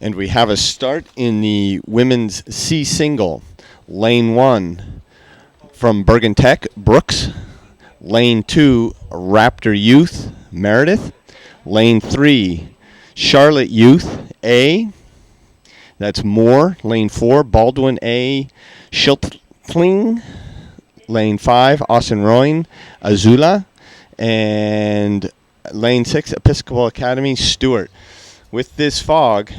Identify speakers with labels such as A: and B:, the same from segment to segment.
A: And we have a start in the women's C single. Lane 1 from Bergen Tech, Brooks. Lane 2, Raptor Youth, Meredith. Lane 3, Charlotte Youth, A. That's Moore. Lane 4, Baldwin A. Schiltling. Lane 5, Austin Rowing, Azula. And Lane 6, Episcopal Academy, Stewart. With this fog,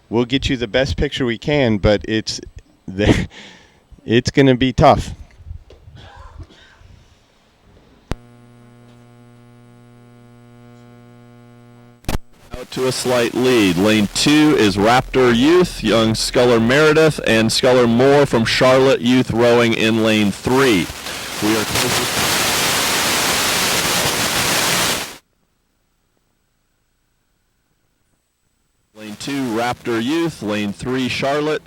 A: we'll get you the best picture we can, but it's going to be tough.
B: Out to a slight lead. Lane 2 is Raptor Youth, young Sculler Meredith, and Sculler Moore from Charlotte Youth rowing in lane 3. We are closest. Lane 2, Raptor Youth. Lane 3, Charlotte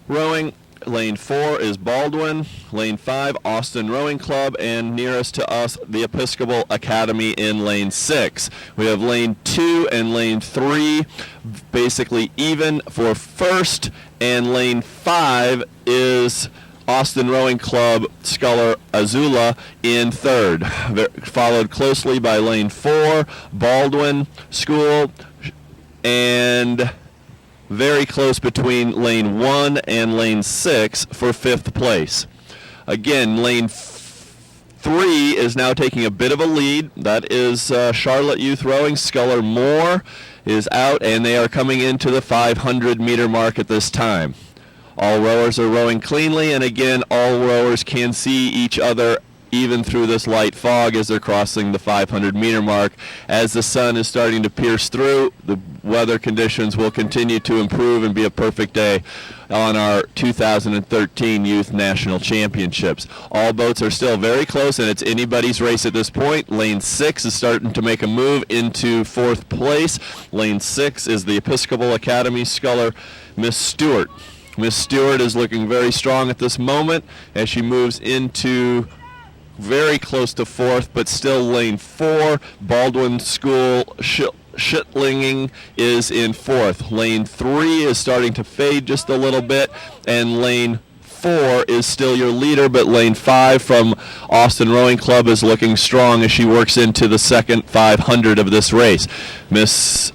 B: rowing. Lane 4 is Baldwin. Lane 5, Austin Rowing Club. And nearest to us, the Episcopal Academy in lane 6. We have lane 2 and lane 3 basically even for first. And lane 5 is Austin Rowing Club, Sculler Azula in third. Followed closely by lane 4, Baldwin School, and very close between lane 1 and lane 6 for 5th place. Again, lane 3 is now taking a bit of a lead. That is Charlotte Youth Rowing. Sculler Moore is out, and they are coming into the 500-meter mark at this time. All rowers are rowing cleanly, and again, all rowers can see each other even through this light fog as they're crossing the 500-meter mark. As the sun is starting to pierce through, the weather conditions will continue to improve and be a perfect day on our 2013 Youth National Championships. All boats are still very close, and it's anybody's race at this point. Lane 6 is starting to make a move into 4th place. Lane 6 is the Episcopal Academy Sculler, Miss Stewart. Miss Stewart is looking very strong at this moment as she moves into very close to 4th, but still lane 4. Baldwin School Schiltlingen is in 4th. Lane 3 is starting to fade just a little bit, and lane 4 is still your leader, but lane 5 from Austin Rowing Club is looking strong as she works into the second 500 of this race. Miss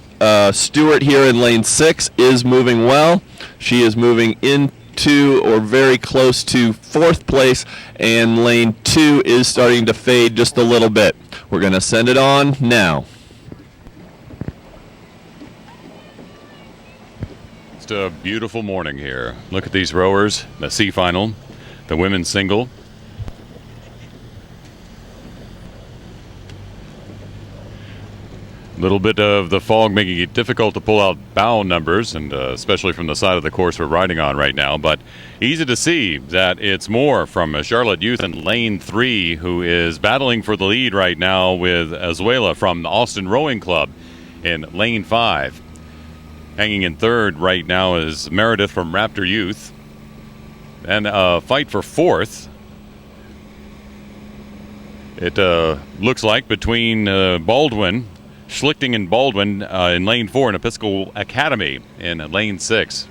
B: Stewart here in lane 6 is moving well. She is moving into or very close to 4th place, and lane 2 is starting to fade just a little bit. We're going to send it on now.
C: It's a beautiful morning here. Look at these rowers, the C final, the women's single. A little bit of the fog making it difficult to pull out bow numbers, and especially from the side of the course we're riding on right now. But easy to see that it's Moore from Charlotte Youth in lane 3 who is battling for the lead right now with Azuela from the Austin Rowing Club in lane 5. Hanging in 3rd right now is Meredith from Raptor Youth. And a fight for 4th. It looks like between Baldwin, Schlichting and Baldwin in lane 4 and Episcopal Academy in lane 6.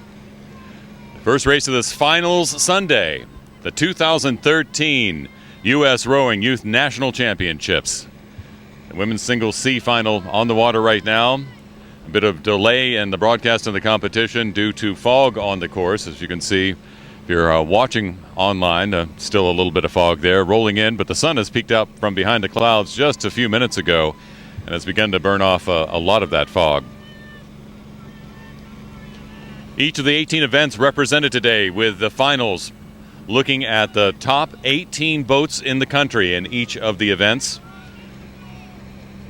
C: First race of this finals Sunday, the 2013 U.S. Rowing Youth National Championships. The women's singles C final on the water right now. A bit of delay in the broadcast of the competition due to fog on the course, as you can see. If you're watching online, still a little bit of fog there rolling in, but the sun has peeked out from behind the clouds just a few minutes ago and has begun to burn off a lot of that fog. Each of the 18 events represented today, with the finals looking at the top 18 boats in the country in each of the events.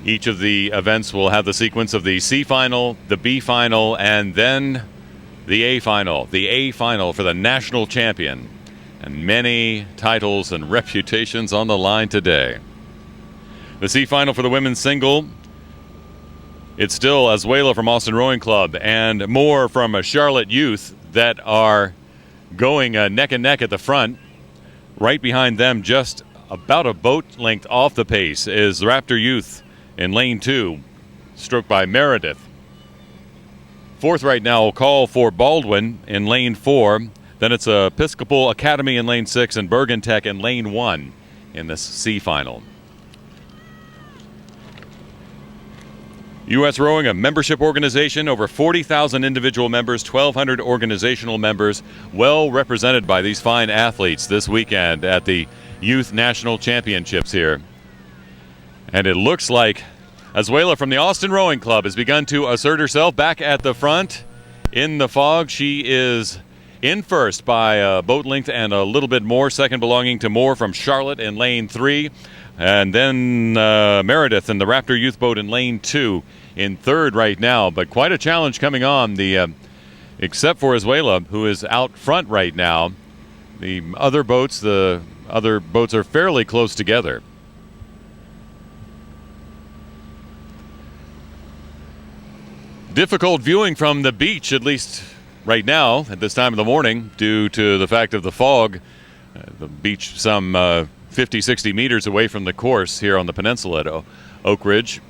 C: Each of the events will have the sequence of the C final, the B final, and then the A final. The A final for the national champion. And many titles and reputations on the line today. The C final for the women's single, it's still Azuela from Austin Rowing Club and Moore from Charlotte Youth that are going neck and neck at the front. Right behind them, just about a boat length off the pace, is Raptor Youth in lane 2, stroked by Meredith. Fourth right now will call for Baldwin in lane 4. Then it's Episcopal Academy in lane 6 and Bergen Tech in lane 1 in this C final. U.S. Rowing, a membership organization, over 40,000 individual members, 1,200 organizational members, well represented by these fine athletes this weekend at the Youth National Championships here. And it looks like Azuela from the Austin Rowing Club has begun to assert herself back at the front in the fog. She is in first by a boat length and a little bit more, second belonging to Moore from Charlotte in lane 3. And then Meredith and the Raptor Youth Boat in lane 2 in third right now. But quite a challenge coming on, except for Azuela, who is out front right now. The other boats are fairly close together. Difficult viewing from the beach, at least right now at this time of the morning, due to the fact of the fog. The beach some 50, 60 meters away from the course here on the peninsula at Oak Ridge.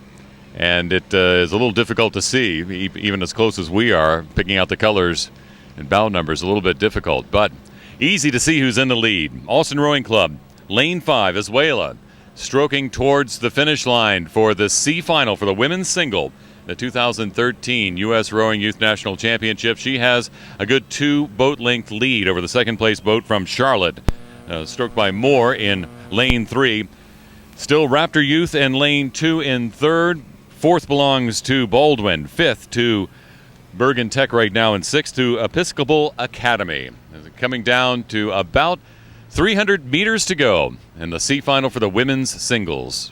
C: And it is a little difficult to see, even as close as we are. Picking out the colors and bow numbers a little bit difficult, but easy to see who's in the lead. Austin Rowing Club, lane 5, Azuela, stroking towards the finish line for the C final for the women's single, the 2013 U.S. Rowing Youth National Championship. She has a good 2 boat length lead over the second place boat from Charlotte, stroked by Moore in lane 3. Still Raptor Youth in lane 2 in third. Fourth belongs to Baldwin. Fifth to Bergen Tech right now, and sixth to Episcopal Academy. Coming down to about 300 meters to go in the C final for the women's singles.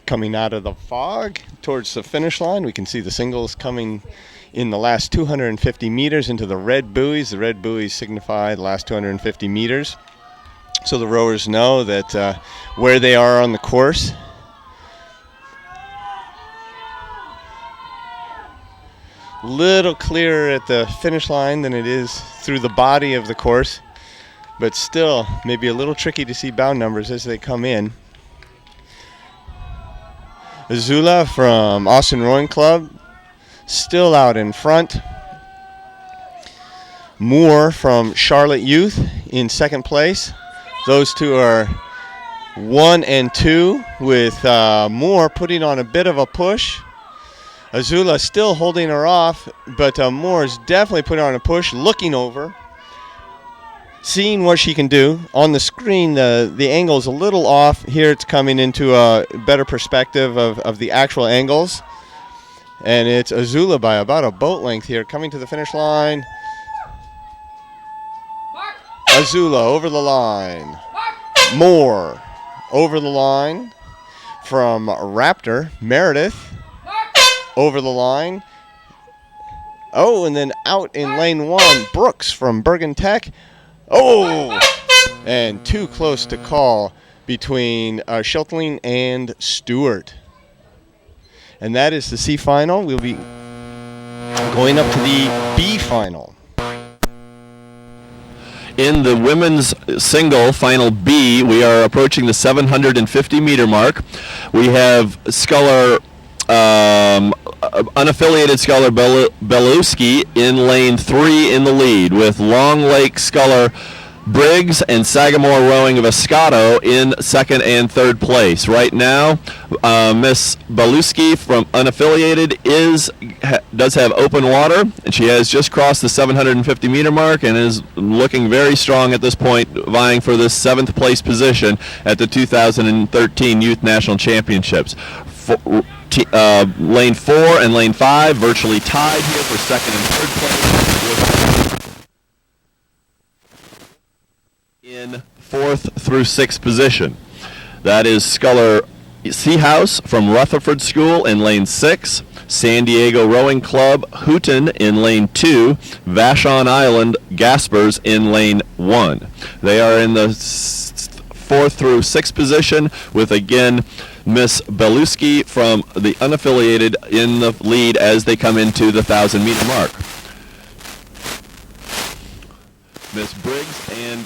A: Coming out of the fog towards the finish line, we can see the singles coming in the last 250 meters into the red buoys. The red buoys signify the last 250 meters. So the rowers know that where they are on the course. Little clearer at the finish line than it is through the body of the course, but still maybe a little tricky to see bow numbers as they come in. Azuela from Austin Rowing Club still out in front. Moore from Charlotte Youth in second place. Those two are 1 and 2, with Moore putting on a bit of a push. Azuela still holding her off, but Moore is definitely putting on a push, looking over, seeing what she can do. On the screen, the angle is a little off. Here it's coming into a better perspective of the actual angles. And it's Azuela by about a boat length here, coming to the finish line. Azuela over the line. Moore over the line. From Raptor, Meredith over the line. Oh, and then out in lane 1, Brooks from Bergen Tech. Oh, and too close to call between Schiltling and Stewart. And that is the C final. We'll be going up to the B final.
B: In the women's single, final B, we are approaching the 750-meter mark. We have Sculler, unaffiliated Sculler Belewski in lane 3 in the lead, with Long Lake Sculler Briggs and Sagamore Rowing of Escato in second and third place. Right now, Miss Belewski from unaffiliated does have open water, and she has just crossed the 750-meter mark and is looking very strong at this point, vying for this 7th place position at the 2013 Youth National Championships. Lane 4 and lane 5 virtually tied here for second and third place, in 4th through 6th position. That is Sculler Seahouse from Rutherford School in lane 6, San Diego Rowing Club Houghton in lane 2, Vashon Island Gaspers in lane 1. They are in the 4th through 6th position, with again Miss Belewski from the unaffiliated in the lead as they come into the 1,000-meter mark. Miss Briggs and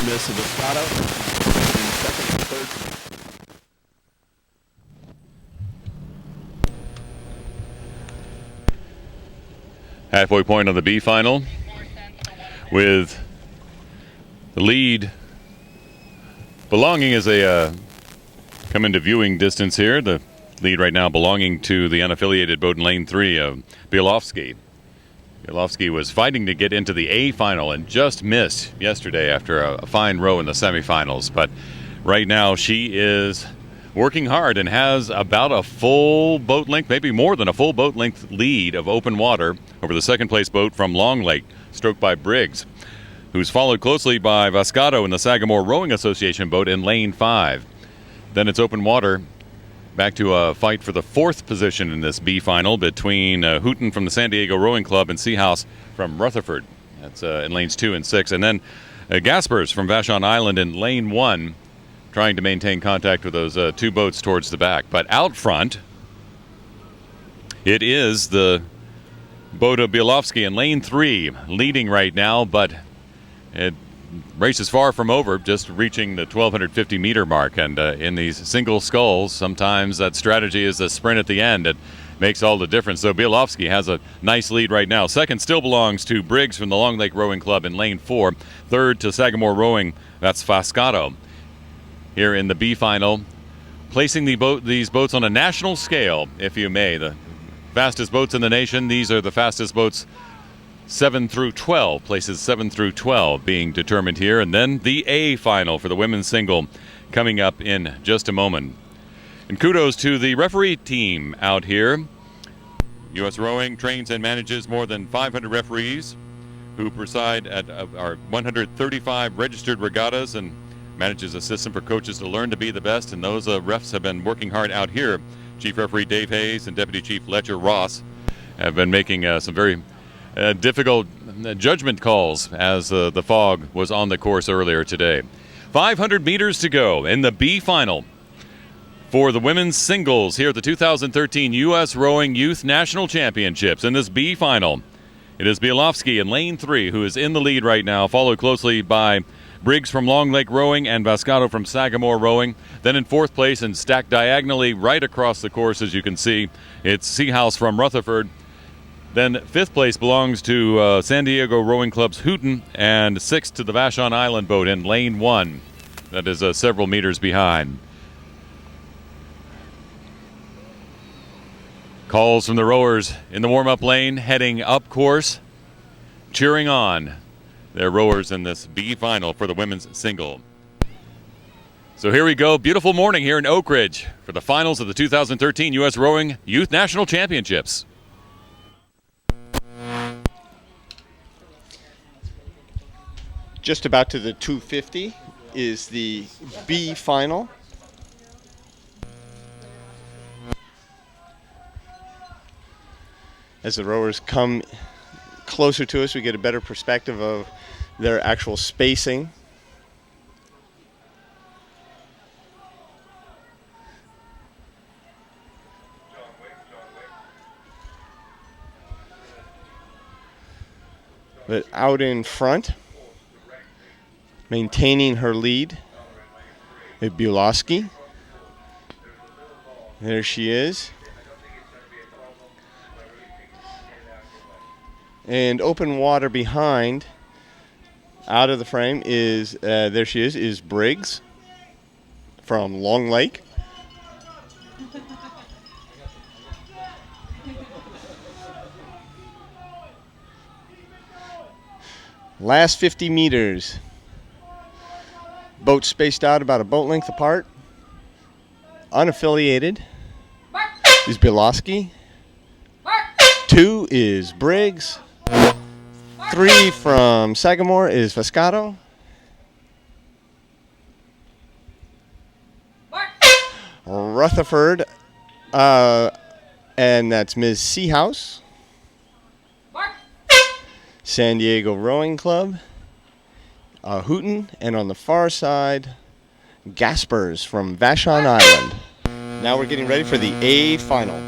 B: Miss Viscato in second and third place.
C: Halfway point on the B final, with the lead belonging as they come into viewing distance here. The lead right now belonging to the unaffiliated boat in lane 3 of Bielowski. Bielowski was fighting to get into the A final and just missed yesterday after a fine row in the semifinals. But right now she is working hard and has about a full boat length, maybe more than a full boat length lead of open water over the second place boat from Long Lake, stroked by Briggs, who's followed closely by Viscato in the Sagamore Rowing Association boat in lane 5. Then it's open water, back to a fight for the 4th position in this B final between Hooten from the San Diego Rowing Club and Seahouse from Rutherford. That's in lanes 2 and 6. And then Gaspers from Vashon Island in lane 1, trying to maintain contact with those 2 boats towards the back. But out front, it is the boat of Bielowski in lane 3, leading right now, but it race is far from over, just reaching the 1,250 meter mark. And in these single sculls, sometimes that strategy is the sprint at the end. It makes all the difference. So Bielowski has a nice lead right now. Second still belongs to Briggs from the Long Lake Rowing Club in lane 4. Third to Sagamore Rowing, that's Viscato. Here in the B final, placing these boats on a national scale, if you may. The fastest boats in the nation, these are the fastest boats 7 through 12, places 7 through 12 being determined here. And then the A final for the women's single coming up in just a moment. And kudos to the referee team out here. U.S. Rowing trains and manages more than 500 referees who preside at our 135 registered regattas and manages a system for coaches to learn to be the best. And those refs have been working hard out here. Chief Referee Dave Hayes and Deputy Chief Letcher Ross have been making some very difficult judgment calls as the fog was on the course earlier today. 500 meters to go in the B final for the women's singles here at the 2013 U.S. Rowing Youth National Championships. In this B final, it is Bielowski in lane 3 who is in the lead right now, followed closely by Briggs from Long Lake Rowing and Viscato from Sagamore Rowing. Then in 4th place and stacked diagonally right across the course, as you can see, it's Seahouse from Rutherford. Then 5th place belongs to San Diego Rowing Club's Hooten, and 6th to the Vashon Island boat in lane 1. That is several meters behind. Calls from the rowers in the warm-up lane, heading up course, cheering on their rowers in this B final for the women's single. So here we go. Beautiful morning here in Oak Ridge for the finals of the 2013 U.S. Rowing Youth National Championships.
A: Just about to the 250 is the B final. As the rowers come closer to us, we get a better perspective of their actual spacing. But out in front, maintaining her lead, Bielowski. There she is. And open water behind, out of the frame, is, there she is Briggs from Long Lake. Last 50 meters. Boats spaced out about a boat length apart. Unaffiliated is Bielowski. 2 is Briggs. 3 from Sagamore is Viscato. Rutherford, and that's Ms. Seahouse. San Diego Rowing Club, Hooten, and on the far side, Gaspers from Vashon Island. Now we're getting ready for the A final.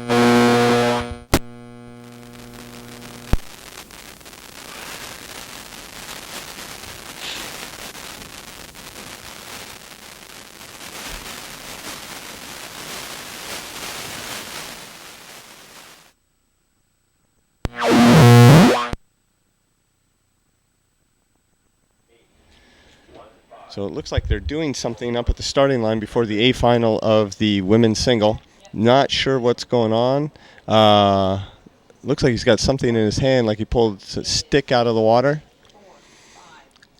A: So it looks like they're doing something up at the starting line before the A final of the women's single. Not sure what's going on. Looks like he's got something in his hand, like he pulled a stick out of the water.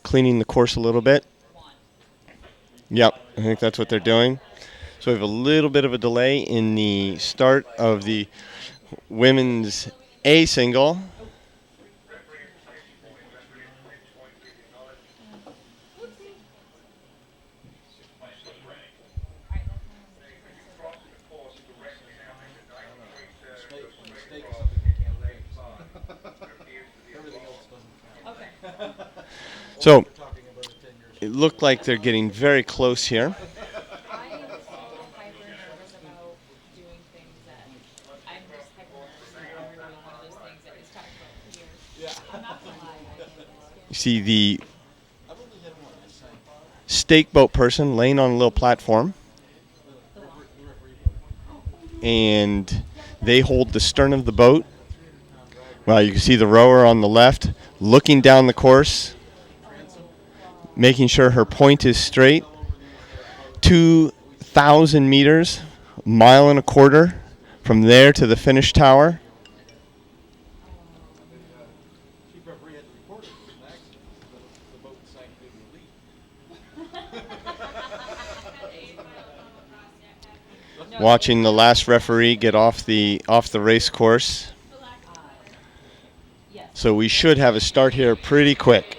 A: Cleaning the course a little bit. Yep, I think that's what they're doing. So we have a little bit of a delay in the start of the women's A single. So it looked like they're getting very close here.
D: I am so hyper nervous about doing things that I'm just hyper nervous about doing one of those things that is talked about for years. I'm not gonna lie, I can't.
A: You see the stake boat person laying on a little platform, and they hold the stern of the boat. Well, you can see the rower on the left looking down the course, making sure her point is straight. 2,000 meters, a mile and a quarter from there to the finish tower. Watching the last referee get off the race course. So we should have a start here pretty quick.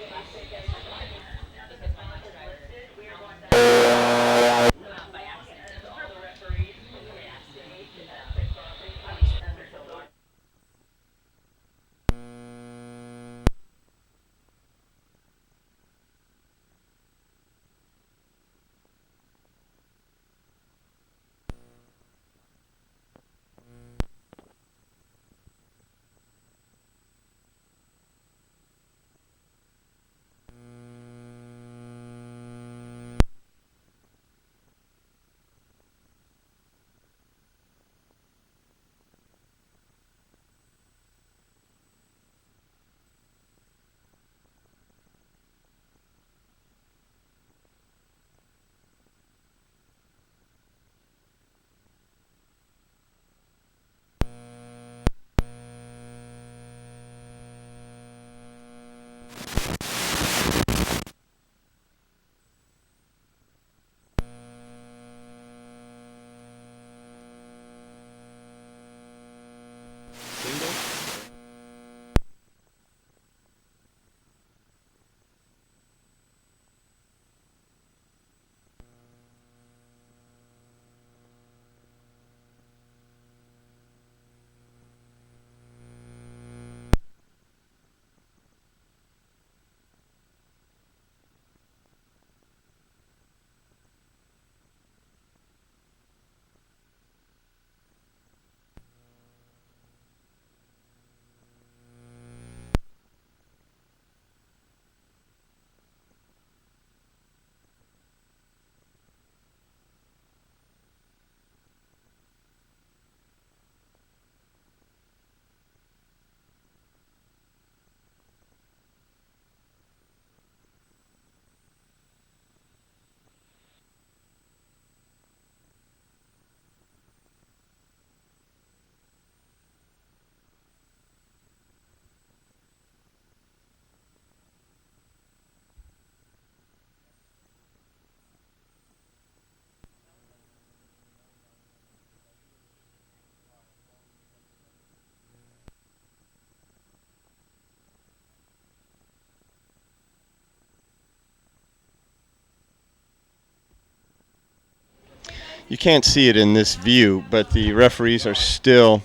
A: You can't see it in this view, but the referees are still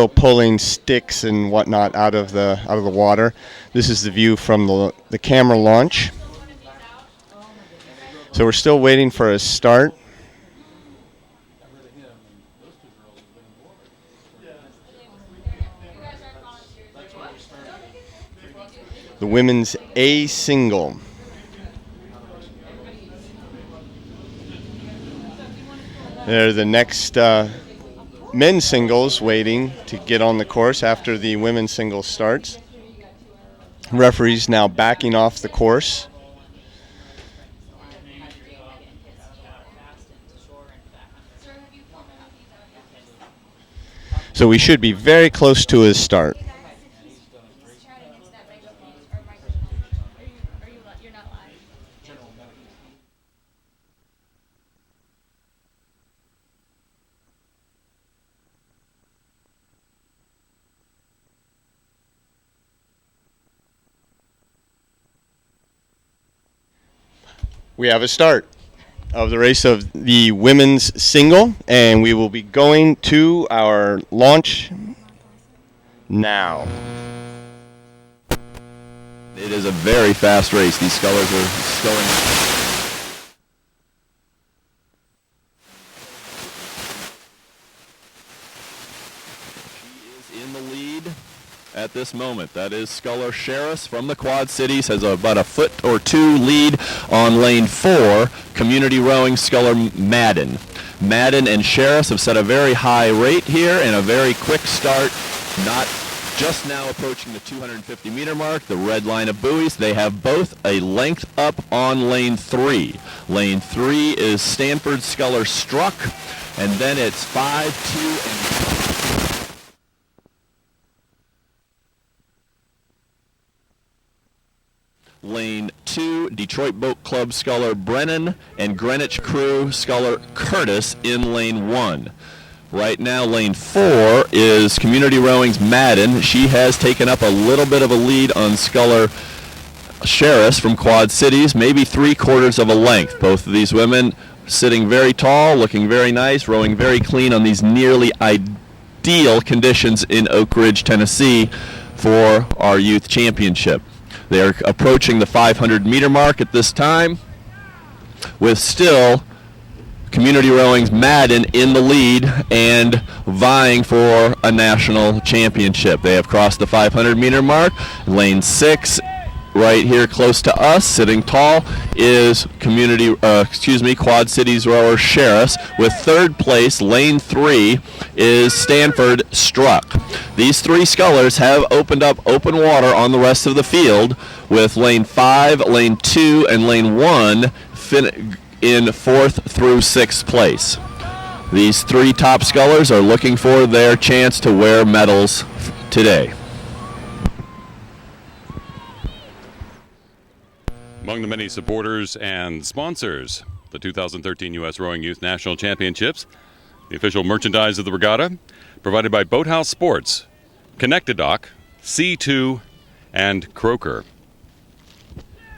A: pulling sticks and whatnot out of the water. This is the view from the camera launch. So we're still waiting for a start. The women's A single. They're the next men's singles waiting to get on the course after the women's singles starts. Referees now backing off the course. So we should be very close to his start.
D: You're not live.
A: We have a start of the race of the women's single, and we will be going to our launch now.
B: It is a very fast race. These scullers are going. She is in the lead at this moment. That is Sculler Sheriff from the Quad Cities, has about a foot or two lead on lane 4. Community Rowing Sculler Madden. Madden and Sheriff have set a very high rate here and a very quick start. Not just now approaching the 250-meter mark, the red line of buoys. They have both a length up on lane 3. Lane 3 is Stanford Sculler Struck, and then it's 5, 2, and Lane 2, Detroit Boat Club Sculler Brennan, and Greenwich Crew Sculler Curtis in lane 1. Right now, lane 4 is Community Rowing's Madden. She has taken up a little bit of a lead on Sculler Sheriff from Quad Cities, maybe 3/4 of a length. Both of these women sitting very tall, looking very nice, rowing very clean on these nearly ideal conditions in Oak Ridge, Tennessee for our youth championship. They are approaching the 500-meter mark at this time, with still Community Rowing's Madden in the lead and vying for a national championship. They have crossed the 500-meter mark. Lane 6, right here close to us, sitting tall, is Quad Cities rower Sheriff. With 3rd place, lane 3, is Stanford Struck. These 3 scullers have opened up open water on the rest of the field, with lane 5, lane 2, and lane 1 in 4th through 6th place. These 3 top scullers are looking for their chance to wear medals today.
C: Among the many supporters and sponsors, the 2013 U.S. Rowing Youth National Championships, the official merchandise of the regatta, provided by Boathouse Sports, Connectidoc, C2, and Croker.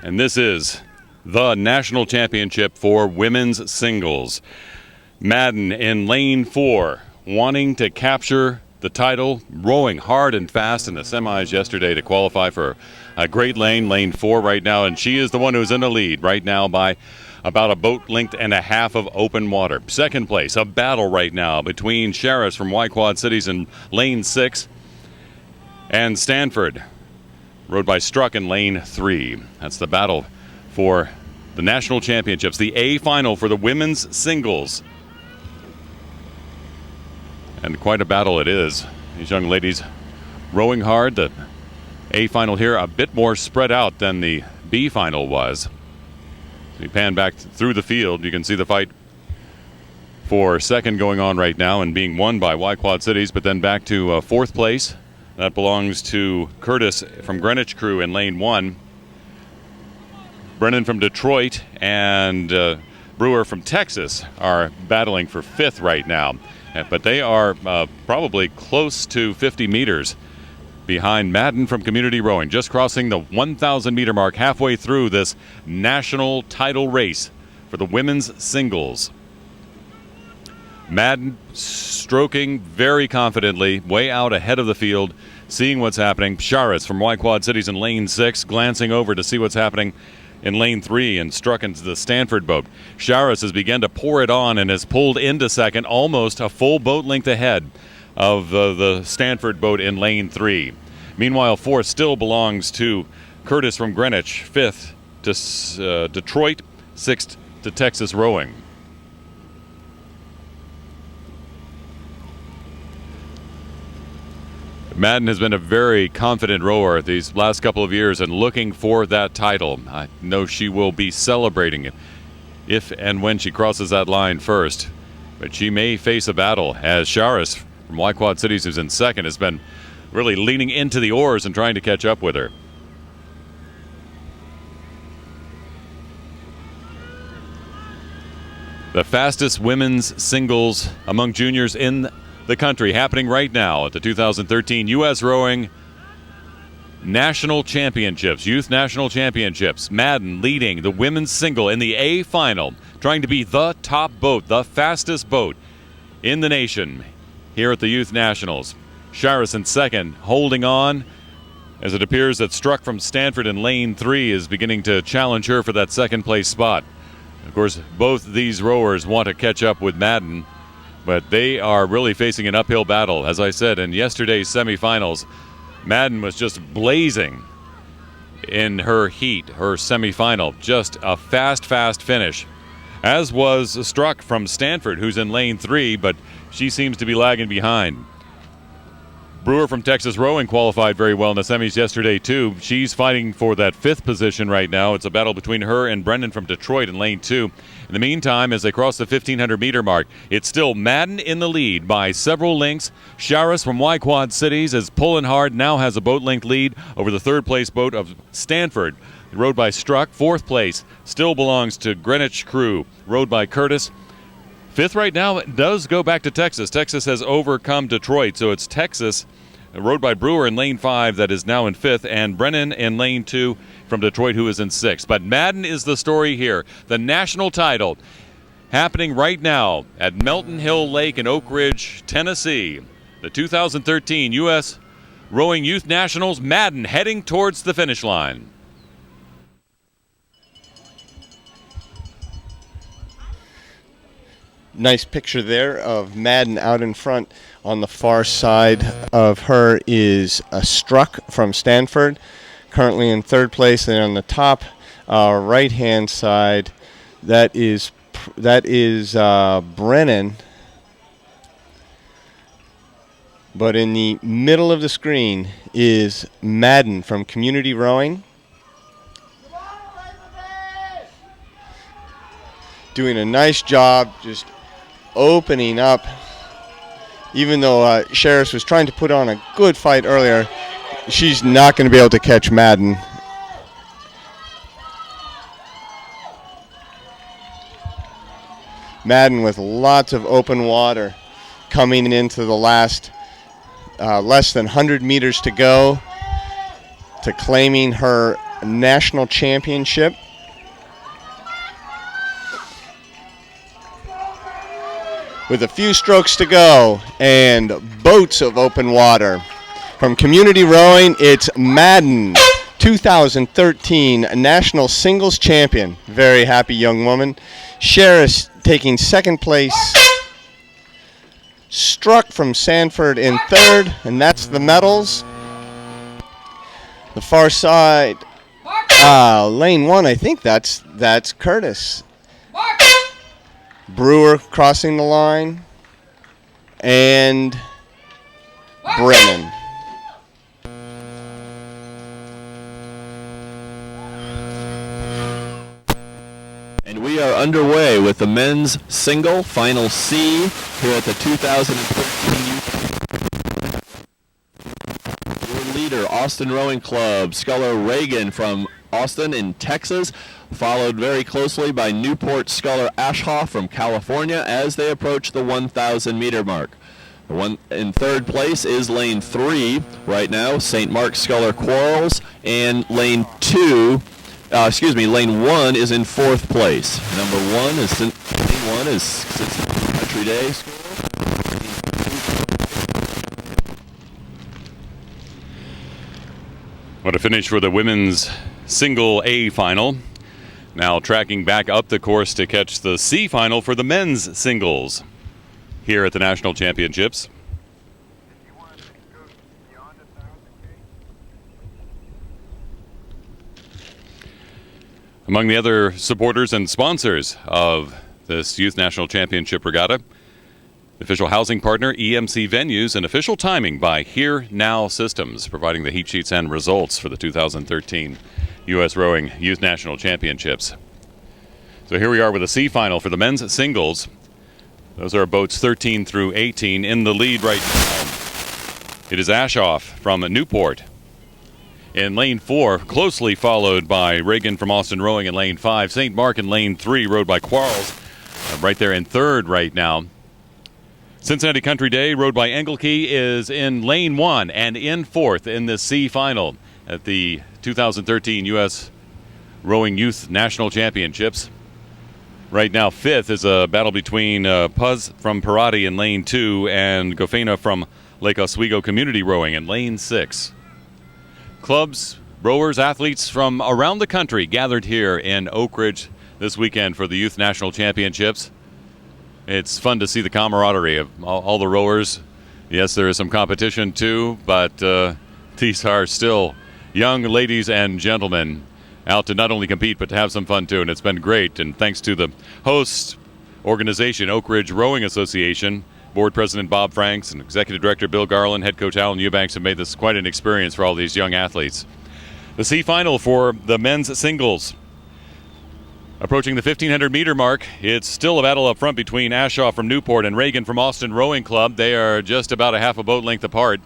C: And this is the national championship for women's singles. Madden in lane 4, wanting to capture the title, rowing hard and fast in the semis yesterday to qualify for a great lane 4 right now, and she is the one who's in the lead right now by about a boat length and a half of open water. 2nd place, a battle right now between Sheriff from Y Quad Cities in lane 6 and Stanford, rowed by Struck in lane 3. That's the battle for the national championships, the A final for the women's singles. And quite a battle it is. These young ladies rowing hard. The A final here a bit more spread out than the B final was. If you pan back through the field, you can see the fight for 2nd going on right now and being won by Y Quad Cities, but then back to 4th place. That belongs to Curtis from Greenwich Crew in lane 1. Brennan from Detroit and Brewer from Texas are battling for 5th right now. But they are probably close to 50 meters behind Madden from Community Rowing, just crossing the 1,000-meter mark halfway through this national title race for the women's singles. Madden stroking very confidently, way out ahead of the field, seeing what's happening. Sharice from Y Quad Cities in lane 6, glancing over to see what's happening in lane 3 and Struck into the Stanford boat. Sharice has begun to pour it on and has pulled into 2nd, almost a full boat length ahead of the Stanford boat in lane 3. Meanwhile, 4th still belongs to Curtis from Greenwich, 5th to Detroit, 6th to Texas Rowing. Madden has been a very confident rower these last couple of years and looking for that title. I know she will be celebrating it if and when she crosses that line first. But she may face a battle, as Charis from Y Quad Cities, who's in second, has been really leaning into the oars and trying to catch up with her. The fastest women's singles among juniors in the country happening right now at the 2013 U.S. Rowing National Championships, Youth National Championships. Madden leading the women's single in the A final, trying to be the top boat, the fastest boat in the nation here at the Youth Nationals. Charis in second, holding on, as it appears that Struck from Stanford in lane 3 is beginning to challenge her for that second place spot. Of course, both these rowers want to catch up with Madden, but they are really facing an uphill battle. As I said, in yesterday's semifinals, Madden was just blazing in her heat, her semifinal. Just a fast finish. As was Struck from Stanford, who's in lane 3, but she seems to be lagging behind. Brewer from Texas Rowing qualified very well in the semis yesterday, too. She's fighting for that 5th position right now. It's a battle between her and Brendan from Detroit in lane 2. In the meantime, as they cross the 1,500-meter mark, it's still Madden in the lead by several lengths. Charis from Y Quad Cities is pulling hard, now has a boat-length lead over the third-place boat of Stanford, rowed by Struck. 4th place still belongs to Greenwich Crew, rowed by Curtis. 5th right now does go back to Texas. Texas has overcome Detroit, so it's Texas, rowed by Brewer in lane 5, that is now in 5th, and Brennan in lane 2 from Detroit, who is in 6th. But Madden is the story here. The national title happening right now at Melton Hill Lake in Oak Ridge, Tennessee. The 2013 U.S. Rowing Youth Nationals, Madden heading towards the finish line.
A: Nice picture there of Madden out in front. On the far side of her is a Struck from Stanford, currently in 3rd place. And on the top right-hand side, that is Brennan. But in the middle of the screen is Madden from Community Rowing, doing a nice job just opening up. Even though Charis was trying to put on a good fight earlier, she's not going to be able to catch Madden. Madden with lots of open water coming into the last less than 100 meters to go to claiming her national championship. With a few strokes to go and boats of open water. From Community Rowing, it's Madden, 2013 National Singles Champion. Very happy young woman. Charis taking 2nd place. Struck from Sanford in 3rd, and that's the medals. The far side, lane 1, I think that's Curtis. Brewer crossing the line, and Brennan.
B: And we are underway with the men's single, Final C, here at the 2013 Your leader, Austin Rowing Club, sculler Reagan from Austin in Texas, followed very closely by Newport sculler Ashhoff from California as they approach the 1,000-meter mark. The one in 3rd place is lane 3 right now, St. Mark's sculler Quarles, and lane 1 is in 4th place. Number 1 is Cincinnati Country Day School.
C: What a finish for the women's single A final. Now tracking back up the course to catch the C final for the men's singles here at the National Championships. Among the other supporters and sponsors of this Youth National Championship Regatta, Official housing partner, EMC Venues, and official timing by Here Now Systems, providing the heat sheets and results for the 2013 U.S. Rowing Youth National Championships. So here we are with the C final for the men's singles. Those are boats 13 through 18. In the lead right now, it is Ashoff from Newport in lane 4, closely followed by Reagan from Austin Rowing in lane 5. St. Mark in lane 3, rowed by Quarles, right there in third right now. Cincinnati Country Day, rowed by Engelke, is in lane 1 and in fourth in the C final at the 2013 U.S. Rowing Youth National Championships. Right now, fifth is a battle between Puz from Parati in lane 2 and Gofena from Lake Oswego Community Rowing in lane 6. Clubs, rowers, athletes from around the country gathered here in Oak Ridge this weekend for the Youth National Championships. It's fun to see the camaraderie of all the rowers. Yes, there is some competition too, but these are still young ladies and gentlemen out to not only compete but to have some fun too, and it's been great. And thanks to the host organization, Oak Ridge Rowing Association, Board President Bob Franks and Executive Director Bill Garland, Head Coach Alan Eubanks have made this quite an experience for all these young athletes. The C final for the men's singles. Approaching the 1,500-meter mark, it's still a battle up front between Ashoff from Newport and Reagan from Austin Rowing Club. They are just about a half a boat length apart.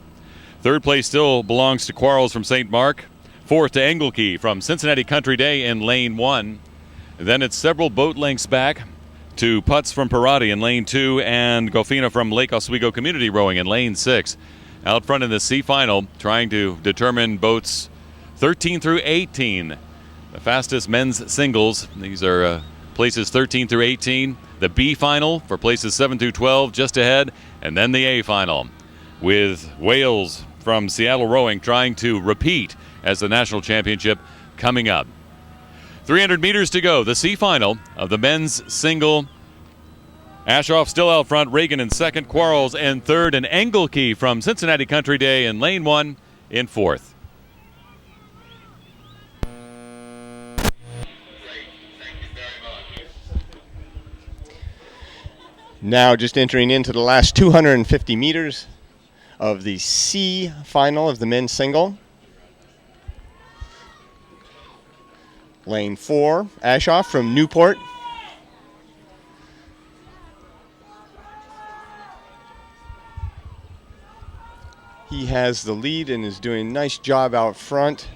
C: Third place still belongs to Quarles from St. Mark. Fourth to Engelke from Cincinnati Country Day in lane 1. Then it's several boat lengths back to Putz from Parati in lane 2 and Gofena from Lake Oswego Community Rowing in lane 6. Out front in the C final, trying to determine boats 13 through 18. The fastest men's singles. These are places 13 through 18. The B final for places 7 through 12 just ahead. And then the A final with Wales from Seattle Rowing trying to repeat as the national championship coming up. 300 meters to go. The C final of the men's single. Ashoff still out front. Reagan in second. Quarles in third. And Engelke from Cincinnati Country Day in lane 1 in fourth.
A: Now just entering into the last 250 meters of the C final of the men's single. Lane 4, Ashoff from Newport. He has the lead and is doing a nice job out front.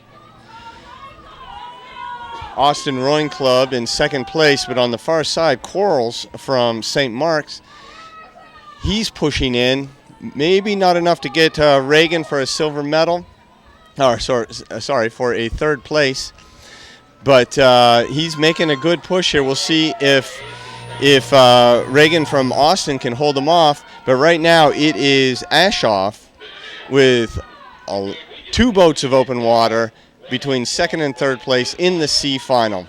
A: Austin Rowing Club in second place, but on the far side, Quarles from St. Mark's. He's pushing in. Maybe not enough to get Reagan for a silver medal, or sorry, for a third place. But he's making a good push here. We'll see if Reagan from Austin can hold him off. But right now it is Ashoff with 2 boats of open water between second and third place in the C final.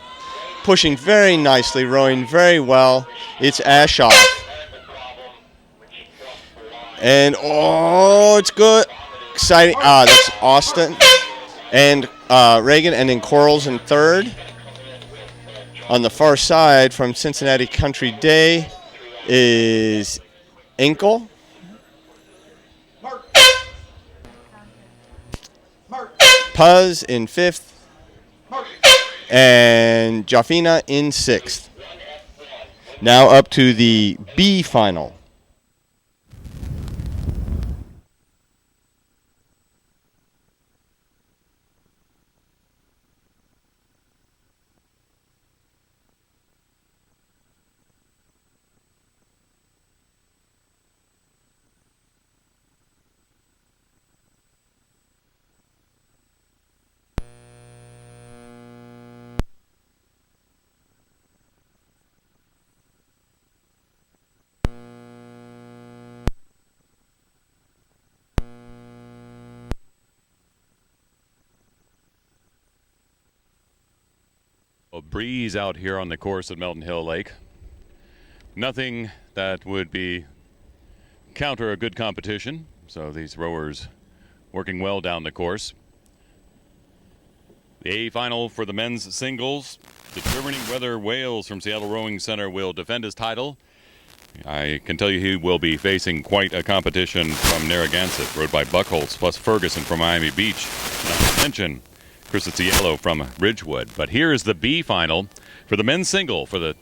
A: Pushing very nicely, rowing very well. It's Ashoff. And, oh, it's good. Exciting. That's Austin and Reagan, and then Quarles in third. On the far side from Cincinnati Country Day is Enkel. Puz in fifth. And Gofena in sixth. Now up to the B final.
C: A breeze out here on the course at Melton Hill Lake. Nothing that would be counter a good competition. So these rowers working well down the course. The A final for the men's singles, determining whether Wales from Seattle Rowing Center will defend his title I can tell you he will be facing quite a competition from Narragansett, rowed by Buckholz, plus Ferguson from Miami Beach. Not to mention Chris Cielo from Ridgewood. But here is the B final for the men's single for the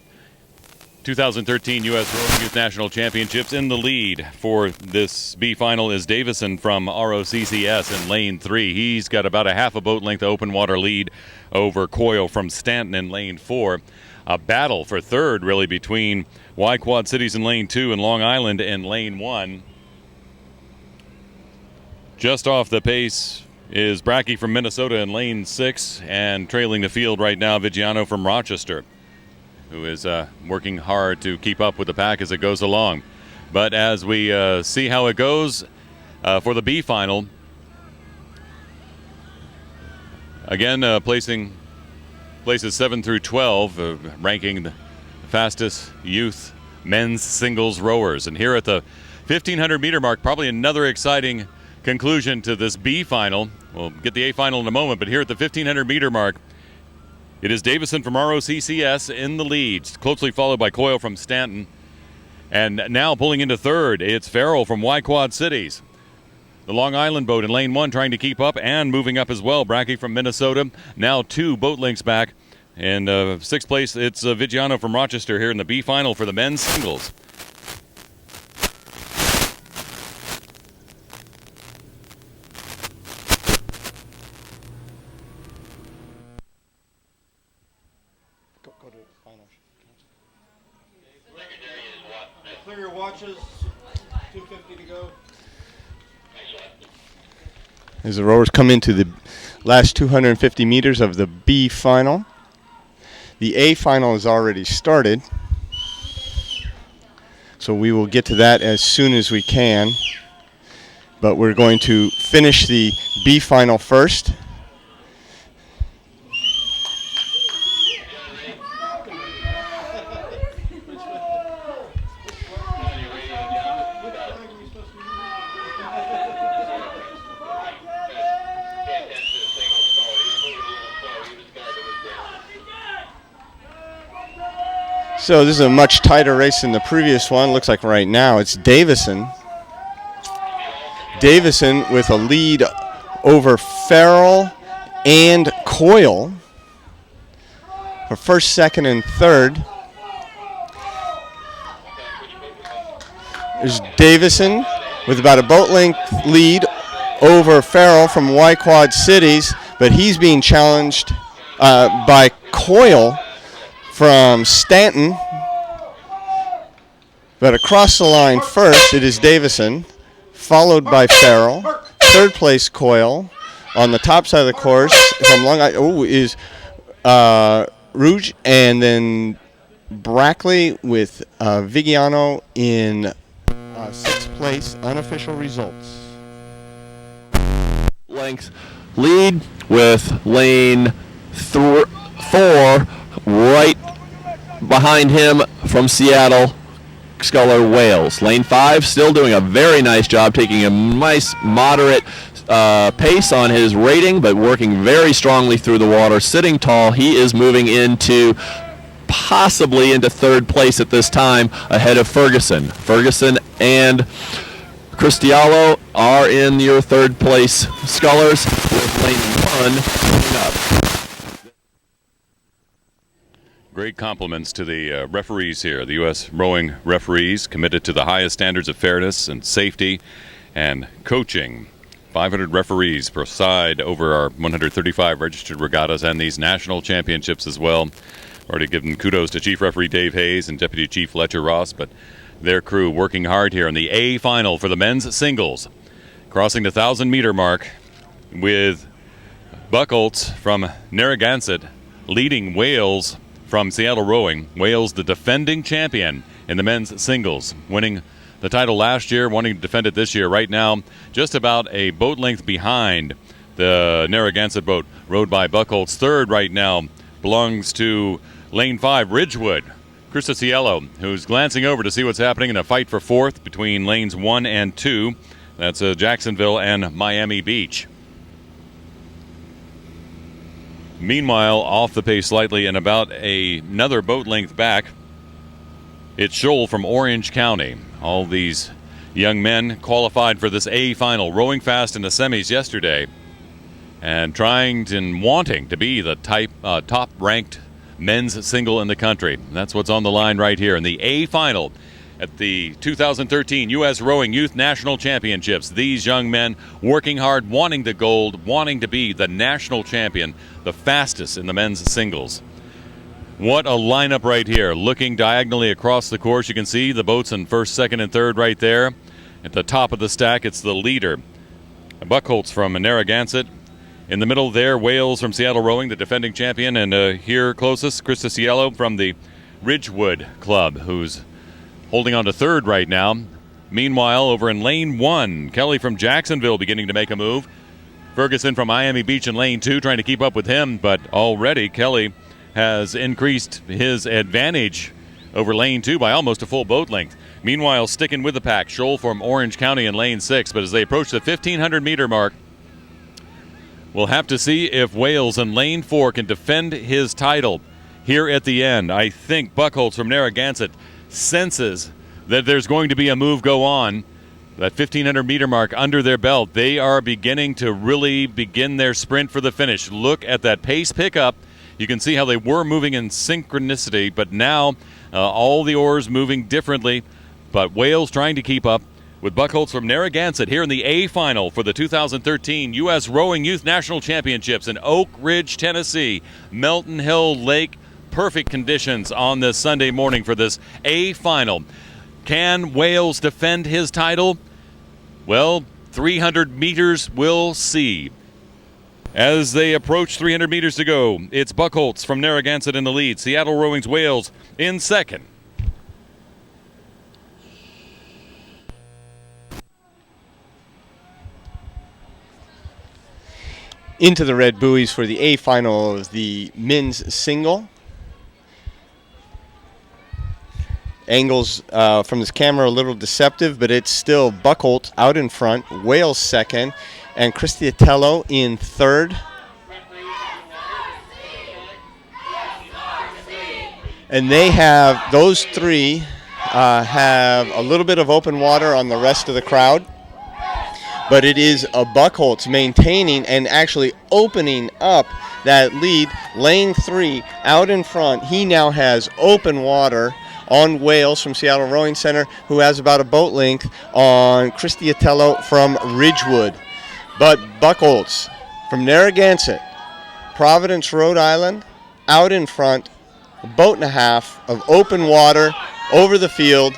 C: 2013 U.S. Rowing Youth National Championships. In the lead for this B final is Davison from ROCCS in lane 3. He's got about a half a boat length open water lead over Coyle from Stanton in lane 4. A battle for third, really, between Y Quad Cities in lane 2 and Long Island in lane 1. Just off the pace is Brackey from Minnesota in lane 6, and trailing the field right now, Vigiano from Rochester, who is working hard to keep up with the pack as it goes along. But as we see how it goes for the B final, again, places 7 through 12, ranking the fastest youth men's singles rowers. And here at the 1,500 meter mark, probably another exciting conclusion to this B final. We'll get the A final in a moment, but here at the 1,500 meter mark, it is Davison from ROCCS in the lead, closely followed by Coyle from Stanton. And now pulling into third, it's Farrell from Y Quad Cities. The Long Island boat in lane 1 trying to keep up and moving up as well. Brackey from Minnesota, now 2 boat lengths back. And 6th place, it's Vigiano from Rochester here in the B final for the men's singles.
A: Go to finals.
E: Clear your watches. 2:50 to go.
A: As the rowers come into the last 250 meters of the B final. The A final has already started, so we will get to that as soon as we can. But we're going to finish the B final first. So this is a much tighter race than the previous one. Looks like right now it's Davison. Davison with a lead over Farrell and Coyle for first, second, and third. There's Davison with about a boat length lead over Farrell from Y Quad Cities, but he's being challenged by Coyle from Stanton. But across the line first, it is Davison, followed by Farrell. Third place, Coyle. On the top side of the course, from Long Island, is Rouge, and then Brackley with Vigiano in 6th place. Unofficial results.
B: Length lead with lane 4 right behind him from Seattle, Sculler Wales. Lane 5 still doing a very nice job, taking a nice moderate pace on his rating, but working very strongly through the water, sitting tall. He is moving into possibly into third place at this time, ahead of Ferguson. Ferguson and Cristiano are in your third place scullers, with lane 1 coming up.
C: Great compliments to the referees here, the U.S. rowing referees, committed to the highest standards of fairness and safety and coaching. 500 referees preside over our 135 registered regattas and these national championships as well. Already given kudos to Chief Referee Dave Hayes and Deputy Chief Letcher Ross, but their crew working hard here in the A final for the men's singles. Crossing the 1,000-meter mark with Buckholz from Narragansett leading Wales from Seattle Rowing. Wales, the defending champion in the men's singles, winning the title last year, wanting to defend it this year. Right now, just about a boat length behind the Narragansett boat, rowed by Buckholz. Third right now belongs to lane 5, Ridgewood. Krista Cielo, who's glancing over to see what's happening in a fight for fourth between lanes 1 and 2. That's Jacksonville and Miami Beach. Meanwhile, off the pace slightly and about another boat length back It's Scholl from Orange County. All these young men qualified for this A final, rowing fast in the semis yesterday and trying and wanting to be the top-ranked men's single in the country. That's what's on the line right here in the A final at the 2013 U.S. Rowing Youth National Championships. These young men working hard, wanting the gold, wanting to be the national champion, the fastest in the men's singles. What a lineup right here. Looking diagonally across the course, you can see the boats in first, second, and third right there. At the top of the stack, it's the leader, Buckholtz from Narragansett. In the middle there, Wales from Seattle Rowing, the defending champion. And here closest, Krista Cielo from the Ridgewood Club, who's holding on to third right now. Meanwhile, over in lane 1, Kelly from Jacksonville beginning to make a move. Ferguson from Miami Beach in lane 2 trying to keep up with him, but already Kelly has increased his advantage over lane 2 by almost a full boat length. Meanwhile, sticking with the pack, Scholl from Orange County in lane 6, but as they approach the 1,500-meter mark, we'll have to see if Wales in lane 4 can defend his title here at the end. I think Buckholtz from Narragansett senses that there's going to be a move go on. That 1,500-meter mark under their belt, they are beginning to really begin their sprint for the finish. Look at that pace pickup. You can see how they were moving in synchronicity, but now all the oars moving differently. But Wales trying to keep up with Buckholtz from Narragansett here in the A final for the 2013 U.S. Rowing Youth National Championships in Oak Ridge, Tennessee. Melton Hill Lake, perfect conditions on this Sunday morning for this A final. Can Wales defend his title? Well, 300 meters, we'll see. As they approach 300 meters to go, it's Buckholtz from Narragansett in the lead. Seattle Rowing's Wales in second.
A: Into the red buoys for the A final of the men's single. Angles from this camera a little deceptive, but it's still Buckholtz out in front, Wales second, and Cristiatello in third. And they have, those three have a little bit of open water on the rest of the crowd. But it is a Buckholtz maintaining and actually opening up that lead. Lane 3 out in front. He now has open water on Wales from Seattle Rowing Center, who has about a boat length on Cristiatello from Ridgewood. But Buckholtz from Narragansett, Providence, Rhode Island, out in front, a boat and a half of open water over the field.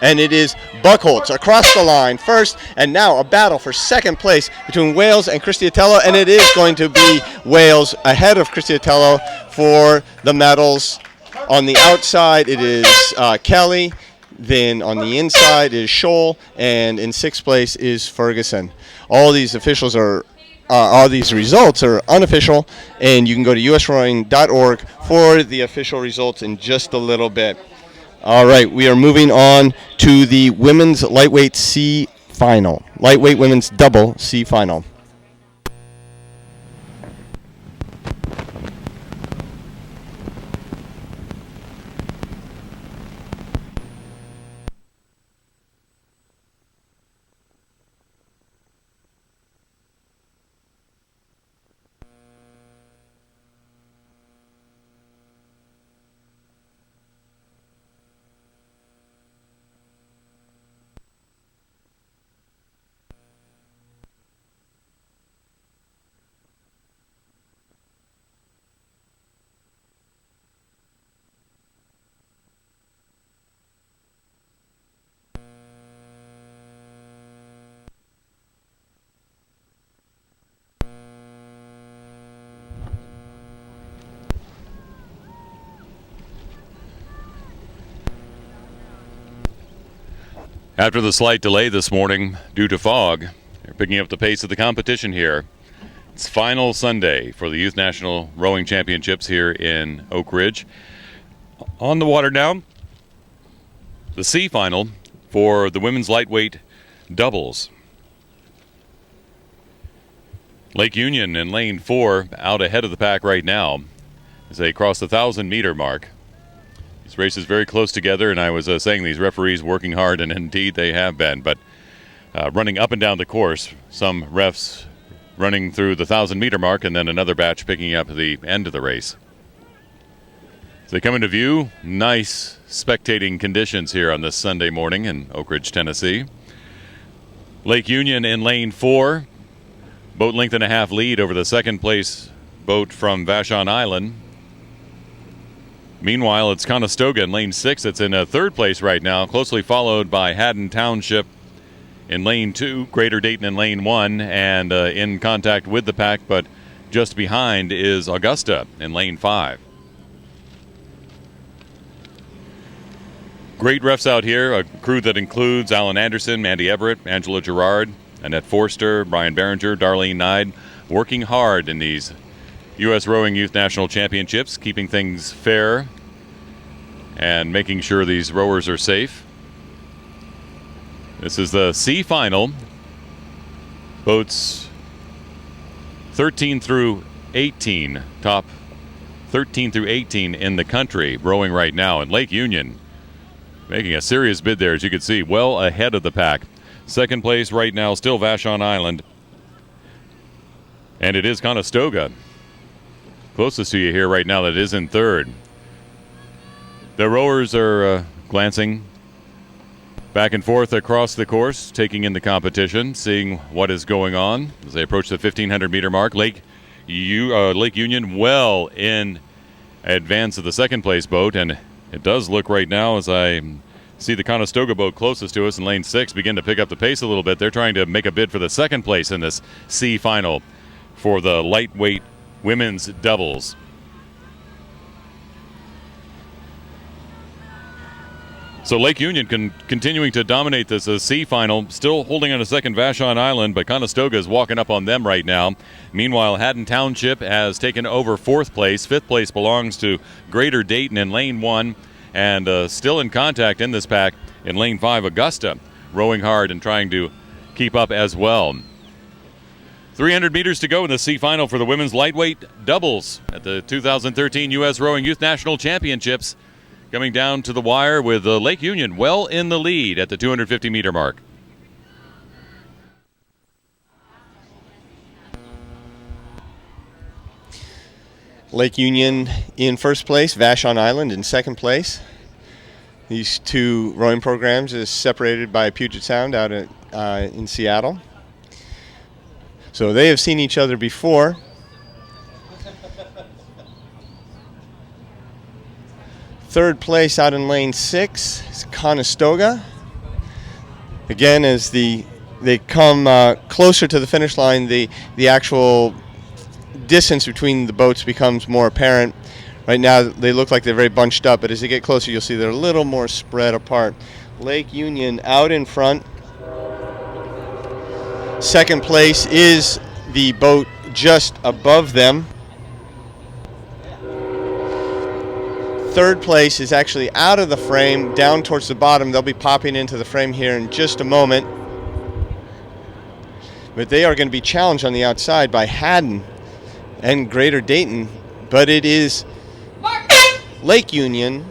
A: And it is Buckholtz across the line first, and now a battle for second place between Wales and Cristiatello, and it is going to be Wales ahead of Cristiatello for the medals. On the outside, it is Kelly. Then on the inside is Scholl, and in sixth place is Ferguson. All these officials are, all these results are unofficial, and you can go to usrowing.org for the official results in just a little bit. All right, we are moving on to the women's lightweight C final, lightweight women's double C final.
C: After the slight delay this morning due to fog, they're picking up the pace of the competition here. It's final Sunday for the Youth National Rowing Championships here in Oak Ridge. On the water now, the C final for the women's lightweight doubles. Lake Union in lane 4 out ahead of the pack right now as they cross the 1,000-meter mark. This race is very close together, and I was saying these referees working hard, and indeed they have been. But running up and down the course, some refs running through the 1,000-meter mark, and then another batch picking up the end of the race. As they come into view, nice spectating conditions here on this Sunday morning in Oak Ridge, Tennessee. Lake Union in lane 4, boat length and a half lead over the second place boat from Vashon Island. Meanwhile, it's Conestoga in lane 6 that's in third place right now, closely followed by Haddon Township in lane 2, Greater Dayton in lane 1, and in contact with the pack, but just behind is Augusta in lane 5. Great refs out here, a crew that includes Alan Anderson, Mandy Everett, Angela Gerard, Annette Forster, Brian Behringer, Darlene Nide, working hard in these U.S. Rowing Youth National Championships, keeping things fair and making sure these rowers are safe. This is the C final. Boats 13 through 18, top 13 through 18 in the country rowing right now. And Lake Union making a serious bid there, as you can see, well ahead of the pack. Second place right now, still Vashon Island. And it is Conestoga closest to you here right now that is in third. The rowers are glancing back and forth across the course, taking in the competition, seeing what is going on as they approach the 1,500-meter mark. Lake Union well in advance of the second-place boat, and it does look right now, as I see the Conestoga boat closest to us in lane 6 begin to pick up the pace a little bit. They're trying to make a bid for the second place in this C final for the lightweight women's doubles. So Lake Union continuing to dominate this C final, still holding on a second Vashon Island, but Conestoga is walking up on them right now. Meanwhile, Haddon Township has taken over fourth place. Fifth place belongs to Greater Dayton in lane 1, and still in contact in this pack in lane 5, Augusta, rowing hard and trying to keep up as well. 300 meters to go in the C final for the women's lightweight doubles at the 2013 U.S. Rowing Youth National Championships. Coming down to the wire with Lake Union well in the lead at the 250-meter mark.
A: Lake Union in first place, Vashon Island in second place. These two rowing programs is separated by Puget Sound out in Seattle. So they have seen each other before. Third place out in lane 6 is Conestoga. Again, as they come closer to the finish line, the actual distance between the boats becomes more apparent. Right now, they look like they're very bunched up, but as they get closer, you'll see they're a little more spread apart. Lake Union out in front. Second place is the boat just above them. Third place is actually out of the frame, down towards the bottom. They'll be popping into the frame here in just a moment. But they are going to be challenged on the outside by Haddon and Greater Dayton. But it is Lake Union,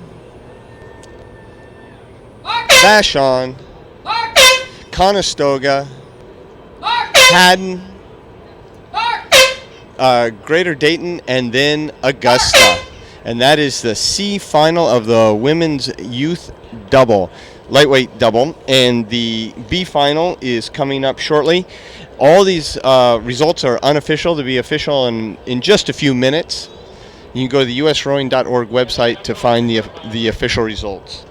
A: Vashon, Conestoga, Haddon, Greater Dayton, and then Augusta. And that is the C final of the women's youth double, lightweight double. And the B final is coming up shortly. All these results are unofficial. To be official in just a few minutes. You can go to the usrowing.org website to find the official results.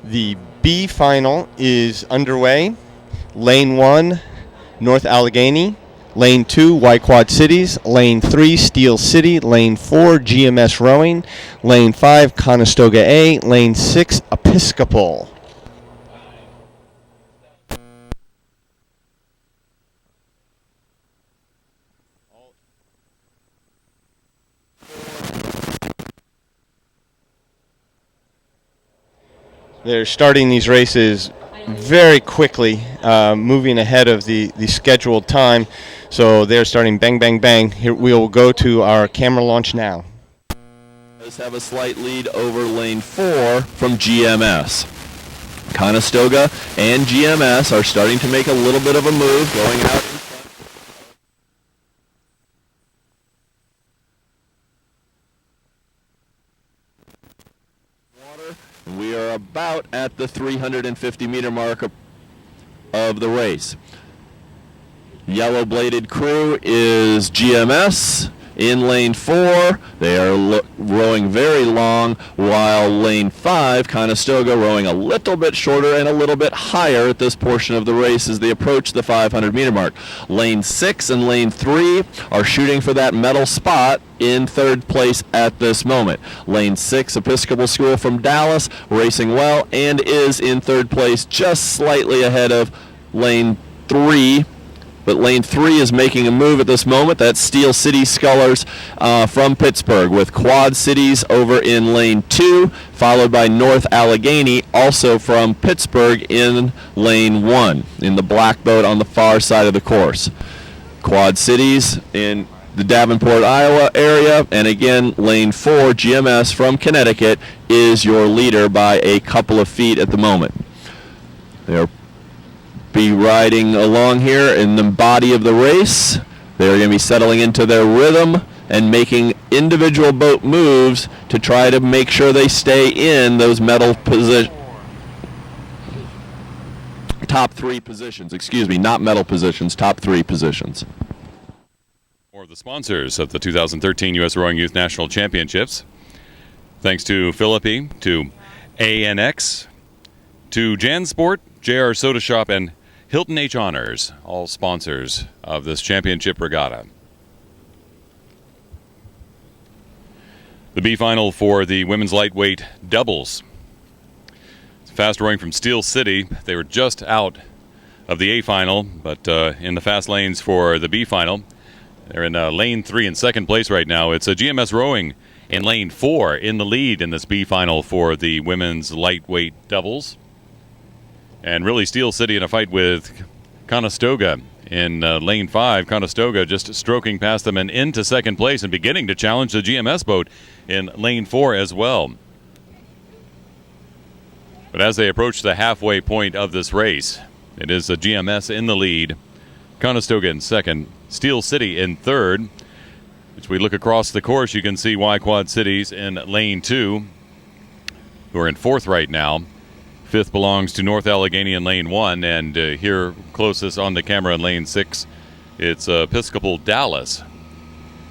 A: The B final is underway. Lane 1, North Allegheny. Lane 2, Y-Quad Cities. Lane 3, Steel City. Lane 4, GMS Rowing. Lane 5, Conestoga A. Lane 6, Episcopal. They're starting these races very quickly, moving ahead of the scheduled time. So they're starting bang, bang, bang. Here we will go to our camera launch now.
B: Does have a slight lead over lane 4 from GMS. Conestoga and GMS are starting to make a little bit of a move, going out in front. We are about at the 350-meter mark of the race. Yellow bladed crew is GMS in lane 4. They are rowing very long, while lane 5, Conestoga, rowing a little bit shorter and a little bit higher at this portion of the race as they approach the 500-meter mark. Lane 6 and lane 3 are shooting for that medal spot in third place at this moment. Lane 6, Episcopal School from Dallas, racing well and is in third place, just slightly ahead of lane 3. But lane 3 is making a move at this moment. That's Steel City Scullers from Pittsburgh, with Quad Cities over in lane 2, followed by North Allegheny, also from Pittsburgh, in lane 1, in the black boat on the far side of the course. Quad Cities in the Davenport, Iowa area, and again, lane 4, GMS from Connecticut, is your leader by a couple of feet at the moment. They're be riding along here in the body of the race. They're going to be settling into their rhythm and making individual boat moves to try to make sure they stay in those medal position. Top 3 positions, excuse me, not medal positions, top 3 positions.
C: More of the sponsors of the 2013 U.S. Rowing Youth National Championships. Thanks to Philippi, to ANX, to JanSport, JR Soda Shop, and Hilton H. Honors, all sponsors of this championship regatta. The B final for the women's lightweight doubles. Fast rowing from Steel City. They were just out of the A final, but in the fast lanes for the B final. They're in lane 3 in second place right now. It's a GMS Rowing in lane 4 in the lead in this B final for the women's lightweight doubles. And really, Steel City in a fight with Conestoga in lane 5. Conestoga just stroking past them and into second place and beginning to challenge the GMS boat in lane 4 as well. But as they approach the halfway point of this race, it is the GMS in the lead, Conestoga in second, Steel City in third. As we look across the course, you can see Y Quad Cities in lane 2, who are in fourth right now. Fifth belongs to North Allegheny in lane 1, and here closest on the camera in lane 6, it's Episcopal Dallas,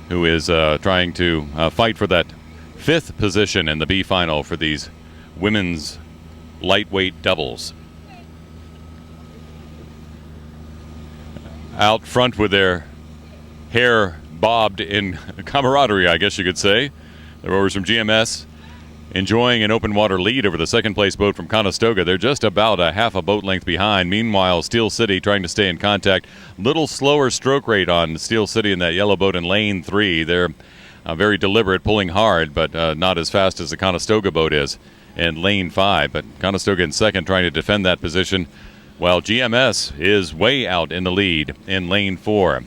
C: who is trying to fight for that 5th position in the B final for these women's lightweight doubles. Out front with their hair bobbed in camaraderie, I guess you could say, the rowers from GMS, enjoying an open water lead over the second place boat from Conestoga. They're just about a half a boat length behind. Meanwhile, Steel City trying to stay in contact. Little slower stroke rate on Steel City in that yellow boat in lane 3. They're very deliberate, pulling hard, but not as fast as the Conestoga boat is in lane 5. But Conestoga in second, trying to defend that position, while GMS is way out in the lead in lane 4.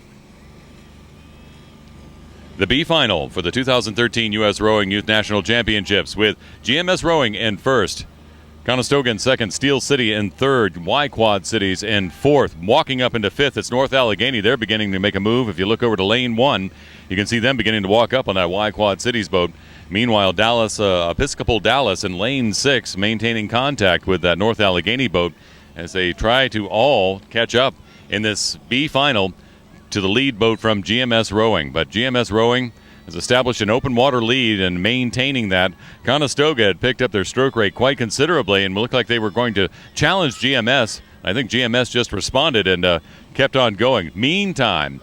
C: The B final for the 2013 U.S. Rowing Youth National Championships, with GMS Rowing in first, Conestoga in second, Steel City in third, Y Quad Cities in fourth. Walking up into fifth, it's North Allegheny. They're beginning to make a move. If you look over to lane 1, you can see them beginning to walk up on that Y Quad Cities boat. Meanwhile, Dallas, Episcopal Dallas in lane 6, maintaining contact with that North Allegheny boat as they try to all catch up in this B final to the lead boat from GMS Rowing. But GMS Rowing has established an open water lead, and maintaining that. Conestoga had picked up their stroke rate quite considerably and looked like they were going to challenge GMS. I think GMS just responded and kept on going. Meantime,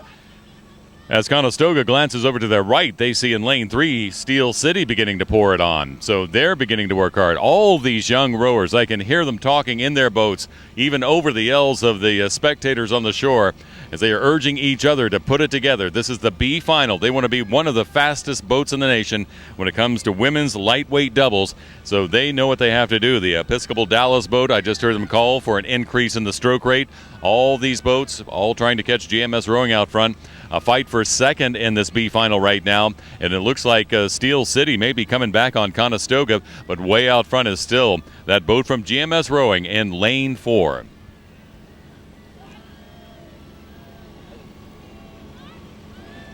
C: as Conestoga glances over to their right, they see in lane 3 Steel City beginning to pour it on. So they're beginning to work hard. All these young rowers, I can hear them talking in their boats, even over the yells of the spectators on the shore as they are urging each other to put it together. This is the B final. They want to be one of the fastest boats in the nation when it comes to women's lightweight doubles, so they know what they have to do. The Episcopal Dallas boat, I just heard them call for an increase in the stroke rate. All these boats, all trying to catch GMS Rowing out front. A fight for second in this B final right now, and it looks like Steel City may be coming back on Conestoga, but way out front is still that boat from GMS Rowing in lane 4.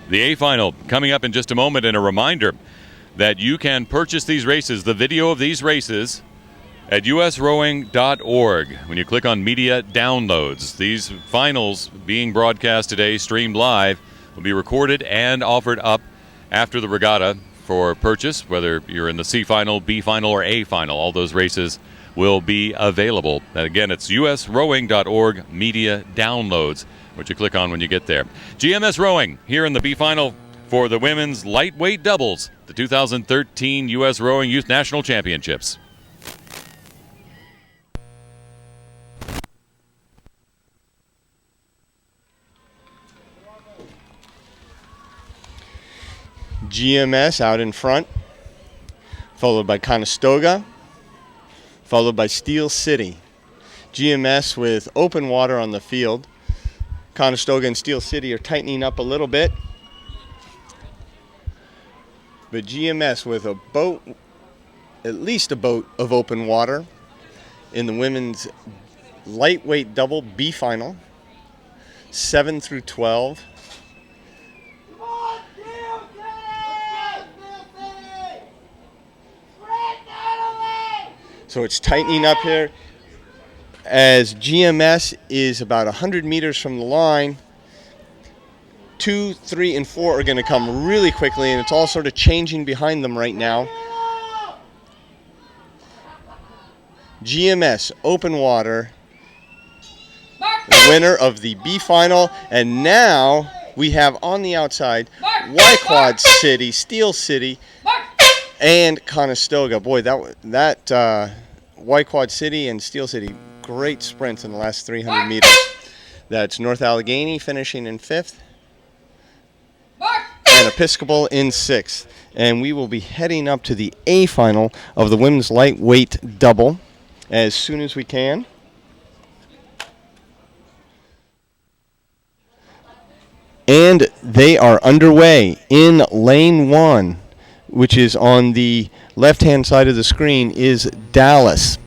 C: The A final coming up in just a moment, and a reminder that you can purchase these races, the video of these races, at usrowing.org. When you click on media downloads, these finals being broadcast today, streamed live, will be recorded and offered up after the regatta for purchase, whether you're in the C final, B final, or A final. All those races will be available. And again, it's usrowing.org, media downloads, which you click on when you get there. GMS Rowing here in the B final for the women's lightweight doubles, the 2013 U.S. Rowing Youth National Championships.
A: GMS out in front, followed by Conestoga, followed by Steel City. GMS with open water on the field. Conestoga and Steel City are tightening up a little bit. But GMS with a boat, at least a boat of open water in the women's lightweight double B final, 7 through 12. So it's tightening up here as GMS is about 100 meters from the line. 2, 3, and 4 are going to come really quickly, and it's all sort of changing behind them right now. GMS, open water, the winner of the B final, and now we have on the outside Y-Quad City, Steel City, and Conestoga. Boy, that Y-Quad City and Steel City, great sprints in the last 300 meters. That's North Allegheny finishing in 5th, and Episcopal in 6th. And we will be heading up to the A final of the women's lightweight double as soon as we can. And they are underway in lane 1, which is on the left-hand side of the screen, is Dallas.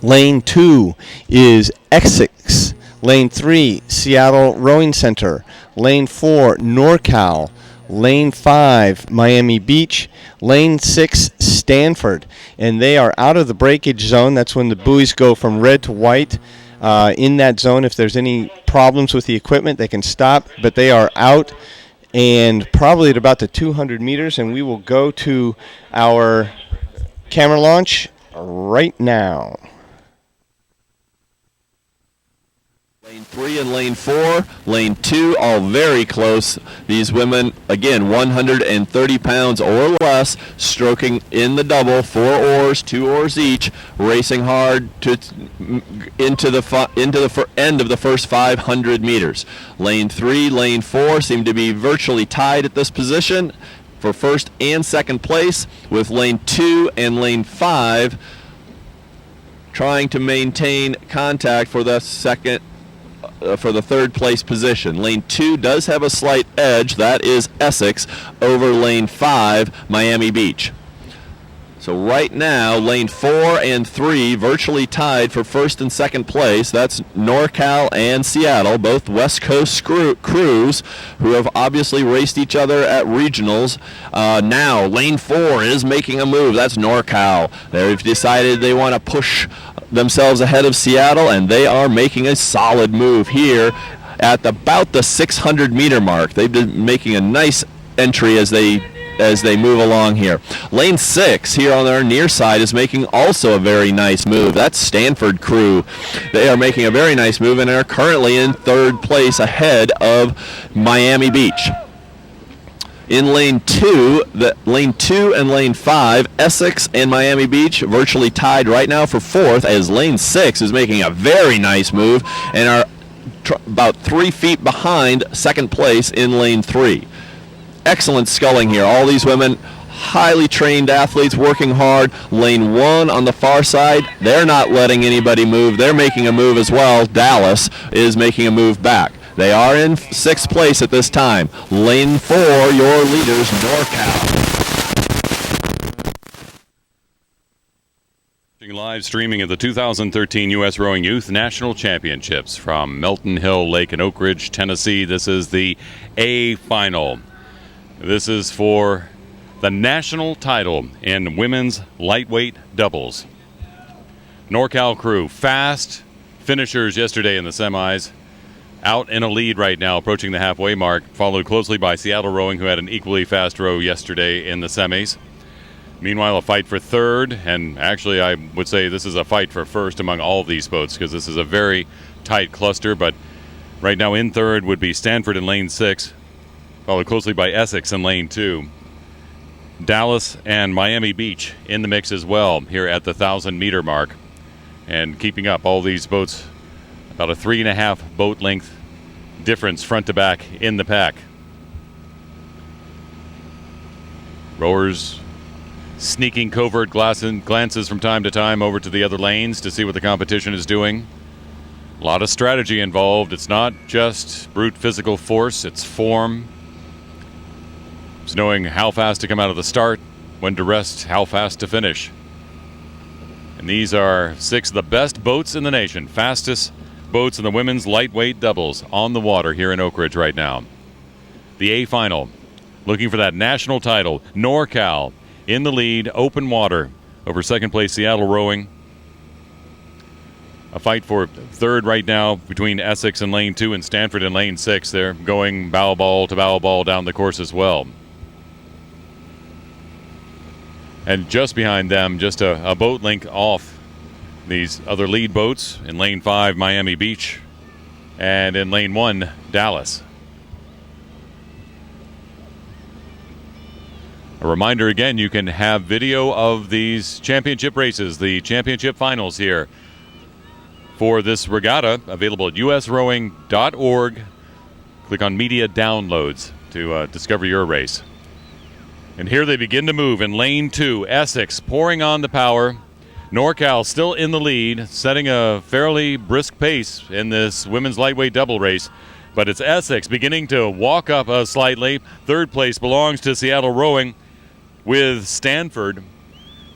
A: Lane 2 is Essex. Lane 3, Seattle Rowing Center. Lane 4, NorCal. Lane 5, Miami Beach. Lane 6, Stanford. And they are out of the breakage zone. That's when the buoys go from red to white. In that zone, if there's any problems with the equipment, they can stop. But they are out and probably at about the 200 meters. And we will go to our camera launch right now.
B: Lane 3 and lane 4, lane 2, all very close. These women, again, 130 pounds or less, stroking in the double, 4 oars, 2 oars each, racing hard into the end of the first 500 meters. Lane 3, lane 4 seem to be virtually tied at this position for first and second place, with lane 2 and lane 5 trying to maintain contact for the third place position. Lane 2 does have a slight edge. That is Essex over lane 5, Miami Beach. So right now, lane 4 and 3 virtually tied for first and second place. That's NorCal and Seattle, both West Coast crews who have obviously raced each other at regionals. Now, lane 4 is making a move. That's NorCal. They've decided they want to push themselves ahead of Seattle, and they are making a solid move here at about the 600-meter mark. They've been making a nice entry as they move along here. Lane 6 here on our near side is making also a very nice move. That's Stanford crew. They are making a very nice move and are currently in third place ahead of Miami Beach. In lane 2, lane 2 and lane 5, Essex and Miami Beach virtually tied right now for 4th, as lane 6 is making a very nice move and are about 3 feet behind second place in lane 3. Excellent sculling here. All these women, highly trained athletes, working hard. Lane 1 on the far side, they're not letting anybody move. They're making a move as well. Dallas is making a move back. They are in 6th place at this time. Lane 4, your leaders, NorCal.
C: Live streaming of the 2013 U.S. Rowing Youth National Championships from Melton Hill Lake in Oak Ridge, Tennessee. This is the A final. This is for the national title in women's lightweight doubles. NorCal crew, fast finishers yesterday in the semis, out in a lead right now, approaching the halfway mark, followed closely by Seattle Rowing, who had an equally fast row yesterday in the semis. Meanwhile, a fight for third, and actually I would say this is a fight for first among all of these boats, because this is a very tight cluster. But right now in third would be Stanford in lane 6, followed closely by Essex in lane 2. Dallas and Miami Beach in the mix as well here at the 1,000-meter mark. And keeping up, all these boats, about a 3.5 boat length difference front to back in the pack. Rowers sneaking covert glances from time to time over to the other lanes to see what the competition is doing. A lot of strategy involved. It's not just brute physical force, it's form. It's knowing how fast to come out of the start, when to rest, how fast to finish. And these are 6 of the best boats in the nation, fastest boats in the women's lightweight doubles on the water here in Oak Ridge right now. The A final, looking for that national title. NorCal in the lead, open water over second place Seattle Rowing. A fight for third right now between Essex in lane 2 and Stanford in lane 6. They're going bow ball to bow ball down the course as well. And just behind them, just a boat length off, these other lead boats in lane 5, Miami Beach, and in lane 1, Dallas. A reminder again, you can have video of these championship races, the championship finals here for this regatta, available at usrowing.org. Click on media downloads to discover your race. And here they begin to move in lane 2. Essex pouring on the power. NorCal still in the lead, setting a fairly brisk pace in this women's lightweight double race. But it's Essex beginning to walk up slightly. Third place belongs to Seattle Rowing, with Stanford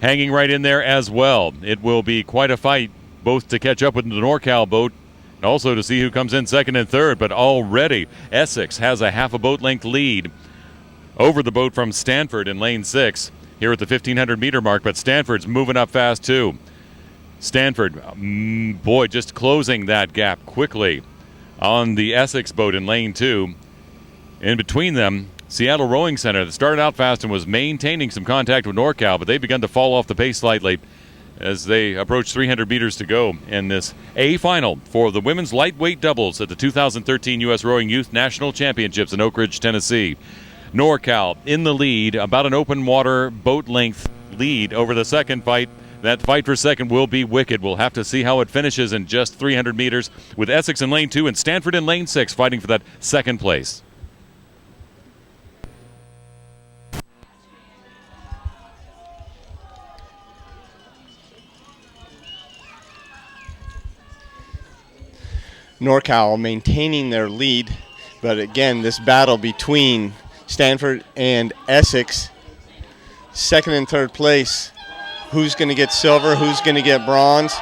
C: hanging right in there as well. It will be quite a fight, both to catch up with the NorCal boat and also to see who comes in second and third. But already Essex has a half a boat length lead over the boat from Stanford in lane 6 here at the 1,500-meter mark. But Stanford's moving up fast too. Stanford, boy, just closing that gap quickly on the Essex boat in lane 2. In between them, Seattle Rowing Center that started out fast and was maintaining some contact with NorCal, but they've begun to fall off the pace slightly as they approach 300 meters to go in this A final for the women's lightweight doubles at the 2013 U.S. Rowing Youth National Championships in Oak Ridge, Tennessee. NorCal in the lead, about an open water boat length lead over the second fight. That fight for second will be wicked. We'll have to see how it finishes in just 300 meters, with Essex in lane 2 and Stanford in lane 6 fighting for that second place.
A: NorCal maintaining their lead, but again, this battle between Stanford and Essex, second and third place. Who's going to get silver? Who's going to get bronze?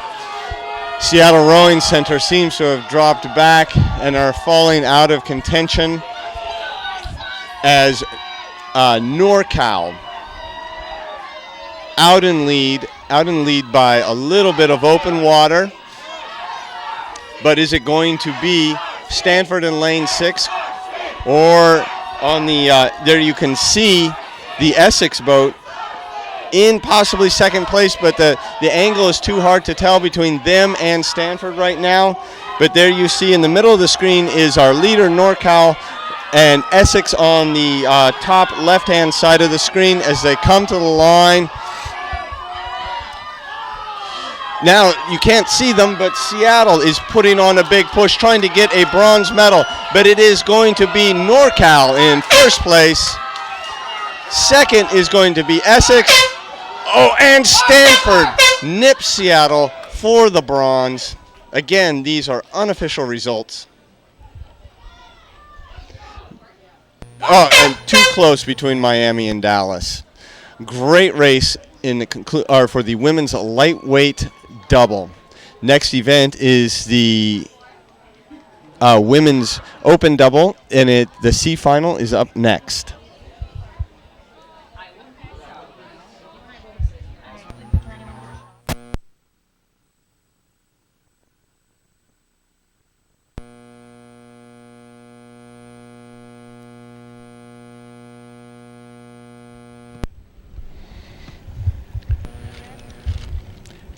A: Seattle Rowing Center seems to have dropped back and are falling out of contention as NorCal out in lead by a little bit of open water. But is it going to be Stanford in lane 6, or on the there you can see the Essex boat in possibly second place, but the angle is too hard to tell between them and Stanford right now. But there you see in the middle of the screen is our leader NorCal and Essex on the top left-hand side of the screen as they come to the line. Now, you can't see them, but Seattle is putting on a big push, trying to get a bronze medal. But it is going to be NorCal in first place. Second is going to be Essex. Oh, and Stanford nips Seattle for the bronze. Again, these are unofficial results. Oh, and too close between Miami and Dallas. Great race in the for the women's lightweight double. Next event is the women's open double, and the C final is up next.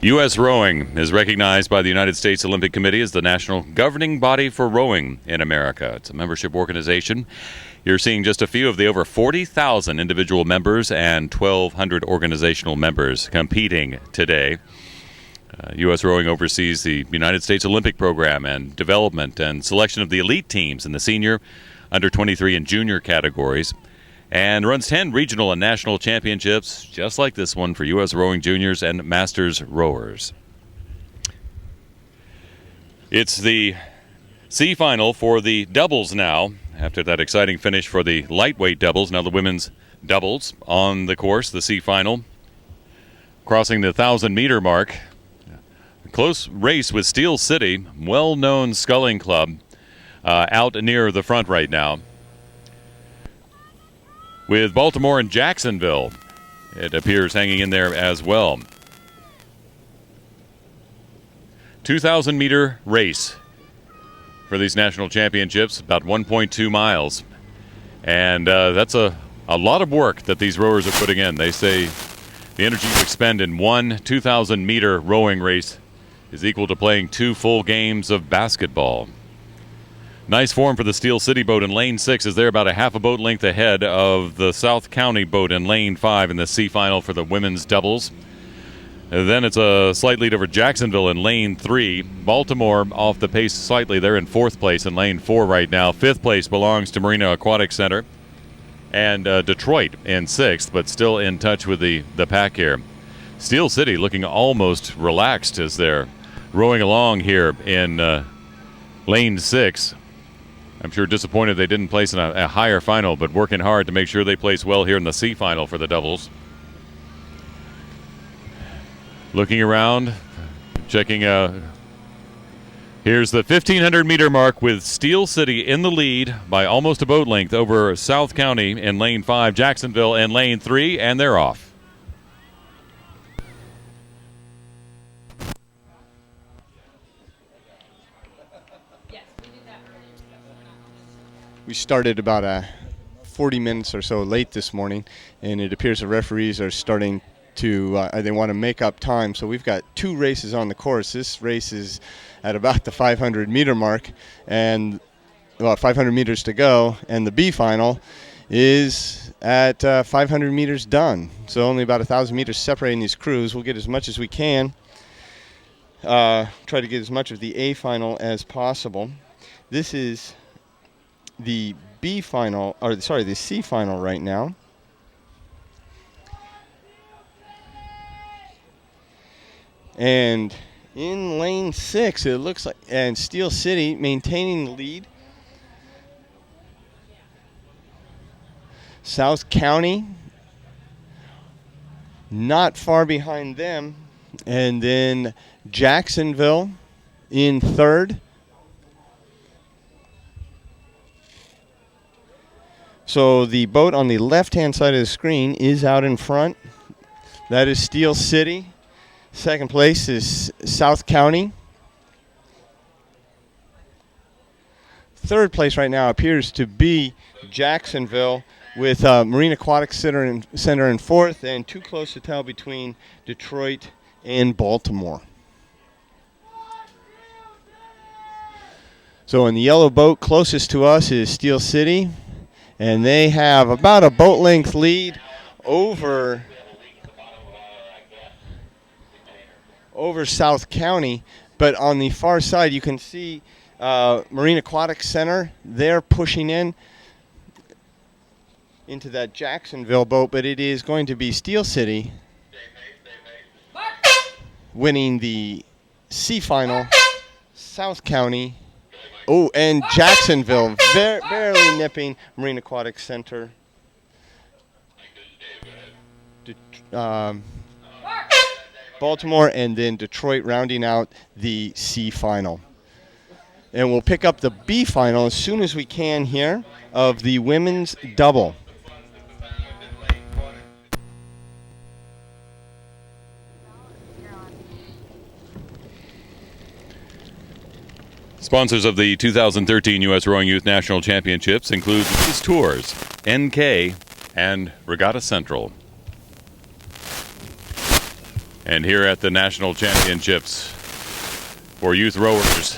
C: U.S. rowing is recognized by the United States Olympic Committee as the national governing body for rowing in America. It's a membership organization. You're seeing just a few of the over 40,000 individual members and 1,200 organizational members competing today. U.S. rowing oversees the United States Olympic program and development and selection of the elite teams in the senior, under 23, and junior categories, and runs 10 regional and national championships, just like this one, for U.S. rowing juniors and masters rowers. It's the C final for the doubles now, after that exciting finish for the lightweight doubles. Now the women's doubles on the course, the C final, crossing the 1,000-meter mark. A close race with Steel City, well-known sculling club, out near the front right now, with Baltimore and Jacksonville, it appears, hanging in there as well. 2,000-meter race for these national championships, about 1.2 miles. And that's a lot of work that these rowers are putting in. They say the energy you expend in one 2,000-meter rowing race is equal to playing 2 full games of basketball. Nice form for the Steel City boat in lane 6 as they're about a half a boat length ahead of the South County boat in lane 5 in the C final for the women's doubles. And then it's a slight lead over Jacksonville in lane 3. Baltimore off the pace slightly. They're in 4th place in lane 4 right now. 5th place belongs to Marina Aquatic Center. And Detroit in 6th, but still in touch with the pack here. Steel City looking almost relaxed as they're rowing along here in lane 6. I'm sure disappointed they didn't place in a higher final, but working hard to make sure they place well here in the C final for the doubles. Looking around, checking. Here's the 1,500-meter mark with Steel City in the lead by almost a boat length over South County in lane 5, Jacksonville in lane 3, and they're off.
A: We started about 40 minutes or so late this morning, and it appears the referees are starting to, they want to make up time. So we've got 2 races on the course. This race is at about the 500-meter mark, and about 500 meters to go, and the B final is at 500 meters done. So only about 1,000 meters separating these crews. We'll get as much as we can. Try to get as much of the A final as possible. This is the B final, or sorry, the C final right now. And in lane 6, it looks like, and Steel City maintaining the lead. South County not far behind them. And then Jacksonville in 3rd. So the boat on the left-hand side of the screen is out in front. That is Steel City. 2nd place is South County. 3rd place right now appears to be Jacksonville, with Marine Aquatic Center in 4th, and too close to tell between Detroit and Baltimore. So in the yellow boat closest to us is Steel City. And they have about a boat length lead over South County. But on the far side, you can see Marine Aquatics Center. They're pushing into that Jacksonville boat, but it is going to be Steel City winning the C final. South County, and Jacksonville barely nipping Marine Aquatics Center. Baltimore and then Detroit rounding out the C final. And we'll pick up the B final as soon as we can here of the women's double.
C: Sponsors of the 2013 U.S. Rowing Youth National Championships include Lee's Tours, NK, and Regatta Central. And here at the National Championships for youth rowers,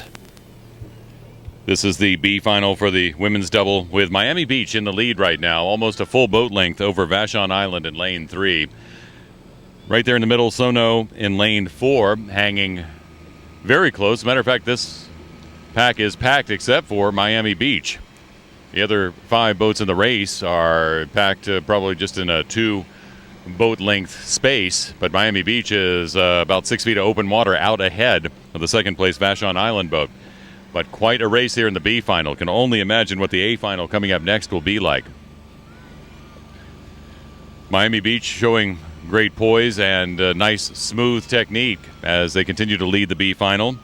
C: this is the B final for the women's double with Miami Beach in the lead right now, almost a full boat length over Vashon Island in lane 3. Right there in the middle, Sono in lane 4, hanging very close. As a matter of fact, this pack is packed except for Miami Beach. The other 5 boats in the race are packed probably just in a 2 boat length space, but Miami Beach is about 6 feet of open water out ahead of the second place Vashon Island boat. But quite a race here in the B final. Can only imagine what the A final coming up next will be like. Miami Beach showing great poise and nice smooth technique as they continue to lead the B final.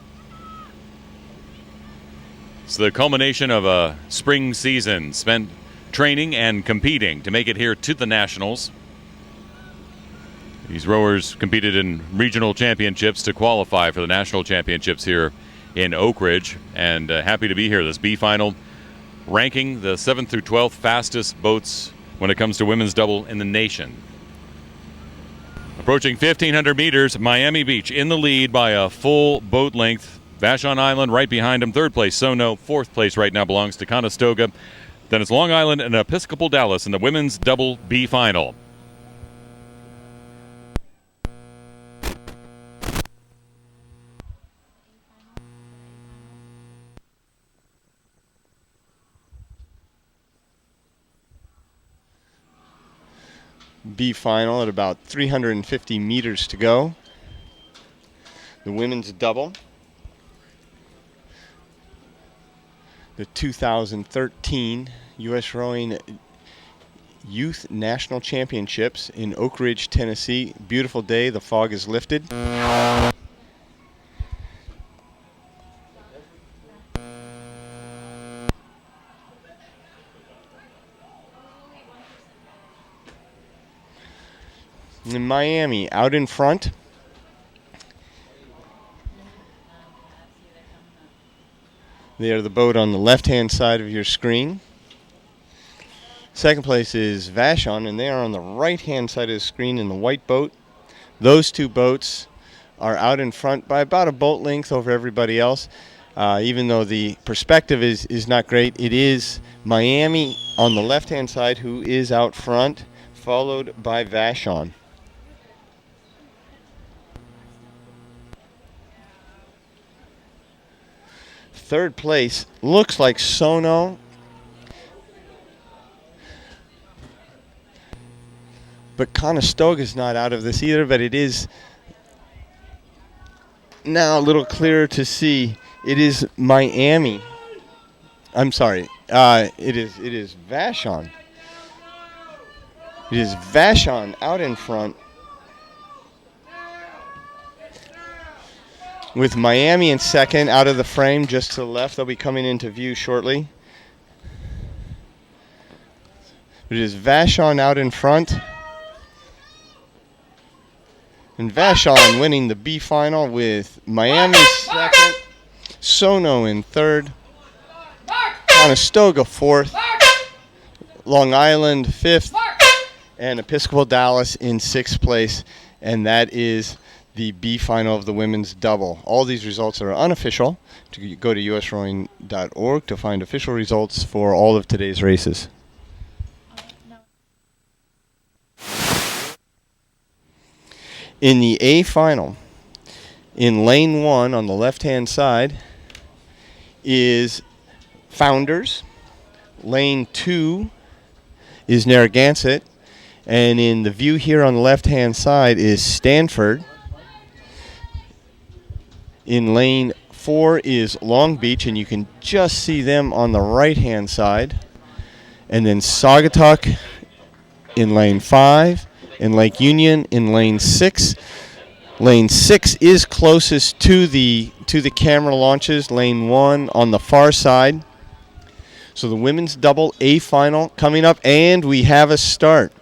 C: It's the culmination of a spring season spent training and competing to make it here to the Nationals. These rowers competed in regional championships to qualify for the national championships here in Oak Ridge, and happy to be here. This B final ranking the 7th through 12th fastest boats when it comes to women's double in the nation. Approaching 1,500 meters, Miami Beach in the lead by a full boat length. Vashon Island right behind him, 3rd place Sono, 4th place right now belongs to Conestoga. Then it's Long Island and Episcopal Dallas in the women's double B final.
A: B final at about 350 meters to go. The women's double. The 2013 U.S. Rowing Youth National Championships in Oak Ridge, Tennessee. Beautiful day. The fog is lifted. In Miami, out in front. They are the boat on the left-hand side of your screen. Second place is Vashon, and they are on the right-hand side of the screen in the white boat. Those 2 boats are out in front by about a boat length over everybody else. Even though the perspective is not great, it is Miami on the left-hand side who is out front, followed by Vashon. Third place looks like Sono. But Conestoga's not out of this either, but it is now a little clearer to see. It is Miami. I'm sorry. It is Vashon. It is Vashon out in front, with Miami in second, out of the frame, just to the left. They'll be coming into view shortly. It is Vashon out in front. And Vashon winning the B final with Miami second, Sono in third, Conestoga fourth, Long Island fifth, and Episcopal Dallas in sixth place. And that is the B final of the women's double. All these results are unofficial. To go to usrowing.org to find official results for all of today's races. In the A final, in lane 1 on the left-hand side is Founders. Lane 2 is Narragansett. And in the view here on the left-hand side is Stanford. In lane 4 is Long Beach, and you can just see them on the right-hand side. And then Saugatuck in lane 5, and Lake Union in lane 6. Lane 6 is closest to the camera launches. Lane 1 on the far side. So the women's double A final coming up, and we have a start.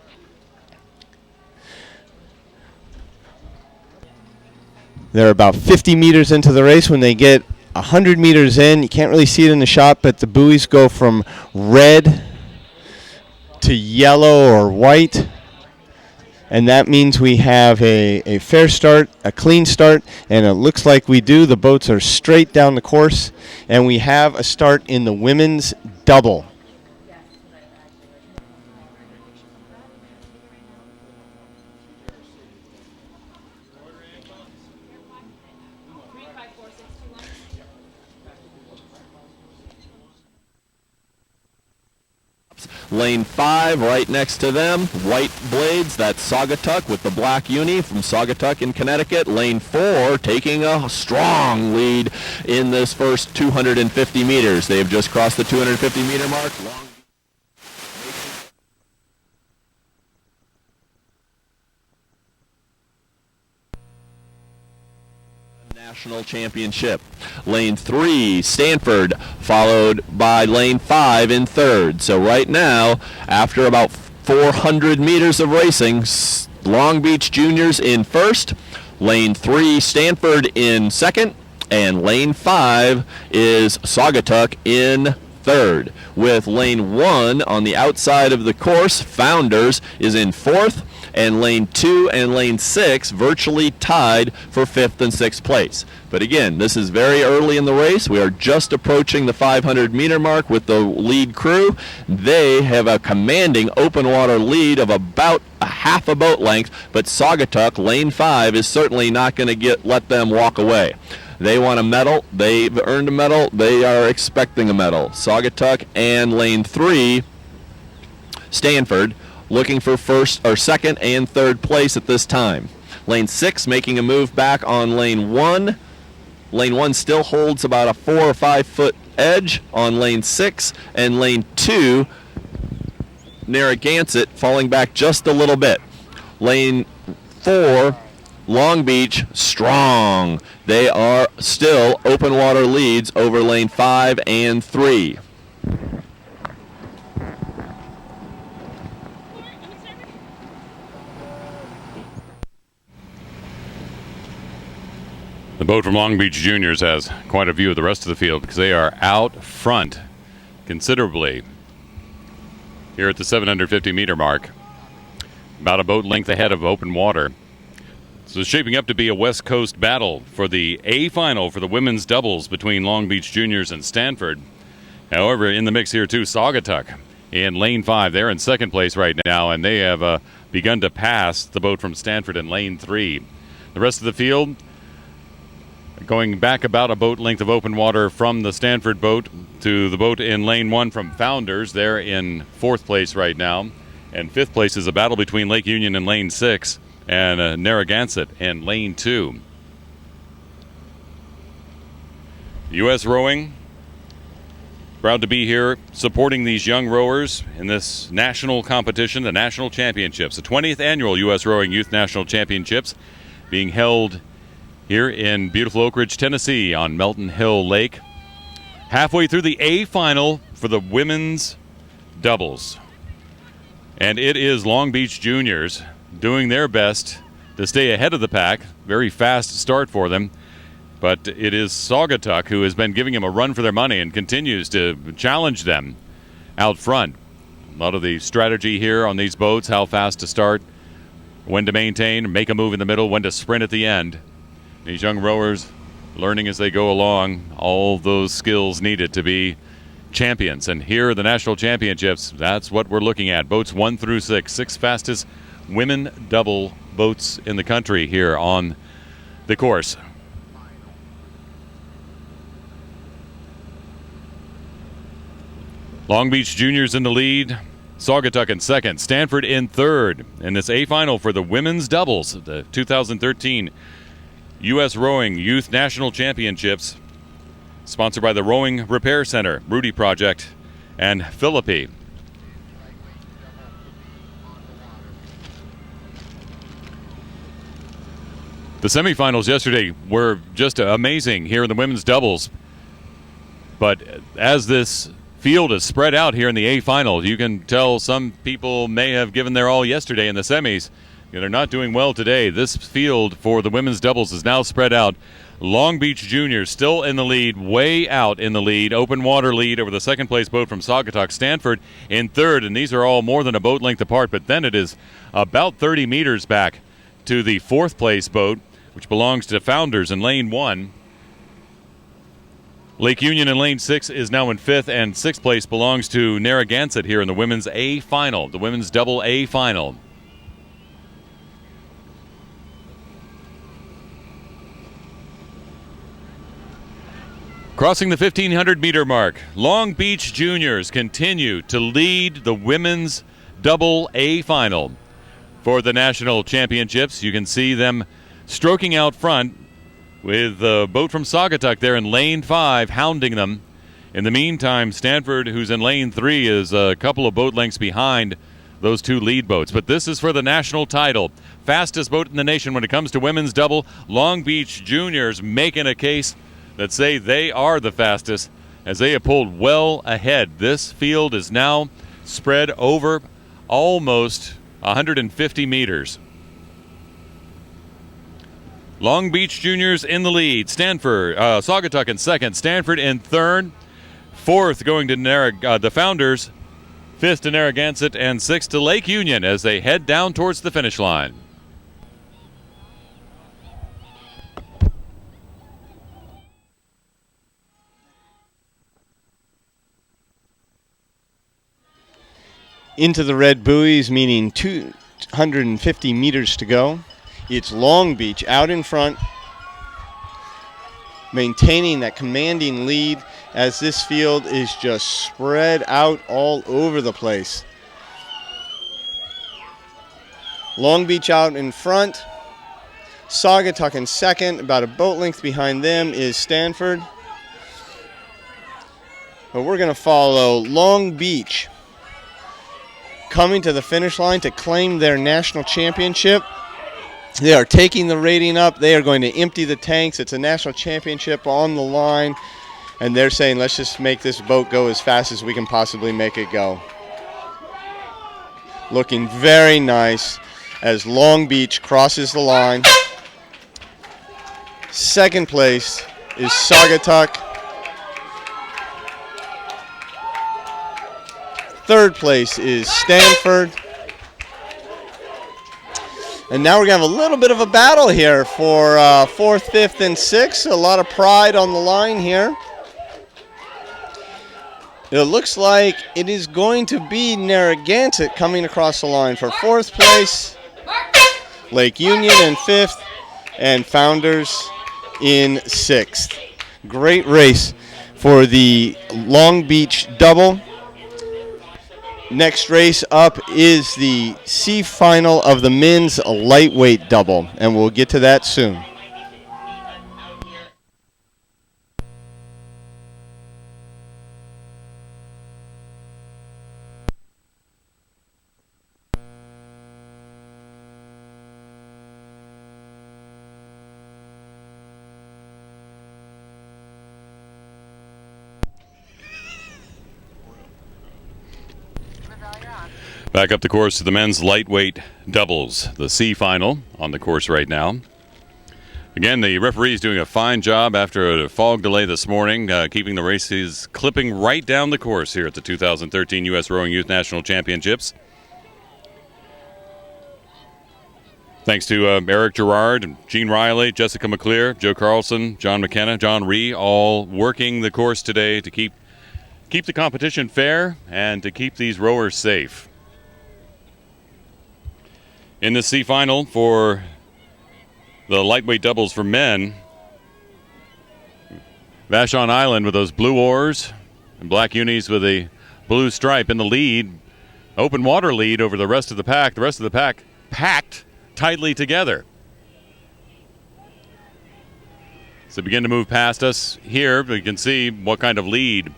A: They're about 50 meters into the race. When they get 100 meters in, you can't really see it in the shot, but the buoys go from red to yellow or white. And that means we have a fair start, a clean start, and it looks like we do. The boats are straight down the course, and we have a start in the women's double.
B: Lane 5 right next to them, white blades, that's Saugatuck with the black uni from Saugatuck in Connecticut. Lane 4 taking a strong lead in this first 250 meters. They've just crossed the 250 meter mark. National championship. Lane 3, Stanford, followed by lane 5 in third. So right now, after about 400 meters of racing, Long Beach Juniors in first, lane 3, Stanford in second, and lane 5 is Saugatuck in third. With lane 1 on the outside of the course, Founders is in fourth, and lane 2 and lane 6 virtually tied for 5th and 6th place. But again, this is very early in the race. We are just approaching the 500 meter mark with the lead crew. They have a commanding open water lead of about a half a boat length, but Saugatuck, lane 5, is certainly not going to let them walk away. They want a medal. They've earned a medal. They are expecting a medal. Saugatuck and lane 3, Stanford, looking for first or second and third place at this time. Lane 6 making a move back on lane 1. Lane 1 still holds about a 4 or 5 foot edge on lane 6, and lane 2, Narragansett, falling back just a little bit. Lane 4, Long Beach, strong. They are still open water leads over lane 5 and 3.
C: The boat from Long Beach Juniors has quite a view of the rest of the field because they are out front considerably here at the 750 meter mark, about a boat length ahead of open water. So it's shaping up to be a West Coast battle for the A final for the women's doubles between Long Beach Juniors and Stanford. However, in the mix here too, Saugatuck in lane 5. They're in second place right now, and they have begun to pass the boat from Stanford in lane 3. The rest of the field going back about a boat length of open water from the Stanford boat to the boat in lane 1 from Founders. They're in 4th place right now. And 5th place is a battle between Lake Union in lane 6 and Narragansett in lane 2. U.S. Rowing, proud to be here supporting these young rowers in this national competition, the national championships, the 20th annual U.S. Rowing Youth National Championships being held here in beautiful Oak Ridge, Tennessee on Melton Hill Lake. Halfway through the A final for the women's doubles. And it is Long Beach Juniors doing their best to stay ahead of the pack. Very fast start for them. But it is Saugatuck who has been giving them a run for their money and continues to challenge them out front. A lot of the strategy here on these boats, how fast to start, when to maintain, make a move in the middle, when to sprint at the end. These young rowers learning as they go along all those skills needed to be champions. And here are the national championships. That's what we're looking at. Boats 1 through 6, 6 fastest women double boats in the country here on the course. Long Beach Juniors in the lead, Saugatuck in second, Stanford in third in this A final for the women's doubles, the 2013 U.S. Rowing Youth National Championships, sponsored by the Rowing Repair Center, Rudy Project, and Philippi. The semifinals yesterday were just amazing here in the women's doubles. But as this field is spread out here in the A final, you can tell some people may have given their all yesterday in the semis. They're not doing well today. This field for the women's doubles is now spread out. Long Beach Juniors still in the lead, way out in the lead. Open water lead over the second place boat from Saugatuck. Stanford in third, and these are all more than a boat length apart, but then it is about 30 meters back to the fourth place boat, which belongs to Founders in lane 1. Lake Union in lane 6 is now in fifth, and sixth place belongs to Narragansett here in the women's A final, the women's double A final. Crossing the 1,500 meter mark, Long Beach Juniors continue to lead the women's double A final for the national championships. You can see them stroking out front with the boat from Saugatuck there in lane 5, hounding them. In the meantime, Stanford, who's in lane 3, is a couple of boat lengths behind those two lead boats. But this is for the national title. Fastest boat in the nation when it comes to women's double. Long Beach Juniors making a case that say they are the fastest as they have pulled well ahead. This field is now spread over almost 150 meters. Long Beach Juniors in the lead. Saugatuck in second. Stanford in third. Fourth going to the Founders. Fifth to Narragansett. And sixth to Lake Union as they head down towards the finish line.
A: Into the red buoys, meaning 250 meters to go. It's Long Beach out in front, maintaining that commanding lead as this field is just spread out all over the place. Long Beach out in front, Saugatuck in second, about a boat length behind them is Stanford. But we're going to follow Long Beach coming to the finish line to claim their national championship. They are taking the rating up. They are going to empty the tanks. It's a national championship on the line. And they're saying, let's just make this boat go as fast as we can possibly make it go. Looking very nice as Long Beach crosses the line. Second place is Saugatuck. Third place is Stanford. And now we're going to have a little bit of a battle here for fourth, fifth, and sixth. A lot of pride on the line here. It looks like it is going to be Narragansett coming across the line for fourth place. Lake Union in fifth, and Founders in sixth. Great race for the Long Beach double. Next race up is the C final of the men's lightweight double, and we'll get to that soon.
C: Back up the course to the men's lightweight doubles, the C final on the course right now. Again, the referee is doing a fine job after a fog delay this morning, keeping the races clipping right down the course here at the 2013 U.S. Rowing Youth National Championships. Thanks to Eric Gerard, Gene Riley, Jessica McClear, Joe Carlson, John McKenna, John Ree, all working the course today to keep the competition fair and to keep these rowers safe. In the C final for the lightweight doubles for men, Vashon Island with those blue oars and black unis with a blue stripe in the lead. Open water lead over the rest of the pack. The rest of the pack packed tightly together. So begin to move past us here. We can see what kind of lead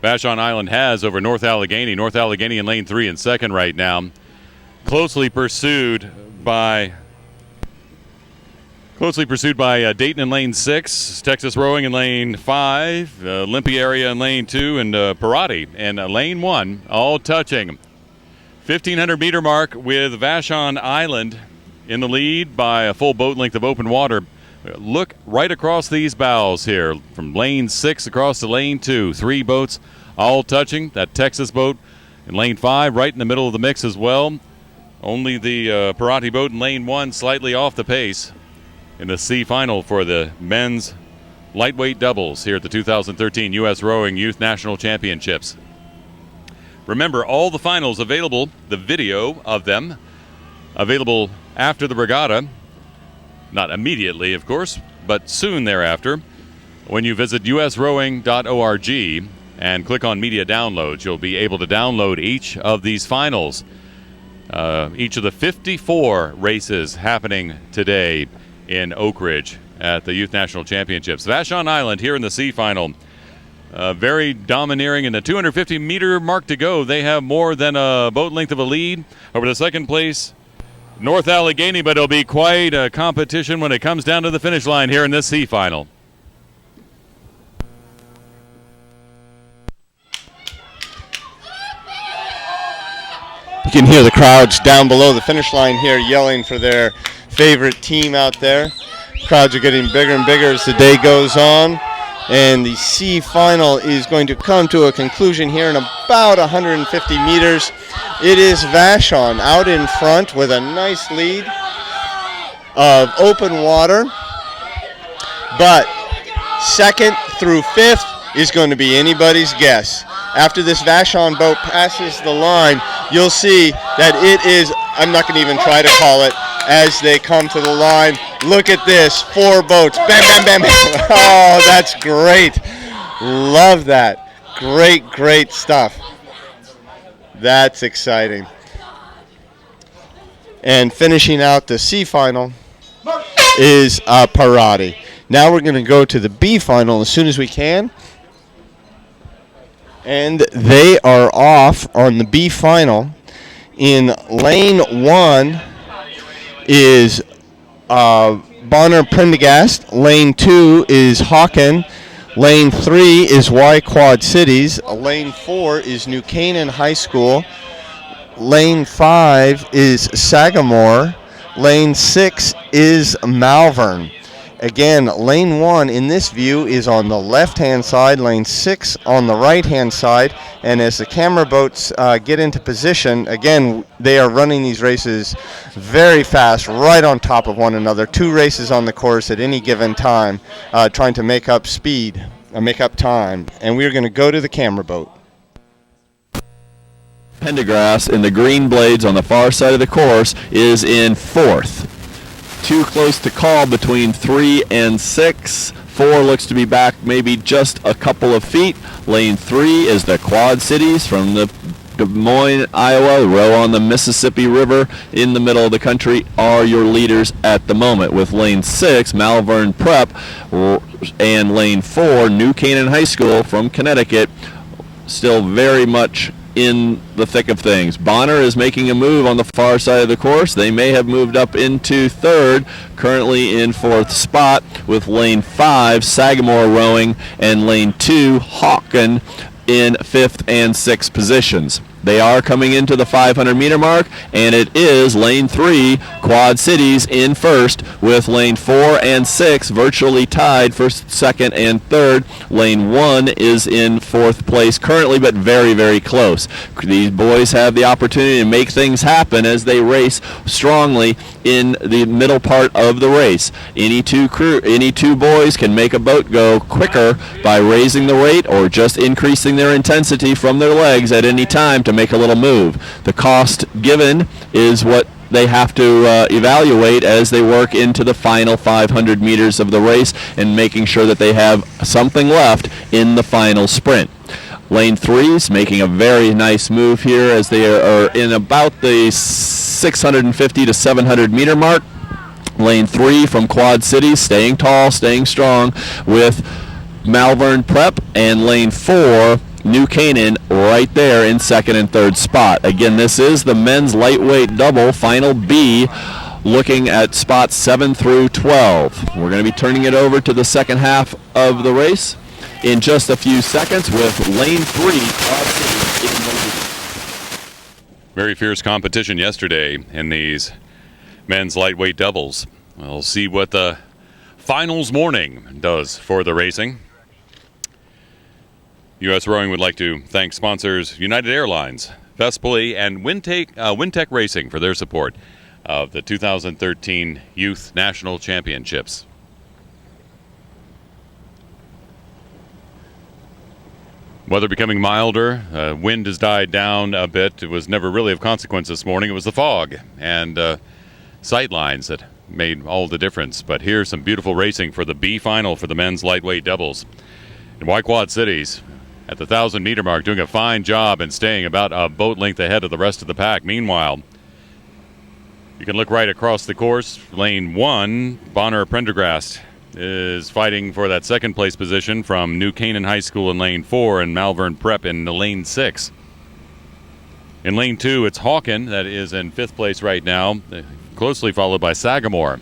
C: Vashon Island has over North Allegheny. North Allegheny in lane 3 and second right now. Closely pursued by Dayton in lane 6, Texas Rowing in lane 5, Olympia area in lane 2, and Parati in lane 1, all touching. 1,500-meter mark with Vashon Island in the lead by a full boat length of open water. Look right across these bows here, from lane 6 across to lane 2. 3 boats all touching. That Texas boat in lane 5 right in the middle of the mix as well. Only the Parati boat in lane 1 slightly off the pace in the C final for the men's lightweight doubles here at the 2013 U.S. Rowing Youth National Championships. Remember, all the finals available, the video of them, available after the regatta. Not immediately, of course, but soon thereafter. When you visit usrowing.org and click on Media Downloads, you'll be able to download each of these finals. Each of the 54 races happening today in Oak Ridge at the Youth National Championships. Vashon Island here in the C final. Very domineering in the 250-meter mark to go. They have more than a boat length of a lead over the second place North Allegheny, but it'll be quite a competition when it comes down to the finish line here in this C final.
A: You can hear the crowds down below the finish line here yelling for their favorite team out there. Crowds are getting bigger and bigger as the day goes on. And the C final is going to come to a conclusion here in about 150 meters. It is Vashon out in front with a nice lead of open water. But second through fifth is going to be anybody's guess. After this Vashon boat passes the line, you'll see that it is, I'm not going to even try to call it, as they come to the line. Look at this, 4 boats, bam, bam, bam, bam. Oh, that's great. Love that. Great, great stuff. That's exciting. And finishing out the C final is Parati. Now we're going to go to the B final as soon as we can. And they are off on the B final. In lane 1 is Bonner Prendergast. Lane 2 is Hawken. Lane 3 is Y Quad Cities. Lane 4 is New Canaan High School. Lane 5 is Sagamore. Lane 6 is Malvern. Again, lane 1 in this view is on the left-hand side, lane 6 on the right-hand side, and as the camera boats get into position, again, they are running these races very fast, right on top of one another. 2 races on the course at any given time, trying to make up speed, make up time, and we're going to go to the camera boat.
B: Pendergrass in the green blades on the far side of the course is in 4th. Too close to call between 3 and 6. 4 looks to be back maybe just a couple of feet. Lane 3 is the Quad Cities from the Des Moines, Iowa. Row on the Mississippi River in the middle of the country are your leaders at the moment, with lane 6, Malvern Prep, and lane 4, New Canaan High School from Connecticut, still very much in the thick of things. Bonner is making a move on the far side of the course. They may have moved up into 3rd, currently in 4th spot, with lane 5, Sagamore rowing, and lane 2, Hawken, in 5th and 6th positions. They are coming into the 500-meter mark, and it is lane 3, Quad Cities, in 1st, with lane 4 and 6 virtually tied for 2nd and 3rd. Lane 1 is in 4th place currently, but very, very close. These boys have the opportunity to make things happen as they race strongly in the middle part of the race. Any two boys can make a boat go quicker by raising the rate or just increasing their intensity from their legs at any time to make a little move. The cost given is what they have to evaluate as they work into the final 500 meters of the race and making sure that they have something left in the final sprint. Lane 3's making a very nice move here as they are in about the 650 to 700 meter mark. Lane 3 from Quad Cities staying tall, staying strong with Malvern Prep, and Lane 4 New Canaan right there in second and third spot. Again, this is the men's lightweight double, final B, looking at spots 7 through 12. We're going to be turning it over to the second half of the race in just a few seconds with Lane 3 Quad Cities in the lead.
C: Very fierce competition yesterday in these men's lightweight doubles. We'll see what the finals morning does for the racing. U.S. Rowing would like to thank sponsors United Airlines, Vespoli, and Wintec Racing for their support of the 2013 Youth National Championships. Weather becoming milder. Wind has died down a bit. It was never really of consequence this morning. It was the fog and sight lines that made all the difference. But here's some beautiful racing for the B final for the men's lightweight doubles. In Y-Quad Cities, at the 1,000-meter mark, doing a fine job and staying about a boat length ahead of the rest of the pack. Meanwhile, you can look right across the course. Lane 1, Bonner Prendergast is fighting for that second place position from New Canaan High School in lane 4 and Malvern Prep in lane 6. In lane 2, it's Hawken that is in 5th place right now, closely followed by Sagamore.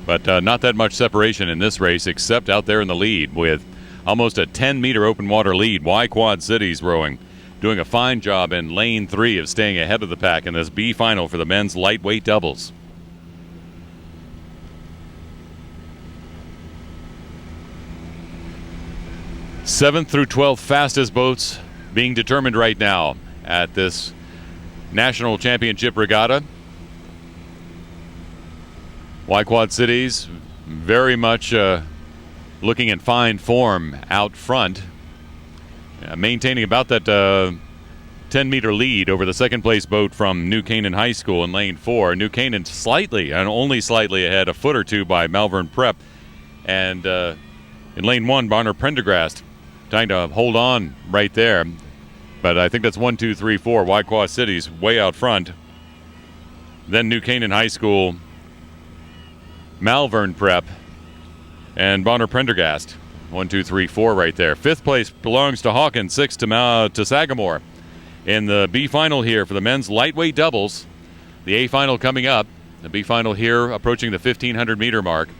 C: But not that much separation in this race except out there in the lead with almost a 10-meter open water lead. Y-Quad Cities Rowing doing a fine job in lane 3 of staying ahead of the pack in this B final for the men's lightweight doubles. Seventh through 12th fastest boats being determined right now at this National Championship Regatta. Y-Quad Cities very much looking in fine form out front, maintaining about that 10-meter lead over the second-place boat from New Canaan High School in lane 4. New Canaan slightly, and only slightly ahead, a foot or two by Malvern Prep. And in lane 1, Bonner Prendergast trying to hold on right there. But I think that's 1, 2, 3, 4. Y-Quad Cities way out front. Then New Canaan High School, Malvern Prep, and Bonner Prendergast. 1, 2, 3, 4 right there. 5th place belongs to Hawkins, 6th to Sagamore. In the B final here for the men's lightweight doubles. The A final coming up. The B final here approaching the 1,500-meter mark.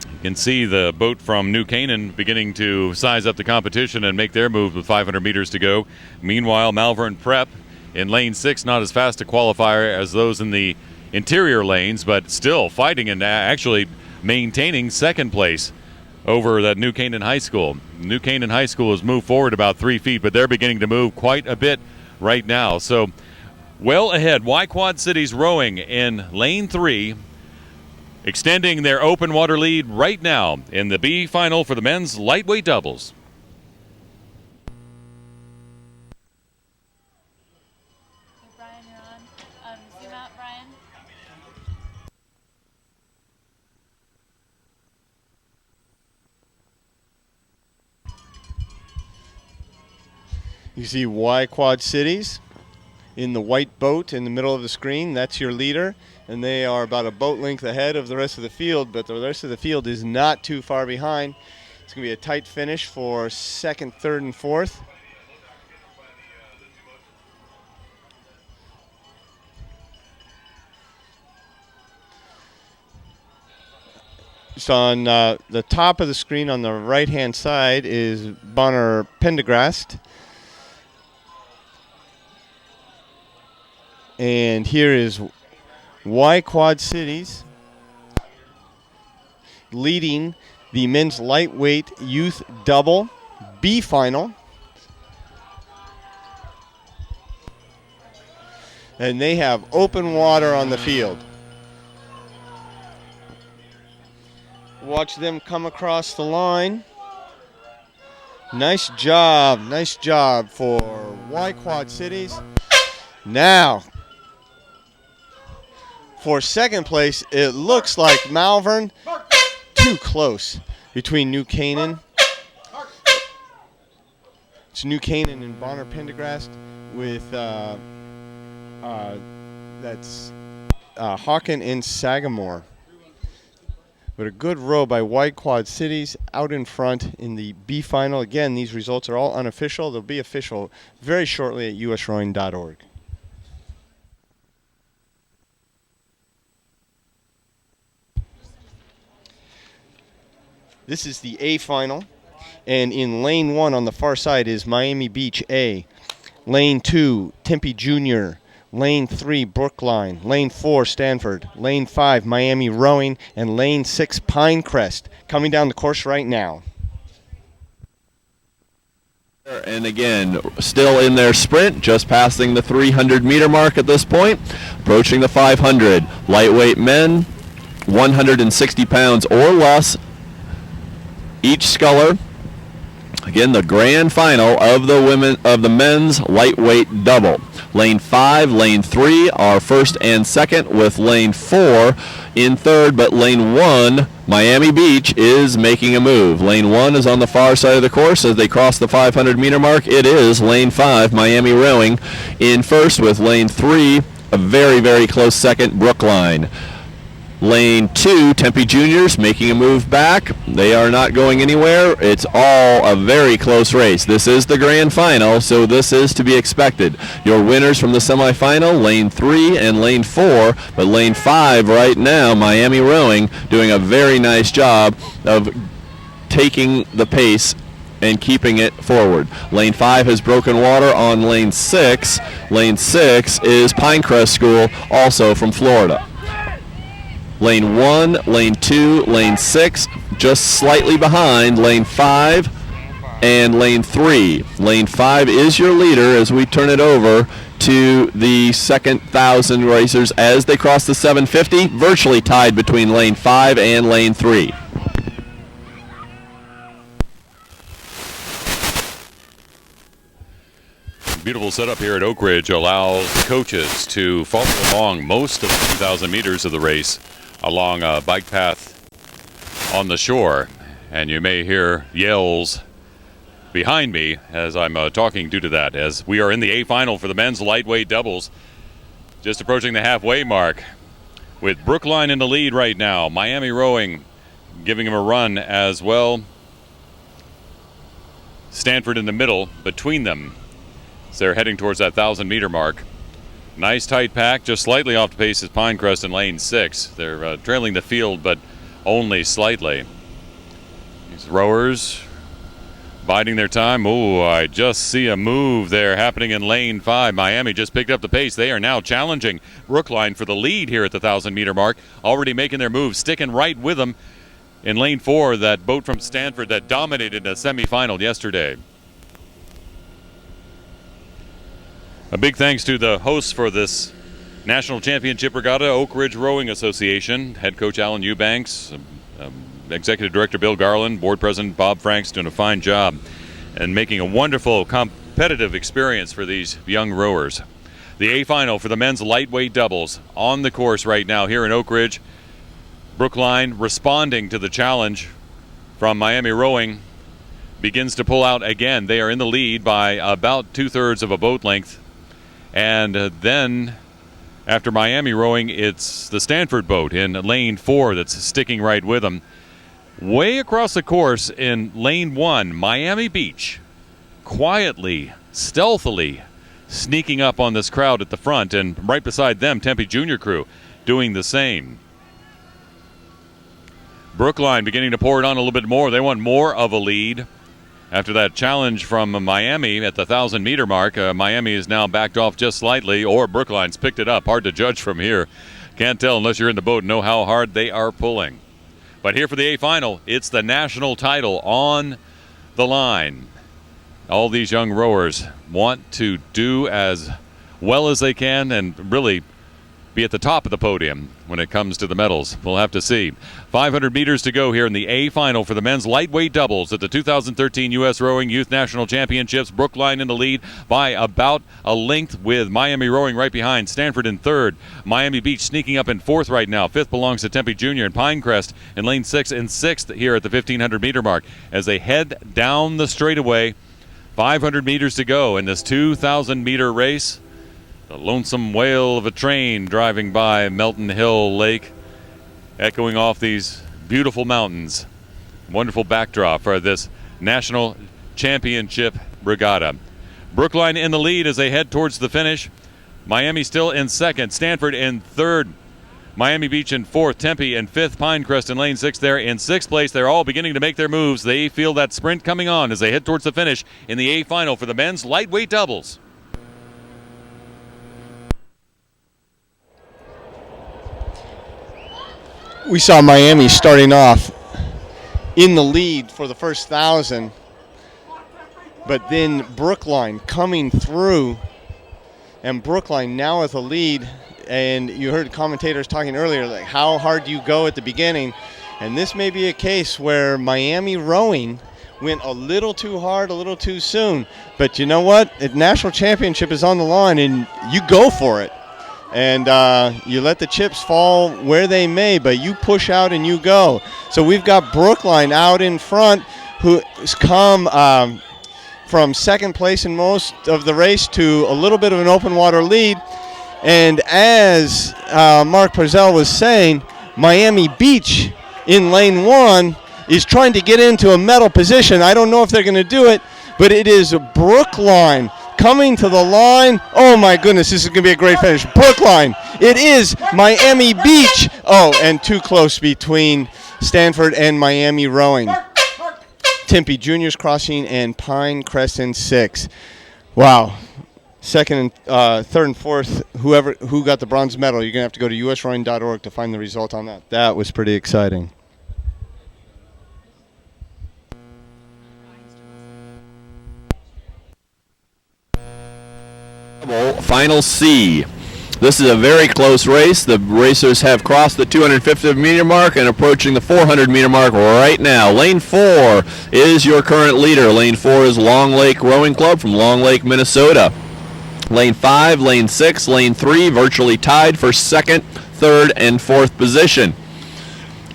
C: You can see the boat from New Canaan beginning to size up the competition and make their move with 500 meters to go. Meanwhile, Malvern Prep in lane 6, not as fast a qualifier as those in the interior lanes, but still fighting and actually maintaining second place over that New Canaan High School. New Canaan High School has moved forward about 3 feet, but they're beginning to move quite a bit right now. So well ahead, Y-Quad Cities Rowing in lane 3, extending their open water lead right now in the B final for the men's lightweight doubles.
D: Okay, Brian, you're on. Zoom out, Brian.
A: You see Y-Quad Cities in the white boat in the middle of the screen. That's your leader, and they are about a boat length ahead of the rest of the field, but the rest of the field is not too far behind. It's going to be a tight finish for second, third, and fourth. Just on the top of the screen on the right-hand side is Bonner Prendergast. And here is Y-Quad Cities leading the men's lightweight youth double B final. And they have open water on the field. Watch them come across the line. Nice job for Y-Quad Cities. Now, For second place, it looks like Malvern. Too close between New Canaan. It's New Canaan and Bonner Pendergrast with that's Hawken and Sagamore. But a good row by White Quad Cities out in front in the B final. Again, these results are all unofficial. They'll be official very shortly at usrowing.org. This is the A final, and in lane 1 on the far side is Miami Beach A. Lane 2, Tempe Junior. Lane 3, Brookline. Lane 4, Stanford. Lane 5, Miami Rowing. And Lane 6, Pinecrest. Coming down the course right now.
B: And again, still in their sprint, just passing the 300-meter mark at this point, approaching the 500. Lightweight men, 160 pounds or less, each sculler. Again, the grand final of the men's lightweight double. Lane 5, lane 3 are first and second, with lane 4 in third, but lane 1, Miami Beach, is making a move. Lane 1 is on the far side of the course as they cross the 500-meter mark. It is lane 5, Miami Rowing, in first, with lane 3, a very, very close second, Brookline. Lane 2, Tempe Juniors making a move back. They are not going anywhere. It's all a very close race. This is the grand final, so this is to be expected. Your winners from the semifinal, lane 3 and lane 4, but lane 5 right now, Miami Rowing, doing a very nice job of taking the pace and keeping it forward. Lane 5 has broken water on lane 6. Lane 6 is Pinecrest School, also from Florida. Lane 1, lane 2, lane 6, just slightly behind lane 5 and lane 3. Lane 5 is your leader as we turn it over to the second 1,000 racers as they cross the 750, virtually tied between lane 5 and lane 3.
C: Beautiful setup here at Oak Ridge allows coaches to follow along most of the 2,000 meters of the race along a bike path on the shore, and you may hear yells behind me as I'm talking due to that, as we are in the A final for the men's lightweight doubles, just approaching the halfway mark with Brookline in the lead right now. Miami Rowing giving him a run as well. Stanford in the middle between them, so they're heading towards that 1,000-meter mark. Nice tight pack, just slightly off the pace is Pinecrest in lane 6. They're trailing the field, but only slightly. These rowers biding their time. Oh, I just see a move there happening in lane 5. Miami just picked up the pace. They are now challenging Brookline for the lead here at the 1,000-meter mark. Already making their move, sticking right with them in lane 4, that boat from Stanford that dominated the semifinal yesterday. A big thanks to the hosts for this National Championship Regatta, Oak Ridge Rowing Association. Head coach Alan Eubanks, Executive Director Bill Garland, Board President Bob Franks doing a fine job and making a wonderful competitive experience for these young rowers. The A final for the men's lightweight doubles on the course right now here in Oak Ridge. Brookline responding to the challenge from Miami Rowing begins to pull out again. They are in the lead by about 2/3 of a boat length. And then after Miami Rowing, it's the Stanford boat in lane 4 that's sticking right with them. Way across the course in lane 1, Miami Beach, quietly, stealthily sneaking up on this crowd at the front, and right beside them, Tempe Junior crew doing the same. Brookline beginning to pour it on a little bit more. They want more of a lead. After that challenge from Miami at the 1,000-meter mark, Miami is now backed off just slightly, or Brookline's picked it up. Hard to judge from here. Can't tell unless you're in the boat and know how hard they are pulling. But here for the A final, it's the national title on the line. All these young rowers want to do as well as they can and really be at the top of the podium when it comes to the medals. We'll have to see. 500 meters to go here in the A final for the men's lightweight doubles at the 2013 U.S. Rowing Youth National Championships. Brookline in the lead by about a length, with Miami Rowing right behind. Stanford in third. Miami Beach sneaking up in fourth right now. Fifth belongs to Tempe Junior, and Pinecrest in lane 6 and sixth here at the 1,500 meter mark as they head down the straightaway. 500 meters to go in this 2,000 meter race. The lonesome wail of a train driving by Melton Hill Lake, echoing off these beautiful mountains. Wonderful backdrop for this national championship regatta. Brookline in the lead as they head towards the finish. Miami still in second. Stanford in third. Miami Beach in fourth. Tempe in fifth. Pinecrest in lane 6 there in sixth place. They're all beginning to make their moves. They feel that sprint coming on as they head towards the finish in the A final for the men's lightweight doubles.
A: We saw Miami starting off in the lead for the first 1,000, but then Brookline coming through, and Brookline now with a lead. And you heard commentators talking earlier, like how hard you go at the beginning, and this may be a case where Miami Rowing went a little too hard, a little too soon. But you know what? The national championship is on the line, and you go for it. And you let the chips fall where they may, but you push out and you go. So we've got Brookline out in front, who's come from second place in most of the race to a little bit of an open water lead. And as Mark Parzell was saying, Miami Beach in lane 1 is trying to get into a medal position. I don't know if they're going to do it, but it is Brookline coming to the line. Oh my goodness, this is going to be a great finish. Brookline, it is Miami Beach. Oh, and too close between Stanford and Miami Rowing. Tempe Juniors crossing and Pinecrest in 6. Wow. Second and third and fourth, who got the bronze medal, you're going to have to go to usrowing.org to find the result on that. That was pretty exciting.
B: Final C. This is a very close race. The racers have crossed the 250 meter mark and approaching the 400 meter mark right now. Lane 4 is your current leader. Lane 4 is Long Lake Rowing Club from Long Lake, Minnesota. Lane 5, Lane 6, Lane 3 virtually tied for second, third, and fourth position.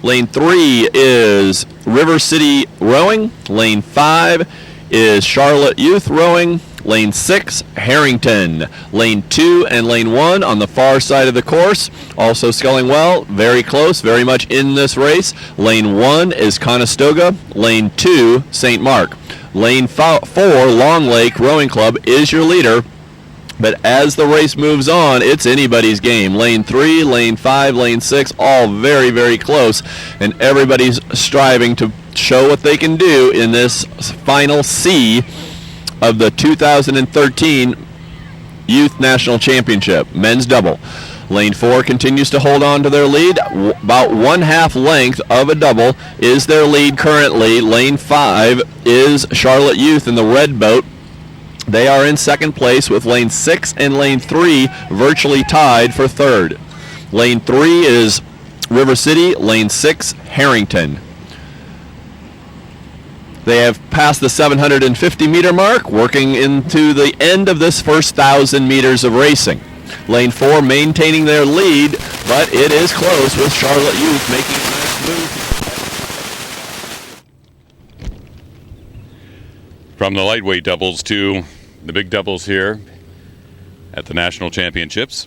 B: Lane 3 is River City Rowing. Lane 5 is Charlotte Youth Rowing. Lane 6, Harrington. Lane 2 and Lane 1 on the far side of the course. Also sculling well, very close, very much in this race. Lane 1 is Conestoga. Lane 2, St. Mark. Lane 4, Long Lake Rowing Club is your leader. But as the race moves on, it's anybody's game. Lane 3, Lane 5, Lane 6, all very, very close. And everybody's striving to show what they can do in this final C of the 2013 Youth National Championship, men's double. Lane 4 continues to hold on to their lead. About 1/2 length of a double is their lead currently. Lane 5 is Charlotte Youth in the red boat. They are in second place with Lane 6 and Lane 3 virtually tied for third. Lane 3 is River City, Lane 6, Harrington. They have passed the 750 meter mark, working into the end of this first 1,000 meters of racing. Lane 4 maintaining their lead, but it is close with Charlotte Youth making a nice move.
C: From the lightweight doubles to the big doubles here at the national championships.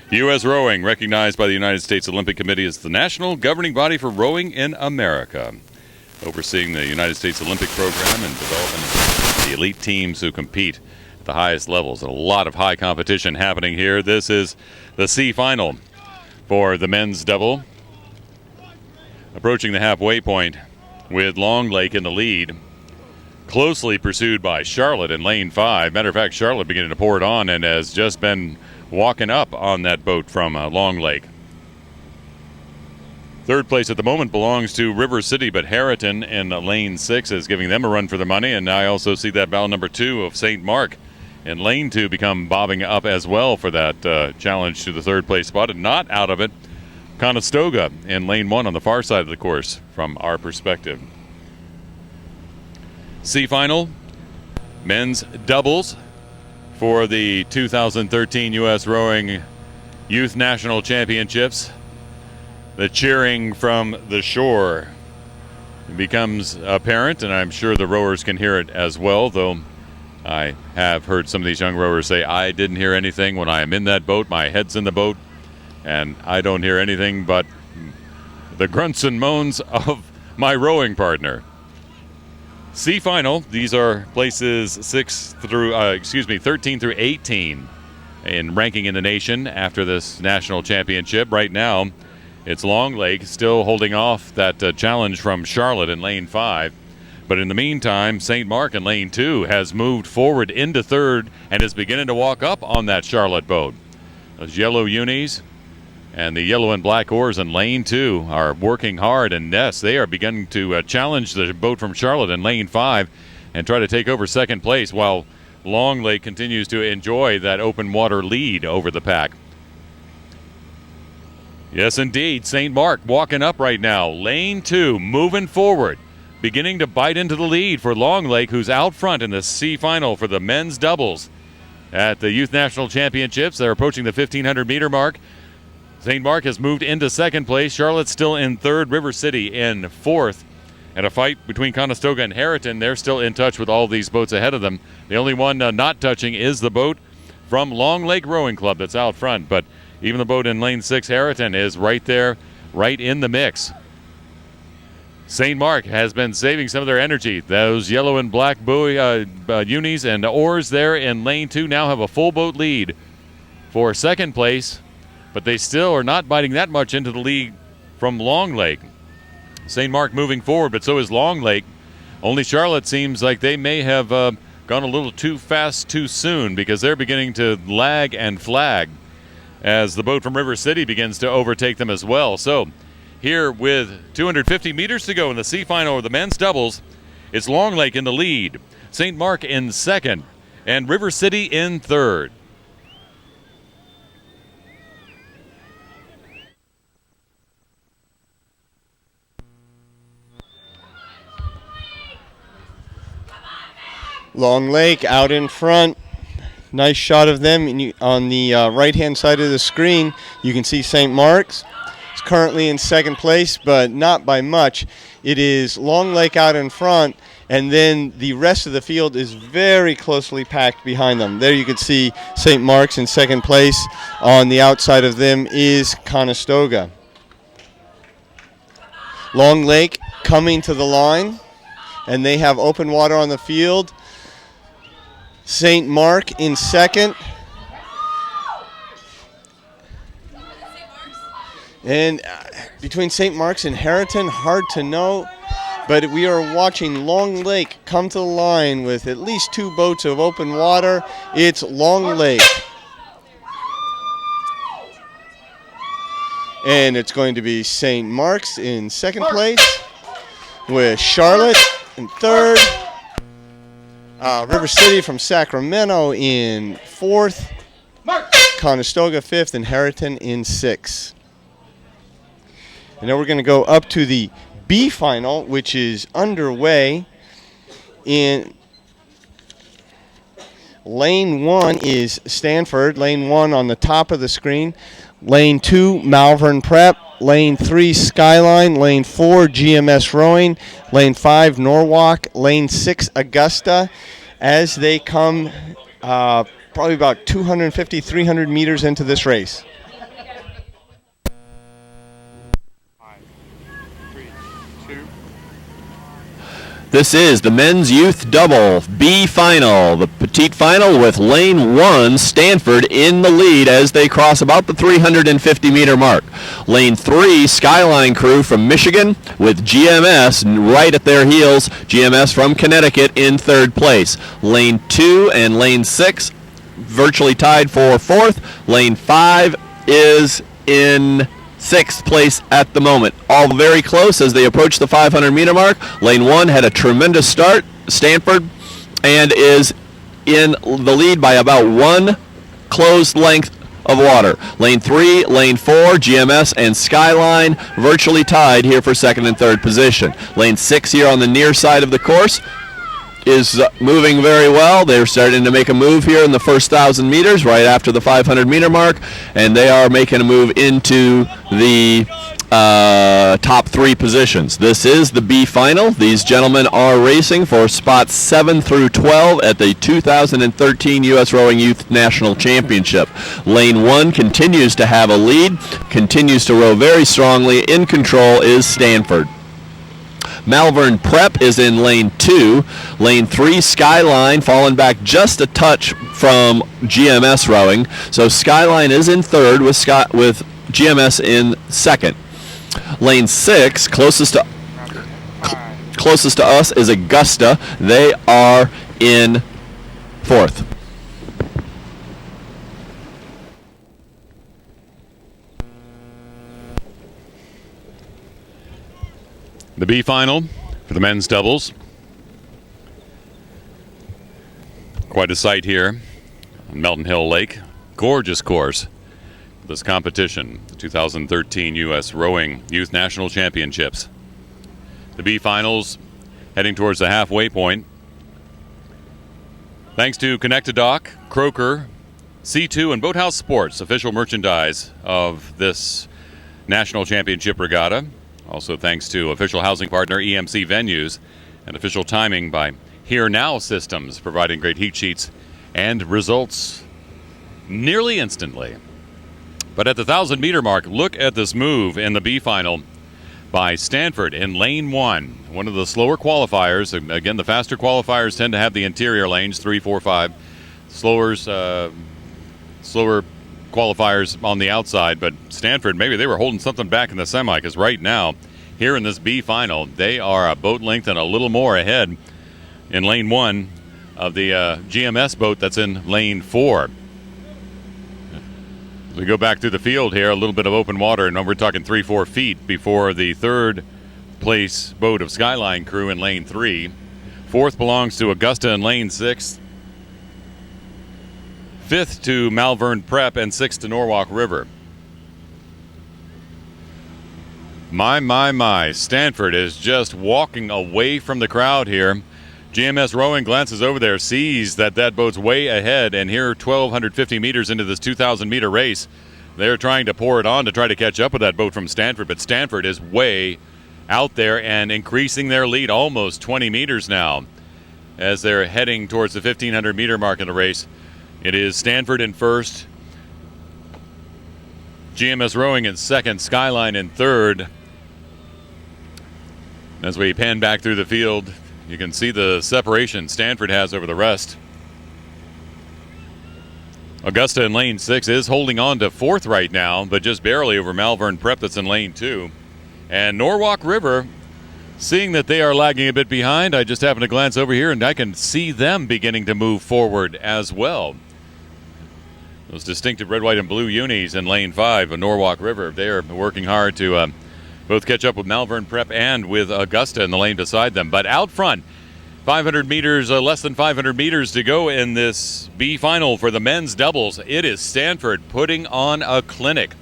C: U.S. Rowing, recognized by the United States Olympic Committee as the national governing body for rowing in America, overseeing the United States Olympic program and developing the elite teams who compete at the highest levels. A lot of high competition happening here. This is the C final for the men's double. Approaching the halfway point with Long Lake in the lead, closely pursued by Charlotte in lane 5. Matter of fact, Charlotte beginning to pour it on and has just been walking up on that boat from Long Lake. Third place at the moment belongs to River City, but Harrington in lane 6 is giving them a run for the money. And I also see that bow number 2 of St. Mark and lane 2 become bobbing up as well for that challenge to the third place spot. And not out of it, Conestoga in lane 1 on the far side of the course from our perspective. C final, men's doubles for the 2013 U.S. Rowing Youth National Championships. The cheering from the shore becomes apparent, and I'm sure the rowers can hear it as well, though I have heard some of these young rowers say, I didn't hear anything when I am in that boat. My head's in the boat, and I don't hear anything but the grunts and moans of my rowing partner. C final, these are places 13 through 18 in ranking in the nation after this national championship. Right now, it's Long Lake still holding off that challenge from Charlotte in lane 5. But in the meantime, St. Mark in lane 2 has moved forward into third and is beginning to walk up on that Charlotte boat. Those yellow unis and the yellow and black oars in lane 2 are working hard, and yes, they are beginning to challenge the boat from Charlotte in lane 5 and try to take over second place, while Long Lake continues to enjoy that open water lead over the pack. Yes, indeed, St. Mark walking up right now. Lane 2 moving forward, beginning to bite into the lead for Long Lake, who's out front in the C final for the men's doubles at the Youth National Championships. They're approaching the 1,500-meter mark. St. Mark has moved into second place. Charlotte's still in third. River City in fourth. And a fight between Conestoga and Harriton. They're still in touch with all these boats ahead of them. The only one not touching is the boat from Long Lake Rowing Club that's out front. But even the boat in lane 6, Harriton, is right there, right in the mix. St. Mark has been saving some of their energy. Those yellow and black buoy unis and oars there in lane 2 now have a full boat lead for second place, but they still are not biting that much into the lead from Long Lake. St. Mark moving forward, but so is Long Lake. Only Charlotte seems like they may have gone a little too fast too soon, because they're beginning to lag and flag as the boat from River City begins to overtake them as well. So here with 250 meters to go in the C final of the men's doubles, it's Long Lake in the lead, St. Mark in second, and River City in third.
A: Long Lake out in front. Nice shot of them. And on the right-hand side of the screen, you can see St. Mark's. It's currently in second place, but not by much. It is Long Lake out in front, and then the rest of the field is very closely packed behind them. There you can see St. Mark's in second place. On the outside of them is Conestoga. Long Lake coming to the line, and they have open water on the field. St. Mark in second. And between St. Mark's and Harriton, hard to know. But we are watching Long Lake come to the line with at least 2 boats of open water. It's Long Lake. And it's going to be St. Mark's in second place with Charlotte in third. River City from Sacramento in fourth, Conestoga fifth, and Harriton in sixth. And now we're going to go up to the B final, which is underway. In lane 1 is Stanford. Lane 1 on the top of the screen. Lane 2, Malvern Prep. Lane 3, Skyline. Lane 4, GMS Rowing. Lane 5, Norwalk. Lane 6, Augusta. As they come probably about 250, 300 meters into this race.
B: This is the men's youth double B final, the petite final, with lane 1 Stanford in the lead as they cross about the 350 meter mark. Lane 3 Skyline crew from Michigan with GMS right at their heels. GMS from Connecticut in third place. Lane 2 and lane 6 virtually tied for fourth. Lane 5 is in sixth place at the moment. All very close as they approach the 500 meter mark. Lane 1 had a tremendous start, Stanford, and is in the lead by about one closed length of water. Lane 3, Lane 4, GMS and Skyline virtually tied here for second and third position. Lane 6 here on the near side of the course is moving very well. They're starting to make a move here in the first 1,000 meters right after the 500-meter mark, and they are making a move into the top 3 positions. This is the B final. These gentlemen are racing for spots 7 through 12 at the 2013 U.S. Rowing Youth National Championship. Lane 1 continues to have a lead, continues to row very strongly. In control is Stanford. Malvern Prep is in lane 2. Lane 3, Skyline, falling back just a touch from GMS rowing. So Skyline is in third with GMS in second. Lane 6, closest to us is Augusta. They are in fourth.
C: The B final for the men's doubles. Quite a sight here on Melton Hill Lake. Gorgeous course. This competition, the 2013 U.S. Rowing Youth National Championships. The B finals heading towards the halfway point. Thanks to Connect-A-Dock, Croker, C2, and Boathouse Sports, official merchandise of this National Championship Regatta. Also thanks to official housing partner EMC Venues and official timing by Here Now Systems, providing great heat sheets and results nearly instantly. But at the 1,000-meter mark, look at this move in the B final by Stanford in lane 1. One of the slower qualifiers. Again, the faster qualifiers tend to have the interior lanes, 3, 4, 5. Slower qualifiers on the outside, but Stanford, maybe they were holding something back in the semi, because right now, here in this B final, they are a boat length and a little more ahead in lane 1 of the GMS boat that's in lane 4. We go back through the field here, a little bit of open water, and we're talking 3-4 feet before the third place boat of Skyline Crew in lane 3. Fourth belongs to Augusta in lane 6. Fifth to Malvern Prep, and sixth to Norwalk River. My. Stanford is just walking away from the crowd here. GMS Rowing glances over there, sees that boat's way ahead, and here 1,250 meters into this 2,000-meter race, they're trying to pour it on to try to catch up with that boat from Stanford, but Stanford is way out there and increasing their lead almost 20 meters now as they're heading towards the 1,500-meter mark in the race. It is Stanford in first, GMS Rowing in second, Skyline in third. As we pan back through the field, you can see the separation Stanford has over the rest. Augusta in lane 6 is holding on to fourth right now, but just barely over Malvern Prep that's in lane 2. And Norwalk River, seeing that they are lagging a bit behind, I just happen to glance over here and I can see them beginning to move forward as well. Those distinctive red, white, and blue unis in lane 5 of Norwalk River, they are working hard to both catch up with Malvern Prep and with Augusta in the lane beside them. But out front, 500 meters, less than 500 meters to go in this B final for the men's doubles. It is Stanford putting on a clinic.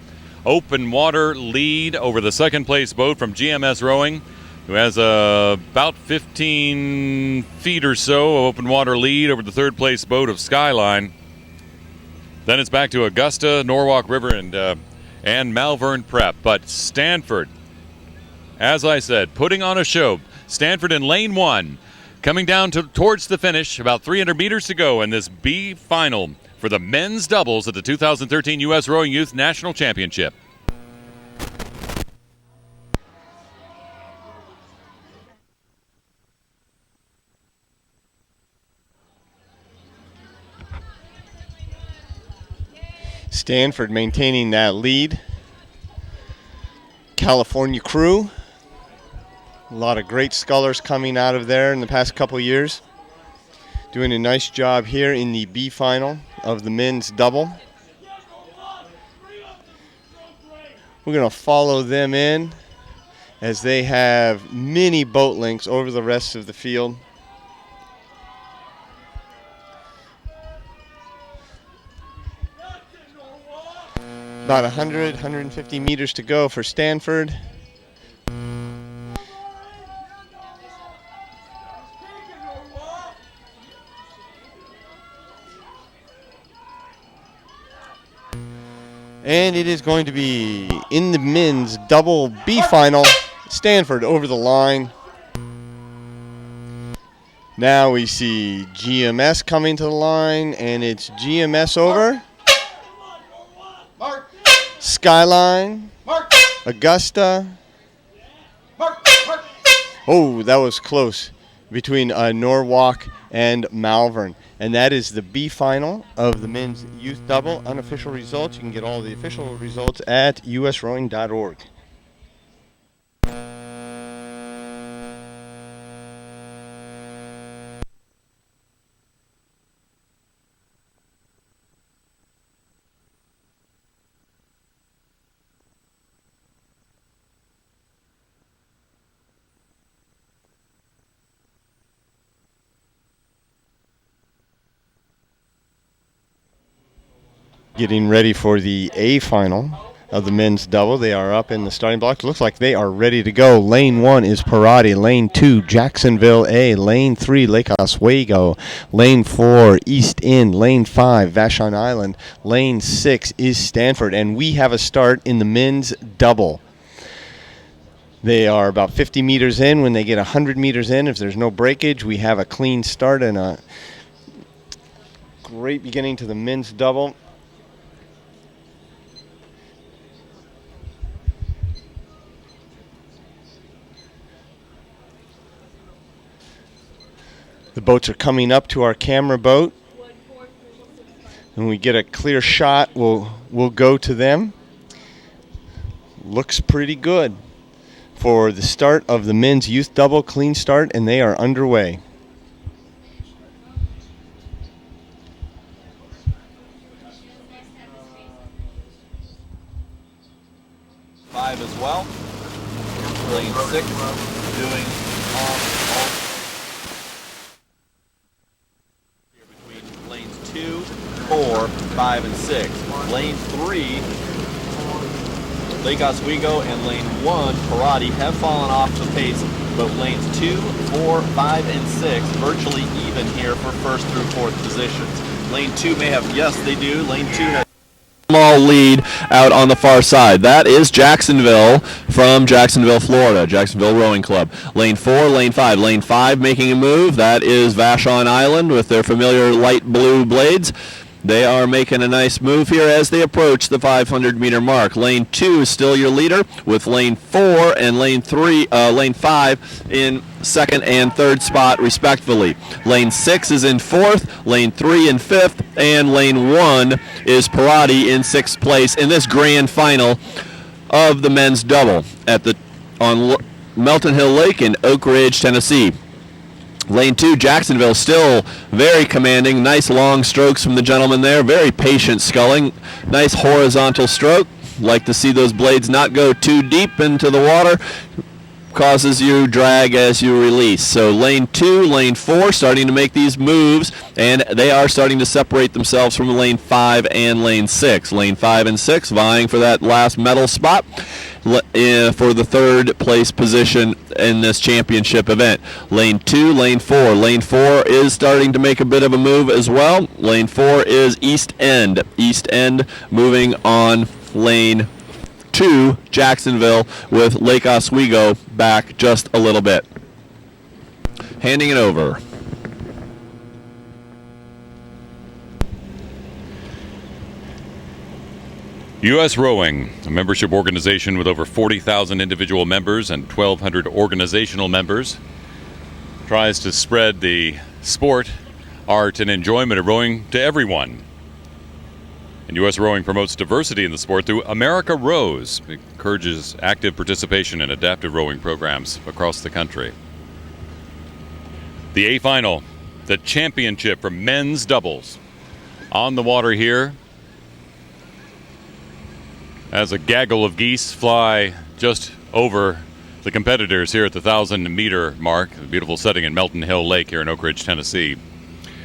C: Open water lead over the second place boat from GMS Rowing, who has about 15 feet or so of open water lead over the third place boat of Skyline. Then it's back to Augusta, Norwalk River, and Malvern Prep. But Stanford, as I said, putting on a show. Stanford in lane 1, coming down towards the finish, about 300 meters to go in this B final for the men's doubles at the 2013 U.S. Rowing Youth National Championship.
A: Stanford maintaining that lead. California Crew. A lot of great scullers coming out of there in the past couple years. Doing a nice job here in the B final of the men's double. We're going to follow them in as they have many boat lengths over the rest of the field. About 150 meters to go for Stanford. And it is going to be in the men's double B final. Stanford over the line. Now we see GMS coming to the line, and it's GMS over.
E: Mark.
A: Skyline.
E: Mark.
A: Augusta.
E: Mark. Mark.
A: Oh, that was close between Norwalk and Malvern. And that is the B final of the men's youth double. Unofficial results. You can get all the official results at usrowing.org. Getting ready for the A final of the men's double. They are up in the starting blocks. Looks like they are ready to go. Lane 1 is Parati. Lane 2, Jacksonville A. Lane 3, Lake Oswego. Lane 4, East End. Lane 5, Vashon Island. Lane 6 is Stanford. And we have a start in the men's double. They are about 50 meters in. When they get 100 meters in, if there's no breakage, we have a clean start and a great beginning to the men's double. The boats are coming up to our camera boat. When we get a clear shot, we'll go to them. Looks pretty good for the start of the men's youth double. Clean start, and they are underway.
B: Five as well. Lane 6 doing all between lanes 2, 4, 5, and 6. Lane 3, Lake Oswego, and lane 1, Parati, have fallen off the pace, but lanes 2, 4, 5, and 6 virtually even here for first through fourth positions. Lane 2 may have, yes, they do. Lane 2 has small lead out on the far side. That is Jacksonville from Jacksonville, Florida. Jacksonville Rowing Club. Lane 4, lane 5. Lane 5 making a move. That is Vashon Island with their familiar light blue blades. They are making a nice move here as they approach the 500-meter mark. Lane 2 is still your leader, with lane 4 and lane 5 in second and third spot, respectively. Lane 6 is in fourth, lane 3 in fifth, and lane 1 is Parati in sixth place in this grand final of the men's double on Melton Hill Lake in Oak Ridge, Tennessee. Lane 2, Jacksonville, still very commanding. Nice long strokes from the gentleman there. Very patient sculling. Nice horizontal stroke. Like to see those blades not go too deep into the water. Causes you drag as you release. So lane 2, lane 4 starting to make these moves, and they are starting to separate themselves from lane 5 and lane 6. Lane 5 and 6 vying for that last medal spot for the third place position in this championship event. Lane 2, lane 4. Lane 4 is starting to make a bit of a move as well. Lane 4 is East End. East End moving on lane 2, Jacksonville, with Lake Oswego back just a little bit. Handing it over.
C: U.S. Rowing, a membership organization with over 40,000 individual members and 1,200 organizational members, tries to spread the sport, art, and enjoyment of rowing to everyone. And U.S. Rowing promotes diversity in the sport through America Rows. It encourages active participation in adaptive rowing programs across the country. The A final, the championship for men's doubles. On the water here, as a gaggle of geese fly just over the competitors here at the 1,000-meter mark. A beautiful setting in Melton Hill Lake here in Oak Ridge, Tennessee.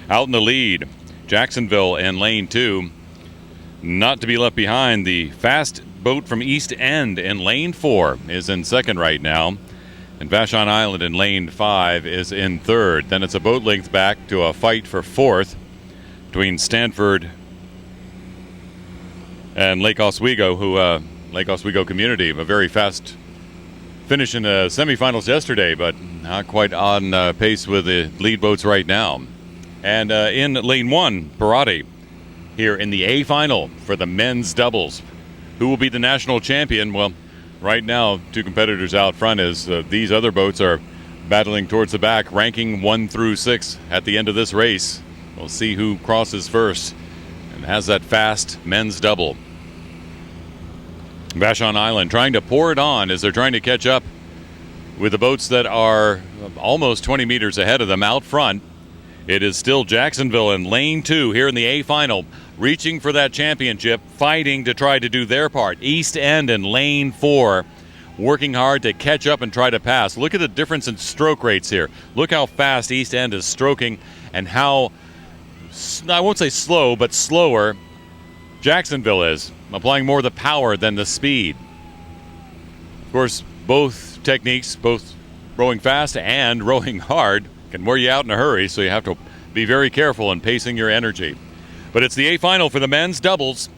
C: Out in the lead, Jacksonville and lane 2. Not to be left behind, the fast boat from East End in lane 4 is in second right now. And Vashon Island in lane 5 is in third. Then it's a boat length back to a fight for fourth between Stanford and Lake Oswego, Lake Oswego Community, a very fast finish in the semifinals yesterday, but not quite on pace with the lead boats right now. And in lane 1, Parati here in the A final for the men's doubles. Who will be the national champion? Well, right now, two competitors out front as these other boats are battling towards the back, ranking 1 through 6 at the end of this race. We'll see who crosses first and has that fast men's double. Vashon Island trying to pour it on as they're trying to catch up with the boats that are almost 20 meters ahead of them out front. It is still Jacksonville in lane 2 here in the A final, reaching for that championship, fighting to try to do their part. East End in lane 4, working hard to catch up and try to pass. Look at the difference in stroke rates here. Look how fast East End is stroking and how, I won't say slow, but slower Jacksonville is, applying more of the power than the speed. Of course, both techniques, both rowing fast and rowing hard, can wear you out in a hurry, so you have to be very careful in pacing your energy. But it's the A final for the men's doubles.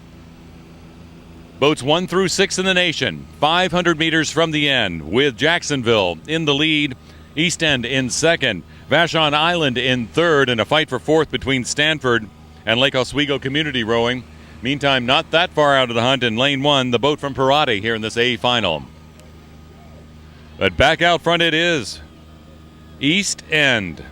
C: Boats 1 through 6 in the nation, 500 meters from the end, with Jacksonville in the lead, East End in second, Vashon Island in third, and a fight for fourth between Stanford and Lake Oswego Community Rowing. Meantime, not that far out of the hunt in lane 1, the boat from Parati here in this A final. But back out front it is. East End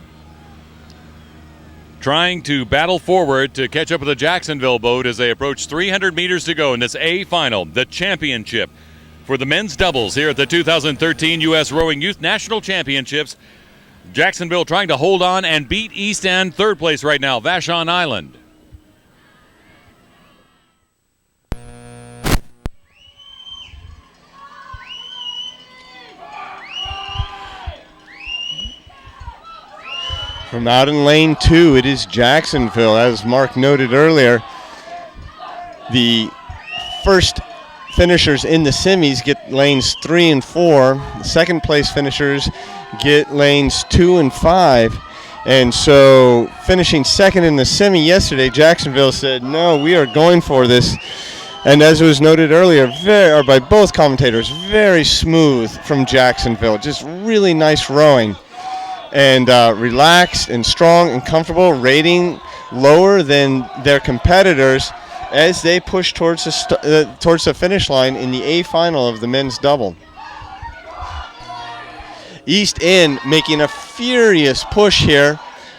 C: trying to battle forward to catch up with the Jacksonville boat as they approach 300 meters to go in this A final, the championship for the men's doubles here at the 2013 U.S. Rowing Youth National Championships. Jacksonville trying to hold on and beat East End, third place right now, Vashon Island.
A: From out in lane 2, it is Jacksonville. As Mark noted earlier, the first finishers in the semis get lanes 3 and 4. The second place finishers get lanes 2 and 5. And so finishing second in the semi yesterday, Jacksonville said, no, we are going for this. And as it was noted earlier, by both commentators, very smooth from Jacksonville. Just really nice rowing. And relaxed and strong and comfortable, rating lower than their competitors as they push towards the finish line in the A final of the men's double. East End making a furious push here,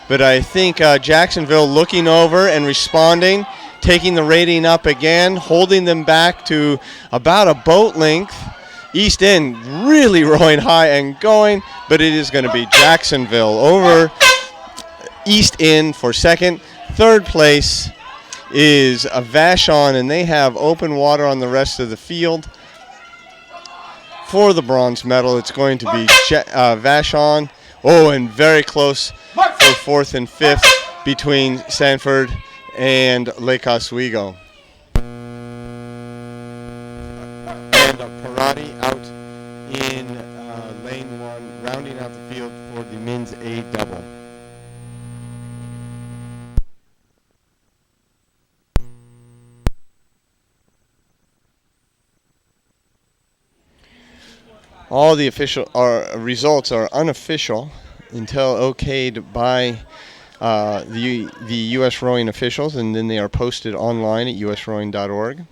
A: but I think Jacksonville looking over and responding, taking the rating up again, holding them back to about a boat length. East End really rowing high and going, but it is going to be Jacksonville over East End for second. Third place is Vashon, and they have open water on the rest of the field. For the bronze medal, it's going to be Vashon. Oh, and very close for fourth and fifth between Stanford and Lake Oswego. Parati out in lane 1, rounding out the field for the men's A double. All the official results are unofficial until okayed by the U.S. rowing officials, and then they are posted online at usrowing.org.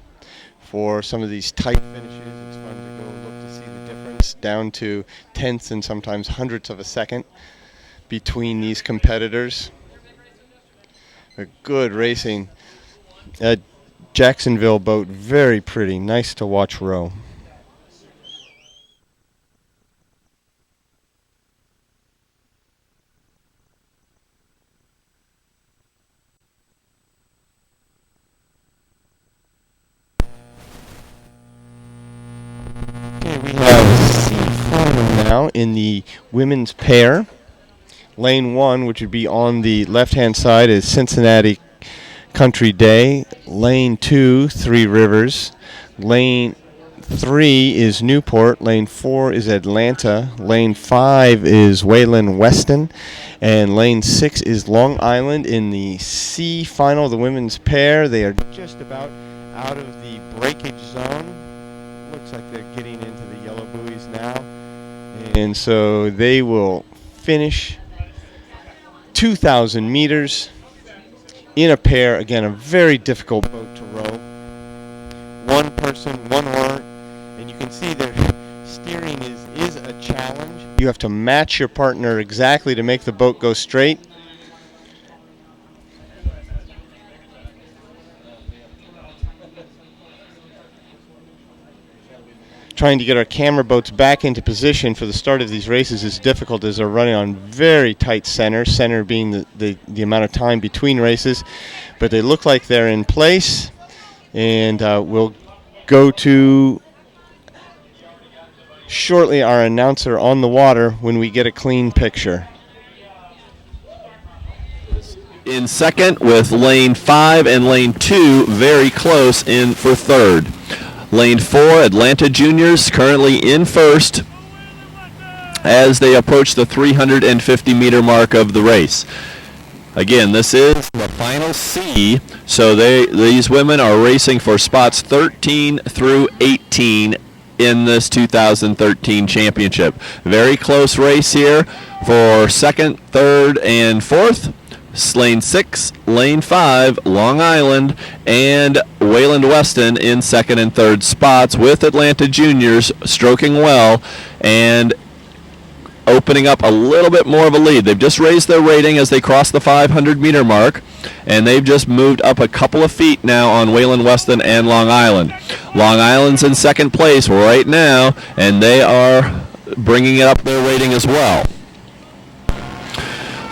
A: For some of these tight finishes, it's fun to go look to see the difference down to tenths and sometimes hundredths of a second between these competitors. A good racing. Jacksonville boat, very pretty, nice to watch row. Now in the women's pair, lane 1, which would be on the left-hand side, is Cincinnati Country Day. Lane 2, Three Rivers. Lane 3 is Newport. Lane 4 is Atlanta. Lane 5 is Wayland Weston. And lane 6 is Long Island in the C final, the women's pair. They are just about out of the breakage zone. Looks like they're getting into the yellow buoys now. And so they will finish 2,000 meters in a pair. Again, a very difficult boat to row. One person, one oar, and you can see their steering is a challenge. You have to match your partner exactly to make the boat go straight. Trying to get our camera boats back into position for the start of these races is difficult as they're running on very tight center being the amount of time between races. But they look like they're in place, and we'll go to shortly our announcer on the water when we get a clean picture.
B: In second with lane 5 and lane 2 very close in for third. Lane 4, Atlanta Juniors, currently in first as they approach the 350-meter mark of the race. Again, this is the final C, so these women are racing for spots 13 through 18 in this 2013 championship. Very close race here for second, third, and fourth. Lane 6, Lane 5, Long Island, and Wayland Weston in second and third spots, with Atlanta Juniors stroking well and opening up a little bit more of a lead. They've just raised their rating as they cross the 500-meter mark, and they've just moved up a couple of feet now on Wayland Weston and Long Island. Long Island's in second place right now, and they are bringing up their rating as well.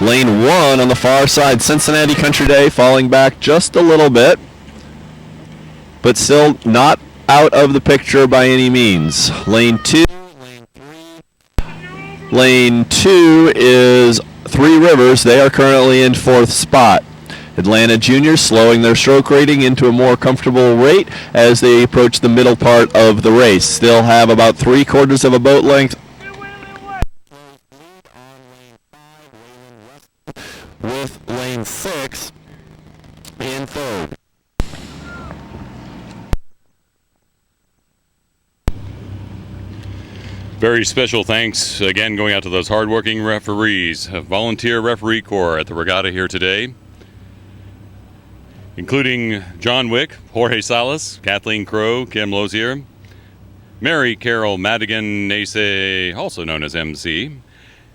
B: Lane 1 on the far side, Cincinnati Country Day, falling back just a little bit, but still not out of the picture by any means. Lane 2, Lane 2 is Three Rivers. They are currently in fourth spot. Atlanta Juniors slowing their stroke rating into a more comfortable rate as they approach the middle part of the race. Still have about 3/4 of a boat length with lane 6 in third.
C: Very special thanks again going out to those hardworking referees, a volunteer referee corps at the regatta here today, including John Wick, Jorge Salas, Kathleen Crow, Kim Lozier, Mary Carol Madigan Nace, also known as MC,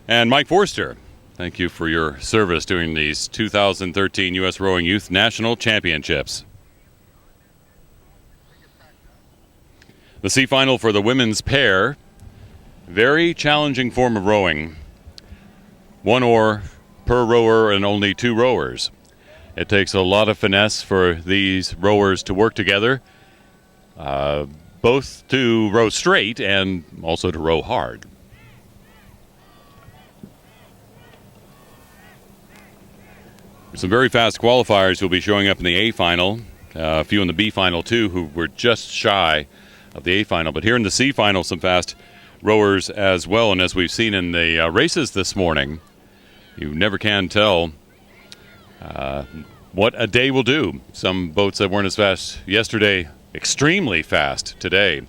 C: and Mike Forster. Thank you for your service during these 2013 U.S. Rowing Youth National Championships. The C final for the women's pair. Very challenging form of rowing. One oar per rower and only 2 rowers. It takes a lot of finesse for these rowers to work together, both to row straight and also to row hard. Some very fast qualifiers who will be showing up in the A final, a few in the B final too who were just shy of the A final. But here in the C final, some fast rowers as well. And as we've seen in the races this morning, you never can tell what a day will do. Some boats that weren't as fast yesterday, extremely fast today.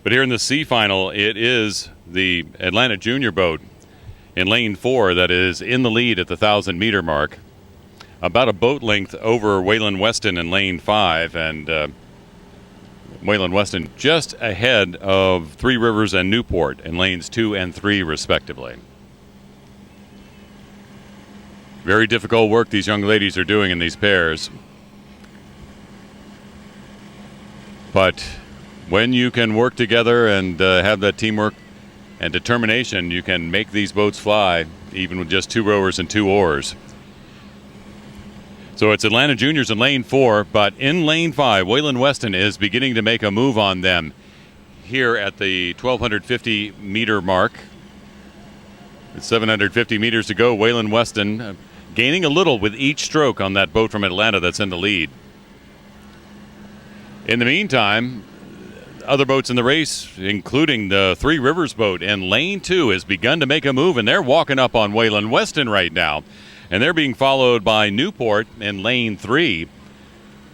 C: But here in the C final, it is the Atlanta Junior boat in lane 4 that is in the lead at the 1,000-meter mark. About a boat length over Wayland Weston in lane 5, and Wayland Weston just ahead of Three Rivers and Newport in lanes 2 and 3 respectively. Very difficult work these young ladies are doing in these pairs. But when you can work together and have that teamwork and determination, you can make these boats fly even with just 2 rowers and 2 oars. So it's Atlanta Juniors in lane 4, but in lane 5, Wayland Weston is beginning to make a move on them here at the 1,250-meter mark. With 750 meters to go, Wayland Weston gaining a little with each stroke on that boat from Atlanta that's in the lead. In the meantime, other boats in the race, including the Three Rivers boat in lane 2, has begun to make a move, and they're walking up on Waylon Weston right now. And they're being followed by Newport in lane 3.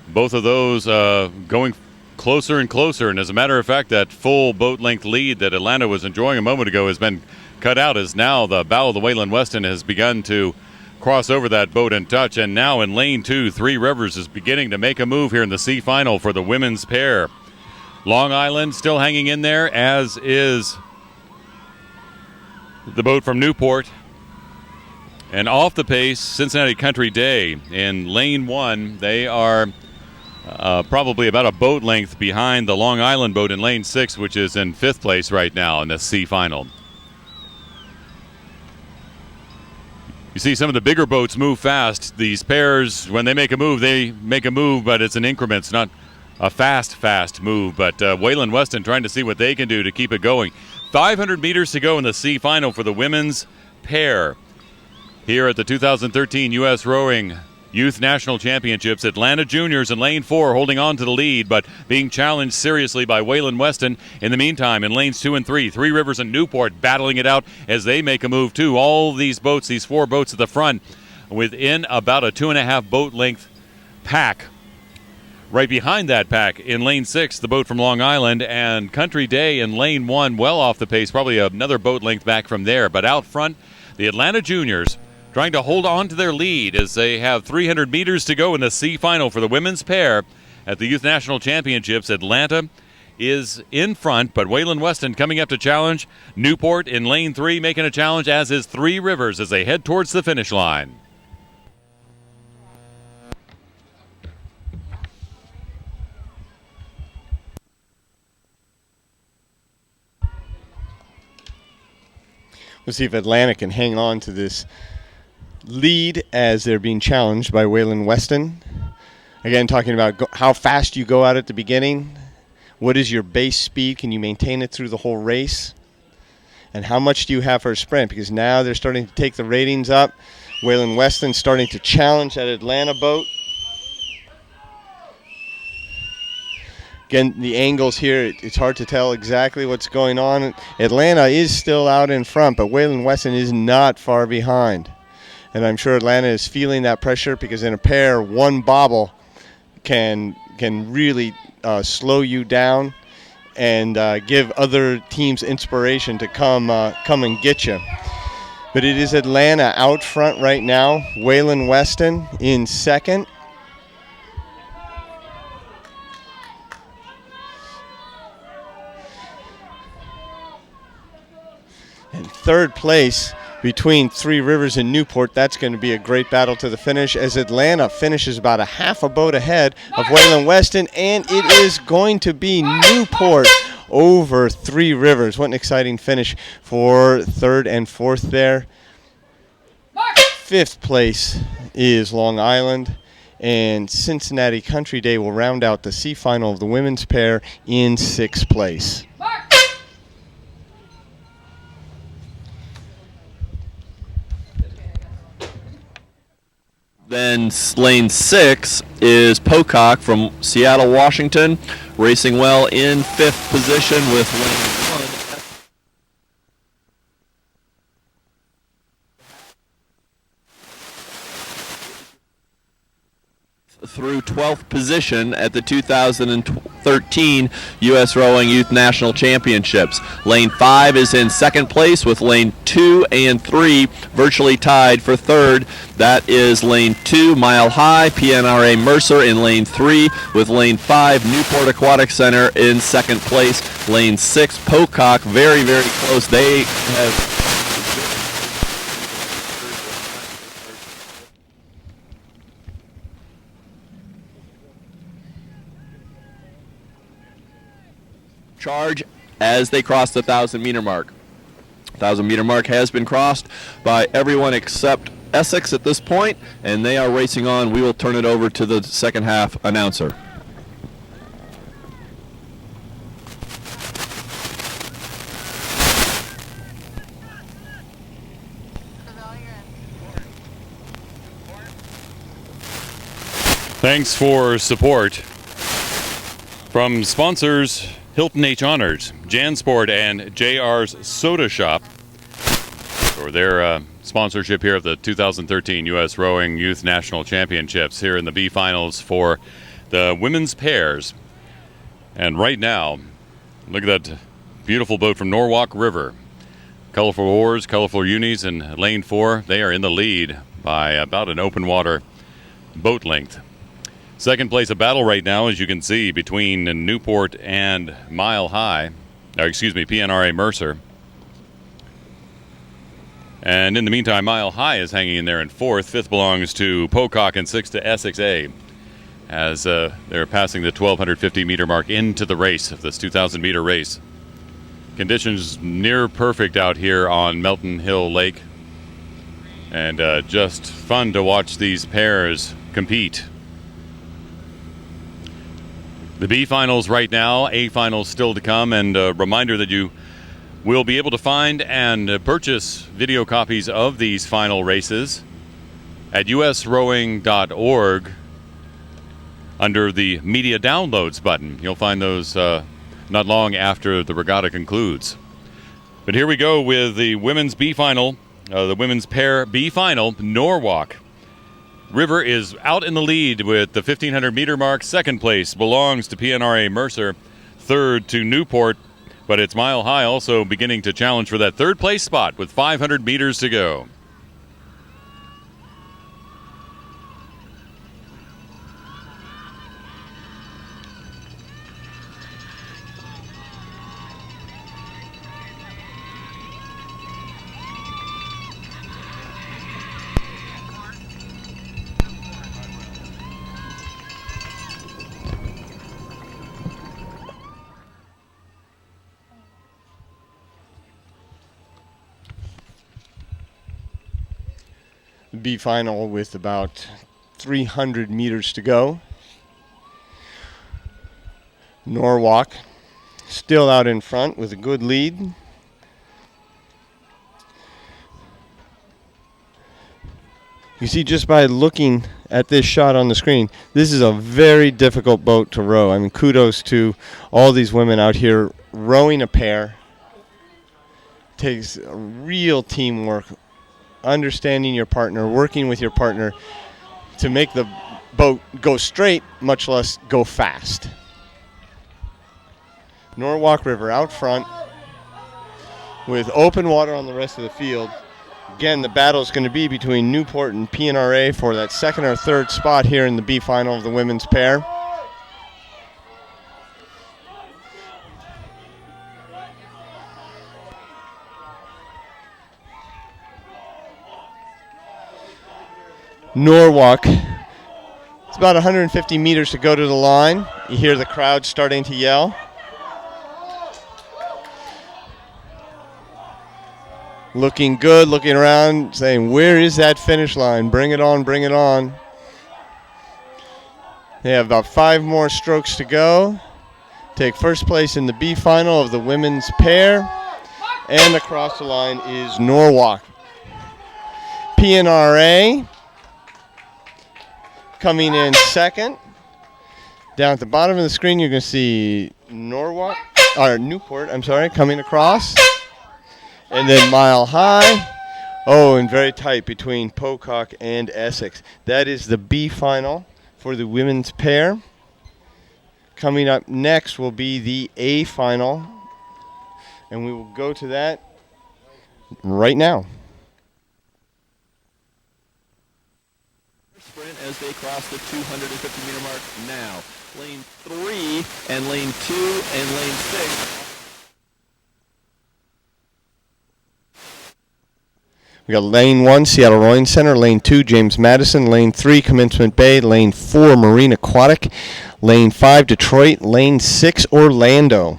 C: Both of those going closer and closer. And as a matter of fact, that full boat length lead that Atlanta was enjoying a moment ago has been cut out, as now the bow of the Waylon Weston has begun to cross over that boat and touch. And now in lane 2, Three Rivers is beginning to make a move here in the C final for the women's pair. Long Island still hanging in there, as is the boat from Newport. And off the pace, Cincinnati Country Day in lane 1. They are probably about a boat length behind the Long Island boat in lane 6, which is in 5th place right now in the C final. You see some of the bigger boats move fast. These pairs, when they make a move, but it's in increments, not a fast move. But Waylon Weston trying to see what they can do to keep it going. 500 meters to go in the C final for the women's pair here at the 2013 U.S. Rowing Youth National Championships. Atlanta Juniors in lane 4 holding on to the lead, but being challenged seriously by Waylon Weston. In the meantime, in lanes 2 and 3, Three Rivers and Newport battling it out as they make a move too. All these boats, these 4 boats at the front, within about a 2.5 boat length pack. Right behind that pack in lane 6, the boat from Long Island, and Country Day in lane 1, well off the pace, probably another boat length back from there. But out front, the Atlanta Juniors trying to hold on to their lead as they have 300 meters to go in the C final for the women's pair at the Youth National Championships. Atlanta is in front, but Waylon Weston coming up to challenge. Newport in lane 3 making a challenge, as is Three Rivers as they head towards the finish line.
A: We'll see if Atlanta can hang on to this lead as they're being challenged by Waylon Weston. Again, talking about how fast you go out at the beginning. What is your base speed? Can you maintain it through the whole race? And how much do you have for a sprint? Because now they're starting to take the ratings up. Waylon Weston starting to challenge that Atlanta boat. Again, the angles here, it's hard to tell exactly what's going on. Atlanta is still out in front, but Waylon Weston is not far behind. And I'm sure Atlanta is feeling that pressure, because in a pair, one bobble can really slow you down and give other teams inspiration to come and get you. But it is Atlanta out front right now. Waylon Weston in second. And third place between Three Rivers and Newport. That's going to be a great battle to the finish, as Atlanta finishes about a half a boat ahead of Waylon Weston, and it is going to be Newport over Three Rivers. What an exciting finish for third and fourth there. Fifth place is Long Island, and Cincinnati Country Day will round out the C final of the women's pair in sixth place.
B: Then lane 6 is Pocock from Seattle, Washington, racing well in 5th position with lane 1. Through 12th position at the 2013 U.S. Rowing Youth National Championships. Lane 5 is in second place with lane 2 and 3 virtually tied for third. That is lane 2, Mile High, PNRA Mercer in lane 3 with lane 5, Newport Aquatic Center in second place. Lane 6, Pocock, very, very close. They have charge as they cross the 1,000-meter mark. 1,000-meter mark has been crossed by everyone except Essex at this point, and they are racing on. We will turn it over to the second half announcer.
C: Thanks for support from sponsors Hilton H. Honors, JanSport, and JR's Soda Shop for their sponsorship here of the 2013 U.S. Rowing Youth National Championships here in the B Finals for the women's pairs. And right now, look at that beautiful boat from Norwalk River. Colorful oars, colorful unis, and lane 4, they are in the lead by about an open water boat length. Second place, a battle right now, as you can see, between Newport and PNRA Mercer. And in the meantime, Mile High is hanging in there in 4th. 5th belongs to Pocock and 6th to Essex A, as they're passing the 1,250 meter mark into the race of this 2,000 meter race. Conditions near perfect out here on Melton Hill Lake, and just fun to watch these pairs compete. The B finals right now, A finals still to come, and a reminder that you will be able to find and purchase video copies of these final races at usrowing.org under the media downloads button. You'll find those not long after the regatta concludes. But here we go with the women's B final, the women's pair B final. Norwalk River is out in the lead with the 1,500 meter mark. Second place belongs to PNRA Mercer. Third to Newport, but it's Mile High also beginning to challenge for that third place spot with 500 meters to go.
A: B final with about 300 meters to go. Norwalk still out in front with a good lead. You see, just by looking at this shot on the screen, this is a very difficult boat to row. I mean, kudos to all these women out here rowing a pair. Takes real teamwork, understanding your partner, working with your partner to make the boat go straight, much less go fast. Norwalk River out front with open water on the rest of the field. Again, the battle is going to be between Newport and PNRA for that second or third spot here in the B final of the women's pair. Norwalk, it's about 150 meters to go to the line. You hear the crowd starting to yell. Looking good, looking around, saying, where is that finish line? Bring it on, bring it on. They have about 5 more strokes to go. Take first place in the B final of the women's pair. And across the line is Norwalk. PNRA coming in second. Down at the bottom of the screen, you're going to see Newport, coming across. And then Mile High. Oh, and very tight between Pocock and Essex. That is the B final for the women's pair. Coming up next will be the A final. And we will go to that right now.
B: Sprint as they cross the 250 meter mark now. Lane 3 and lane 2 and lane 6.
A: We got lane 1, Seattle Rowing Center. Lane 2, James Madison. Lane 3, Commencement Bay. Lane 4, Marine Aquatic. Lane 5, Detroit. Lane 6, Orlando.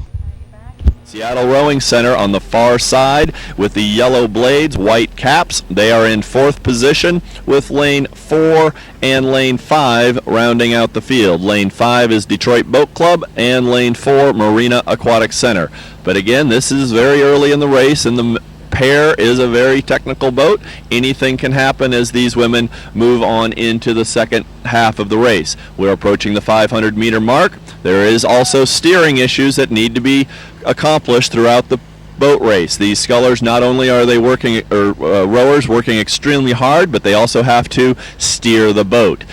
B: Seattle Rowing Center on the far side with the yellow blades, white caps. They are in 4th position with lane 4 and lane 5 rounding out the field. Lane 5 is Detroit Boat Club and lane 4 Marina Aquatic Center. But again, this is very early in the race, and pair is a very technical boat. Anything can happen as these women move on into the second half of the race. We're approaching the 500-meter mark. There is also steering issues that need to be accomplished throughout the boat race. These scullers, not only are they rowers working extremely hard, but they also have to steer the boat.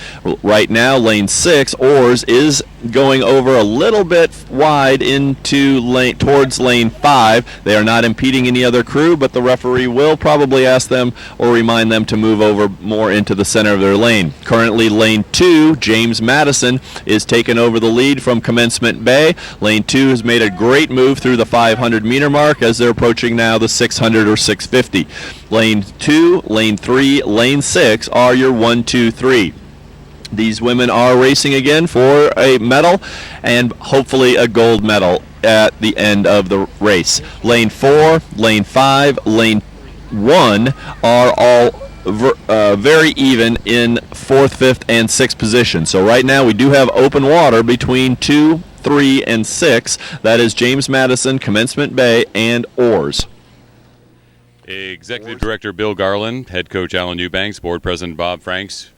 B: Right now, lane 6, oars, is going over a little bit wide into towards lane 5. They are not impeding any other crew, but the referee will probably ask them or remind them to move over more into the center of their lane. Currently, lane 2, James Madison, is taking over the lead from Commencement Bay. Lane 2 has made a great move through the 500-meter mark as they're approaching now the 600 or 650. Lane 2, lane 3, lane 6 are your 1, 2, 3. These women are racing again for a medal and hopefully a gold medal at the end of the race. Lane 4, lane 5, lane 1 are all very even in 4th, 5th, and 6th position. So right now we do have open water between 2, 3, and 6. That is James Madison, Commencement Bay, and oars.
C: Executive Director Bill Garland, Head Coach Alan Eubanks, Board President Bob Franks,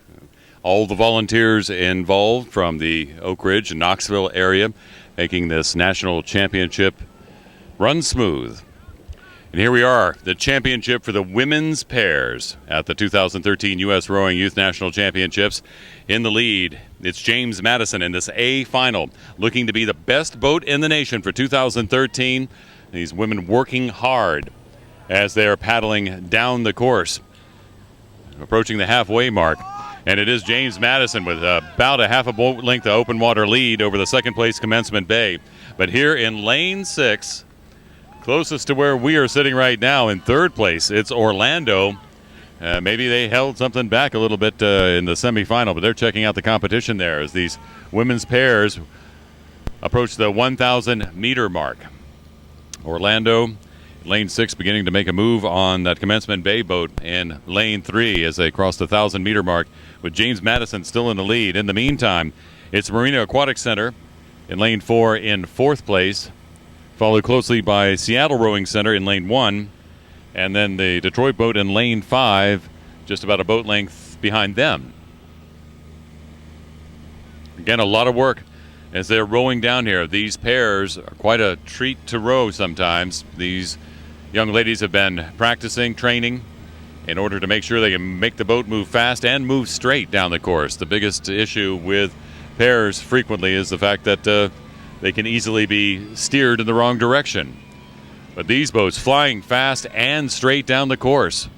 C: all the volunteers involved from the Oak Ridge and Knoxville area making this national championship run smooth. And here we are, the championship for the women's pairs at the 2013 U.S. Rowing Youth National Championships. In the lead, it's James Madison in this A final, looking to be the best boat in the nation for 2013. These women working hard as they are paddling down the course, approaching the halfway mark. And it is James Madison with about a half a boat length of open water lead over the second place Commencement Bay. But here in lane 6, closest to where we are sitting right now in third place, it's Orlando. Maybe they held something back a little bit in the semifinal, but they're checking out the competition there as these women's pairs approach the 1,000-meter mark. Orlando, lane 6, beginning to make a move on that Commencement Bay boat in lane 3 as they cross the 1,000-meter mark, with James Madison still in the lead. In the meantime, it's Marina Aquatic Center in lane 4 in 4th place, followed closely by Seattle Rowing Center in lane 1, and then the Detroit boat in lane 5, just about a boat length behind them. Again, a lot of work as they're rowing down here. These pairs are quite a treat to row sometimes. These young ladies have been practicing, training, in order to make sure they can make the boat move fast and move straight down the course. The biggest issue with pairs frequently is the fact that they can easily be steered in the wrong direction. But these boats flying fast and straight down the course.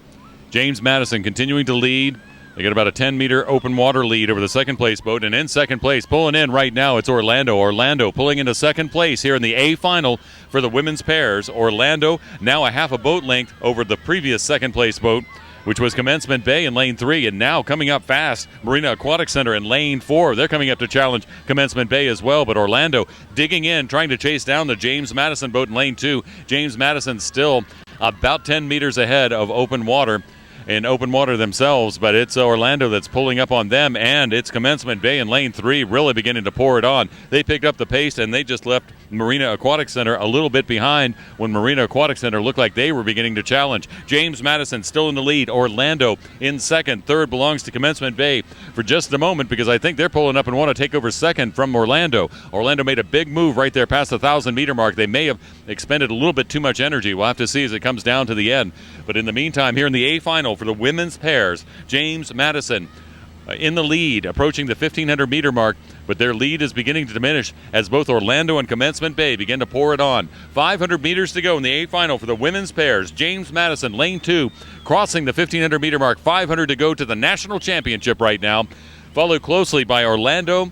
C: James Madison continuing to lead. They get about a 10-meter open water lead over the second place boat. And in second place, pulling in right now, it's Orlando. Orlando pulling into second place here in the A final for the women's pairs. Orlando now a half a boat length over the previous second place boat, which was Commencement Bay in lane 3, and now coming up fast, Marina Aquatic Center in lane 4. They're coming up to challenge Commencement Bay as well, but Orlando digging in, trying to chase down the James Madison boat in lane 2. James Madison still about 10 meters ahead of open water themselves, but it's Orlando that's pulling up on them, and it's Commencement Bay in lane 3 really beginning to pour it on. They picked up the pace, and they just left Marina Aquatic Center a little bit behind when Marina Aquatic Center looked like they were beginning to challenge. James Madison still in the lead. Orlando in second. Third belongs to Commencement Bay for just a moment because I think they're pulling up and want to take over second from Orlando. Orlando made a big move right there past the 1,000-meter mark. They may have expended a little bit too much energy. We'll have to see as it comes down to the end. But in the meantime, here in the A final for the women's pairs, James Madison in the lead, approaching the 1,500-meter mark, but their lead is beginning to diminish as both Orlando and Commencement Bay begin to pour it on. 500 meters to go in the A final for the women's pairs. James Madison, lane 2, crossing the 1,500-meter mark. 500 to go to the national championship right now, followed closely by Orlando,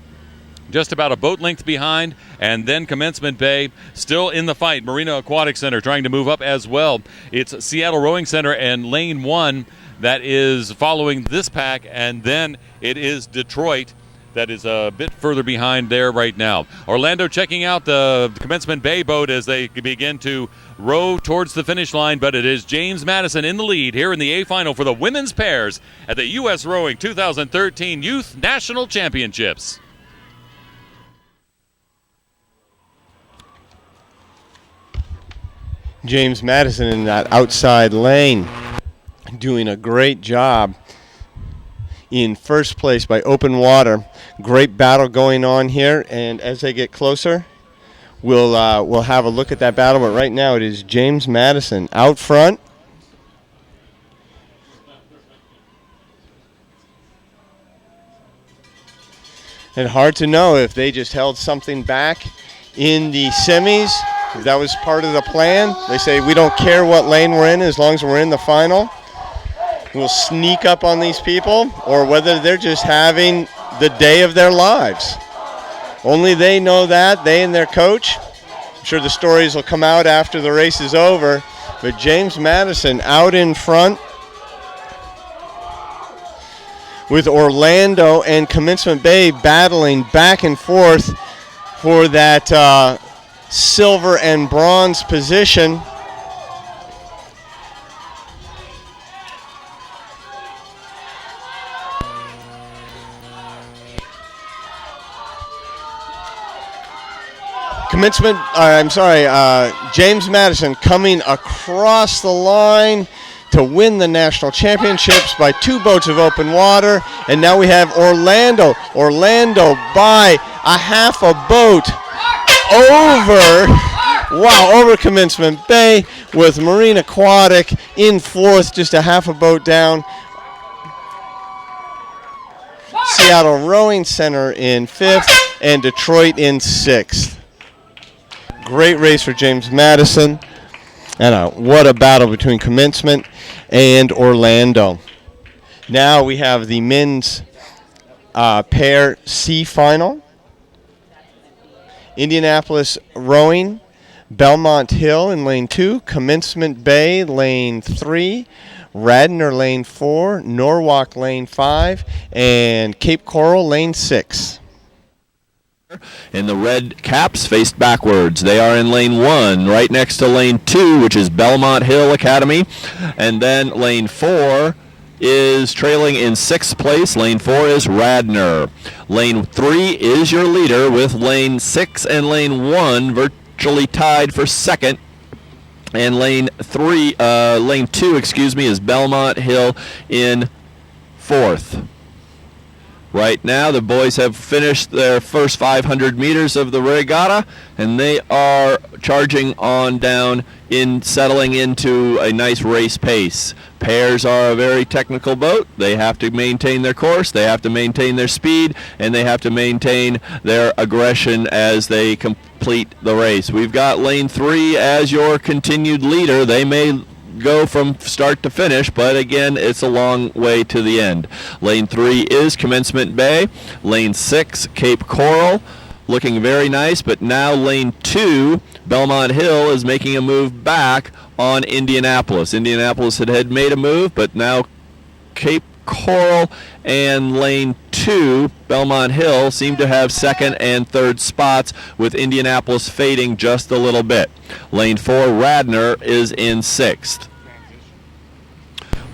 C: just about a boat length behind, and then Commencement Bay still in the fight. Marina Aquatic Center trying to move up as well. It's Seattle Rowing Center and lane 1 that is following this pack, and then it is Detroit that is a bit further behind there right now. Orlando checking out the Commencement Bay boat as they begin to row towards the finish line, but it is James Madison in the lead here in the A final for the women's pairs at the U.S. Rowing 2013 Youth National Championships.
A: James Madison in that outside lane doing a great job in first place by Open Water. Great battle going on here, and as they get closer, we'll have a look at that battle. But right now it is James Madison out front. And hard to know if they just held something back in the semis. If that was part of the plan. They say we don't care what lane we're in as long as we're in the final. We'll sneak up on these people, or whether they're just having the day of their lives. Only they know that, they and their coach. I'm sure the stories will come out after the race is over. But James Madison out in front with Orlando and Commencement Bay battling back and forth for that silver and bronze position. James Madison coming across the line to win the national championships by 2 boats of Open Water. And now we have Orlando by a half a boat over Commencement Bay, with Marine Aquatic in 4th, just a half a boat down. Seattle Rowing Center in 5th, and Detroit in 6th. Great race for James Madison. And what a battle between Commencement and Orlando. Now we have the men's pair C final. Indianapolis Rowing, Belmont Hill in lane 2, Commencement Bay lane 3, Radnor lane 4, Norwalk lane 5, and Cape Coral lane 6.
B: And the red caps faced backwards. They are in lane 1, right next to lane 2, which is Belmont Hill Academy. And then lane 4 is trailing in 6th place. Lane 4 is Radnor. Lane 3 is your leader, with lane 6 and lane 1 virtually tied for 2nd. And lane 2, is Belmont Hill in 4th. Right now, the boys have finished their first 500 meters of the regatta, and they are charging on down, settling into a nice race pace. Pairs are a very technical boat. They have to maintain their course, they have to maintain their speed, and they have to maintain their aggression as they complete the race. We've got lane 3 as your continued leader. They may go from start to finish, but again, it's a long way to the end. Lane 3 is Commencement Bay. Lane 6, Cape Coral, looking very nice, but now lane 2, Belmont Hill, is making a move back on Indianapolis. Indianapolis had made a move, but now Cape Coral and lane 2, Belmont Hill, seem to have 2nd and 3rd spots, with Indianapolis fading just a little bit. Lane 4, Radnor, is in 6th.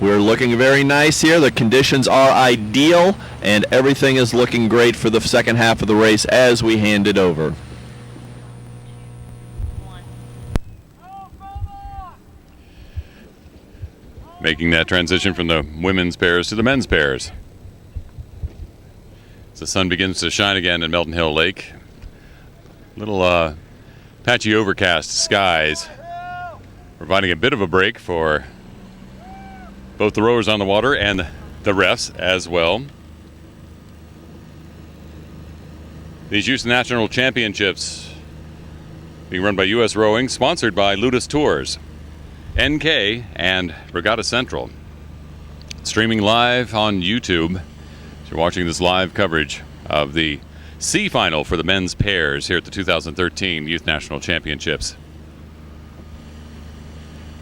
B: We're looking very nice here. The conditions are ideal, and everything is looking great for the second half of the race as we hand it over.
C: Making that transition from the women's pairs to the men's pairs. As the sun begins to shine again in Melton Hill Lake. Little patchy overcast skies, providing a bit of a break for both the rowers on the water and the refs as well. These Youth National Championships being run by U.S. Rowing, sponsored by Ludus Tours, NK, and Regatta Central. Streaming live on YouTube. So you're watching this live coverage of the C final for the men's pairs here at the 2013 Youth National Championships.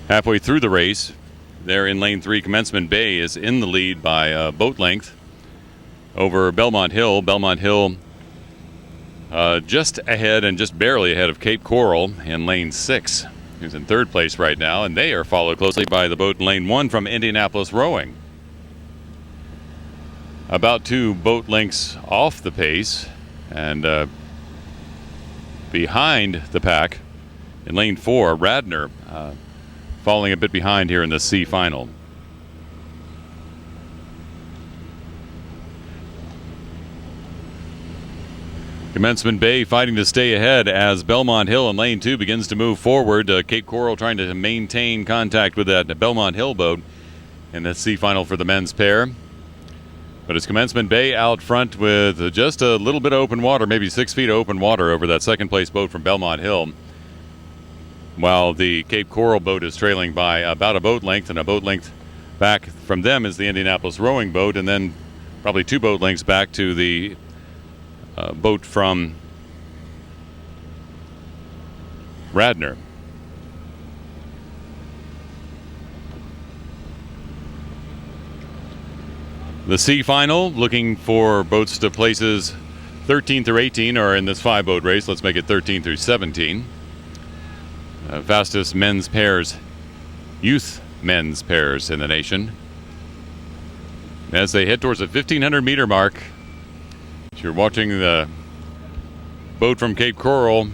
C: Halfway through the race, there in lane 3, Commencement Bay is in the lead by a boat length over Belmont Hill. Belmont Hill just ahead and just barely ahead of Cape Coral in lane 6. Who's in 3rd place right now, and they are followed closely by the boat in lane 1 from Indianapolis Rowing. About 2 boat lengths off the pace, and behind the pack In lane 4, Radner falling a bit behind here in the C final. Commencement Bay fighting to stay ahead as Belmont Hill in lane 2 begins to move forward. Cape Coral trying to maintain contact with that Belmont Hill boat in the C final for the men's pair. But it's Commencement Bay out front with just a little bit of open water, maybe 6 feet of open water over that second place boat from Belmont Hill, while the Cape Coral boat is trailing by about a boat length, and a boat length back from them is the Indianapolis rowing boat, and then probably 2 boat lengths back to the boat from Radner. The C final, looking for boats to places 13 through 18, or in this 5-boat race, let's make it 13 through 17. Fastest men's pairs, youth men's pairs in the nation. As they head towards the 1,500 meter mark, as you're watching the boat from Cape Coral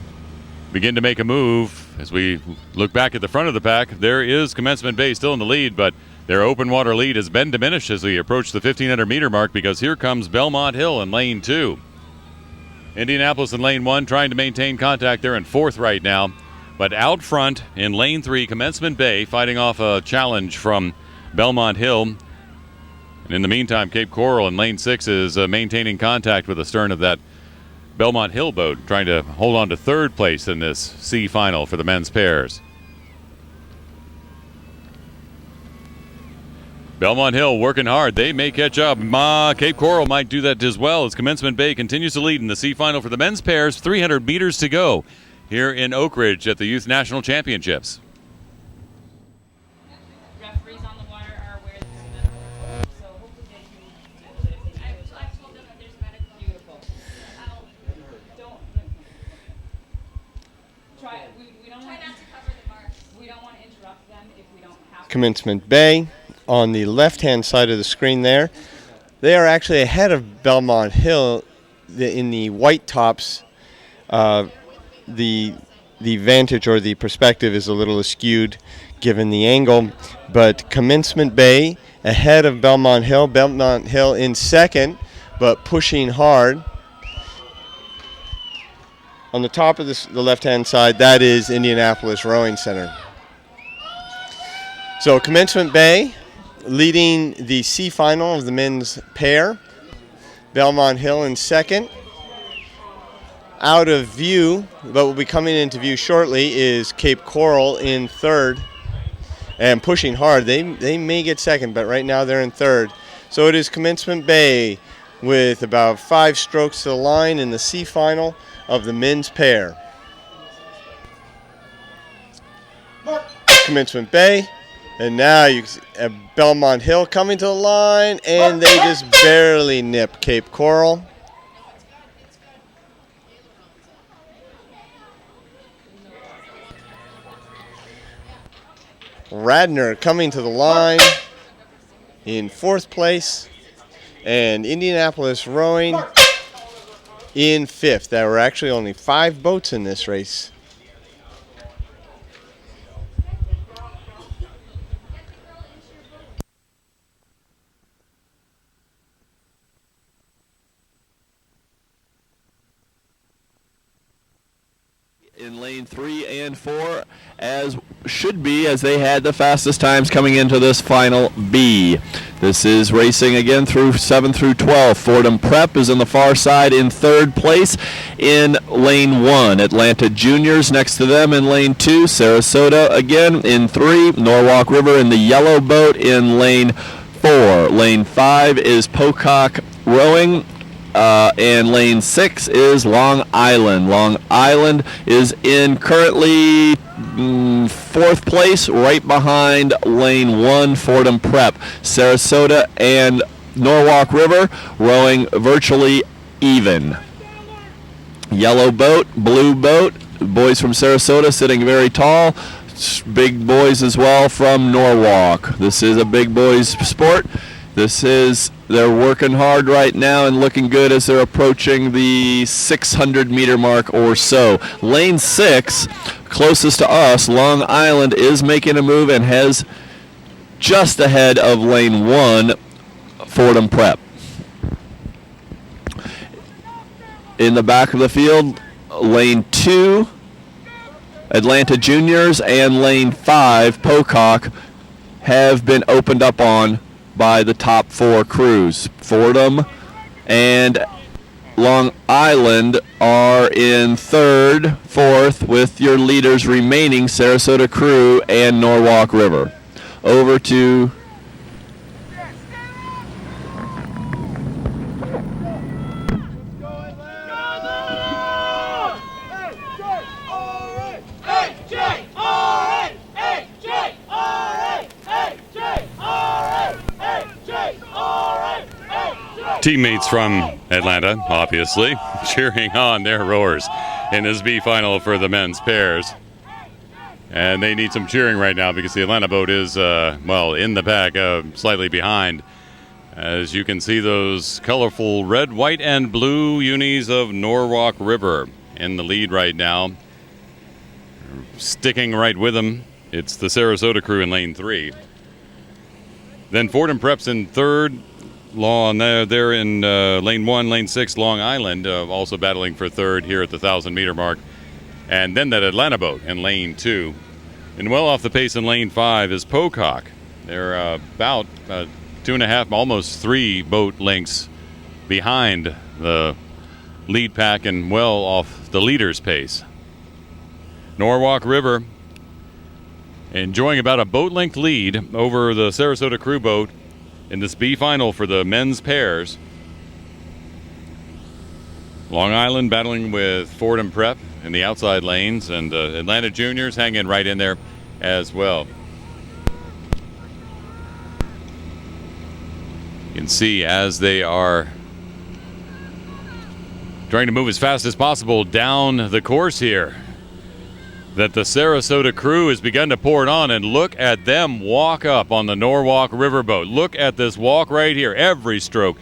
C: begin to make a move, as we look back at the front of the pack, there is Commencement Bay still in the lead, but their open water lead has been diminished as we approach the 1,500 meter mark, because here comes Belmont Hill in lane 2. Indianapolis in lane 1 trying to maintain contact. They're in 4th right now. But out front in lane 3, Commencement Bay fighting off a challenge from Belmont Hill. And in the meantime, Cape Coral in lane 6 is maintaining contact with the stern of that Belmont Hill boat, trying to hold on to 3rd place in this C final for the men's pairs. Belmont Hill working hard. They may catch up. Cape Coral might do that as well as Commencement Bay continues to lead in the C final for the men's pairs. 300 meters to go here in Oak Ridge at the Youth National Championships.
D: Referees on the water are aware this is medical, so hopefully they can deal with it. I told them that there's medical. Beautiful. Don't try. We don't want to cover the marks. We don't want to interrupt them if we don't have to.
A: Commencement Bay on the left-hand side of the screen there. They are actually ahead of Belmont Hill in the white tops. The vantage or the perspective is a little askewed given the angle, but Commencement Bay ahead of Belmont Hill. Belmont Hill in 2nd, but pushing hard. On the top of the left-hand side, that is Indianapolis Rowing Center. So Commencement Bay leading the C final of the men's pair. Belmont Hill in 2nd. Out of view, but will be coming into view shortly, is Cape Coral in 3rd and pushing hard. They may get 2nd, but right now they're in 3rd. So it is Commencement Bay with about 5 strokes to the line in the C final of the men's pair. Commencement Bay, and now you can see Belmont Hill coming to the line, and they just barely nip Cape Coral. Radner coming to the line in 4th place, and Indianapolis Rowing in 5th. There were actually only 5 boats in this race.
B: In lane 3 and 4, as they had the fastest times coming into this final B. This is racing again through 7 through 12. Fordham Prep is on the far side in 3rd place in lane 1. Atlanta Juniors next to them in lane 2. Sarasota again in 3. Norwalk River in the yellow boat in lane 4. Lane 5 is Pocock Rowing. And lane 6 is Long Island. Long Island is in currently 4th place, right behind lane 1, Fordham Prep. Sarasota and Norwalk River rowing virtually even. Yellow boat, blue boat, boys from Sarasota sitting very tall. Big boys as well from Norwalk. This is a big boys sport. They're working hard right now and looking good as they're approaching the 600 meter mark or so. Lane 6, closest to us, Long Island, is making a move and has just ahead of lane 1, Fordham Prep. In the back of the field, lane 2, Atlanta Juniors, and lane 5, Pocock, have been opened up on by the top 4 crews. Fordham and Long Island are in 3rd, 4th, with your leaders remaining, Sarasota Crew and Norwalk River. Over to
C: teammates from Atlanta, obviously, cheering on their roars in this B final for the men's pairs. And they need some cheering right now because the Atlanta boat is, in the pack, slightly behind. As you can see, those colorful red, white, and blue unis of Norwalk River in the lead right now. Sticking right with them, it's the Sarasota Crew in lane 3. Then Fordham Prep's in 3rd. They're in lane 1, lane 6, Long Island, also battling for 3rd here at the 1,000-meter mark. And then that Atlanta boat in lane 2. And well off the pace in lane 5 is Pocock. They're about 2.5, almost 3 boat lengths behind the lead pack and well off the leader's pace. Norwalk River enjoying about a boat length lead over the Sarasota Crew boat in this B final for the men's pairs. Long Island battling with Fordham Prep in the outside lanes, and Atlanta Juniors hanging right in there as well. You can see as they are trying to move as fast as possible down the course here that the Sarasota Crew has begun to pour it on, and look at them walk up on the Norwalk Riverboat. Look at this walk right here. Every stroke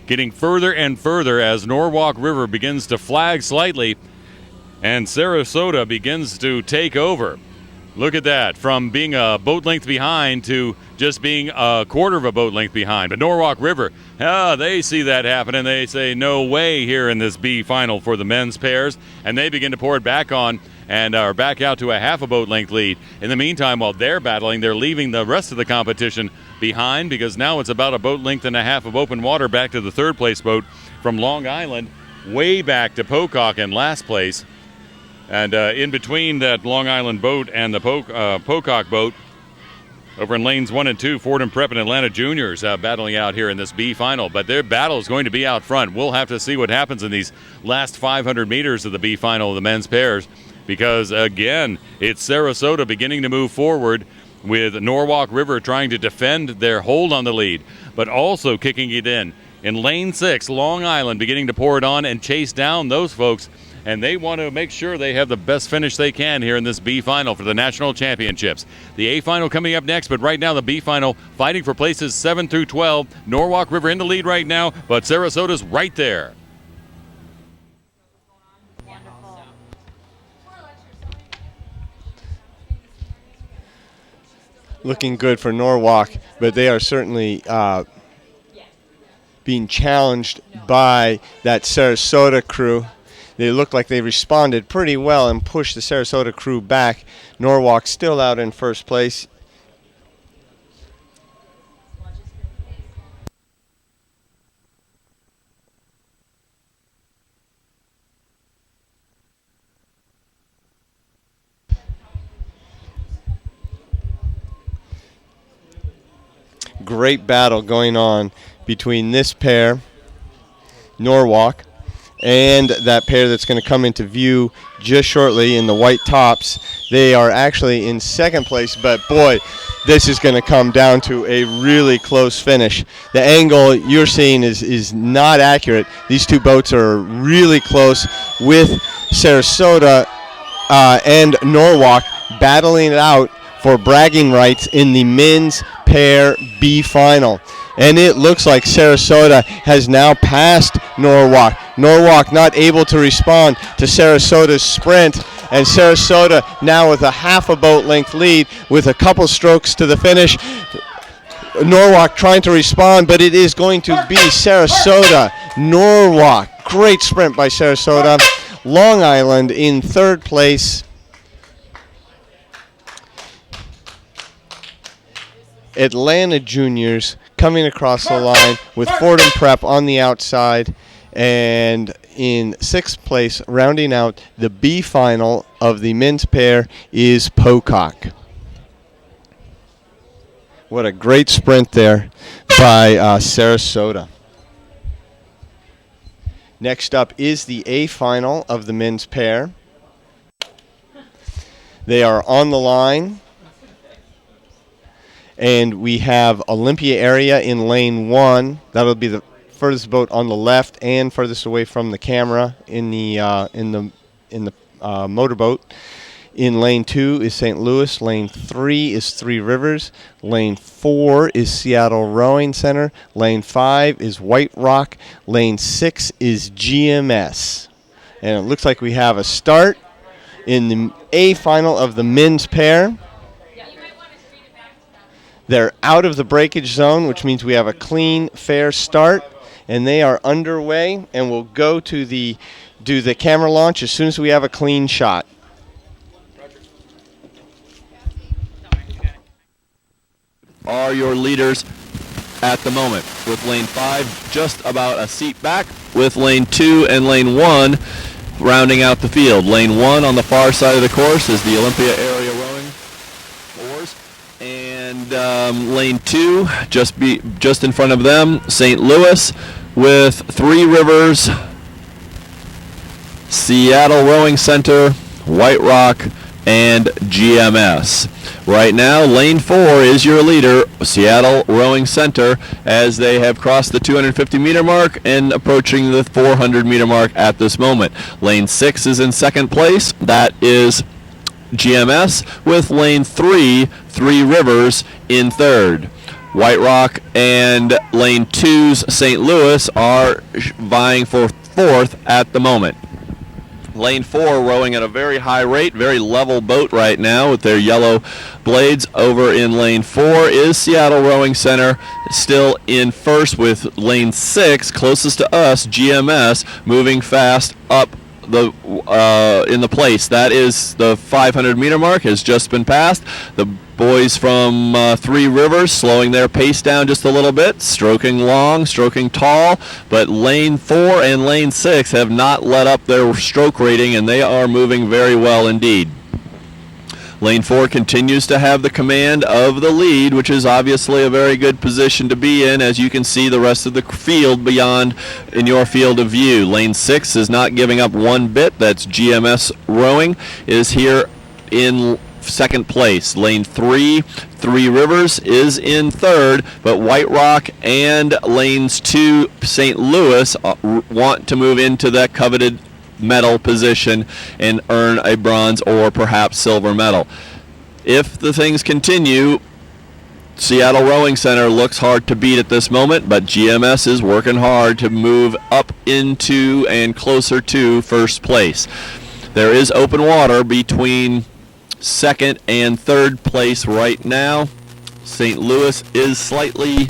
C: getting further and further as Norwalk River begins to flag slightly and Sarasota begins to take over. Look at that, from being a boat length behind to just being a quarter of a boat length behind. But Norwalk River, they see that happen and they say no way here in this B final for the men's pairs, and they begin to pour it back on and are back out to a half a boat length lead. In the meantime, while they're battling, they're leaving the rest of the competition behind, because now it's about a boat length and a half of open water back to the 3rd place boat from Long Island, way back to Pocock in last place. And in between that Long Island boat and the Pocock boat, over in lanes 1 and 2, Fordham Prep and Atlanta Juniors battling out here in this B final. But their battle is going to be out front. We'll have to see what happens in these last 500 meters of the B final of the men's pairs, because, again, it's Sarasota beginning to move forward with Norwalk River trying to defend their hold on the lead, but also kicking it in. In lane 6, Long Island beginning to pour it on and chase down those folks, and they want to make sure they have the best finish they can here in this B final for the national championships. The A final coming up next, but right now the B final fighting for places 7 through 12. Norwalk River in the lead right now, but Sarasota's right there.
A: Looking good for Norwalk, but they are certainly being challenged by that Sarasota Crew. They look like they responded pretty well and pushed the Sarasota Crew back. Norwalk still out in first place. Great battle going on between this pair, Norwalk, and that pair that's going to come into view just shortly in the white tops. They are actually in second place, but boy, this is going to come down to a really close finish. The angle you're seeing is not accurate. These two boats are really close, with Sarasota and Norwalk battling it out for bragging rights in the men's pair B final. And it looks like Sarasota has now passed Norwalk. Norwalk not able to respond to Sarasota's sprint, And Sarasota now with a half a boat length lead with a couple strokes to the finish. Norwalk trying to respond, but it is going to be Sarasota. Norwalk, great sprint by Sarasota. Long Island in third place. Atlanta Juniors coming across the line with Fordham Prep on the outside. And in sixth place, rounding out the B final of the men's pair, is Pocock. What a great sprint there by Sarasota. Next up is the A final of the men's pair. They are on the line. And we have Olympia area in lane 1. That'll be the furthest boat on the left and furthest away from the camera in the motorboat. In lane 2 is St. Louis. Lane 3 is Three Rivers. Lane 4 is Seattle Rowing Center. Lane 5 is White Rock. Lane 6 is GMS. And it looks like we have a start in the A final of the men's pair. They're out of the breakage zone, which means we have a clean, fair start, and they are underway, and we'll go to do the camera launch as soon as we have a clean shot.
B: Are your leaders at the moment, with lane 5 just about a seat back, with lane 2 and lane 1 rounding out the field. Lane 1 on the far side of the course is the Olympia area rowing oars, and lane 2 just in front of them, St. Louis, with Three Rivers, Seattle Rowing Center, White Rock, and GMS. Right now, lane 4 is your leader, Seattle Rowing Center, as they have crossed the 250-meter mark and approaching the 400-meter mark at this moment. Lane 6 is in second place. That is GMS, with lane 3, Three Rivers, in third. White Rock and lane 2's St. Louis are vying for fourth at the moment. Lane 4 rowing at a very high rate, very level boat right now with their yellow blades. Over in lane 4 is Seattle Rowing Center, still in first, with lane 6, closest to us, GMS, moving fast up in the place. That is the 500-meter mark has just been passed. The boys from Three Rivers slowing their pace down just a little bit, stroking long, stroking tall, but lane 4 and lane 6 have not let up their stroke rating, and they are moving very well indeed. Lane 4 continues to have the command of the lead, which is obviously a very good position to be in, as you can see the rest of the field beyond in your field of view. Lane 6 is not giving up one bit. That's GMS Rowing, is here in second place. Lane 3, Three Rivers, is in third, but White Rock and lanes 2, St. Louis, want to move into that coveted medal position and earn a bronze or perhaps silver medal. If the things continue, Seattle Rowing Center looks hard to beat at this moment, but GMS is working hard to move up into and closer to first place. There is open water between second and third place right now. St. Louis is slightly,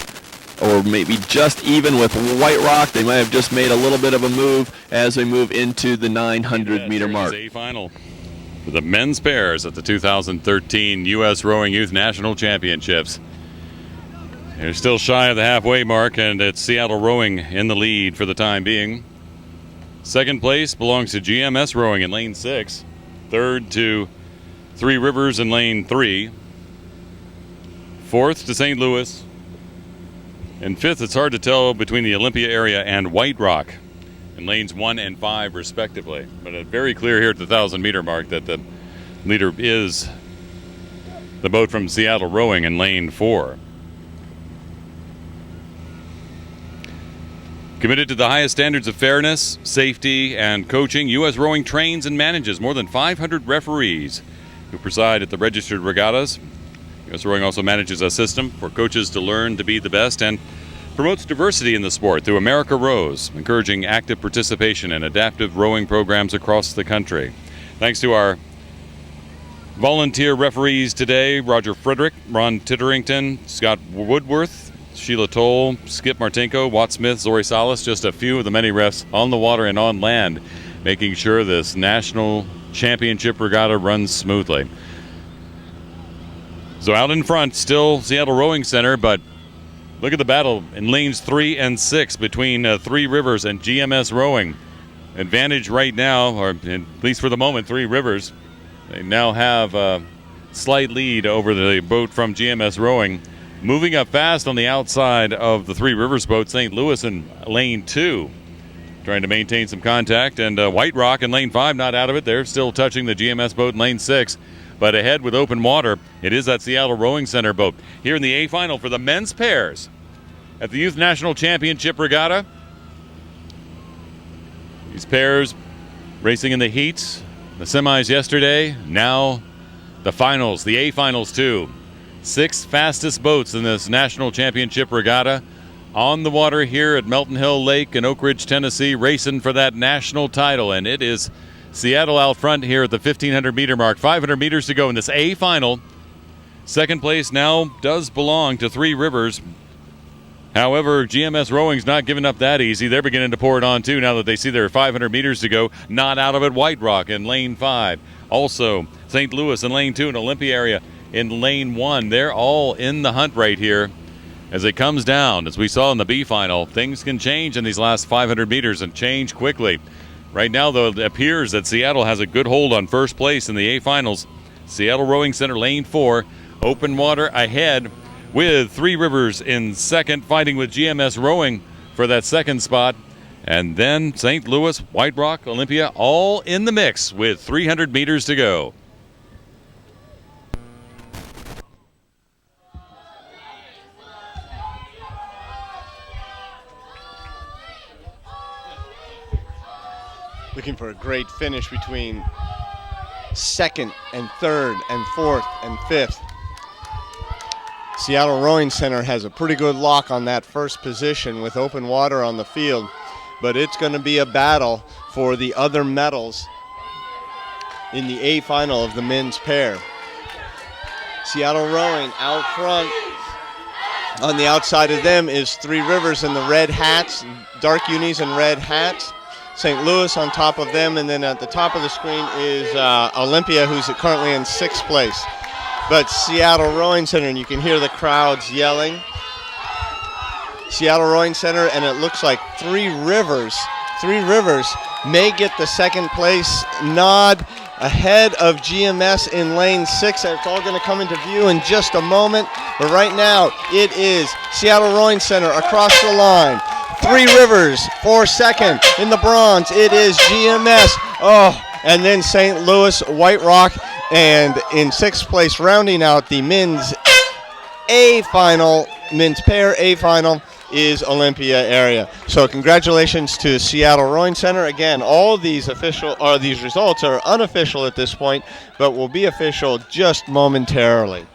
B: or maybe just even with White Rock. They might have just made a little bit of a move as we move into the 900-meter mark.
C: A final for the men's pairs at the 2013 U.S. Rowing Youth National Championships. They're still shy of the halfway mark, and it's Seattle Rowing in the lead for the time being. Second place belongs to GMS Rowing in lane 6. Third to Three Rivers in lane 3. Fourth to St. Louis. And fifth, it's hard to tell between the Olympia area and White Rock in lanes 1 and 5 respectively. But it's very clear here at the 1,000-meter mark that the leader is the boat from Seattle Rowing in lane 4. Committed to the highest standards of fairness, safety, and coaching, U.S. Rowing trains and manages more than 500 referees who preside at the registered regattas. U.S. Rowing also manages a system for coaches to learn to be the best and promotes diversity in the sport through America Rows, encouraging active participation in adaptive rowing programs across the country. Thanks to our Volunteer referees today: Roger Frederick, Ron Titterington, Scott Woodworth, Sheila Toll, Skip Martinko, Watt Smith, Zori Salas, just a few of the many refs on the water and on land, making sure this national championship regatta runs smoothly. So out in front, still Seattle Rowing Center, but look at the battle in lanes 3 and 6 between Three Rivers and GMS Rowing. Advantage right now, or at least for the moment, Three Rivers. They now have a slight lead over the boat from GMS Rowing. Moving up fast on the outside of the Three Rivers boat, St. Louis in lane 2. Trying to maintain some contact. And White Rock in lane 5, not out of it. They're still touching the GMS boat in lane 6. But ahead with open water, it is that Seattle Rowing Center boat. Here in the A final for the men's pairs at the Youth National Championship Regatta. These pairs racing in the heats, the semis yesterday, now the finals, the A finals too. 6 fastest boats in this National Championship Regatta on the water here at Melton Hill Lake in Oak Ridge, Tennessee, racing for that national title. And it is Seattle out front here at the 1,500 meter mark. 500 meters to go in this A final. Second place now does belong to Three Rivers. However, GMS Rowing's not giving up that easy. They're beginning to pour it on, too, now that they see there are 500 meters to go. Not out of it, White Rock in lane 5. Also, St. Louis in lane 2 and Olympia area in lane 1. They're all in the hunt right here. As it comes down, as we saw in the B final, things can change in these last 500 meters and change quickly. Right now, though, it appears that Seattle has a good hold on first place in the A finals. Seattle Rowing Center, lane 4, open water ahead, with Three Rivers in second, fighting with GMS Rowing for that second spot. And then St. Louis, White Rock, Olympia, all in the mix with 300 meters to go.
A: Looking for a great finish between second and third and fourth and fifth. Seattle Rowing Center has a pretty good lock on that first position with open water on the field, but it's going to be a battle for the other medals in the A final of the men's pair. Seattle Rowing out front. On the outside of them is Three Rivers in the red hats, dark unis and red hats. St. Louis on top of them, and then at the top of the screen is Olympia, who's currently in 6th place. But Seattle Rowing Center, and you can hear the crowds yelling. Seattle Rowing Center, and it looks like Three Rivers may get the second place nod ahead of GMS in lane 6. It's all going to come into view in just a moment. But right now, it is Seattle Rowing Center across the line. Three Rivers for second. In the bronze, it is GMS. And then St. Louis, White Rock, and in 6th place, rounding out the men's A final, men's pair A final, is Olympia area. So congratulations to Seattle Rowing Center. Again, all these these results are unofficial at this point, but will be official just momentarily.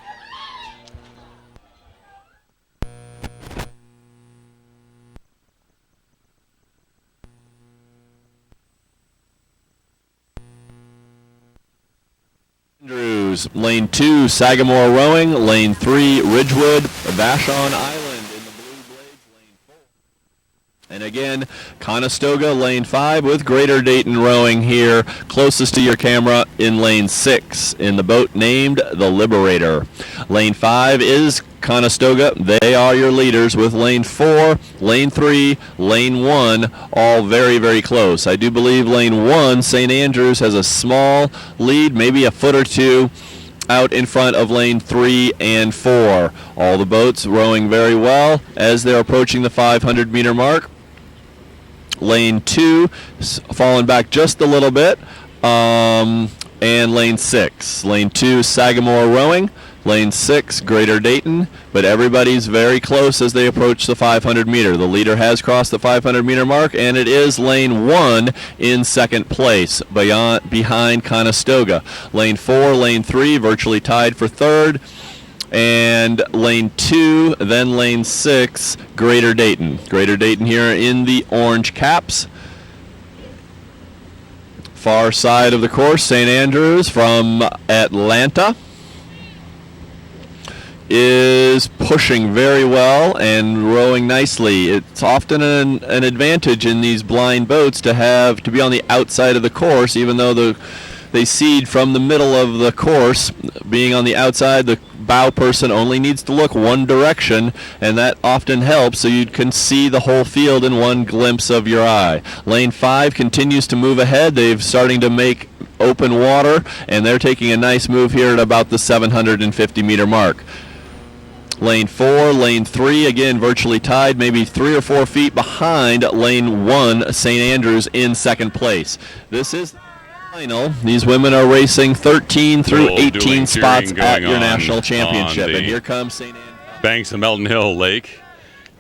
B: Andrews, lane 2, Sagamore Rowing, lane 3, Ridgewood, Vashon Island in the Blue Blades, lane 4. And again, Conestoga, lane 5, with Greater Dayton Rowing here, closest to your camera in lane 6, in the boat named the Liberator. Lane 5 is Conestoga. They are your leaders with lane 4, lane 3, lane 1, all very, very close. I do believe lane 1, St. Andrews, has a small lead, maybe a foot or two out in front of lane 3 and 4. All the boats rowing very well as they're approaching the 500 meter mark. Lane 2 falling back just a little bit, and lane 6. Lane 2, Sagamore Rowing. Lane 6, Greater Dayton, but everybody's very close as they approach the 500 meter. The leader has crossed the 500 meter mark, and it is lane 1 in second place behind Conestoga. Lane 4, lane 3 virtually tied for third, and lane 2, then lane 6, Greater Dayton. Greater Dayton here in the orange caps. Far side of the course, St. Andrews from Atlanta is pushing very well and rowing nicely. It's often an advantage in these blind boats to be on the outside of the course, even though they seed from the middle of the course. Being on the outside, the bow person only needs to look one direction, and that often helps so you can see the whole field in one glimpse of your eye. Lane 5 continues to move ahead. They're starting to make open water, and they're taking a nice move here at about the 750 meter mark. Lane 4, Lane 3, again virtually tied, maybe 3 or 4 feet behind Lane 1, St. Andrews in second place. This is the final. These women are racing 13 through 18 spots at your national championship. And here comes St. Andrews.
C: Banks of Melton Hill Lake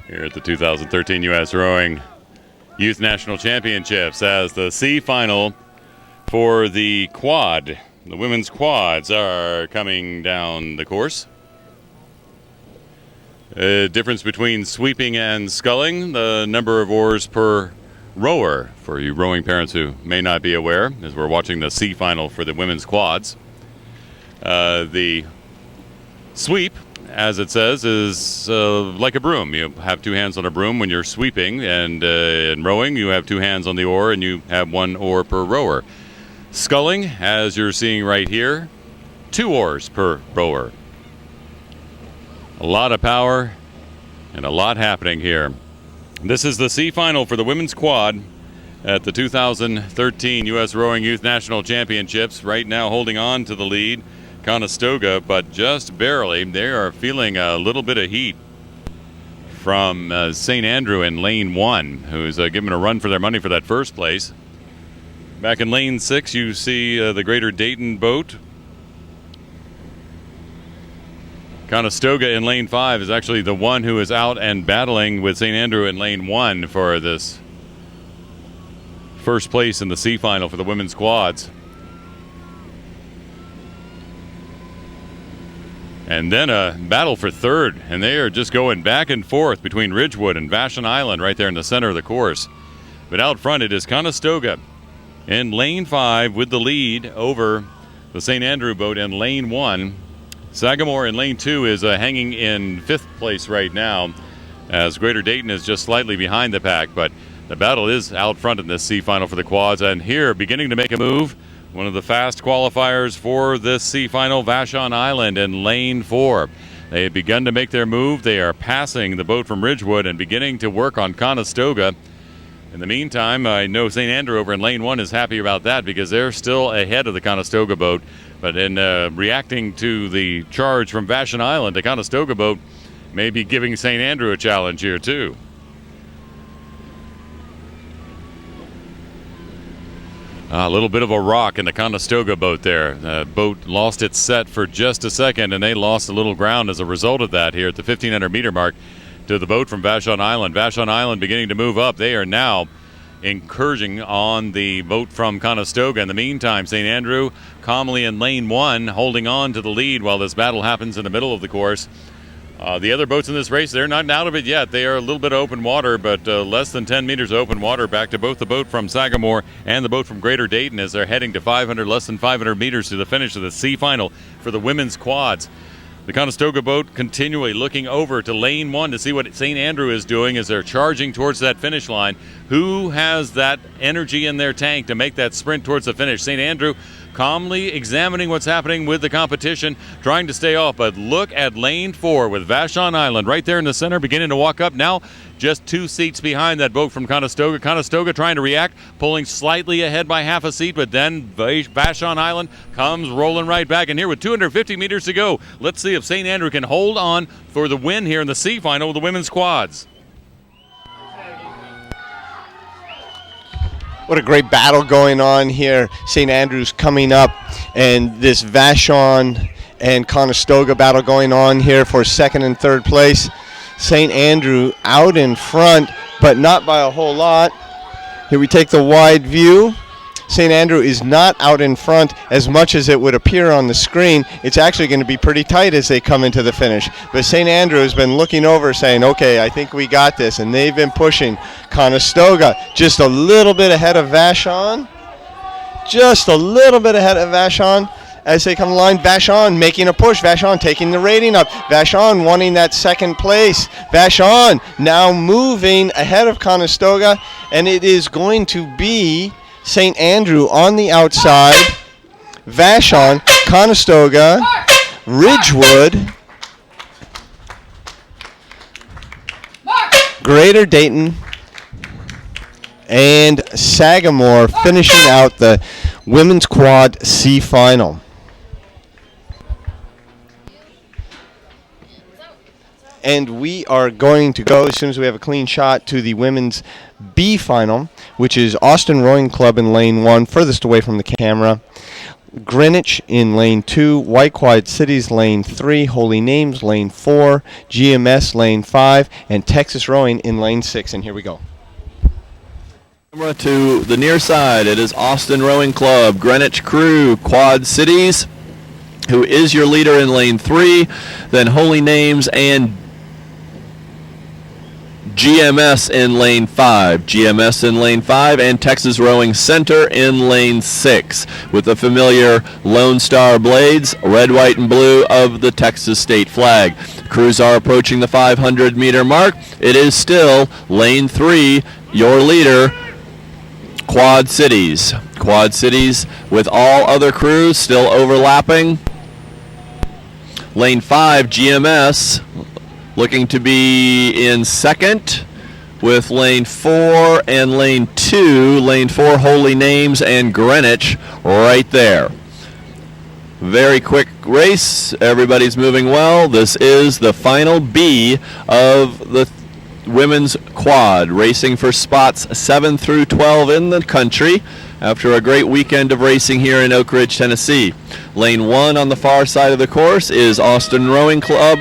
C: here at the 2013 U.S. Rowing Youth National Championships as the C final for the quad. The women's quads are coming down the course. Difference between sweeping and sculling, the number of oars per rower, for you rowing parents who may not be aware, as we're watching the C final for the women's quads. The sweep, as it says, is like a broom. You have 2 hands on a broom when you're sweeping, and in rowing you have 2 hands on the oar and you have 1 oar per rower. Sculling, as you're seeing right here, 2 oars per rower. A lot of power and a lot happening here. This is the C final for the women's quad at the 2013 U.S. Rowing Youth National Championships. Right now holding on to the lead, Conestoga, but just barely. They are feeling a little bit of heat from St. Andrew in lane 1, who's given a run for their money for that first place. Back in lane 6, you see the Greater Dayton boat. Conestoga in lane 5 is actually the one who is out and battling with St. Andrew in lane 1 for this first place in the C final for the women's quads. And then a battle for third, and they are just going back and forth between Ridgewood and Vashon Island right there in the center of the course. But out front it is Conestoga in lane 5 with the lead over the St. Andrew boat in lane 1. Sagamore in lane 2 is hanging in 5th place right now, as Greater Dayton is just slightly behind the pack, but the battle is out front in this C final for the quads. And here, beginning to make a move, one of the fast qualifiers for this C final, Vashon Island in lane 4. They have begun to make their move. They are passing the boat from Ridgewood and beginning to work on Conestoga. In the meantime, I know St. Andrew over in lane 1 is happy about that because they're still ahead of the Conestoga boat. But in reacting to the charge from Vashon Island, the Conestoga boat may be giving St. Andrew a challenge here too. A little bit of a rock in the Conestoga boat there. The boat lost its set for just a second, and they lost a little ground as a result of that here at the 1,500 meter mark to the boat from Vashon Island. Vashon Island beginning to move up. They are now incursioning on the boat from Conestoga. In the meantime, St. Andrew calmly in lane 1 holding on to the lead while this battle happens in the middle of the course. The other boats in this race, they're not out of it yet. They are a little bit of open water, but less than 10 meters of open water back to both the boat from Sagamore and the boat from Greater Dayton as they're heading to less than 500 meters to the finish of the C final for the women's quads. The Conestoga boat continually looking over to lane 1 to see what St. Andrew is doing as they're charging towards that finish line. Who has that energy in their tank to make that sprint towards the finish? St. Andrew calmly examining what's happening with the competition, trying to stay off. But look at lane 4 with Vashon Island right there in the center, beginning to walk up. Now just 2 seats behind that boat from Conestoga. Conestoga trying to react, pulling slightly ahead by half a seat, but then Vashon Island comes rolling right back. And here with 250 meters to go, let's see if St. Andrew can hold on for the win here in the C final with the women's quads.
A: What a great battle going on here. St. Andrews coming up, and this Vashon and Conestoga battle going on here for second and third place. St. Andrew out in front, but not by a whole lot. Here we take the wide view. St. Andrew is not out in front as much as it would appear on the screen. It's actually going to be pretty tight as they come into the finish. But St. Andrew has been looking over saying, okay, I think we got this. And they've been pushing. Conestoga just a little bit ahead of Vashon. just a little bit ahead of Vashon as they come to the line. Vashon making a push. Vashon taking the rating up. Vashon wanting that second place. Vashon now moving ahead of Conestoga, and it is going to be St. Andrew on the outside. Vashon, Conestoga, Ridgewood, Greater Dayton, and Sagamore finishing out the Women's Quad C final. And we are going to go, as soon as we have a clean shot, to the Women's B final, which is Austin Rowing Club in lane 1, furthest away from the camera. Greenwich in lane 2, White Quad Cities lane 3, Holy Names lane 4, GMS lane 5, and Texas Rowing in lane 6. And here we go.
B: Camera to the near side. It is Austin Rowing Club, Greenwich Crew, Quad Cities, who is your leader in lane 3. Then Holy Names and GMS in lane 5. GMS in lane 5 and Texas Rowing Center in lane 6 with the familiar Lone Star Blades, red, white, and blue of the Texas state flag. Crews are approaching the 500-meter mark. It is still lane 3, your leader, Quad Cities. Quad Cities with all other crews still overlapping. Lane 5, GMS, looking to be in second with lane 4 and lane 2. Lane 4, Holy Names and Greenwich right there. Very quick race. Everybody's moving well. This is the final B of the women's quad, racing for spots 7 through 12 in the country after a great weekend of racing here in Oak Ridge, Tennessee. Lane 1 on the far side of the course is Austin Rowing Club,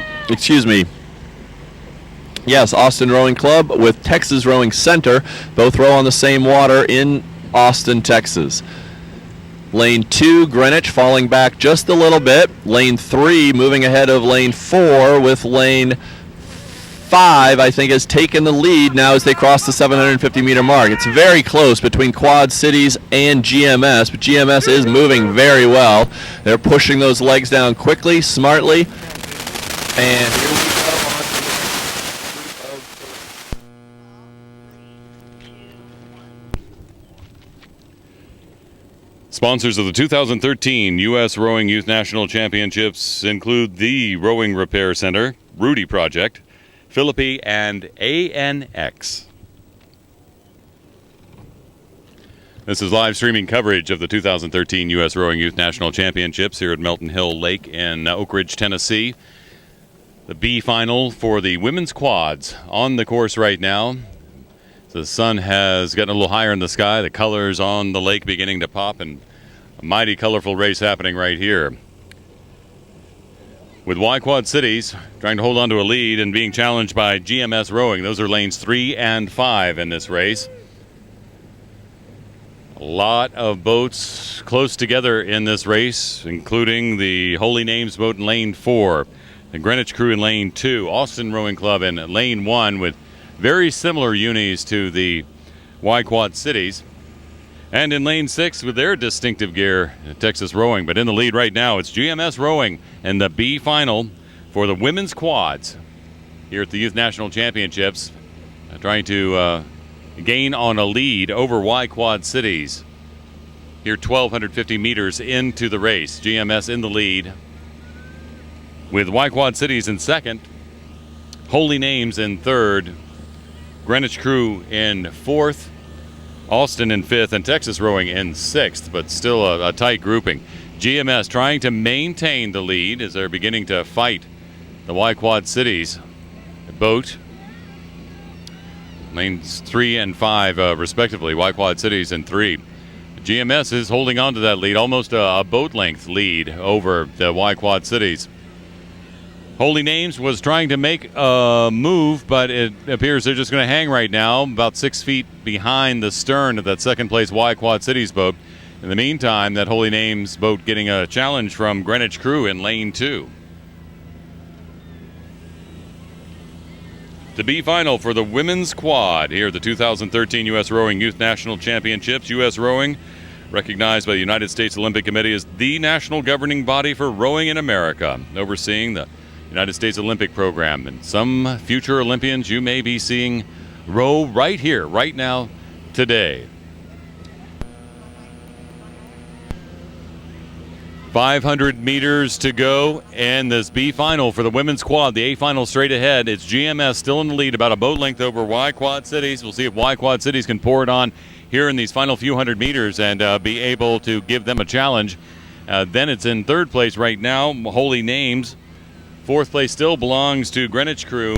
B: Austin Rowing Club with Texas Rowing Center. Both row on the same water in Austin, Texas. Lane 2, Greenwich falling back just a little bit. Lane 3 moving ahead of lane 4 with lane 5, I think, has taken the lead now as they cross the 750-meter mark. It's very close between Quad Cities and GMS, but GMS is moving very well. They're pushing those legs down quickly, smartly, and here we go.
C: Sponsors of the 2013 U.S. Rowing Youth National Championships include the Rowing Repair Center, Rudy Project, Philippi, and ANX. This is live streaming coverage of the 2013 U.S. Rowing Youth National Championships here at Melton Hill Lake in Oak Ridge, Tennessee. The B final for the women's quads on the course right now. The sun has gotten a little higher in the sky. The colors on the lake beginning to pop, and a mighty colorful race happening right here. With Y Quad Cities trying to hold on to a lead and being challenged by GMS Rowing. Those are lanes 3 and 5 in this race. A lot of boats close together in this race, including the Holy Names boat in lane 4, the Greenwich Crew in lane 2, Austin Rowing Club in lane 1 with very similar unis to the Y Quad Cities. And in lane 6 with their distinctive gear, Texas Rowing. But in the lead right now, it's GMS Rowing in the B final for the women's quads here at the Youth National Championships, trying to gain on a lead over Y Quad Cities. Here 1,250 meters into the race. GMS in the lead with Y Quad Cities in second, Holy Names in third, Greenwich Crew in fourth, Austin in fifth, and Texas Rowing in sixth, but still a tight grouping. GMS trying to maintain the lead as they're beginning to fight the Y Quad Cities boat. Lanes 3 and 5, respectively, Y Quad Cities in 3. GMS is holding on to that lead, almost a boat length lead over the Y Quad Cities. Holy Names was trying to make a move, but it appears they're just going to hang right now, about 6 feet behind the stern of that second place Y Quad Cities boat. In the meantime, that Holy Names boat getting a challenge from Greenwich Crew in lane 2. The B final for the women's quad here at the 2013 U.S. Rowing Youth National Championships. U.S. Rowing recognized by the United States Olympic Committee as the national governing body for rowing in America, overseeing the United States Olympic program. And some future Olympians you may be seeing row right here, right now, today. 500 meters to go, and this B final for the women's quad. The A final straight ahead. It's GMS still in the lead, about a boat length over Y Quad Cities. We'll see if Y Quad Cities can pour it on here in these final few hundred meters and be able to give them a challenge. Then it's in third place right now, Holy Names. Fourth place still belongs to Greenwich Crew,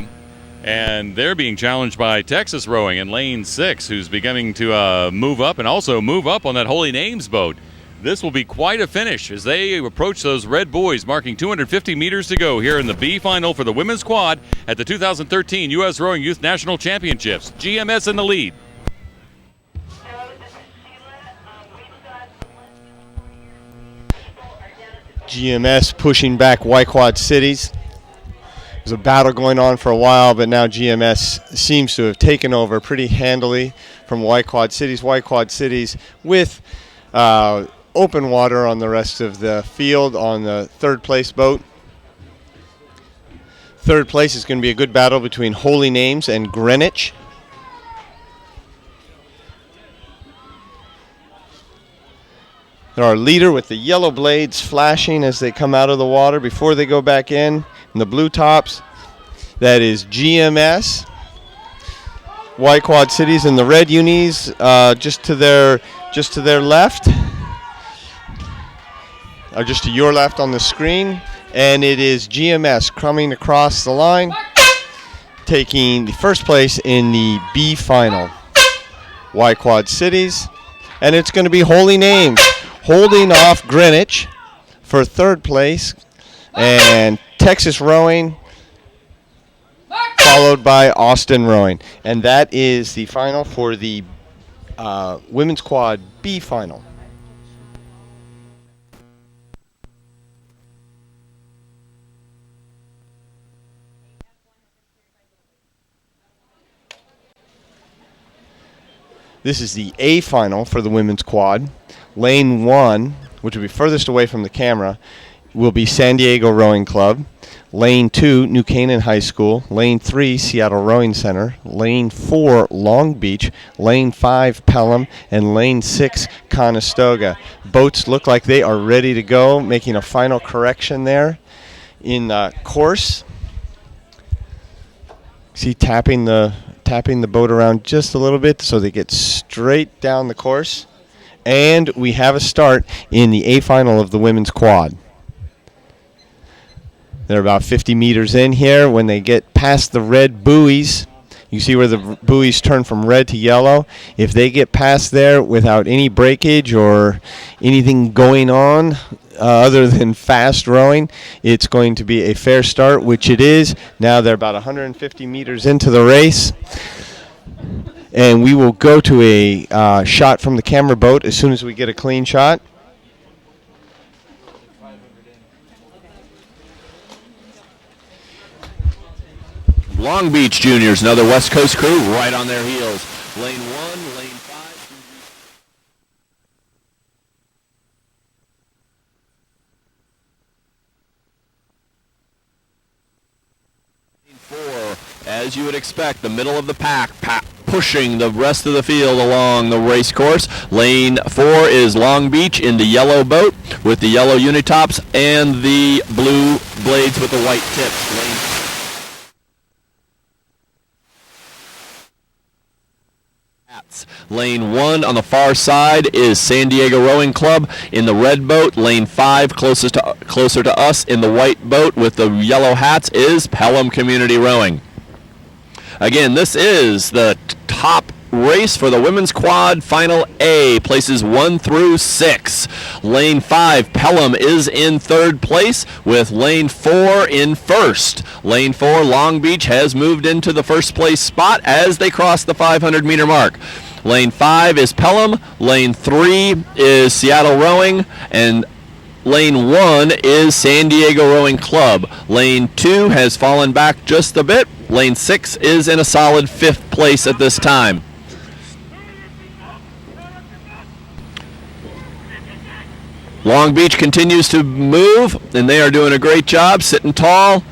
C: and they're being challenged by Texas Rowing in lane 6, who's beginning to move up and also move up on that Holy Names boat. This will be quite a finish as they approach those red buoys, marking 250 meters to go here in the B final for the women's quad at the 2013 U.S. Rowing Youth National Championships. GMS in the lead.
A: GMS pushing back Y Quad Cities. There's a battle going on for a while, but now GMS seems to have taken over pretty handily from Y Quad Cities. Y Quad Cities with open water on the rest of the field on the third place boat. Third place is going to be a good battle between Holy Names and Greenwich. Our leader with the yellow blades flashing as they come out of the water before they go back in the blue tops. That is GMS. Y Quad Cities in the red unis just to their left. Or just to your left on the screen. And it is GMS coming across the line, taking the first place in the B final. Y Quad Cities. And it's going to be Holy Names holding off Greenwich for third place, and Texas Rowing followed by Austin Rowing. And that is the final for the women's quad B final. This is the A final for the women's quad. Lane 1, which will be furthest away from the camera, will be San Diego Rowing Club. Lane 2, New Canaan High School. Lane 3, Seattle Rowing Center. Lane 4, Long Beach. Lane 5, Pelham. And Lane 6, Conestoga. Boats look like they are ready to go, making a final correction there in the course. See, tapping the boat around just a little bit so they get straight down the course. And we have a start in the A final of the women's quad. They're about 50 meters in here. When they get past the red buoys, you see where the buoys turn from red to yellow. If they get past there without any breakage or anything going on other than fast rowing, it's going to be a fair start, which it is. Now they're about 150 meters into the race. And we will go to a shot from the camera boat as soon as we get a clean shot.
B: Long Beach Juniors, another West Coast crew right on their heels. Lane 1, lane 5. Lane 4, as you would expect, the middle of the pack, pushing the rest of the field along the race course. Lane 4 is Long Beach in the yellow boat with the yellow unitops and the blue blades with the white tips. Lane 1 on the far side is San Diego Rowing Club in the red boat. Lane 5 closer to us in the white boat with the yellow hats is Pelham Community Rowing. Again, this is the top race for the women's quad final A, places 1 through 6. Lane 5, Pelham is in third place with lane 4 in first. Lane 4, Long Beach, has moved into the first place spot as they cross the 500 meter mark. Lane 5 is Pelham, lane 3 is Seattle Rowing, and lane 1 is San Diego Rowing Club. Lane 2 has fallen back just a bit. Lane 6 is in a solid 5th place at this time. Long Beach continues to move, and they are doing a great job, sitting tall.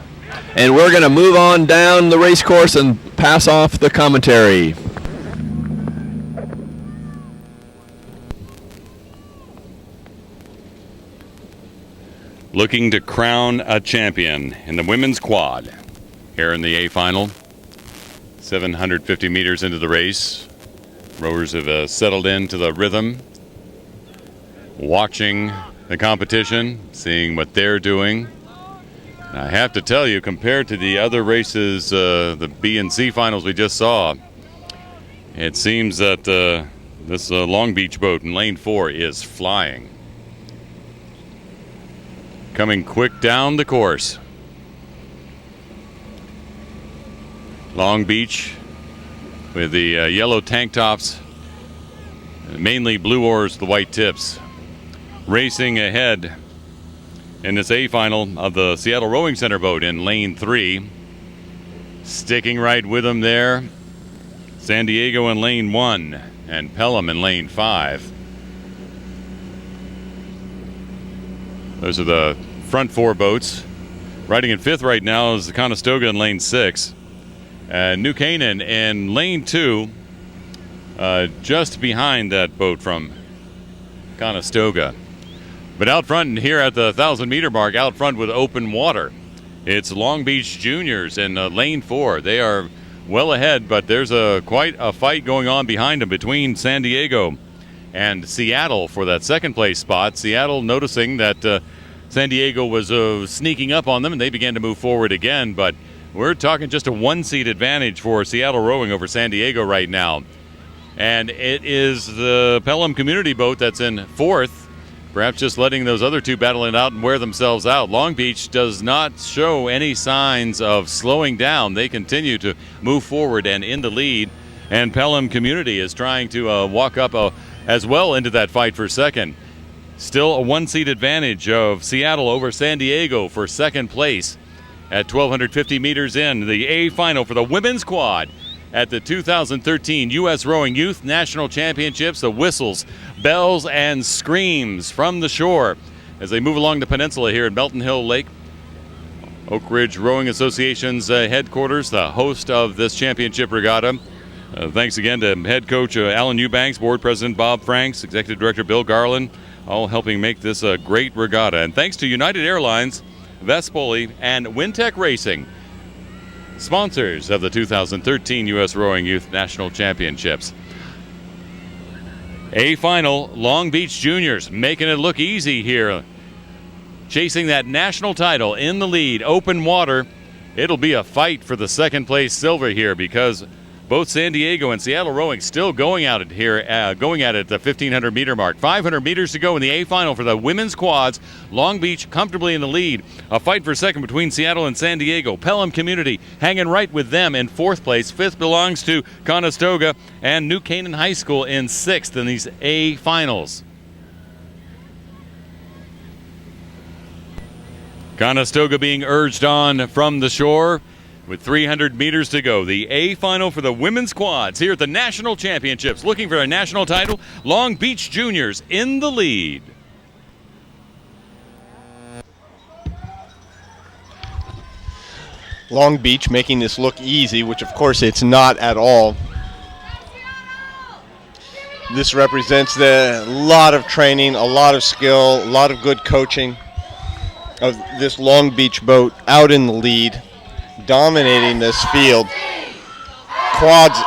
B: And we're going to move on down the race course and pass off the commentary.
C: Looking to crown a champion in the women's quad here in the A final. 750 meters into the race. Rowers have settled into the rhythm, watching the competition, seeing what they're doing. And I have to tell you, compared to the other races, the B and C finals we just saw, it seems that this Long Beach boat in lane 4 is flying. Coming quick down the course. Long Beach with the yellow tank tops, mainly blue oars, the white tips, racing ahead in this A final of the Seattle Rowing Center boat in lane 3. Sticking right with them there, San Diego in lane 1 and Pelham in lane 5. Those are the front 4 boats. Riding in 5th right now is the Conestoga in lane 6. New Canaan in lane 2, just behind that boat from Conestoga. But out front and here at the 1,000-meter mark, out front with open water, it's Long Beach Juniors in lane 4. They are well ahead, but there's quite a fight going on behind them between San Diego and Seattle for that second place spot. Seattle noticing that San Diego was sneaking up on them, and they began to move forward again. But we're talking just a 1-seat advantage for Seattle Rowing over San Diego right now. And it is the Pelham Community boat that's in 4th, perhaps just letting those other two battle it out and wear themselves out. Long Beach does not show any signs of slowing down. They continue to move forward and in the lead. And Pelham Community is trying to walk up as well into that fight for second. Still a 1-seat advantage of Seattle over San Diego for second place at 1,250 meters in the A final for the women's quad at the 2013 U.S. Rowing Youth National Championships. The whistles, bells, and screams from the shore as they move along the peninsula here at Melton Hill Lake. Oak Ridge Rowing Association's headquarters, the host of this championship regatta. Thanks again to head coach Alan Eubanks, board president Bob Franks, executive director Bill Garland, all helping make this a great regatta. And thanks to United Airlines, Vespoli, and Wintec Racing, sponsors of the 2013 U.S. Rowing Youth National Championships. A final, Long Beach Juniors making it look easy here. Chasing that national title in the lead, open water. It'll be a fight for the second place silver here because both San Diego and Seattle Rowing still going at it here, going at it at the 1,500 meter mark. 500 meters to go in the A final for the women's quads. Long Beach comfortably in the lead. A fight for second between Seattle and San Diego. Pelham Community hanging right with them in 4th place. 5th belongs to Conestoga and New Canaan High School in 6th in these A finals. Conestoga being urged on from the shore. With 300 meters to go, the A final for the women's quads here at the National Championships. Looking for a national title, Long Beach Juniors in the lead.
A: Long Beach making this look easy, which of course it's not at all. This represents a lot of training, a lot of skill, a lot of good coaching of this Long Beach boat out in the lead, dominating this field. Quads,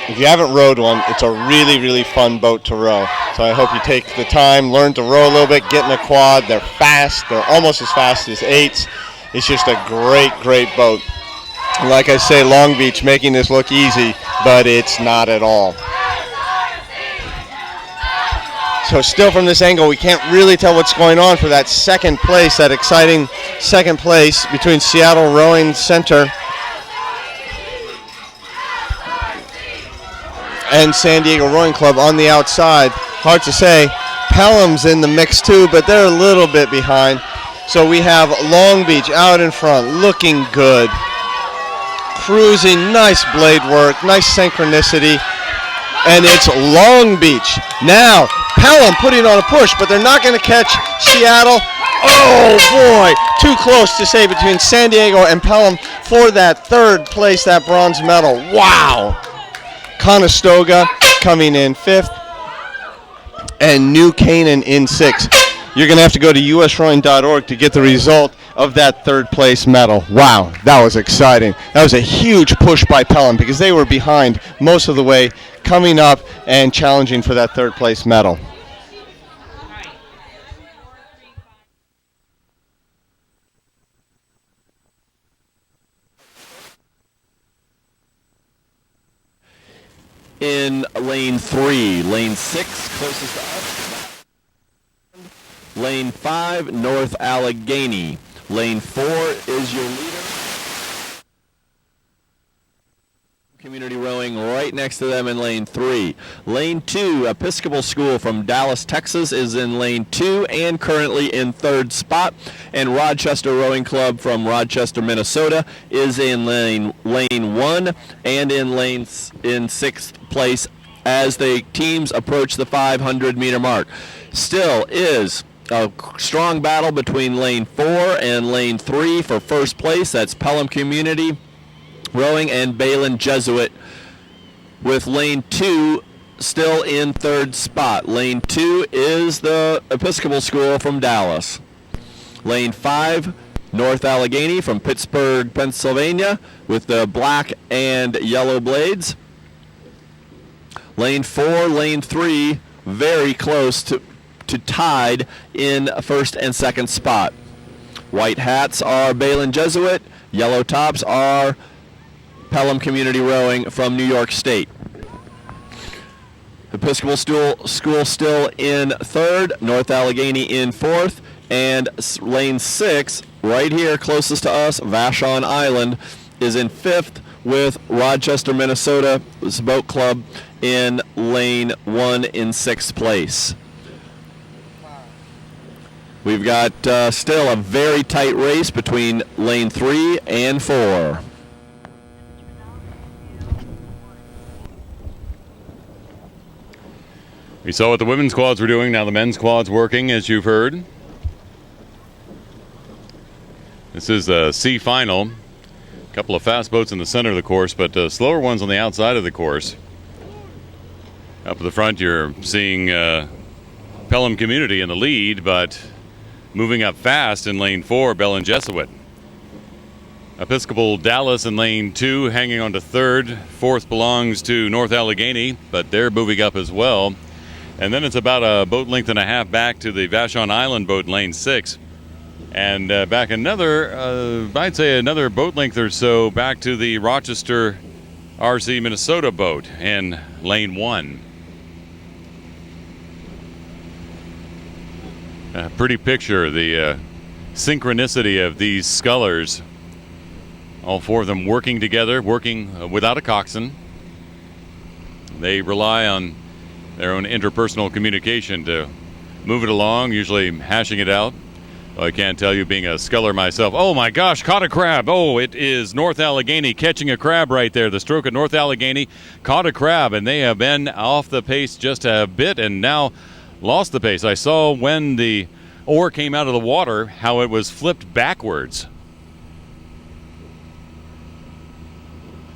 A: if you haven't rowed one, it's a really, really fun boat to row. So I hope you take the time, learn to row a little bit, get in a quad. They're fast. They're almost as fast as 8s. It's just a great, great boat. Like I say, Long Beach making this look easy, but it's not at all. So still from this angle, we can't really tell what's going on for that second place, that exciting second place between Seattle Rowing Center and San Diego Rowing Club on the outside. Hard to say. Pelham's in the mix too, but they're a little bit behind. So we have Long Beach out in front, looking good. Cruising, nice blade work, nice synchronicity. And it's Long Beach now Pelham putting on a push, but they're not going to catch Seattle. Oh boy, too close to say between San Diego and Pelham for that third place, that bronze medal. Wow. Conestoga coming in 5th and New Canaan in 6th. You're going to have to go to usrowing.org to get the result of that third place medal. Wow, that was exciting. That was a huge push by Pelham because they were behind most of the way, coming up and challenging for that third place medal.
B: In lane 3, lane 6, closest to us. Lane 5, North Allegheny. Lane 4 is your leader. Community rowing right next to them in lane 3. Lane 2, Episcopal School from Dallas, Texas is in lane 2 and currently in 3rd spot. And Rochester Rowing Club from Rochester, Minnesota is in lane 1 and in 6th place as the teams approach the 500-meter mark. Still is a strong battle between lane 4 and lane 3 for first place. That's Pelham Community Rowing and Balin Jesuit, with lane 2 still in 3rd spot. Lane 2 is the Episcopal School from Dallas. Lane 5, North Allegheny from Pittsburgh, Pennsylvania, with the black and yellow blades. Lane 4, lane 3, very close to tied in 1st and 2nd spot. White hats are Balin Jesuit. Yellow tops are Pelham Community Rowing from New York State. Episcopal School still in 3rd, North Allegheny in 4th, and lane 6, right here closest to us, Vashon Island, is in 5th with Rochester, Minnesota's boat club in lane 1 in 6th place. We've got still a very tight race between lane 3 and 4.
C: We saw what the women's quads were doing. Now the men's quad's working, as you've heard. This is a C final. A couple of fast boats in the center of the course, but slower ones on the outside of the course. Up at the front, you're seeing Pelham Community in the lead, but moving up fast in lane 4, Balin Jesuit. Episcopal Dallas in lane 2, hanging on to 3rd. 4th belongs to North Allegheny, but they're moving up as well. And then it's about a boat length and a half back to the Vashon Island boat in lane 6. And back another, I'd say another boat length or so back to the Rochester RC Minnesota boat in lane 1. A pretty picture, the synchronicity of these scullers. All 4 of them working together, working without a coxswain. They rely on their own interpersonal communication to move it along, usually hashing it out. Well, I can't tell you, being a sculler myself. Oh my gosh, caught a crab. Oh, it is North Allegheny catching a crab right there. The stroke at North Allegheny caught a crab, and they have been off the pace just a bit and now lost the pace. I saw when the oar came out of the water how it was flipped backwards.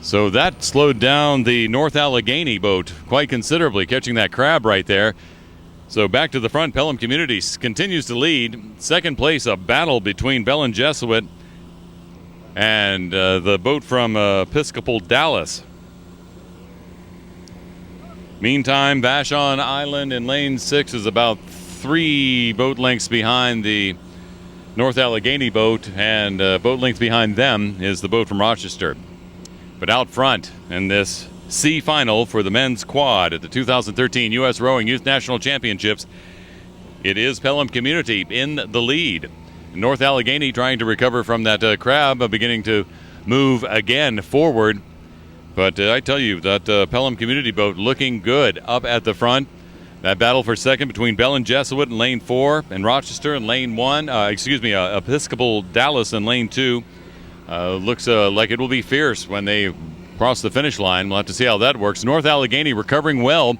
C: So that slowed down the North Allegheny boat quite considerably, catching that crab right there. So back to the front, Pelham Community continues to lead. Second place, a battle between Balin Jesuit and the boat from Episcopal Dallas. Meantime, Vashon Island in lane 6 is about 3 boat lengths behind the North Allegheny boat, and boat length behind them is the boat from Rochester. But out front in this C final for the men's quad at the 2013 U.S. Rowing Youth National Championships, it is Pelham Community in the lead. North Allegheny trying to recover from that crab, beginning to move again forward. But I tell you, that Pelham Community boat looking good up at the front. That battle for second between Balin Jesuit in lane 4 and Rochester in lane 1. Episcopal Dallas in lane 2. Looks like it will be fierce when they cross the finish line. We'll have to see how that works. North Allegheny recovering well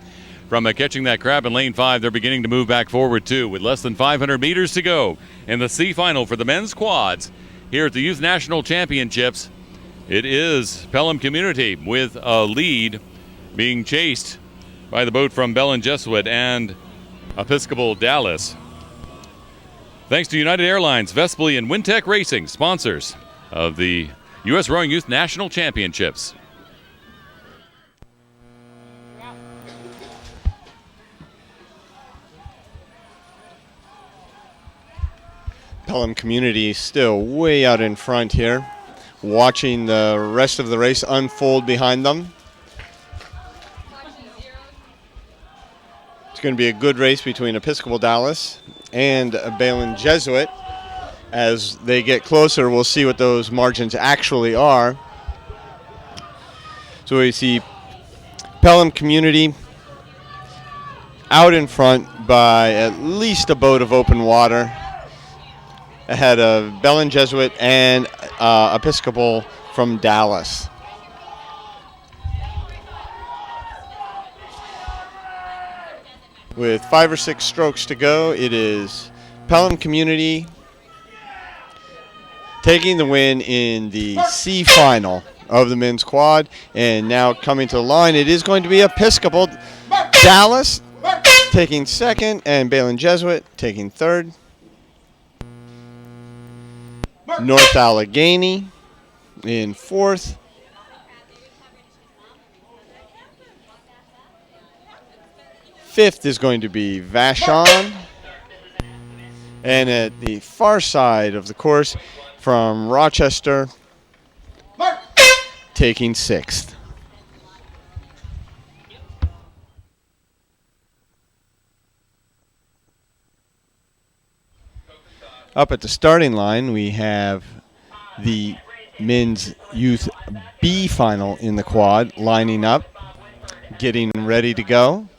C: from catching that crab in lane 5. They're beginning to move back forward too, with less than 500 meters to go in the C final for the men's quads here at the Youth National Championships. It is Pelham Community with a lead, being chased by the boat from Belen Jesuit and Episcopal Dallas. Thanks to United Airlines, Vespoli, and Wintech Racing, sponsors of the U.S. Rowing Youth National Championships.
A: Pelham Community still way out in front here, watching the rest of the race unfold behind them. It's going to be a good race between Episcopal Dallas and Belen Jesuit. As they get closer, we'll see what those margins actually are. So we see Pelham Community out in front by at least a boat of open water, ahead of Belen Jesuit and Episcopal from Dallas. With 5 or 6 strokes to go, it is Pelham Community taking the win in the C final of the men's quad. And now coming to the line, it is going to be Episcopal Dallas taking second and Belen Jesuit taking third. North Allegheny in fourth. Fifth is going to be Vashon. And at the far side of the course from Rochester, taking sixth. Up at the starting line, we have the men's youth B final in the quad lining up, getting ready to go.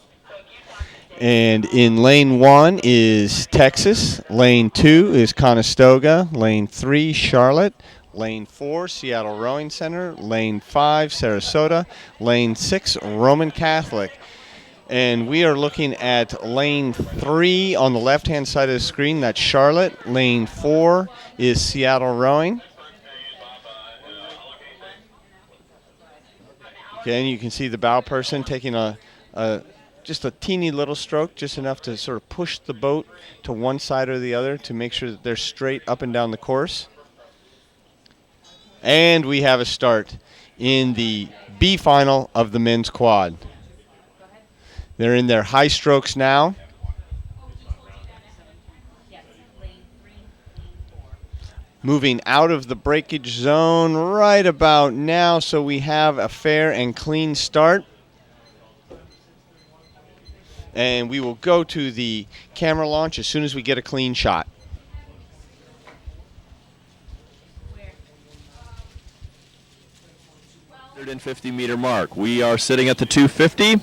A: And in lane 1 is Texas, lane 2 is Conestoga, lane 3 Charlotte, lane 4 Seattle Rowing Center, lane 5 Sarasota, lane 6 Roman Catholic. And we are looking at lane 3 on the left-hand side of the screen. That's Charlotte. Lane 4 is Seattle Rowing. Okay, and you can see the bow person taking just a teeny little stroke, just enough to sort of push the boat to one side or the other to make sure that they're straight up and down the course. And we have a start in the B final of the men's quad. They're in their high strokes now. Moving out of the breakage zone right about now, so we have a fair and clean start. And we will go to the camera launch as soon as we get a clean shot.
B: Where? 150-meter mark. We are sitting at the 250.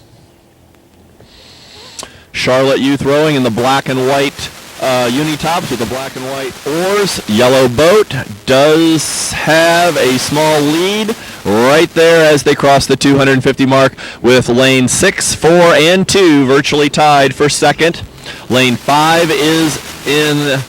B: Charlotte Youth Rowing in the black and white unitops with the black and white oars. Yellow boat does have a small lead right there as they cross the 250 mark, with lane 6, 4, and 2 virtually tied for second. Lane 5 is in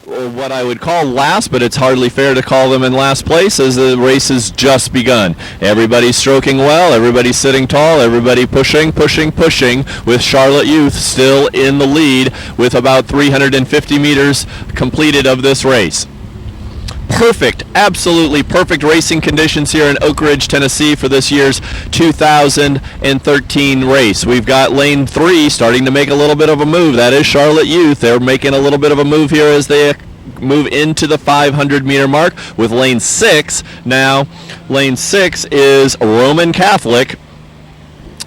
B: what I would call last, but it's hardly fair to call them in last place as the race has just begun. Everybody's stroking well, everybody's sitting tall, everybody pushing, with Charlotte Youth still in the lead with about 350 meters completed of this race. Perfect, absolutely perfect racing conditions here in Oak Ridge, Tennessee for this year's 2013 race. We've got lane 3 starting to make a little bit of a move. That is Charlotte Youth. They're making a little bit of a move here as they move into the 500-meter mark with lane 6. Now, lane 6 is Roman Catholic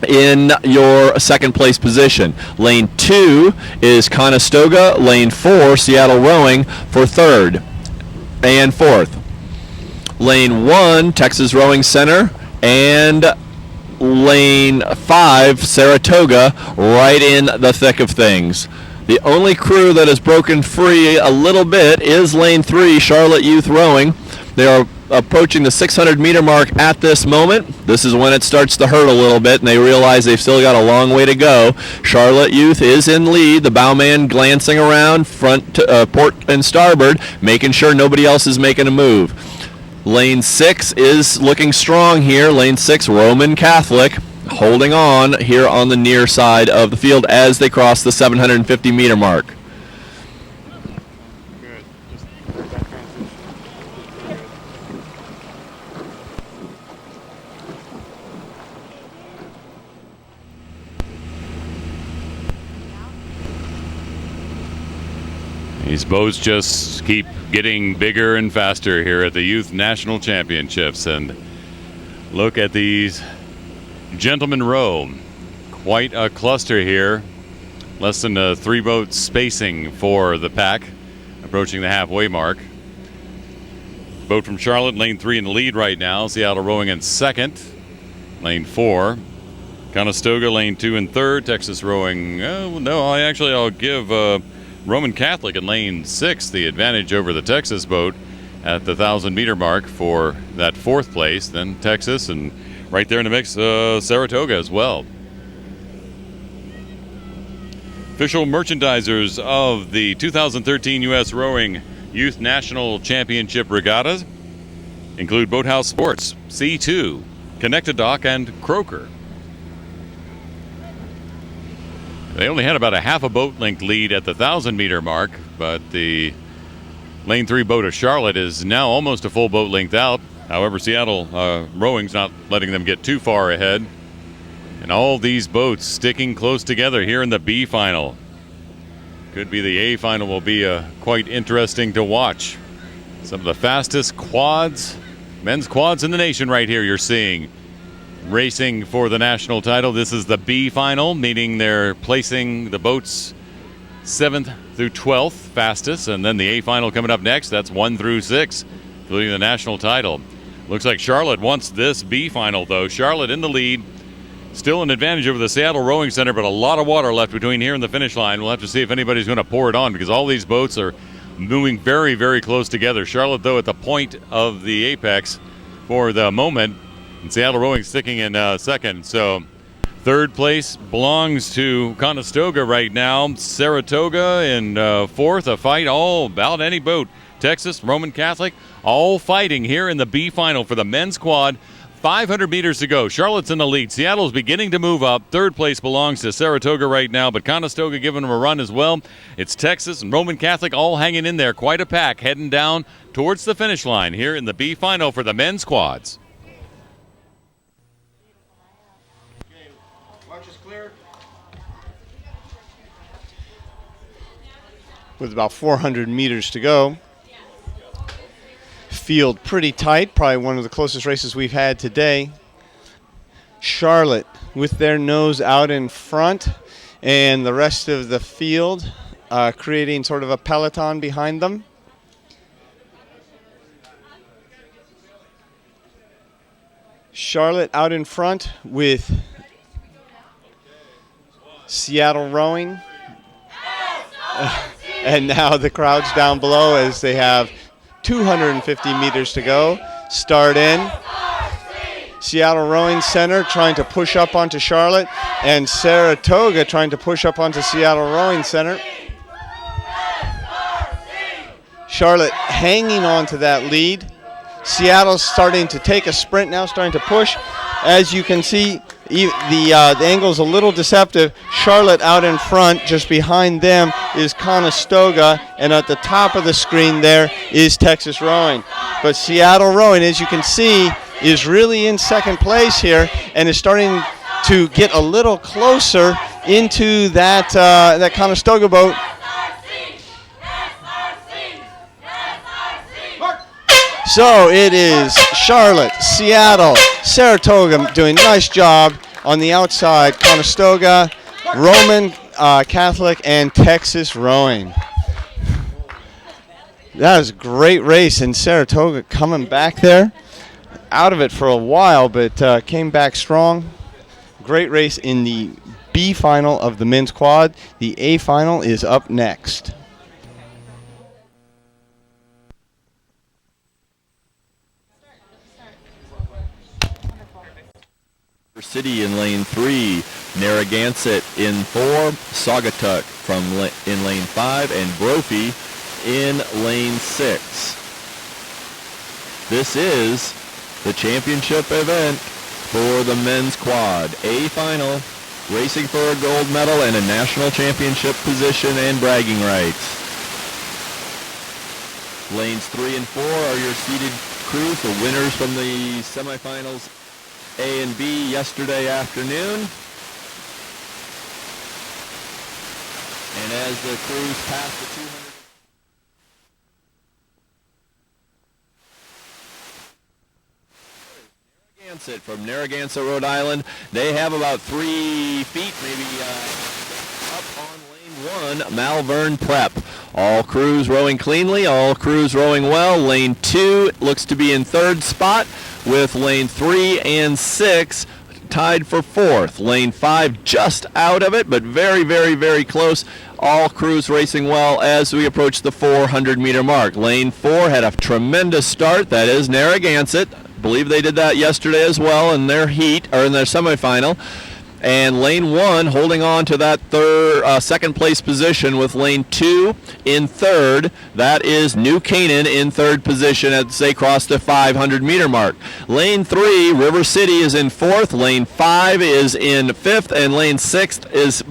B: in your second place position. Lane 2 is Conestoga. Lane 4, Seattle Rowing for third and fourth. Lane 1, Texas Rowing Center, and lane 5, Saratoga, right in the thick of things. The only crew that has broken free a little bit is lane 3, Charlotte Youth Rowing. They are approaching the 600-meter mark at this moment. This is when it starts to hurt a little bit, and they realize they've still got a long way to go. Charlotte Youth is in lead. The bowman glancing around front to port and starboard, making sure nobody else is making a move. Lane 6 is looking strong here. Lane 6, Roman Catholic, holding on here on the near side of the field as they cross the 750-meter mark.
C: These boats just keep getting bigger and faster here at the Youth National Championships. And look at these gentlemen row. Quite a cluster here. Less than a 3-boat spacing for the pack, approaching the halfway mark. Boat from Charlotte, lane 3 in the lead right now. Seattle rowing in second. Lane 4. Conestoga, lane 2 and third. Texas rowing, I'll give Roman Catholic in lane 6 the advantage over the Texas boat at the 1,000-meter mark for that 4th place. Then Texas, and right there in the mix, Saratoga as well. Official merchandisers of the 2013 U.S. Rowing Youth National Championship Regattas include Boathouse Sports, C2, Connected Dock, and Croker. They only had about a half a boat length lead at the 1,000-meter mark, but the lane 3 boat of Charlotte is now almost a full boat length out. However, Seattle Rowing's not letting them get too far ahead. And all these boats sticking close together here in the B final. Could be the A final, will be quite interesting to watch. Some of the fastest quads, men's quads in the nation right here you're seeing. Racing for the national title. This is the B final, meaning they're placing the boats 7th through 12th fastest, and then the A final coming up next. That's 1 through 6, including the national title. Looks like Charlotte wants this B final, though. Charlotte in the lead, still an advantage over the Seattle Rowing Center, but a lot of water left between here and the finish line. We'll have to see if anybody's going to pour it on, because all these boats are moving very, very close together. Charlotte, though, at the point of the apex for the moment. And Seattle Rowing sticking in second. So 3rd place belongs to Conestoga right now. Saratoga in 4th. A fight all about any boat. Texas, Roman Catholic, all fighting here in the B final for the men's quad. 500 meters to go. Charlotte's in the lead. Seattle's beginning to move up. 3rd place belongs to Saratoga right now, but Conestoga giving them a run as well. It's Texas and Roman Catholic all hanging in there. Quite a pack heading down towards the finish line here in the B final for the men's quads.
A: With about 400 meters to go. Field pretty tight, probably one of the closest races we've had today. Charlotte with their nose out in front, and the rest of the field creating sort of a peloton behind them. Charlotte out in front with Seattle Rowing. And now the crowd's down below as they have 250 meters to go. Start in. Seattle Rowing Center trying to push up onto Charlotte, and Saratoga trying to push up onto Seattle Rowing Center. Charlotte hanging on to that lead. Seattle's starting to take a sprint now, starting to push. As you can see, the angle's a little deceptive. Charlotte out in front, just behind them is Conestoga, and at the top of the screen there is Texas Rowing. But Seattle Rowing, as you can see, is really in second place here and is starting to get a little closer into that Conestoga boat. So it is Charlotte, Seattle, Saratoga doing a nice job on the outside. Conestoga, Roman Catholic, and Texas Rowing. That was a great race, and Saratoga coming back there. Out of it for a while, but came back strong. Great race in the B final of the men's quad. The A final is up next.
B: City in lane 3, Narragansett in 4, Saugatuck in lane 5, and Brophy in lane 6. This is the championship event for the men's quad. A final, racing for a gold medal and a national championship position and bragging rights. Lanes 3 and 4 are your seeded crews, the winners from the semifinals A and B yesterday afternoon. And as the crews pass the 200... Narragansett from Narragansett, Rhode Island. They have about 3 feet, maybe up on lane 1, Malvern Prep. All crews rowing cleanly, all crews rowing well. Lane 2 looks to be in 3rd spot with lane 3 and 6 tied for 4th. Lane 5 just out of it, but very, very, very close. All crews racing well as we approach the 400-meter mark. Lane 4 had a tremendous start. That is Narragansett. I believe they did that yesterday as well in their heat, or in their semifinal. And lane 1 holding on to that second place position with lane 2 in 3rd. That is New Canaan in 3rd position as they cross the 500-meter mark. Lane 3, River City is in 4th. Lane 5 is in 5th, and lane 6 is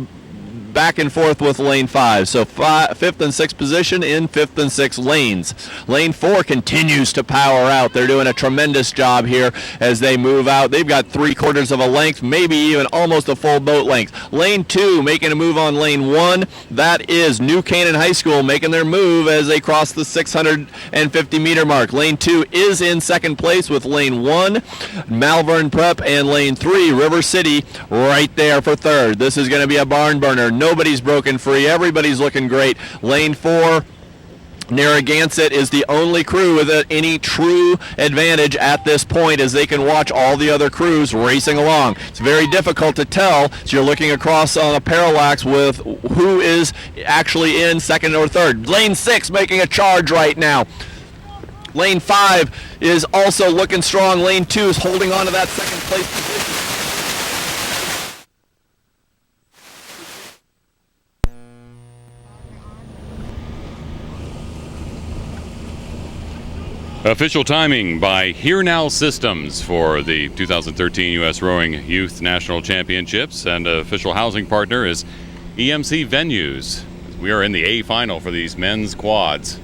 B: back and forth with lane 5. So 5th and 6th position in 5th and 6th lanes. Lane 4 continues to power out. They're doing a tremendous job here as they move out. They've got 3/4 of a length, maybe even almost a full boat length. Lane 2 making a move on lane 1. That is New Canaan High School making their move as they cross the 650-meter mark. Lane 2 is in 2nd place with lane 1, Malvern Prep, and lane 3, River City, right there for 3rd. This is going to be a barn burner. Nobody's broken free. Everybody's looking great. Lane 4, Narragansett is the only crew with any true advantage at this point as they can watch all the other crews racing along. It's very difficult to tell as you're looking across on a parallax with who is actually in 2nd or 3rd. Lane 6 making a charge right now. Lane 5 is also looking strong. Lane 2 is holding on to that 2nd place position.
C: Official timing by Here Now Systems for the 2013 U.S. Rowing Youth National Championships, and official housing partner is EMC Venues. We are in the A final for these men's quads.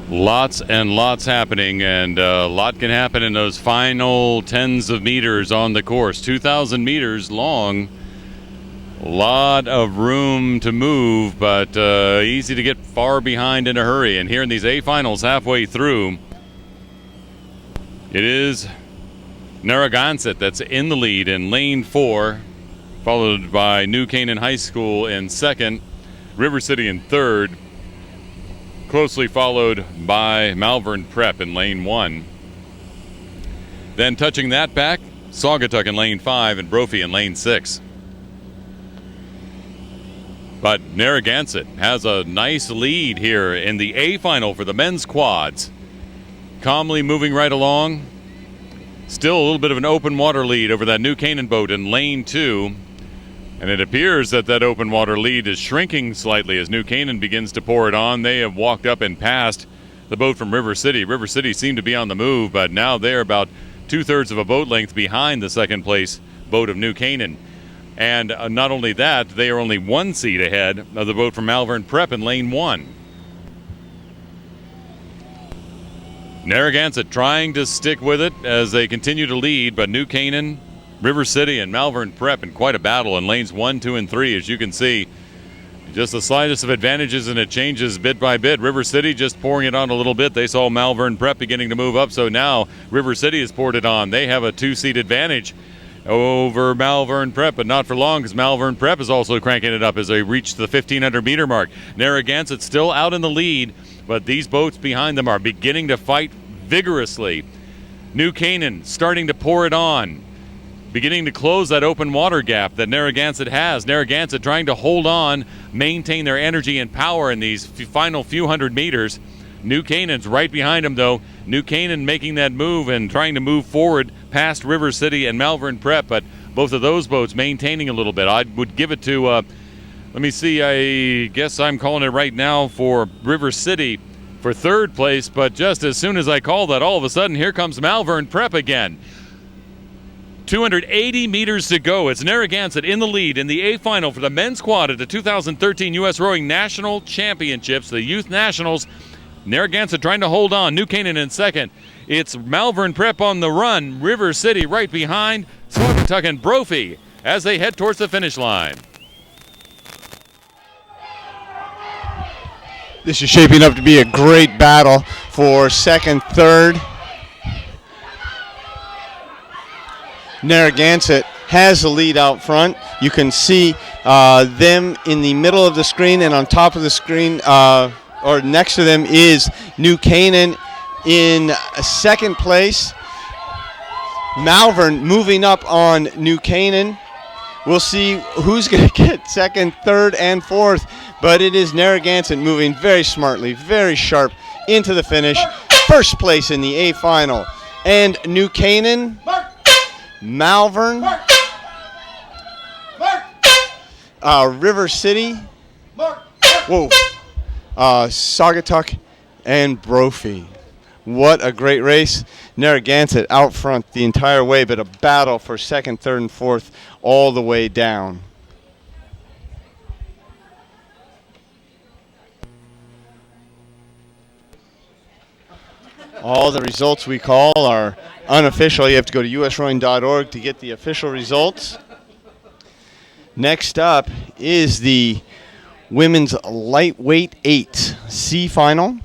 C: Lots and lots happening, and a lot can happen in those final tens of meters on the course. 2,000 meters long. A lot of room to move, but easy to get far behind in a hurry. And here in these A finals, halfway through, it is Narragansett that's in the lead in lane 4, followed by New Canaan High School in 2nd, River City in 3rd, closely followed by Malvern Prep in lane 1. Then touching that back, Saugatuck in lane 5 and Brophy in lane 6. But Narragansett has a nice lead here in the A final for the men's quads. Calmly moving right along. Still a little bit of an open water lead over that New Canaan boat in lane 2. And it appears that that open water lead is shrinking slightly as New Canaan begins to pour it on. They have walked up and passed the boat from River City. River City seemed to be on the move, but now they're about 2/3 of a boat length behind the 2nd place boat of New Canaan. And not only that, they are only 1 seat ahead of the boat from Malvern Prep in lane 1. Narragansett trying to stick with it as they continue to lead, but New Canaan, River City, and Malvern Prep in quite a battle in lanes 1, 2, and 3, as you can see. Just the slightest of advantages, and it changes bit by bit. River City just pouring it on a little bit. They saw Malvern Prep beginning to move up, so now River City has poured it on. They have a 2-seat advantage over Malvern Prep, but not for long because Malvern Prep is also cranking it up as they reach the 1,500-meter mark. Narragansett still out in the lead, but these boats behind them are beginning to fight vigorously. New Canaan starting to pour it on, beginning to close that open water gap that Narragansett has. Narragansett trying to hold on, maintain their energy and power in these final few hundred meters. New Canaan's right behind them, though, New Canaan making that move and trying to move forward past River City and Malvern Prep, but both of those boats maintaining a little bit. I would give it to, let me see, I guess I'm calling it right now for River City for third place, but just as soon as I call that, all of a sudden, here comes Malvern Prep again. 280 meters to go. It's Narragansett in the lead in the A final for the men's quad at the 2013 U.S. Rowing National Championships, the Youth Nationals. Narragansett trying to hold on. New Canaan in second. It's Malvern Prep on the run. River City right behind. Saugatuck and Brophy as they head towards the finish line.
A: This is shaping up to be a great battle for second, third. Narragansett has the lead out front. You can see them in the middle of the screen, and on top of the screen, or next to them, is New Canaan in second place. Malvern moving up on New Canaan. We'll see who's going to get second, third, and fourth, but it is Narragansett moving very smartly, very sharp into the finish. First place in the A final. And New Canaan, Malvern, River City, Saugatuck, and Brophy. What a great race. Narragansett out front the entire way, but a battle for second, third, and fourth all the way down. All the results we call are unofficial. You have to go to usrowing.org to get the official results. Next up is the women's lightweight 8 C final.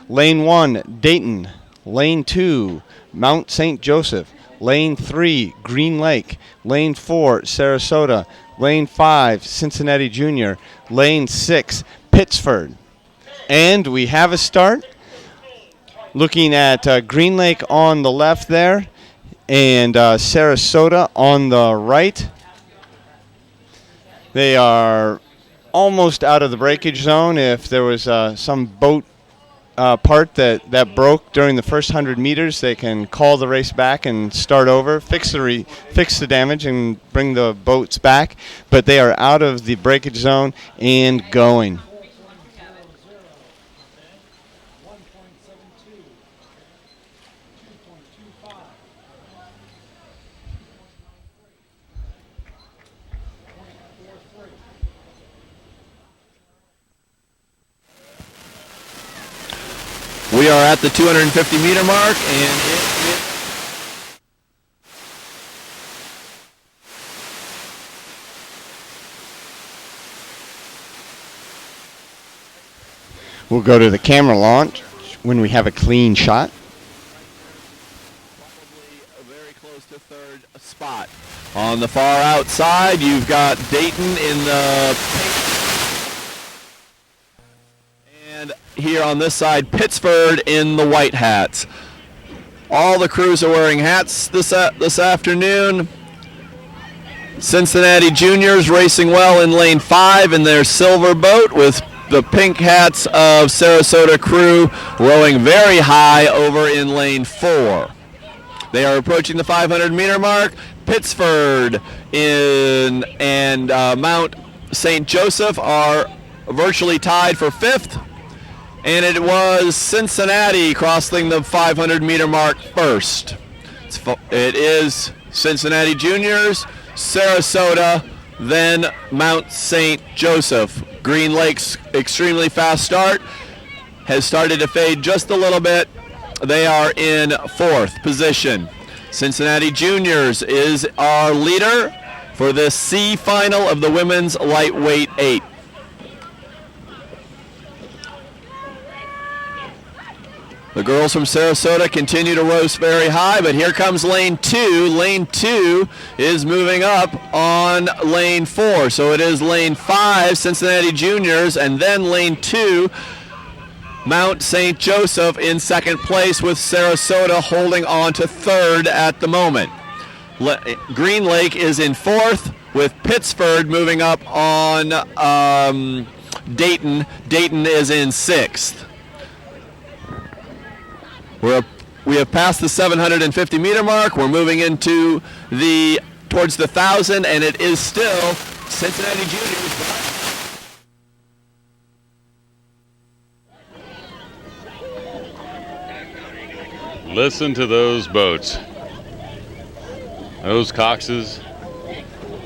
A: Lane 1, Dayton. Lane 2, Mount St. Joseph. Lane 3, Green Lake. Lane 4, Sarasota. Lane 5, Cincinnati Junior. Lane 6, Pittsford. And we have a start. Looking at Green Lake on the left there and Sarasota on the right. They are almost out of the breakage zone. If there was some boat part that broke during the first 100 meters, they can call the race back and start over, fix the damage and bring the boats back. But they are out of the breakage zone and going.
B: We are at the 250 meter mark, and
A: we'll go to the camera launch when we have a clean shot.
B: probably very close to third spot. On the far outside, you've got Dayton in the pink. And here on this side, Pittsford in the white hats. All the crews are wearing hats this afternoon. Cincinnati Juniors racing well in lane 5 in their silver boat, with the pink hats of Sarasota crew rowing very high over in lane 4. They are approaching the 500 meter mark. Pittsford and Mount St. Joseph are virtually tied for 5th. And it was Cincinnati crossing the 500 meter mark first. It is Cincinnati Juniors, Sarasota, then Mount St. Joseph. Green Lake's extremely fast start has started to fade just a little bit. They are in 4th position. Cincinnati Juniors is our leader for the C final of the women's lightweight 8. The girls from Sarasota continue to roast very high, but here comes lane 2. Lane 2 is moving up on lane 4. So it is lane 5, Cincinnati Juniors, and then lane 2, Mount St. Joseph in 2nd place, with Sarasota holding on to 3rd at the moment. Green Lake is in 4th, with Pittsford moving up on Dayton. Dayton is in 6th. We have passed the 750 meter mark. We're moving into towards the 1,000, and it is still Cincinnati Juniors.
C: Listen to those boats. Those coxes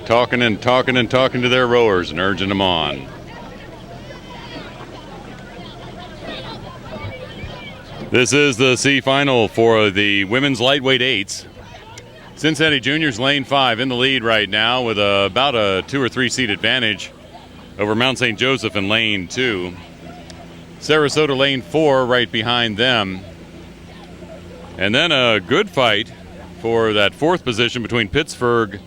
C: talking and talking and talking to their rowers and urging them on. This is the C final for the women's lightweight eights. Cincinnati Juniors lane 5 in the lead right now with about a 2 or 3 seat advantage over Mount St. Joseph in lane 2. Sarasota lane 4 right behind them. And then a good fight for that 4th position between Pittsford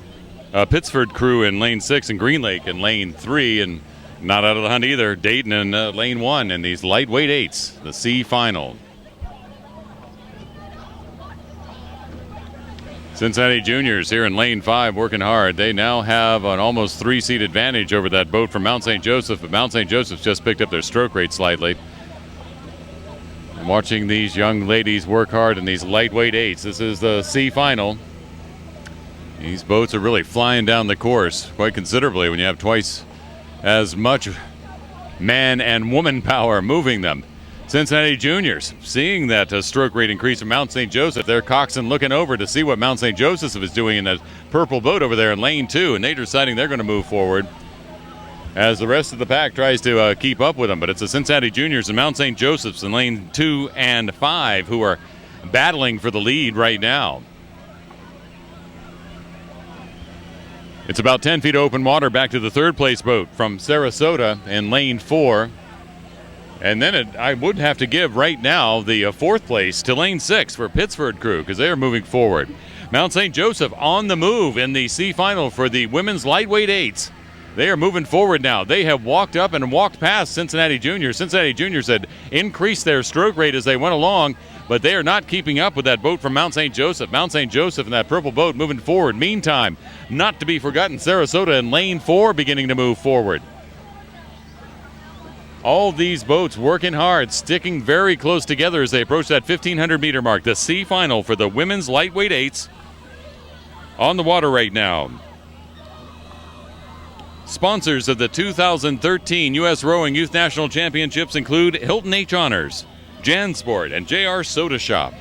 C: crew in lane 6 and Green Lake in lane 3, and not out of the hunt either, Dayton in lane 1 in these lightweight eights, the C final. Cincinnati Juniors here in lane 5 working hard. They now have an almost 3-seat advantage over that boat from Mount St. Joseph, but Mount St. Joseph's just picked up their stroke rate slightly. And watching these young ladies work hard in these lightweight eights. This is the C final. These boats are really flying down the course quite considerably when you have twice as much man and woman power moving them. Cincinnati Juniors seeing that stroke rate increase from Mount St. Joseph. They're coxswain looking over to see what Mount St. Joseph is doing in that purple boat over there in lane 2, and they're deciding they're going to move forward as the rest of the pack tries to keep up with them. But it's the Cincinnati Juniors and Mount St. Joseph's in lane 2 and 5 who are battling for the lead right now. It's about 10 feet of open water back to the 3rd place boat from Sarasota in lane 4. And then I would have to give right now the 4th place to lane 6 for Pittsford crew because they are moving forward. Mount St. Joseph on the move in the C final for the women's lightweight eights. They are moving forward now. They have walked up and walked past Cincinnati Juniors. Cincinnati Juniors had increased their stroke rate as they went along, but they are not keeping up with that boat from Mount St. Joseph. Mount St. Joseph and that purple boat moving forward. Meantime, not to be forgotten, Sarasota in lane 4 beginning to move forward. All these boats working hard, sticking very close together as they approach that 1,500 meter mark. The C final for the women's lightweight eights on the water right now. Sponsors of the 2013 U.S. Rowing Youth National Championships include Hilton H. Honors, JanSport, and JR Soda Shop.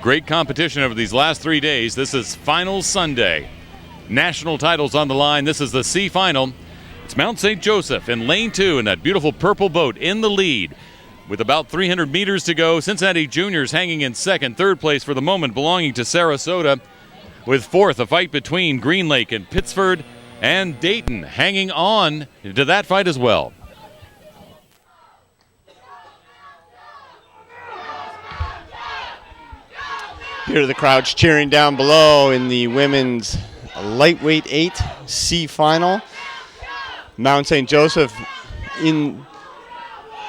C: Great competition over these last 3 days. This is Final Sunday. National titles on the line. This is the C final. It's Mount St. Joseph in lane 2 in that beautiful purple boat in the lead. With about 300 meters to go, Cincinnati Juniors hanging in 2nd, 3rd place for the moment belonging to Sarasota. With 4th, a fight between Green Lake and Pittsford, and Dayton hanging on to that fight as well.
A: Here are the crowds cheering down below in the women's lightweight 8 C final. Mount St. Joseph in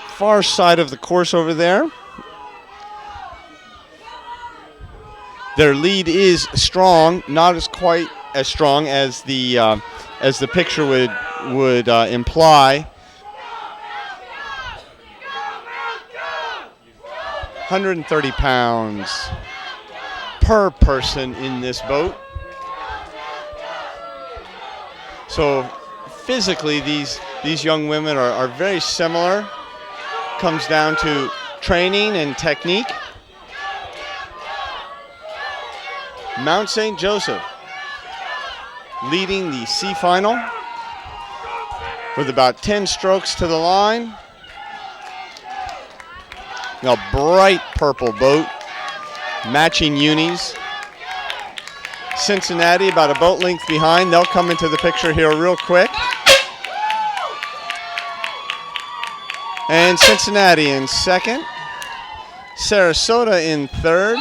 A: far side of the course over there. Their lead is strong, not as quite as strong as the picture would imply. 130 pounds per person in this boat. So physically, these young women are very similar. Comes down to training and technique. Mount St. Joseph leading the C final with about 10 strokes to the line. A bright purple boat, matching unis. Cincinnati about a boat length behind. They'll come into the picture here real quick. And Cincinnati in 2nd. Sarasota in 3rd.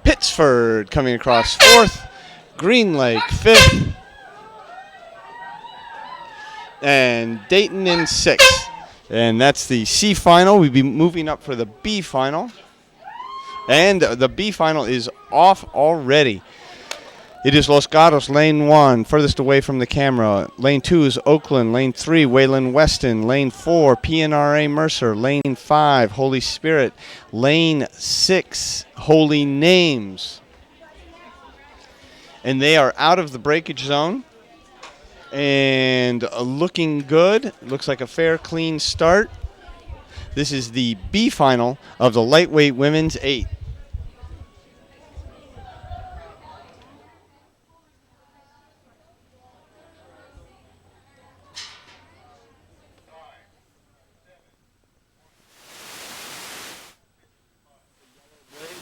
A: Pittsford coming across 4th. Green Lake 5th. And Dayton in 6th. And that's the C final. We'll be moving up for the B final. And the B final is off already. It is Los Gatos, lane 1, furthest away from the camera. Lane 2 is Oakland. Lane 3, Wayland Weston. Lane 4, PNRA Mercer. Lane 5, Holy Spirit. Lane 6, Holy Names. And they are out of the breakage zone and looking good. Looks like a fair, clean start. This is the B final of the lightweight women's 8.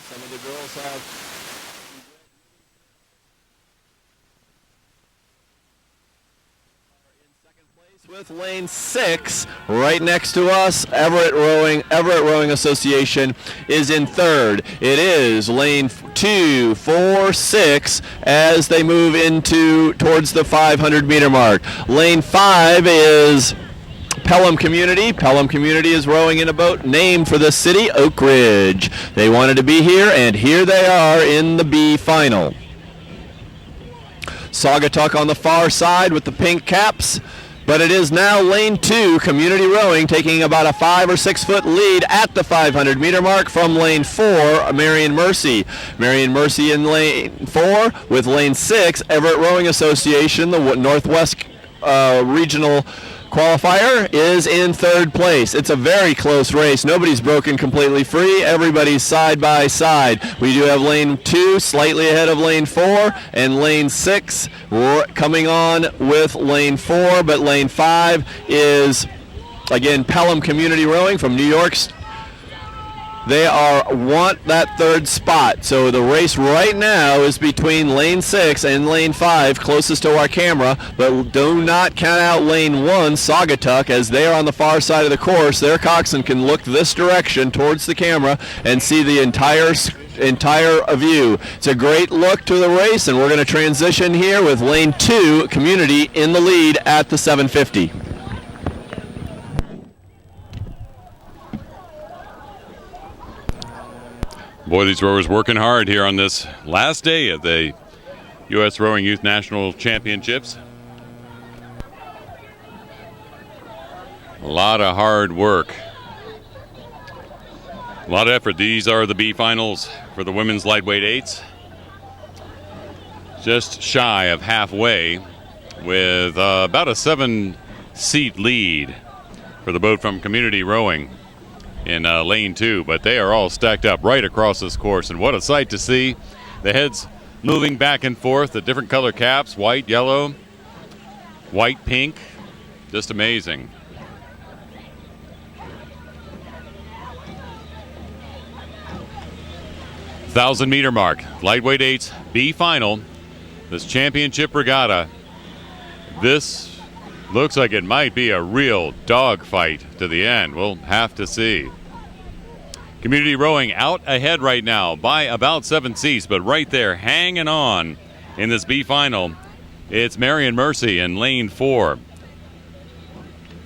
B: Some of the girls have with lane 6 right next to us. Everett Rowing Association is in third. It is lane 2, 4, 6 as they move towards the 500 meter mark. Lane 5 is Pelham Community. Pelham Community is rowing in a boat named for the city, Oak Ridge. They wanted to be here, and here they are in the B final. Saugatuck on the far side with the pink caps, but it is now lane 2, Community Rowing, taking about a 5 or 6 foot lead at the 500 meter mark from lane 4, Marion Mercy. Marion Mercy in lane 4 with lane 6, Everett Rowing Association, the Northwest Regional qualifier, is in third place. It's a very close race. Nobody's broken completely free. Everybody's side by side. We do have lane 2 slightly ahead of lane 4, and lane 6 coming on with lane 4, but lane 5 is again Pelham Community Rowing from New York. They want that third spot. So the race right now is between lane 6 and lane 5, closest to our camera, but do not count out lane 1, Saugatuck, as they are on the far side of the course. Their coxswain can look this direction towards the camera and see the entire view. It's a great look to the race, and we're going to transition here with lane 2, Community, in the lead at the 750.
C: Boy, these rowers working hard here on this last day of the U.S. Rowing Youth National Championships. A lot of hard work. A lot of effort. These are the B finals for the women's lightweight 8s. Just shy of halfway with about a 7-seat lead for the boat from Community Rowing in lane 2, but they are all stacked up right across this course, and what a sight to see. The heads moving back and forth, the different color caps, white, yellow, white, pink, just amazing. Thousand-meter mark, lightweight 8s, B final, this championship regatta. This looks like it might be a real dogfight to the end. We'll have to see. Community Rowing out ahead right now by about 7 seats, but right there hanging on in this B final, it's Marion Mercy in lane 4.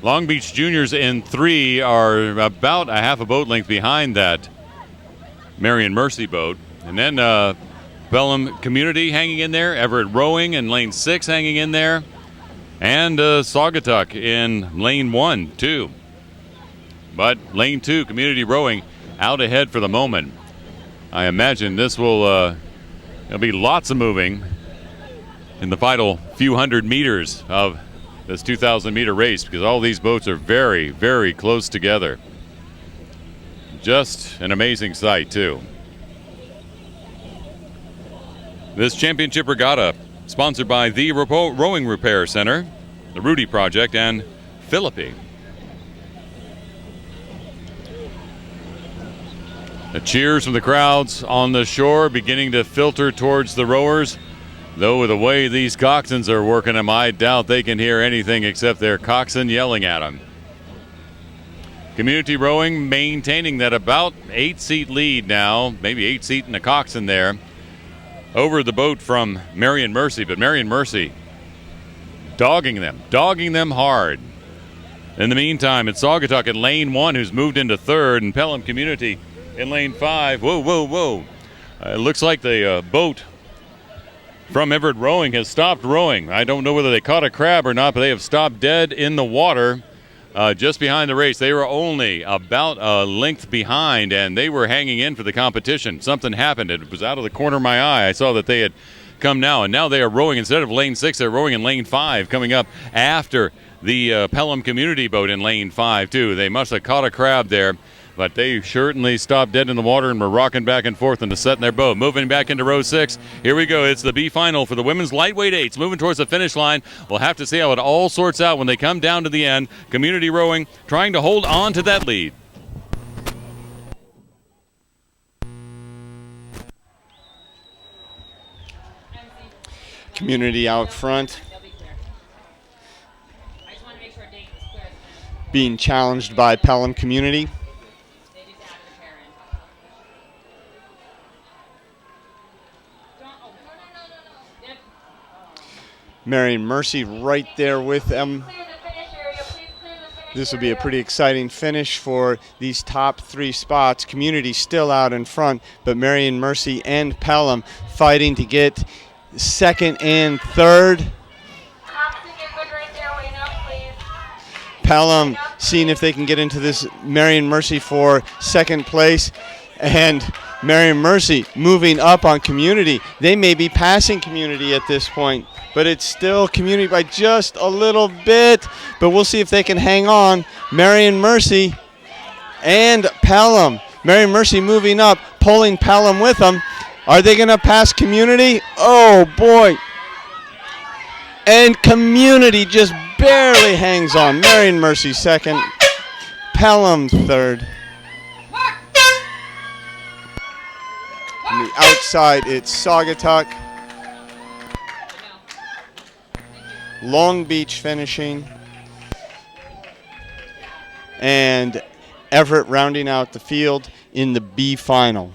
C: Long Beach Juniors in 3 are about a half a boat length behind that Marion Mercy boat. And then Pelham Community hanging in there, Everett Rowing in lane 6 hanging in there, and Saugatuck in lane 1 too. But lane 2, Community Rowing, out ahead for the moment. I imagine this will there'll be lots of moving in the final few hundred meters of this 2,000-meter race, because all these boats are very, very close together. Just an amazing sight too. This championship regatta sponsored by the Rowing Repair Center, the Rudy Project, and Philippi. The cheers from the crowds on the shore beginning to filter towards the rowers. Though with the way these coxswains are working them, I doubt they can hear anything except their coxswain yelling at them. Community Rowing maintaining that about 8-seat lead now, maybe 8 seat in the coxswain there, over the boat from Marion Mercy, but Marion Mercy dogging them hard. In the meantime, it's Saugatuck in lane 1 who's moved into third, and Pelham Community in lane 5. Whoa. It looks like the boat from Everett Rowing has stopped rowing. I don't know whether they caught a crab or not, but they have stopped dead in the water just behind the race. They were only about a length behind, and they were hanging in for the competition. Something happened. It was out of the corner of my eye. I saw that they had come now, and now they are rowing. Instead of lane 6, they're rowing in lane 5, coming up after the Pelham Community boat in lane 5, too. They must have caught a crab there. But they certainly stopped dead in the water and were rocking back and forth into setting their boat. Moving back into row 6. Here we go. It's the B final for the women's lightweight eights. Moving towards the finish line. We'll have to see how it all sorts out when they come down to the end. Community Rowing trying to hold on to that lead.
A: Community out front,
D: They'll be clear. I just want to make sure Dayton is clear.
A: being challenged by Pelham Community.
D: They just added a pair in. Don't, oh, no. Yep.
A: Marion Mercy right there with them.
D: Clear the finish area. Please clear the finish
A: This will be a
D: area.
A: pretty exciting finish for these top 3 spots. Community still out in front, but Marion Mercy and Pelham fighting to get second and third.
D: Thompson, get good right there. Wait up, please.
A: Pelham seeing if they can get into this Marion Mercy for second place. And Marion Mercy moving up on Community. They may be passing Community at this point, but it's still Community by just a little bit. But we'll see if they can hang on. Marion Mercy and Pelham. Marion Mercy moving up, pulling Pelham with them. Are they going to pass Community? Oh, boy. And Community just barely hangs on. Marion Mercy second. Pelham third. On the outside, it's Saugatuck. Long Beach finishing. And Everett rounding out the field in the B final.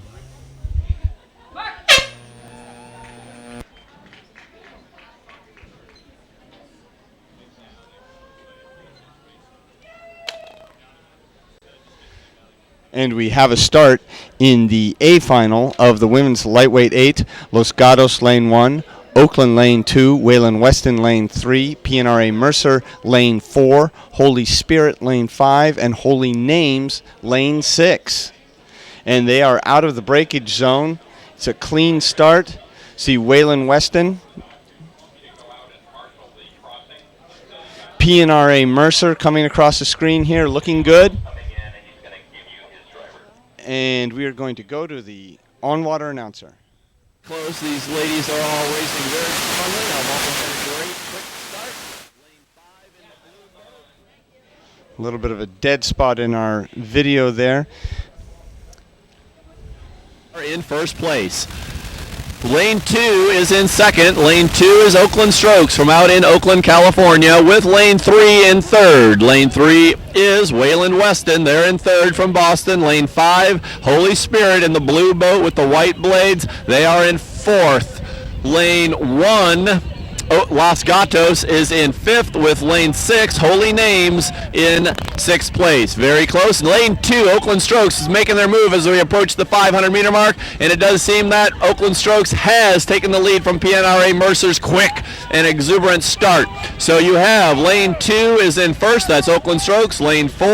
A: And we have a start in the A final of the women's lightweight 8. Los Gatos lane 1, Oakland lane 2, Wayland Weston lane 3, PNRA Mercer lane 4, Holy Spirit lane 5, and Holy Names lane 6. And they are out of the breakage zone. It's a clean start. See Wayland Weston, PNRA Mercer coming across the screen here, looking good. And we are going to go to the on-water announcer.
B: Close. These ladies are all racing very strongly. I'm also had a great quick start. Lane 5 in the blue boat.
A: A little bit of a dead spot in our video there.
B: Are in first place. Lane 2 is in second. Lane 2 is Oakland Strokes from out in Oakland, California, with lane 3 in third. Lane 3 is Wayland Weston. They're in third from Boston. Lane 5, Holy Spirit in the blue boat with the white blades. They are in fourth. Lane 1, Los Gatos is in fifth with lane 6, Holy Names in sixth place. Very close. Lane 2, Oakland Strokes is making their move as we approach the 500-meter mark, and it does seem that Oakland Strokes has taken the lead from PNRA Mercer's quick and exuberant start. So you have lane 2 is in first, that's Oakland Strokes. Lane 4,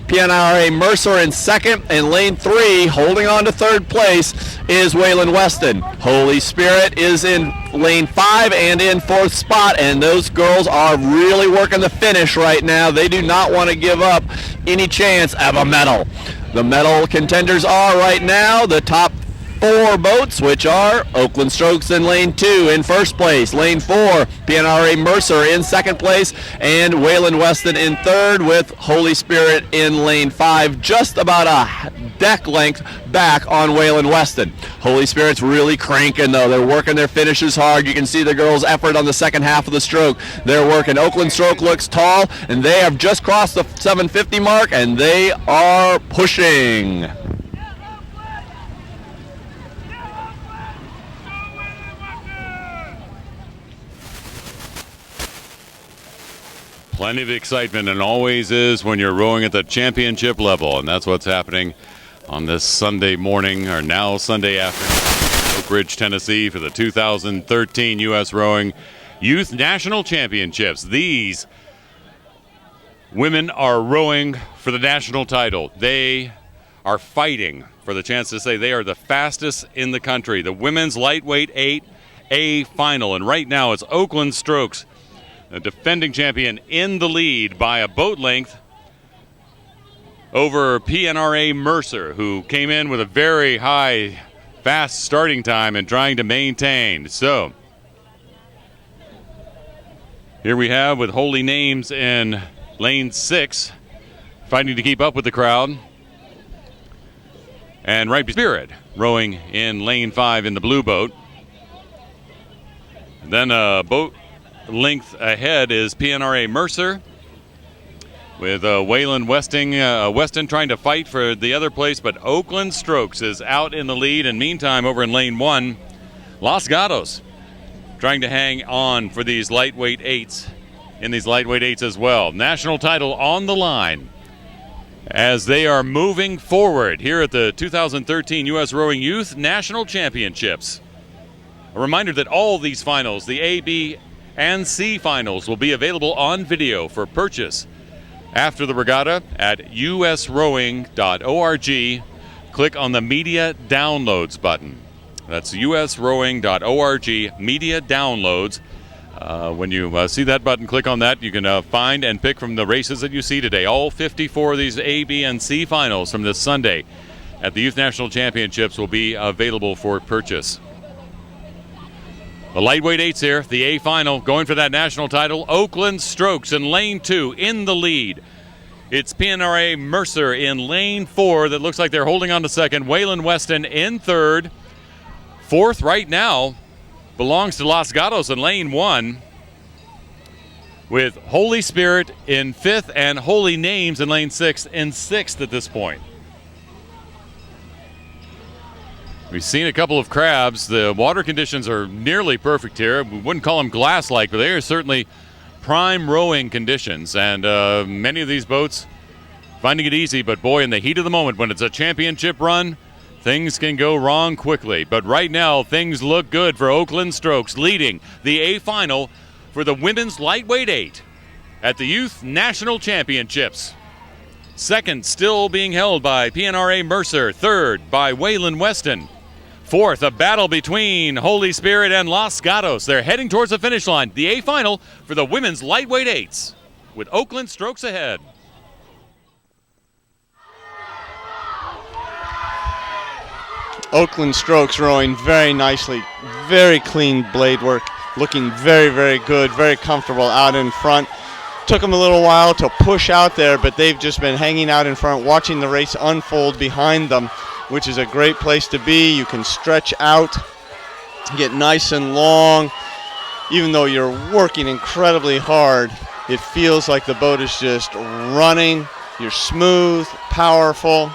B: PNRA Mercer in second, and lane 3, holding on to third place, is Wayland Weston. Holy Spirit is in lane 5 and in fourth spot, and those girls are really working the finish right now. They do not want to give up any chance of a medal. The medal contenders are right now the top 4 boats, which are Oakland Strokes in lane 2 in first place, lane 4 PNRA Mercer in second place, and Wayland Weston in third, with Holy Spirit in lane 5, just about a deck length back on Wayland Weston. Holy Spirit's really cranking though. They're working their finishes hard. You can see the girls' effort on the second half of the stroke. They're working. Oakland Stroke looks tall, and they have just crossed the 750 mark, and they are pushing.
C: Plenty of excitement, and always is when you're rowing at the championship level, and that's what's happening on this Sunday morning, or now Sunday afternoon. Oak Ridge, Tennessee for the 2013 U.S. Rowing Youth National Championships. These women are rowing for the national title. They are fighting for the chance to say they are the fastest in the country. The women's lightweight 8A final, and right now it's Oakland Strokes, the defending champion, in the lead by a boat length over PNRA Mercer, who came in with a very high, fast starting time and trying to maintain. So here we have with Holy Names in lane 6, fighting to keep up with the crowd. And Right Spirit rowing in lane 5 in the blue boat. And then a boat length ahead is PNRA Mercer, with Waylon Weston trying to fight for the other place, but Oakland Strokes is out in the lead. And meantime, over in lane 1, Los Gatos trying to hang on for these lightweight 8s, in these lightweight 8s as well. National title on the line as they are moving forward here at the 2013 U.S. Rowing Youth National Championships. A reminder that all these finals, the A, B, and C finals, will be available on video for purchase after the regatta at usrowing.org. Click on the Media Downloads button. That's usrowing.org, Media Downloads. When you see that button, click on that. You can find and pick from the races that you see today. All 54 of these A, B, and C finals from this Sunday at the Youth National Championships will be available for purchase. The lightweight 8s here, the A final, going for that national title. Oakland Strokes in lane 2 in the lead. It's PNRA Mercer in lane 4 that looks like they're holding on to second. Waylon Weston in third. Fourth right now belongs to Los Gatos in lane 1, with Holy Spirit in 5th and Holy Names in lane 6 in 6th at this point. We've seen a couple of crabs. The water conditions are nearly perfect here. We wouldn't call them glass-like, but they are certainly prime rowing conditions. And many of these boats finding it easy, but boy, in the heat of the moment, when it's a championship run, things can go wrong quickly. But right now, things look good for Oakland Strokes, leading the A final for the women's lightweight 8 at the Youth National Championships. Second still being held by PNRA Mercer. Third by Waylon Weston. Fourth, a battle between Holy Spirit and Los Gatos. They're heading towards the finish line. The A final for the women's lightweight 8s, with Oakland Strokes ahead.
A: Oakland Strokes rowing very nicely, very clean blade work, looking very, very good, very comfortable out in front. Took them a little while to push out there, but they've just been hanging out in front, watching the race unfold behind them, which is a great place to be. You can stretch out, get nice and long. Even though you're working incredibly hard, it feels like the boat is just running. You're smooth, powerful.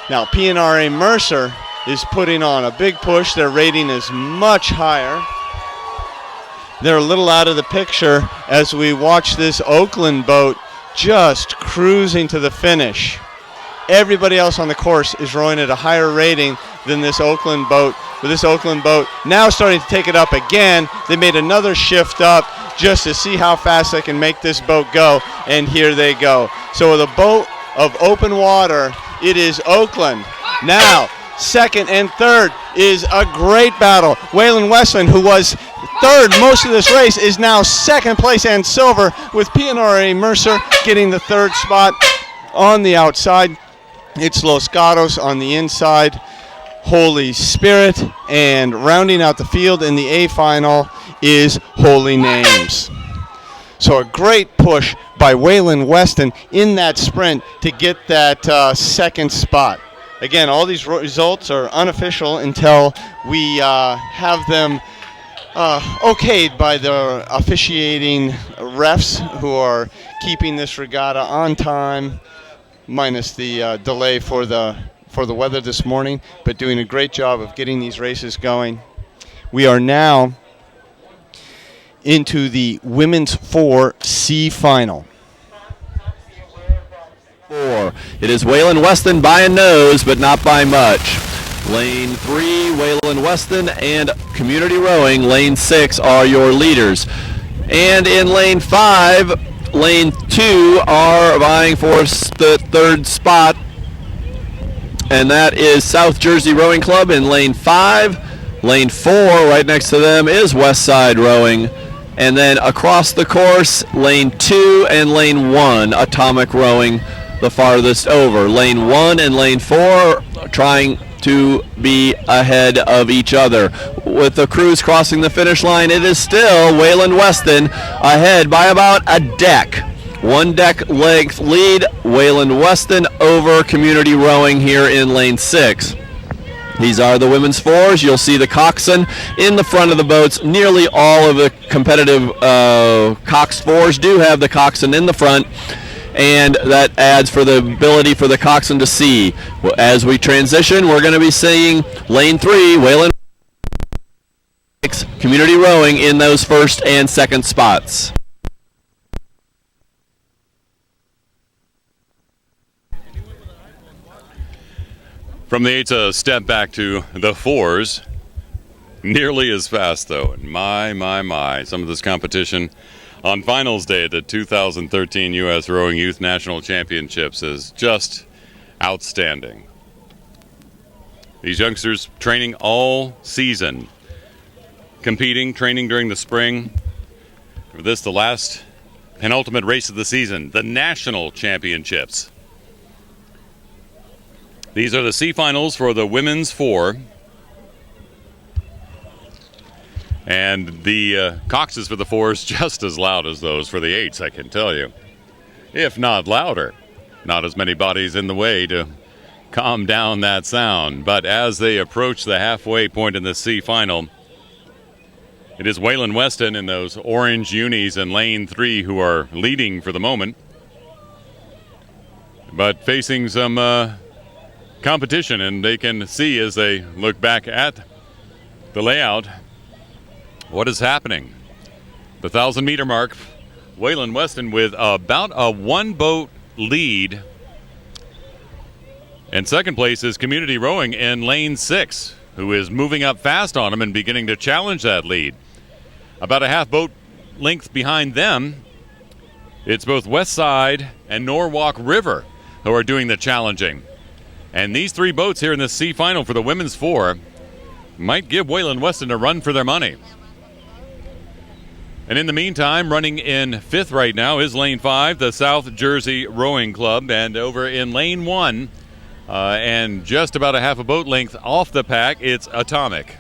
A: Now, PNRA Mercer is putting on a big push. Their rating is much higher. They're a little out of the picture as we watch this Oakland boat just cruising to the finish. Everybody else on the course is rowing at a higher rating than this Oakland boat. But this Oakland boat now starting to take it up again. They made another shift up just to see how fast they can make this boat go, and here they go. So with a boat of open water, it is Oakland. Now, second and third is a great battle. Waylon Weston, who was third most of this race, is now second place and silver, with PNRA Mercer getting the third spot on the outside. It's Los Gatos on the inside, Holy Spirit, and rounding out the field in the A final is Holy Names. So a great push by Waylon Weston in that sprint to get that second spot. Again, all these results are unofficial until we have them okayed by the officiating refs who are keeping this regatta on time, minus the delay for the weather this morning, but doing a great job of getting these races going. We are now into the women's 4C final.
B: It is Waylon Weston by a nose, but not by much. Lane 3, Waylon Weston, and Community Rowing, Lane 6, are your leaders. And in Lane 5, Lane 2 are vying for the third spot, and that is South Jersey Rowing Club in Lane 5. Lane 4, right next to them, is West Side Rowing. And then across the course, Lane 2 and Lane 1, Atomic Rowing the farthest over. Lane 1 and Lane 4 trying to be ahead of each other. With the crews crossing the finish line, it is still Waylon Weston ahead by about a deck. One deck length lead, Waylon Weston over Community Rowing here in Lane 6. These are the women's fours. You'll see the coxswain in the front of the boats. Nearly all of the competitive cox fours do have the coxswain in the front, and that adds for the ability for the coxswain to see. As we transition, we're going to be seeing Lane 3, Waylon Community Rowing in those first and second spots.
C: From the 8s, a step back to the 4s. Nearly as fast, though. And my. Some of this competition on finals day at the 2013 U.S. Rowing Youth National Championships is just outstanding. These youngsters training all season, competing, training during the spring. For this, the last penultimate race of the season, the National Championships. These are the C finals for the women's 4. And the coxes for the 4s just as loud as those for the 8s, I can tell you. If not louder. Not as many bodies in the way to calm down that sound. But as they approach the halfway point in the C final, it is Waylon Weston in those orange unis in Lane 3 who are leading for the moment. But facing some competition, and they can see as they look back at the layout what is happening. The 1,000-meter mark, Waylon Weston with about a one-boat lead. And second place is Community Rowing in Lane 6, who is moving up fast on him and beginning to challenge that lead. About a half-boat length behind them, it's both West Side and Norwalk River who are doing the challenging. And these 3 boats here in the C final for the women's 4 might give Waylon Weston a run for their money. And in the meantime, running in 5th right now is Lane 5, the South Jersey Rowing Club. And over in Lane 1, and just about a half a boat length off the pack, it's Atomic.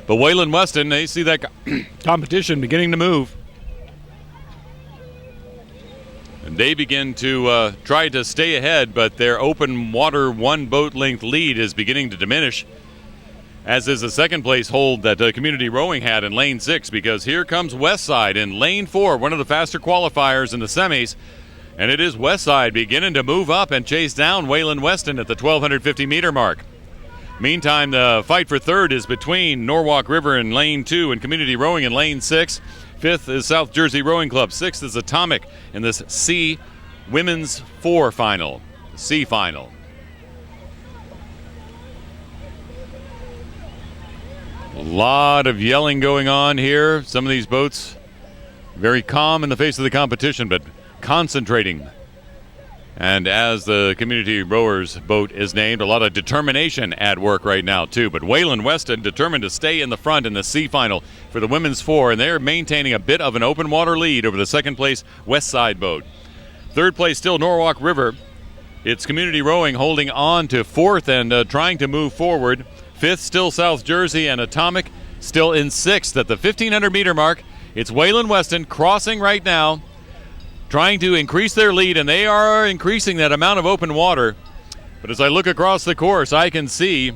C: But Waylon Weston, they see that competition beginning to move. And they begin to try to stay ahead, but their open water one boat length lead is beginning to diminish, as is the second place hold that Community Rowing had in Lane 6, because here comes Westside in Lane 4, one of the faster qualifiers in the semis, and it is Westside beginning to move up and chase down Waylon Weston at the 1,250-meter mark. Meantime, the fight for third is between Norwalk River in Lane 2 and Community Rowing in Lane 6. 5th is South Jersey Rowing Club. 6th is Atomic in this C Women's 4 final, C final. A lot of yelling going on here. Some of these boats very calm in the face of the competition, but concentrating. And as the Community Rowers boat is named, a lot of determination at work right now, too. But Waylon Weston determined to stay in the front in the C final for the women's 4, and they're maintaining a bit of an open water lead over the second place West Side boat. Third place still Norwalk River. It's Community Rowing holding on to 4th and trying to move forward. 5th still South Jersey, and Atomic still in 6th at the 1,500-meter mark. It's Waylon Weston crossing right now, trying to increase their lead, and they are increasing that amount of open water. But as I look across the course, I can see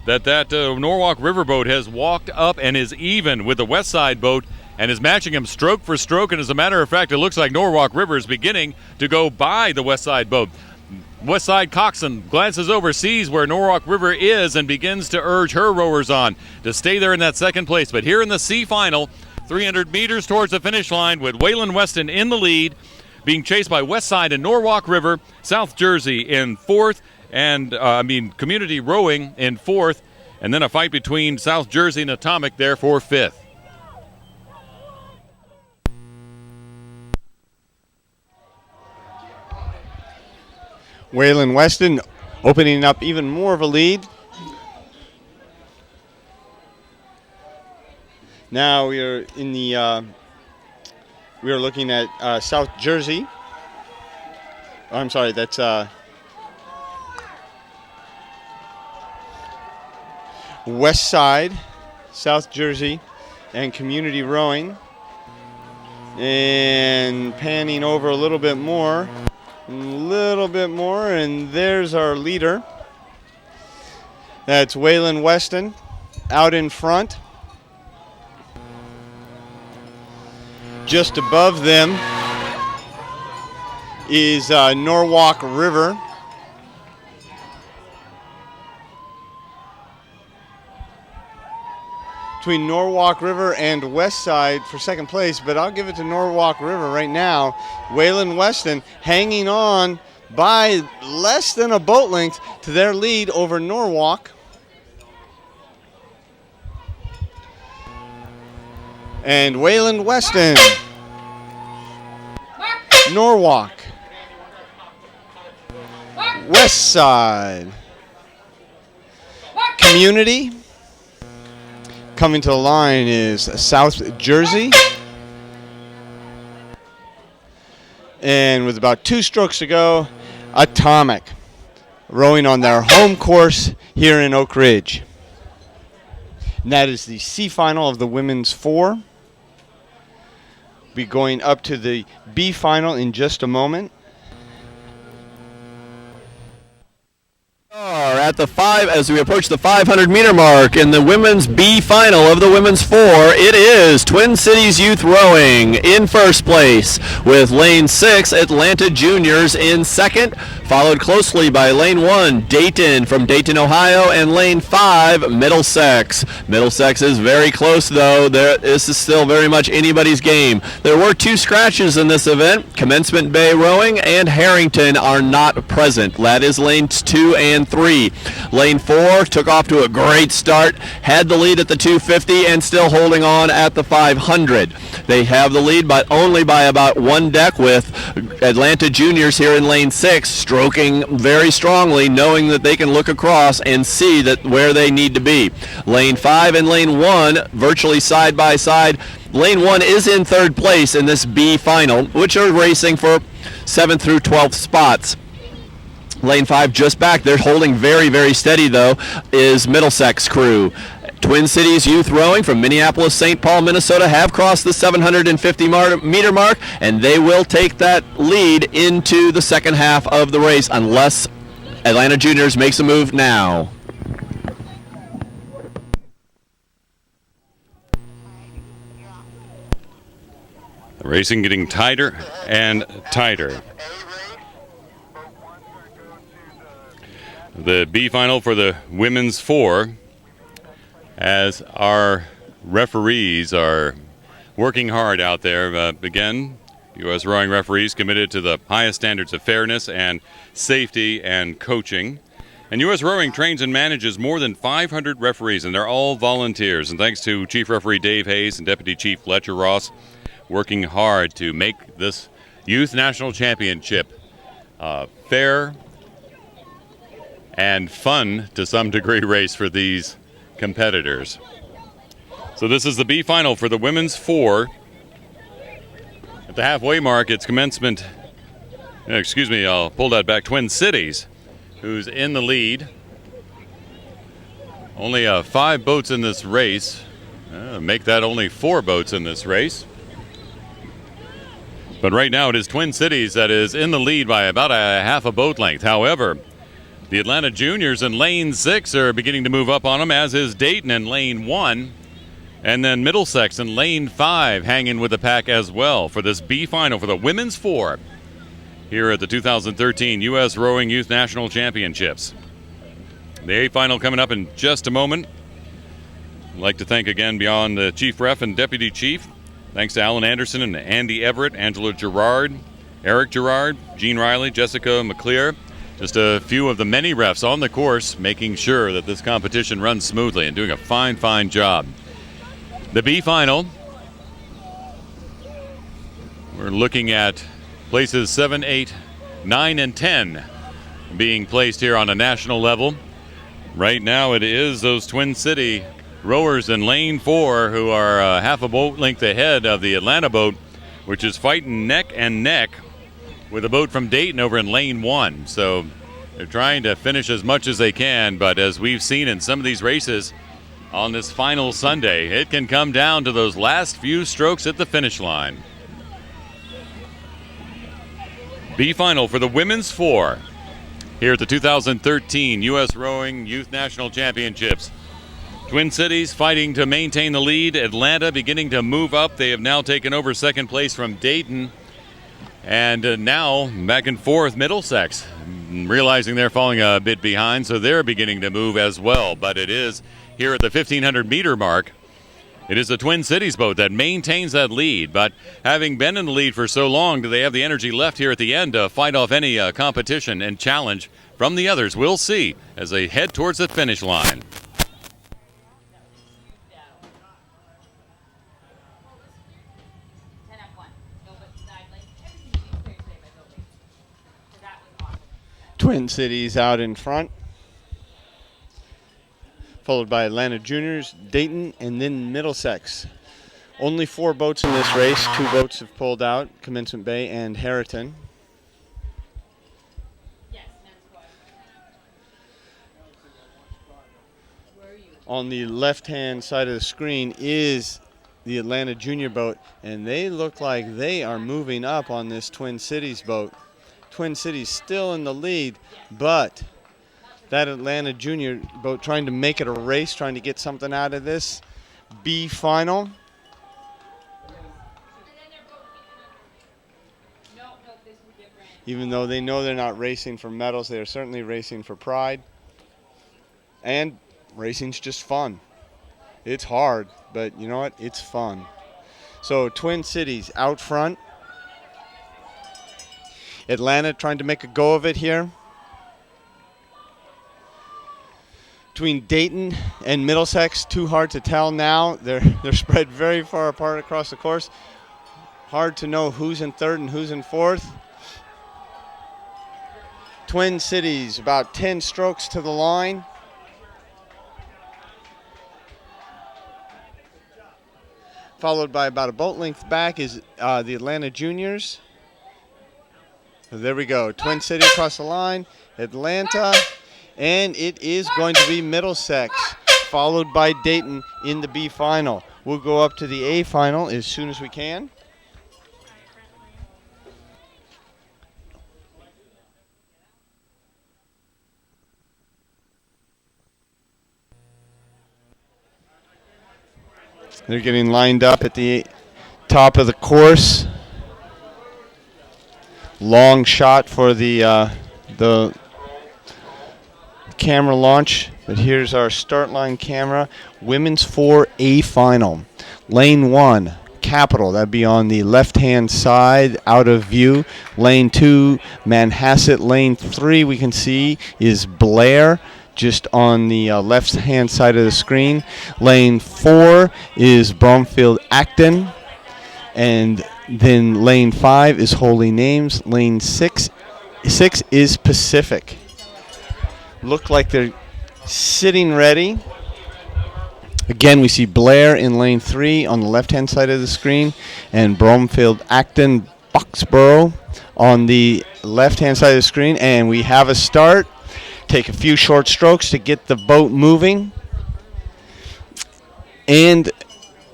C: that Norwalk River boat has walked up and is even with the West Side boat and is matching him stroke for stroke. And as a matter of fact, it looks like Norwalk River is beginning to go by the West Side boat. West Side coxswain glances over, sees where Norwalk River is, and begins to urge her rowers on to stay there in that second place. But here in the C final, 300 meters towards the finish line with Waylon Weston in the lead, being chased by Westside and Norwalk River, South Jersey in fourth, and Community Rowing in fourth, and then a fight between South Jersey and Atomic there for fifth.
A: Wayland Weston opening up even more of a lead. Now we are in the we are looking at South Jersey. Oh, I'm sorry, that's West Side, South Jersey, and Community Rowing. And panning over a little bit more, and there's our leader. That's Wayland Weston out in front. Just above them is Norwalk River. Between Norwalk River and West Side for second place, but I'll give it to Norwalk River right now. Wayland Weston hanging on by less than a boat length to their lead over Norwalk. And Wayland Weston, Norwalk, West Side, Community. Coming to the line is South Jersey. And with about 2 strokes to go, Atomic rowing on their home course here in Oak Ridge. And that is the C final of the women's 4. Be going up to the B final in just a moment.
B: Are at the 5 as we approach the 500-meter mark in the women's B final of the women's 4. It is Twin Cities Youth Rowing in first place, with lane 6 Atlanta Juniors in second, followed closely by lane 1 Dayton from Dayton, Ohio, and lane 5 Middlesex. Middlesex is very close, though. This is still very much anybody's game. There were 2 scratches in this event. Commencement Bay Rowing and Harrington are not present. That is lanes 2 and 3. Lane 4 took off to a great start, had the lead at the 250 and still holding on at the 500. They have the lead, but only by about 1 deck, with Atlanta Juniors here in lane 6 stroking very strongly, knowing that they can look across and see that where they need to be. Lane 5 and lane 1 virtually side by side. Lane 1 is in third place in this B final, which are racing for 7th through 12th spots. Lane 5 just back. They're holding very, very steady, though, is Middlesex crew. Twin Cities Youth Rowing from Minneapolis, St. Paul, Minnesota have crossed the 750-meter mark, and they will take that lead into the second half of the race unless Atlanta Juniors makes a move now.
C: The racing getting tighter and tighter. The B final for the women's 4, as our referees are working hard out there. Again, U.S. rowing referees committed to the highest standards of fairness and safety and coaching. And U.S. Rowing trains and manages more than 500 referees, and they're all volunteers. And thanks to Chief Referee Dave Hayes and Deputy Chief Fletcher Ross, working hard to make this Youth National Championship fair and fun to some degree race for these competitors. So this is the B final for the women's 4. At the halfway mark, it's commencement. I'll pull that back. Twin Cities, who's in the lead. Only 5 boats in this race. Make that only 4 boats in this race. But right now it is Twin Cities that is in the lead by about a half a boat length. However, the Atlanta Juniors in lane 6 are beginning to move up on them, as is Dayton in lane 1. And then Middlesex in lane 5 hanging with the pack as well for this B final for the women's 4 here at the 2013 U.S. Rowing Youth National Championships. The A final coming up in just a moment. I'd like to thank again beyond the Chief Ref and Deputy Chief. Thanks to Alan Anderson and Andy Everett, Angela Gerard, Eric Gerard, Gene Riley, Jessica McClear, just a few of the many refs on the course making sure that this competition runs smoothly and doing a fine, fine job. The B final, we're looking at places 7, 8, 9, and 10 being placed here on a national level. Right now it is those Twin City rowers in lane 4 who are half a boat length ahead of the Atlanta boat, which is fighting neck and neck with a boat from Dayton over in lane 1. So they're trying to finish as much as they can, but as we've seen in some of these races on this final Sunday, it can come down to those last few strokes at the finish line. B final for the women's 4 here at the 2013 U.S. Rowing Youth National Championships. Twin Cities fighting to maintain the lead. Atlanta beginning to move up. They have now taken over second place from Dayton. And now back and forth Middlesex, realizing they're falling a bit behind, so they're beginning to move as well. But it is here at the 1,500 meter mark. It is the Twin Cities boat that maintains that lead, but having been in the lead for so long, do they have the energy left here at the end to fight off any competition and challenge from the others? We'll see as they head towards the finish line.
A: Twin Cities out in front, followed by Atlanta Juniors, Dayton, and then Middlesex. Only 4 boats in this race. 2 boats have pulled out, Commencement Bay and Harriton. On the left-hand side of the screen is the Atlanta Junior boat, and they look like they are moving up on this Twin Cities boat. Twin Cities still in the lead, but that Atlanta Junior boat trying to make it a race, trying to get something out of this B final. Even though they know they're not racing for medals, they are certainly racing for pride. And racing's just fun. It's hard, but you know what? It's fun. So Twin Cities out front. Atlanta trying to make a go of it here. Between Dayton and Middlesex, too hard to tell now. They're spread very far apart across the course. Hard to know who's in third and who's in fourth. Twin Cities about 10 strokes to the line. Followed by about a boat length back is the Atlanta Juniors. So there we go. Twin City across the line. Atlanta. And it is going to be Middlesex, followed by Dayton in the B final. We'll go up to the A final as soon as we can. They're getting lined up at the top of the course. Long shot for the camera launch, but here's our start line camera. Women's 4A final. Lane 1, Capital. That'd be on the left-hand side, out of view. Lane 2, Manhasset. Lane 3, we can see, is Blair, just on the left-hand side of the screen. Lane 4 is Bromfield Acton. And then lane 5 is Holy Names. Lane 6 is Pacific. Look like they're sitting ready. Again, we see Blair in lane 3 on the left-hand side of the screen, and Bromfield Acton Boxborough on the left-hand side of the screen. And we have a start. Take a few short strokes to get the boat moving. And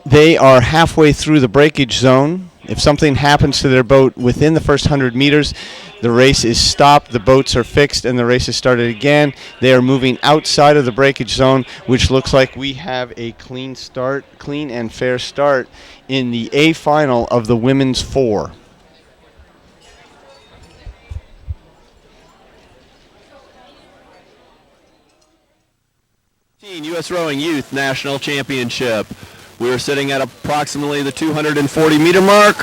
A: they are halfway through the breakage zone. If something happens to their boat within the first 100 meters, the race is stopped, the boats are fixed, and the race is started again. They are moving outside of the breakage zone, which looks like we have a clean and fair start in the A final of the women's 4.
B: U.S. Rowing Youth National Championship. We are sitting at approximately the 240 meter mark.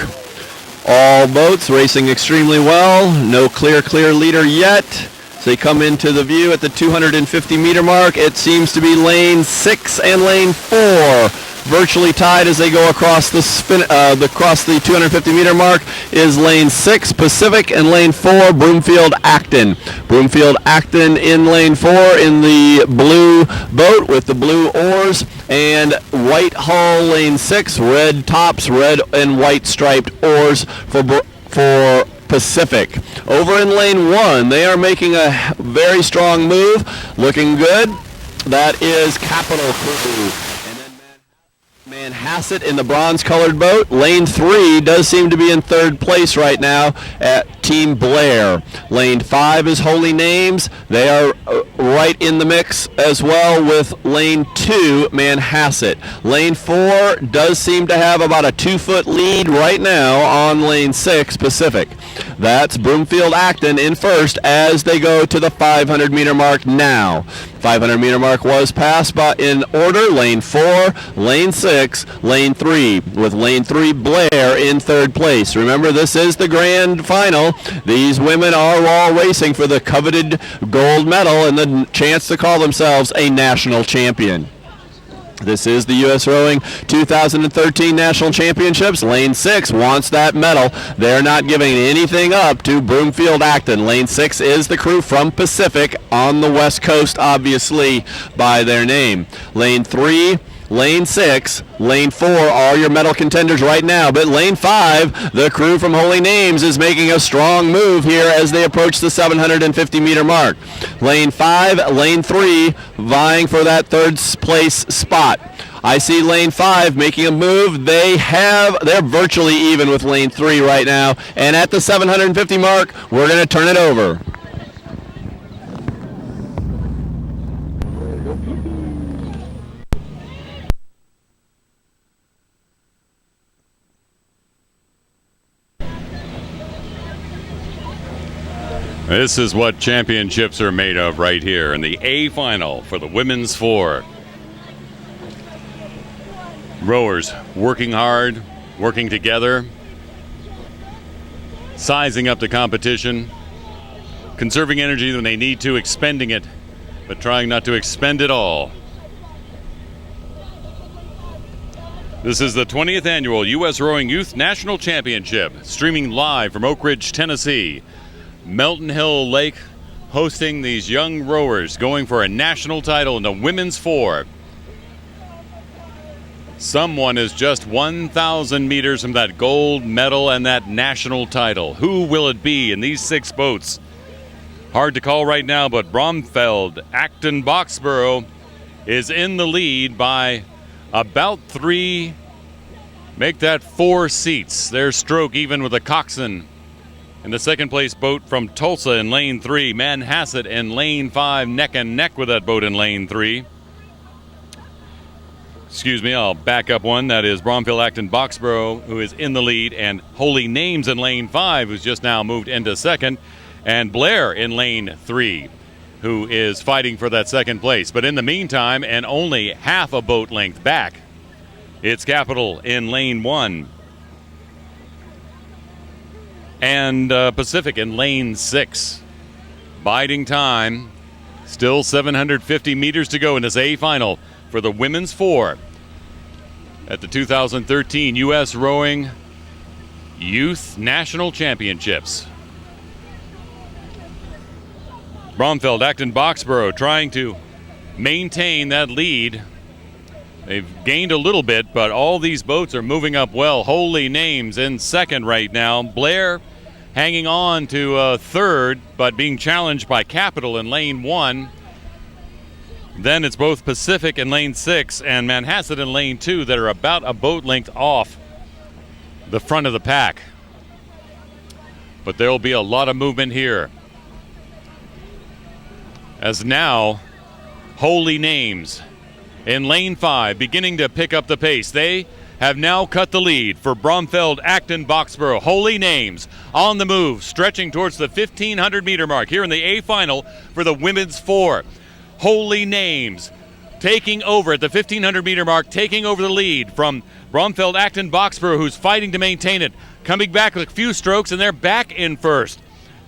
B: All boats racing extremely well. No clear leader yet. So they come into the view at the 250-meter mark. It seems to be lane 6 and lane 4. Virtually tied as they go across the 250-meter mark is lane 6 Pacific and lane 4 Broomfield Acton. Broomfield Acton in lane 4 in the blue boat with the blue oars, and White Hull lane 6, red tops, red and white striped oars for Pacific. Over in lane 1, they are making a very strong move, looking good. That is Capital Crew. Manhasset in the bronze-colored boat. Lane 3 does seem to be in third place right now at Team Blair. Lane 5 is Holy Names. They are right in the mix as well with lane 2, Manhasset. Lane 4 does seem to have about a 2-foot lead right now on lane 6, Pacific. That's Broomfield Acton in first as they go to the 500-meter mark now. 500-meter mark was passed by in order. Lane 4, lane 6, lane 3, with lane 3 Blair in third place. Remember, this is the grand final. These women are all racing for the coveted gold medal and the chance to call themselves a national champion. This is the U.S. Rowing 2013 National Championships. Lane 6 wants that medal. They're not giving anything up to Broomfield Acton. Lane 6 is the crew from Pacific on the West Coast, obviously, by their name. Lane 3, Lane 6, Lane 4 are your medal contenders right now, but Lane 5, the crew from Holy Names, is making a strong move here as they approach the 750-meter mark. Lane 5, Lane 3 vying for that third place spot. I see Lane 5 making a move. They're virtually even with Lane 3 right now, and at the 750 mark, we're going to turn it over.
C: This is what championships are made of right here in the A final for the women's 4. Rowers working hard, working together, sizing up the competition, conserving energy when they need to, expending it, but trying not to expend it all. This is the 20th annual U.S. Rowing Youth National Championship, streaming live from Oak Ridge, Tennessee. Melton Hill Lake hosting these young rowers going for a national title in the women's 4. Someone is just 1,000 meters from that gold medal and that national title. Who will it be in these 6 boats? Hard to call right now, but Bromfield Acton Boxborough is in the lead by about 3. Make that 4 seats. Their stroke even with the coxswain. In the second place boat from Tulsa in lane 3, Manhasset in lane 5, neck and neck with that boat in lane 3. Excuse me, I'll back up one. That is Bromfield Acton Boxborough, who is in the lead, and Holy Names in lane 5, who's just now moved into second, and Blair in lane 3, who is fighting for that second place. But in the meantime, and only half a boat length back, it's Capital in lane 1. And Pacific in lane 6. Biding time. Still 750 meters to go in this A final for the women's 4 at the 2013 U.S. Rowing Youth National Championships. Bromfield Acton Boxborough trying to maintain that lead. They've gained a little bit, but all these boats are moving up well. Holy Names in second right now. Blair hanging on to third, but being challenged by Capital in lane 1. Then it's both Pacific in lane 6 and Manhasset in lane 2 that are about a boat length off the front of the pack. But there will be a lot of movement here. As now, Holy Names in lane 5, beginning to pick up the pace. They have now cut the lead for Bromfield Acton Boxborough. Holy Names on the move, stretching towards the 1,500-meter mark here in the A final for the women's 4. Holy Names taking over at the 1,500-meter mark, taking over the lead from Bromfield Acton Boxborough, who's fighting to maintain it. coming back with a few strokes, and they're back in first.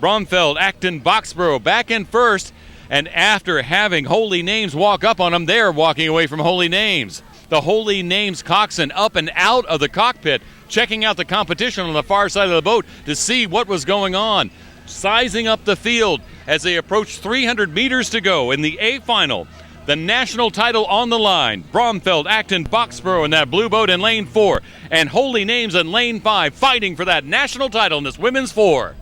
C: Bromfeld, Acton, Boxborough back in first, and after having Holy Names walk up on them, they're walking away from Holy Names. The Holy Names coxswain up and out of the cockpit, checking out the competition on the far side of the boat to see what was going on, sizing up the field as they approach 300 meters to go in the A final. The national title on the line. Bromfeld, Acton, Boxborough in that blue boat in lane 4, and Holy Names in lane 5 fighting for that national title in this women's 4.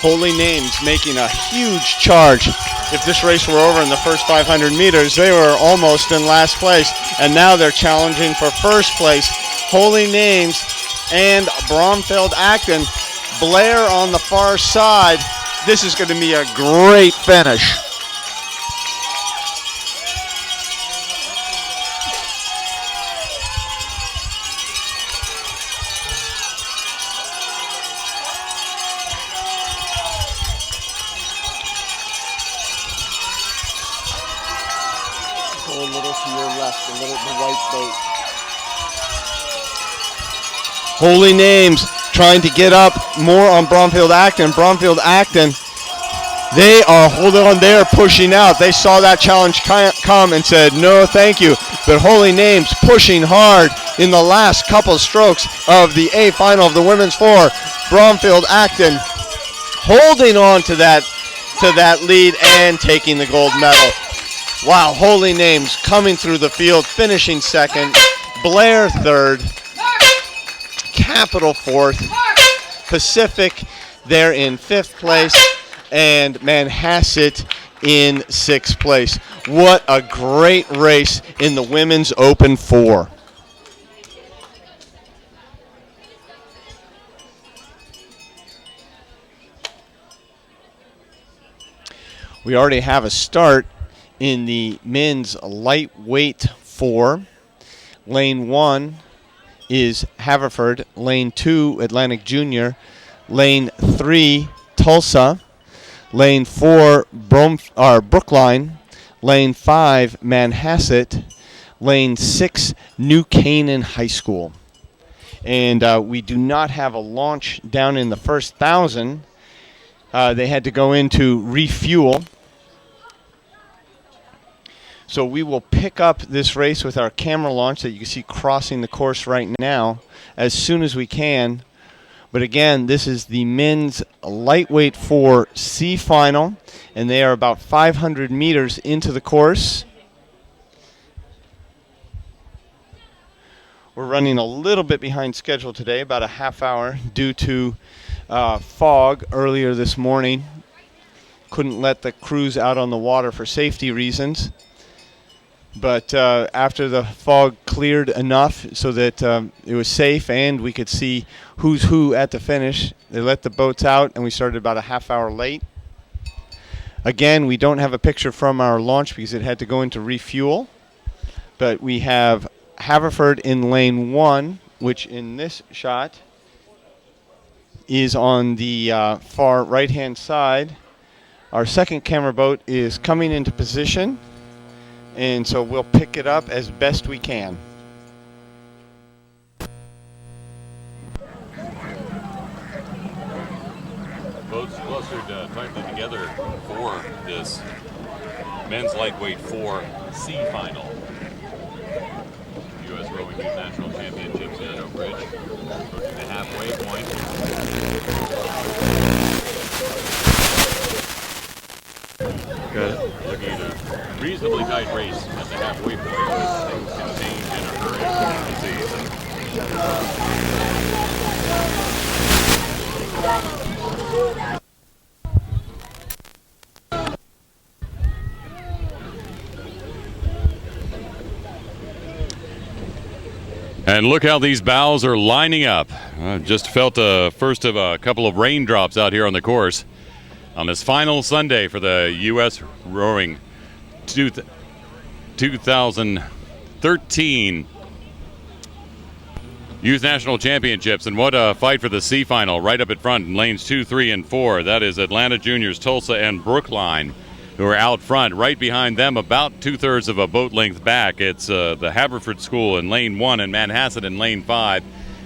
A: Holy Names making a huge charge. If this race were over in the first 500 meters, they were almost in last place, and now they're challenging for first place. Holy Names and Bromfeld Acton. Blair on the far side. This is going to be a great finish. Go a little to your left, the white boat. Holy Names trying to get up more on Bromfeld Acton. Bromfeld Acton, they are holding on there, pushing out. They saw that challenge come and said, no, thank you. But Holy Names pushing hard in the last couple strokes of the A final of the women's 4. Bromfeld Acton holding on to that lead and taking the gold medal. Wow, Holy Names coming through the field, finishing second. Blair third. Capital fourth. Pacific, they're in 5th place. And Manhasset in 6th place. What a great race in the Women's Open 4. We already have a start in the men's lightweight 4. Lane 1 is Haverford. Lane 2, Atlantic Junior. Lane 3, Tulsa. Lane 4, Brookline. Lane 5, Manhasset. Lane 6, New Canaan High School. And we do not have a launch down in the first 1,000. They had to go in to refuel. So we will pick up this race with our camera launch that you can see crossing the course right now as soon as we can. But again, this is the men's lightweight 4 C final, and they are about 500 meters into the course. We're running a little bit behind schedule today, about a half hour, due to fog earlier this morning. Couldn't let the crews out on the water for safety reasons. But after the fog cleared enough so that it was safe and we could see who's who at the finish, they let the boats out and we started about a half hour late. Again, we don't have a picture from our launch because it had to go into refuel. But we have Haverford in lane 1, which in this shot is on the far right-hand side. Our second camera boat is coming into position. And so we'll pick it up as best we can.
C: Boats clustered tightly together for this men's lightweight 4 C final. U.S. Rowing Youth National Championships in Oak Ridge. Approaching the halfway point. Looking at a reasonably tight race at the halfway point. Things can change in a hurry. And look how these bows are lining up. I just felt the first of a couple of raindrops out here on the course on this final Sunday for the U.S. Rowing 2013 Youth National Championships, and what a fight for the C final right up at front in lanes 2, 3, and 4. That is Atlanta Juniors, Tulsa, and Brookline, who are out front. Right behind them, about 2/3 of a boat length back, it's the Haverford School in lane 1 and Manhasset in lane 5.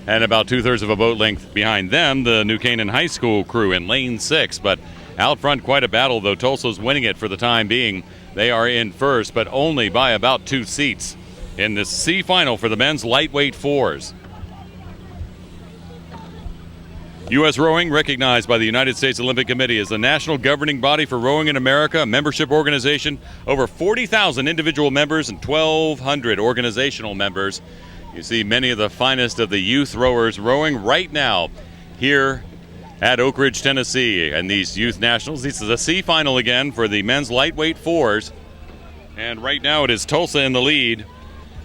C: And about 2/3 of a boat length behind them, the New Canaan High School crew in lane 6. But out front, quite a battle, though Tulsa's winning it for the time being. They are in first, but only by about 2 seats in the C final for the men's lightweight fours. U.S. Rowing, recognized by the United States Olympic Committee as the national governing body for rowing in America, a membership organization, over 40,000 individual members and 1,200 organizational members. You see many of the finest of the youth rowers rowing right now here at Oak Ridge, Tennessee, and these youth nationals. This is a C final again for the men's lightweight fours, and right now it is Tulsa in the lead,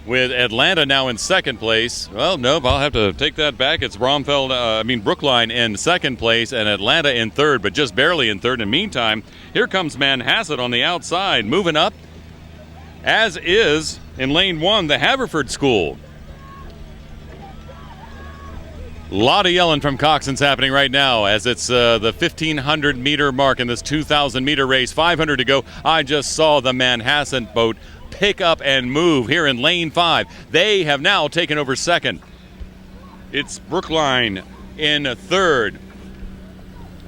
C: with Atlanta now in second place. Well, nope, I'll have to take that back. It's Brookline in second place and Atlanta in third, but just barely in third. In the meantime, here comes Manhasset on the outside, moving up, as is in lane 1, the Haverford School. A lot of yelling from coxswains happening right now as it's the 1,500 meter mark in this 2,000 meter race. 500 to go. I just saw the Manhasset boat pick up and move here in lane 5. They have now taken over second. It's Brookline in third.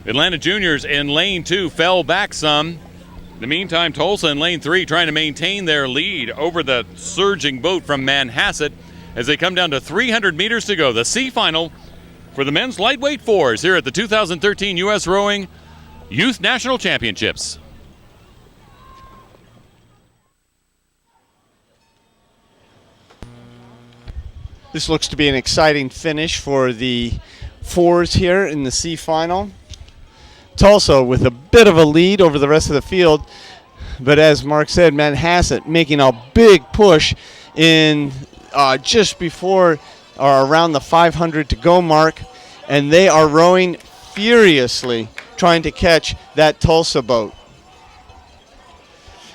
C: Atlanta Juniors in lane 2 fell back some. In the meantime, Tulsa in lane 3 trying to maintain their lead over the surging boat from Manhasset as they come down to 300 meters to go. The C final for the men's lightweight fours here at the 2013 U.S. Rowing Youth National Championships.
A: This looks to be an exciting finish for the fours here in the C final. Tulsa with a bit of a lead over the rest of the field, but as Mark said, Manhasset making a big push in just before or around the 500 to go mark, and they are rowing furiously trying to catch that Tulsa boat.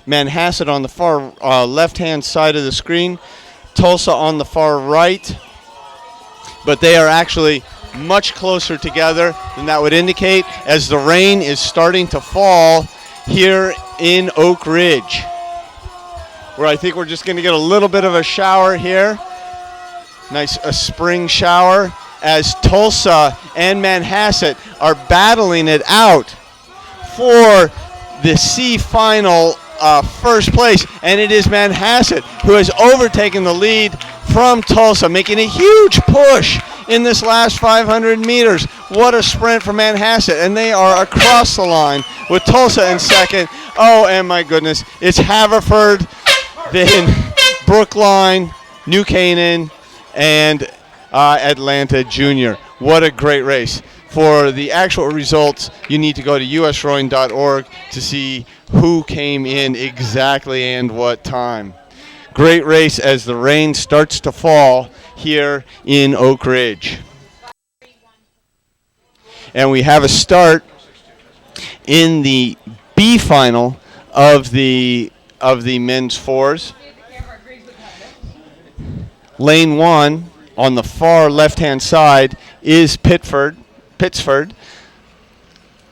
A: Manhasset on the far left-hand side of the screen, Tulsa on the far right, but they are actually much closer together than that would indicate as the rain is starting to fall here in Oak Ridge, where I think we're just going to get a little bit of a shower here. Nice a spring shower as Tulsa and Manhasset are battling it out for the C final first place, and it is Manhasset who has overtaken the lead from Tulsa, making a huge push in this last 500 meters. What a sprint for Manhasset, and they are across the line with Tulsa in second. Oh, and my goodness, it's Haverford, then Brookline, New Canaan, and Atlanta Junior. What a great race. For the actual results, you need to go to usrowing.org to see who came in exactly and what time. Great race as the rain starts to fall here in Oak Ridge. And we have a start in the B final of the men's fours. Lane 1 on the far left-hand side is Pittsford,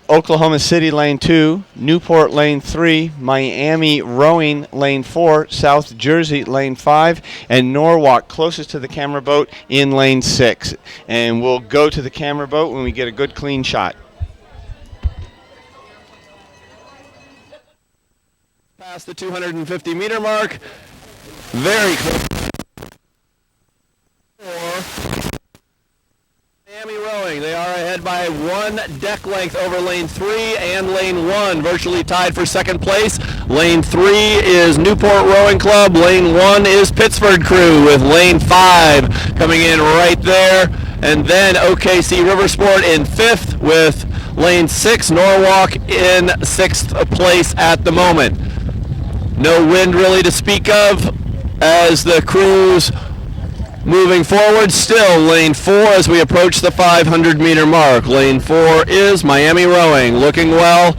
A: Oklahoma City lane 2, Newport lane 3, Miami Rowing lane 4, South Jersey lane 5, and Norwalk closest to the camera boat in lane 6. And we'll go to the camera boat when we get a good clean shot.
B: Past the 250 meter mark, very close. Miami Rowing, they are ahead by 1 deck length over lane 3 and lane 1, virtually tied for second place. Lane 3 is Newport Rowing Club, lane 1 is Pittsford Crew with lane 5 coming in right there, and then OKC Riversport in 5th with lane 6, Norwalk in 6th place at the moment. No wind really to speak of as the crews moving forward. Still lane 4 as we approach the 500 meter mark. Lane 4 is Miami Rowing, looking well,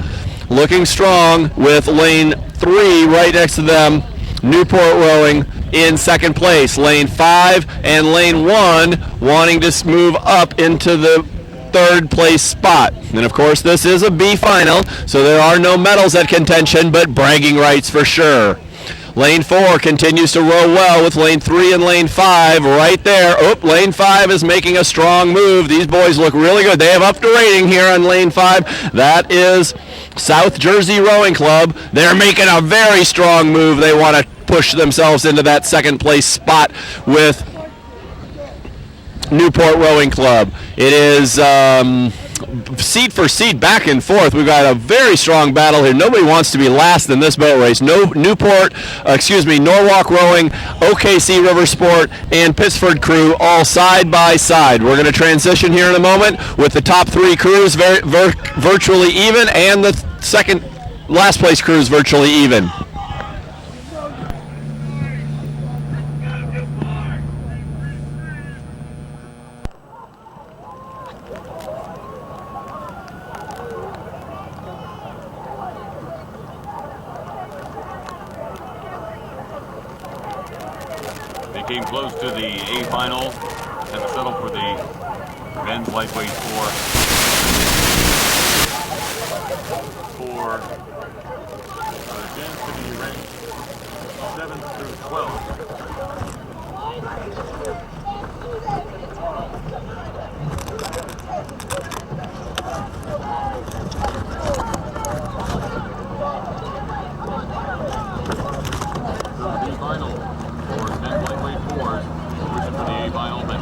B: looking strong, with lane 3 right next to them Newport Rowing in second place. Lane 5 and lane 1 wanting to move up into the third place spot. And of course, this is a B final, so there are no medals at contention, but bragging rights for sure. Lane 4 continues to row well with lane 3 and lane 5 right there. Oh, lane 5 is making a strong move. These boys look really good. They have upped the rating here on lane 5. That is South Jersey Rowing Club. They're making a very strong move. They want to push themselves into that second place spot with Newport Rowing Club. It is seat for seat, back and forth. We've got a very strong battle here. Nobody wants to be last in this boat race. Norwalk Rowing, OKC River Sport, and Pittsford Crew all side by side. We're going to transition here in a moment with the top 3 crews virtually even, and the second last place crews virtually even.
C: They came close to the A final, had to settle for the men's lightweight for a chance to be ranked 7th through 12th. The final for men's lightweight fours, pushing for the A final, but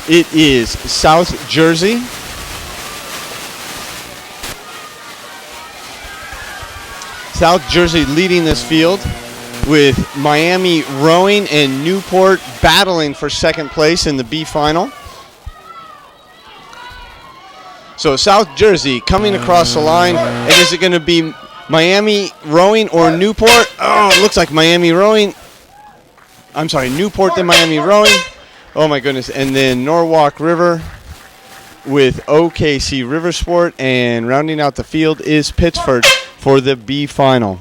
A: It is South Jersey. South Jersey leading this field with Miami Rowing and Newport battling for second place in the B final. So South Jersey coming across the line, and is it going to be Miami Rowing or Newport? Oh, it looks like Miami Rowing. I'm sorry, Newport then Miami Rowing. Oh my goodness, and then Norwalk River with OKC River Sport, and rounding out the field is Pittsford for the B final.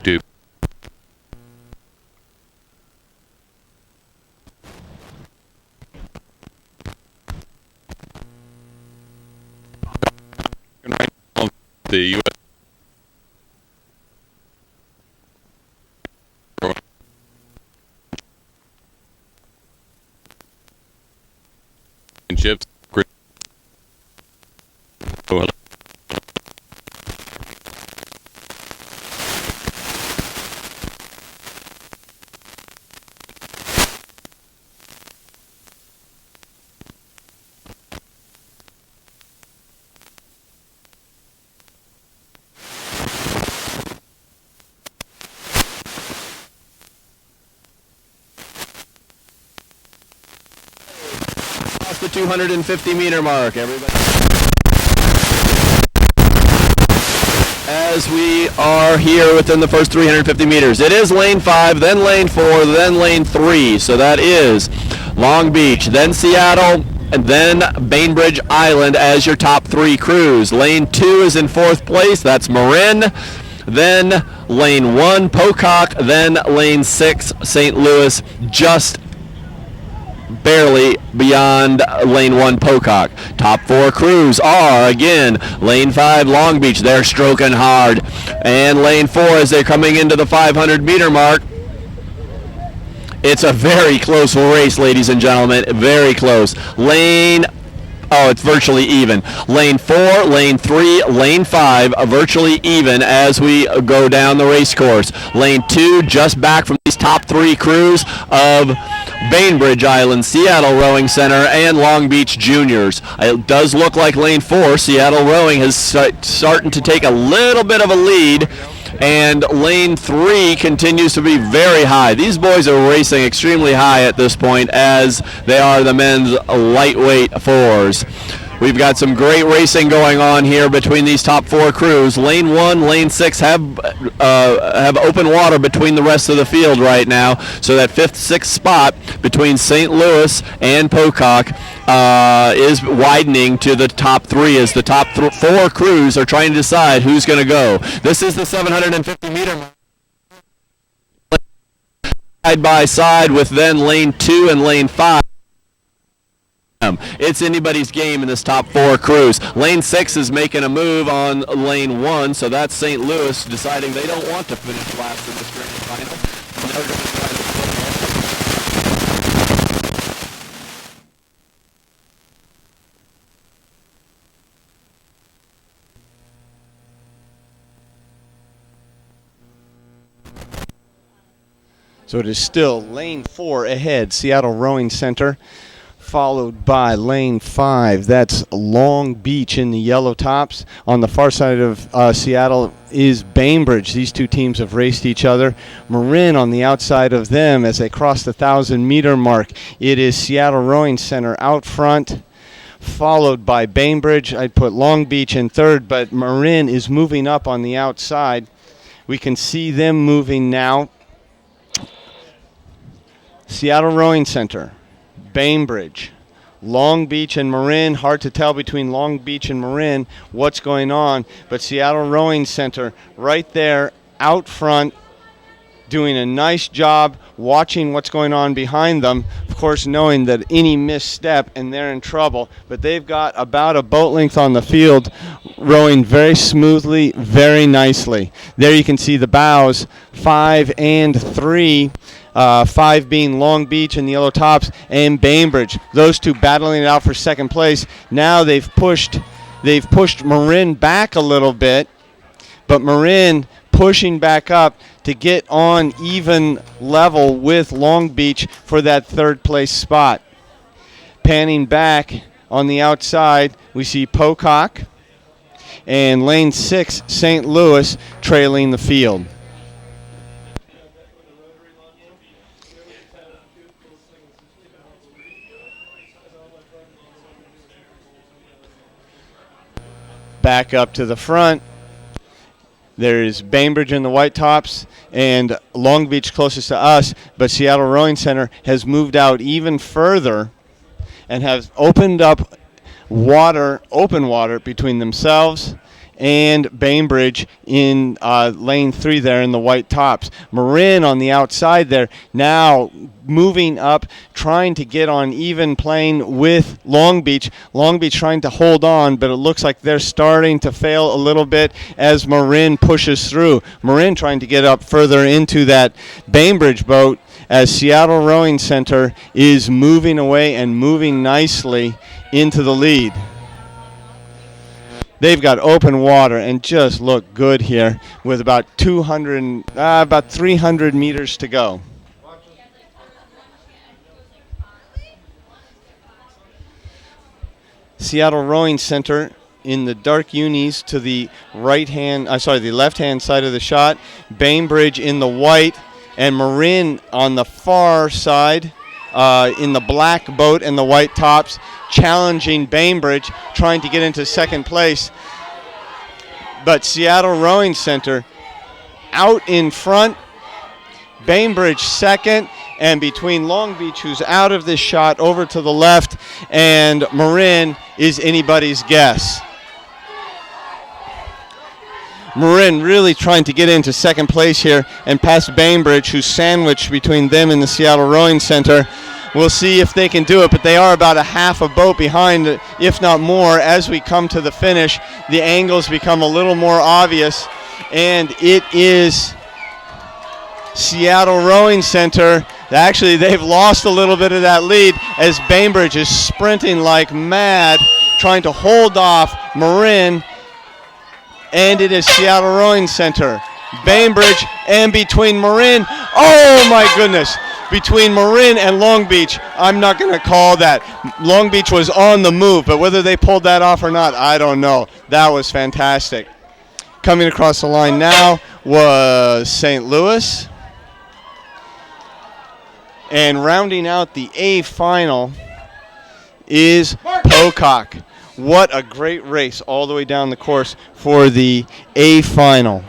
C: Do. The U.S. Championships.
B: The 250-meter mark, everybody. As we are here within the first 350 meters, it is lane 5, then lane 4, then lane 3. So that is Long Beach, then Seattle, and then Bainbridge Island as your top 3 crews. Lane 2 is in 4th place. That's Marin. Then lane 1, Pocock. Then lane 6, St. Louis, just barely beyond lane 1 Pocock. Top 4 crews are, again, lane 5 Long Beach. They're stroking hard. And lane 4 as they're coming into the 500-meter mark. It's a very close race, ladies and gentlemen. Very close. It's virtually even. Lane 4, lane 3, lane 5, virtually even as we go down the race course. Lane 2, just back from these top 3 crews of Bainbridge Island, Seattle Rowing Center, and Long Beach Juniors. It does look like lane 4, Seattle Rowing, is starting to take a little bit of a lead, and lane 3 continues to be very high. These boys are racing extremely high at this point, as they are the men's lightweight 4s. We've got some great racing going on here between these top 4 crews. Lane 1, lane 6 have open water between the rest of the field right now, so that 5th, 6th spot between St. Louis and Pocock is widening to the top 3 as the top 4 crews are trying to decide who's going to go. This is the 750-meter mark. Side by side with then lane 2 and lane 5. It's anybody's game in this top 4 crews. Lane 6 is making a move on lane 1, so that's St. Louis deciding they don't want to finish last in this grand final. They're going to try to
A: So it is still lane 4 ahead, Seattle Rowing Center, followed by lane 5. That's Long Beach in the yellow tops. On the far side of Seattle is Bainbridge. These two teams have raced each other. Marin on the outside of them as they cross the 1,000-meter mark. It is Seattle Rowing Center out front, followed by Bainbridge. I'd put Long Beach in third, but Marin is moving up on the outside. We can see them moving now. Seattle Rowing Center, Bainbridge, Long Beach and Marin. Hard to tell between Long Beach and Marin what's going on, but Seattle Rowing Center right there out front, doing a nice job watching what's going on behind them, of course knowing that any misstep and they're in trouble, but they've got about a boat length on the field, rowing very smoothly, very nicely. There you can see the bows, 5 and 3, 5 being Long Beach and the Yellow Tops, and Bainbridge. Those two battling it out for second place. Now they've pushed Marin back a little bit, but Marin pushing back up to get on even level with Long Beach for that third place spot. Panning back on the outside, we see Pocock and lane 6, St. Louis, trailing the field. Back up to the front. There's Bainbridge in the white tops and Long Beach closest to us, but Seattle Rowing Center has moved out even further and has opened up open water between themselves and Bainbridge in lane 3 there in the white tops. Marin on the outside there now moving up, trying to get on even plane with Long Beach. Long Beach trying to hold on, but it looks like they're starting to fail a little bit as Marin pushes through. Marin trying to get up further into that Bainbridge boat as Seattle Rowing Center is moving away and moving nicely into the lead. They've got open water and just look good here with about 300 meters to go. Seattle Rowing Center in the dark unis to the the left-hand side of the shot. Bainbridge in the white and Marin on the far side in the black boat and the white tops, challenging Bainbridge, trying to get into second place. But Seattle Rowing Center out in front, Bainbridge second, and between Long Beach, who's out of this shot, over to the left, and Marin is anybody's guess. Marin really trying to get into second place here and past Bainbridge, who's sandwiched between them and the Seattle Rowing Center. We'll see if they can do it, but they are about a half a boat behind, if not more, as we come to the finish. The angles become a little more obvious, and it is Seattle Rowing Center. Actually, they've lost a little bit of that lead as Bainbridge is sprinting like mad, trying to hold off Marin, and it is Seattle Rowing Center. Bainbridge and between Marin, oh my goodness, between Marin and Long Beach, I'm not going to call that. Long Beach was on the move, but whether they pulled that off or not, I don't know. That was fantastic. Coming across the line now was St. Louis. And rounding out the A final is Pocock. What a great race all the way down the course for the A final.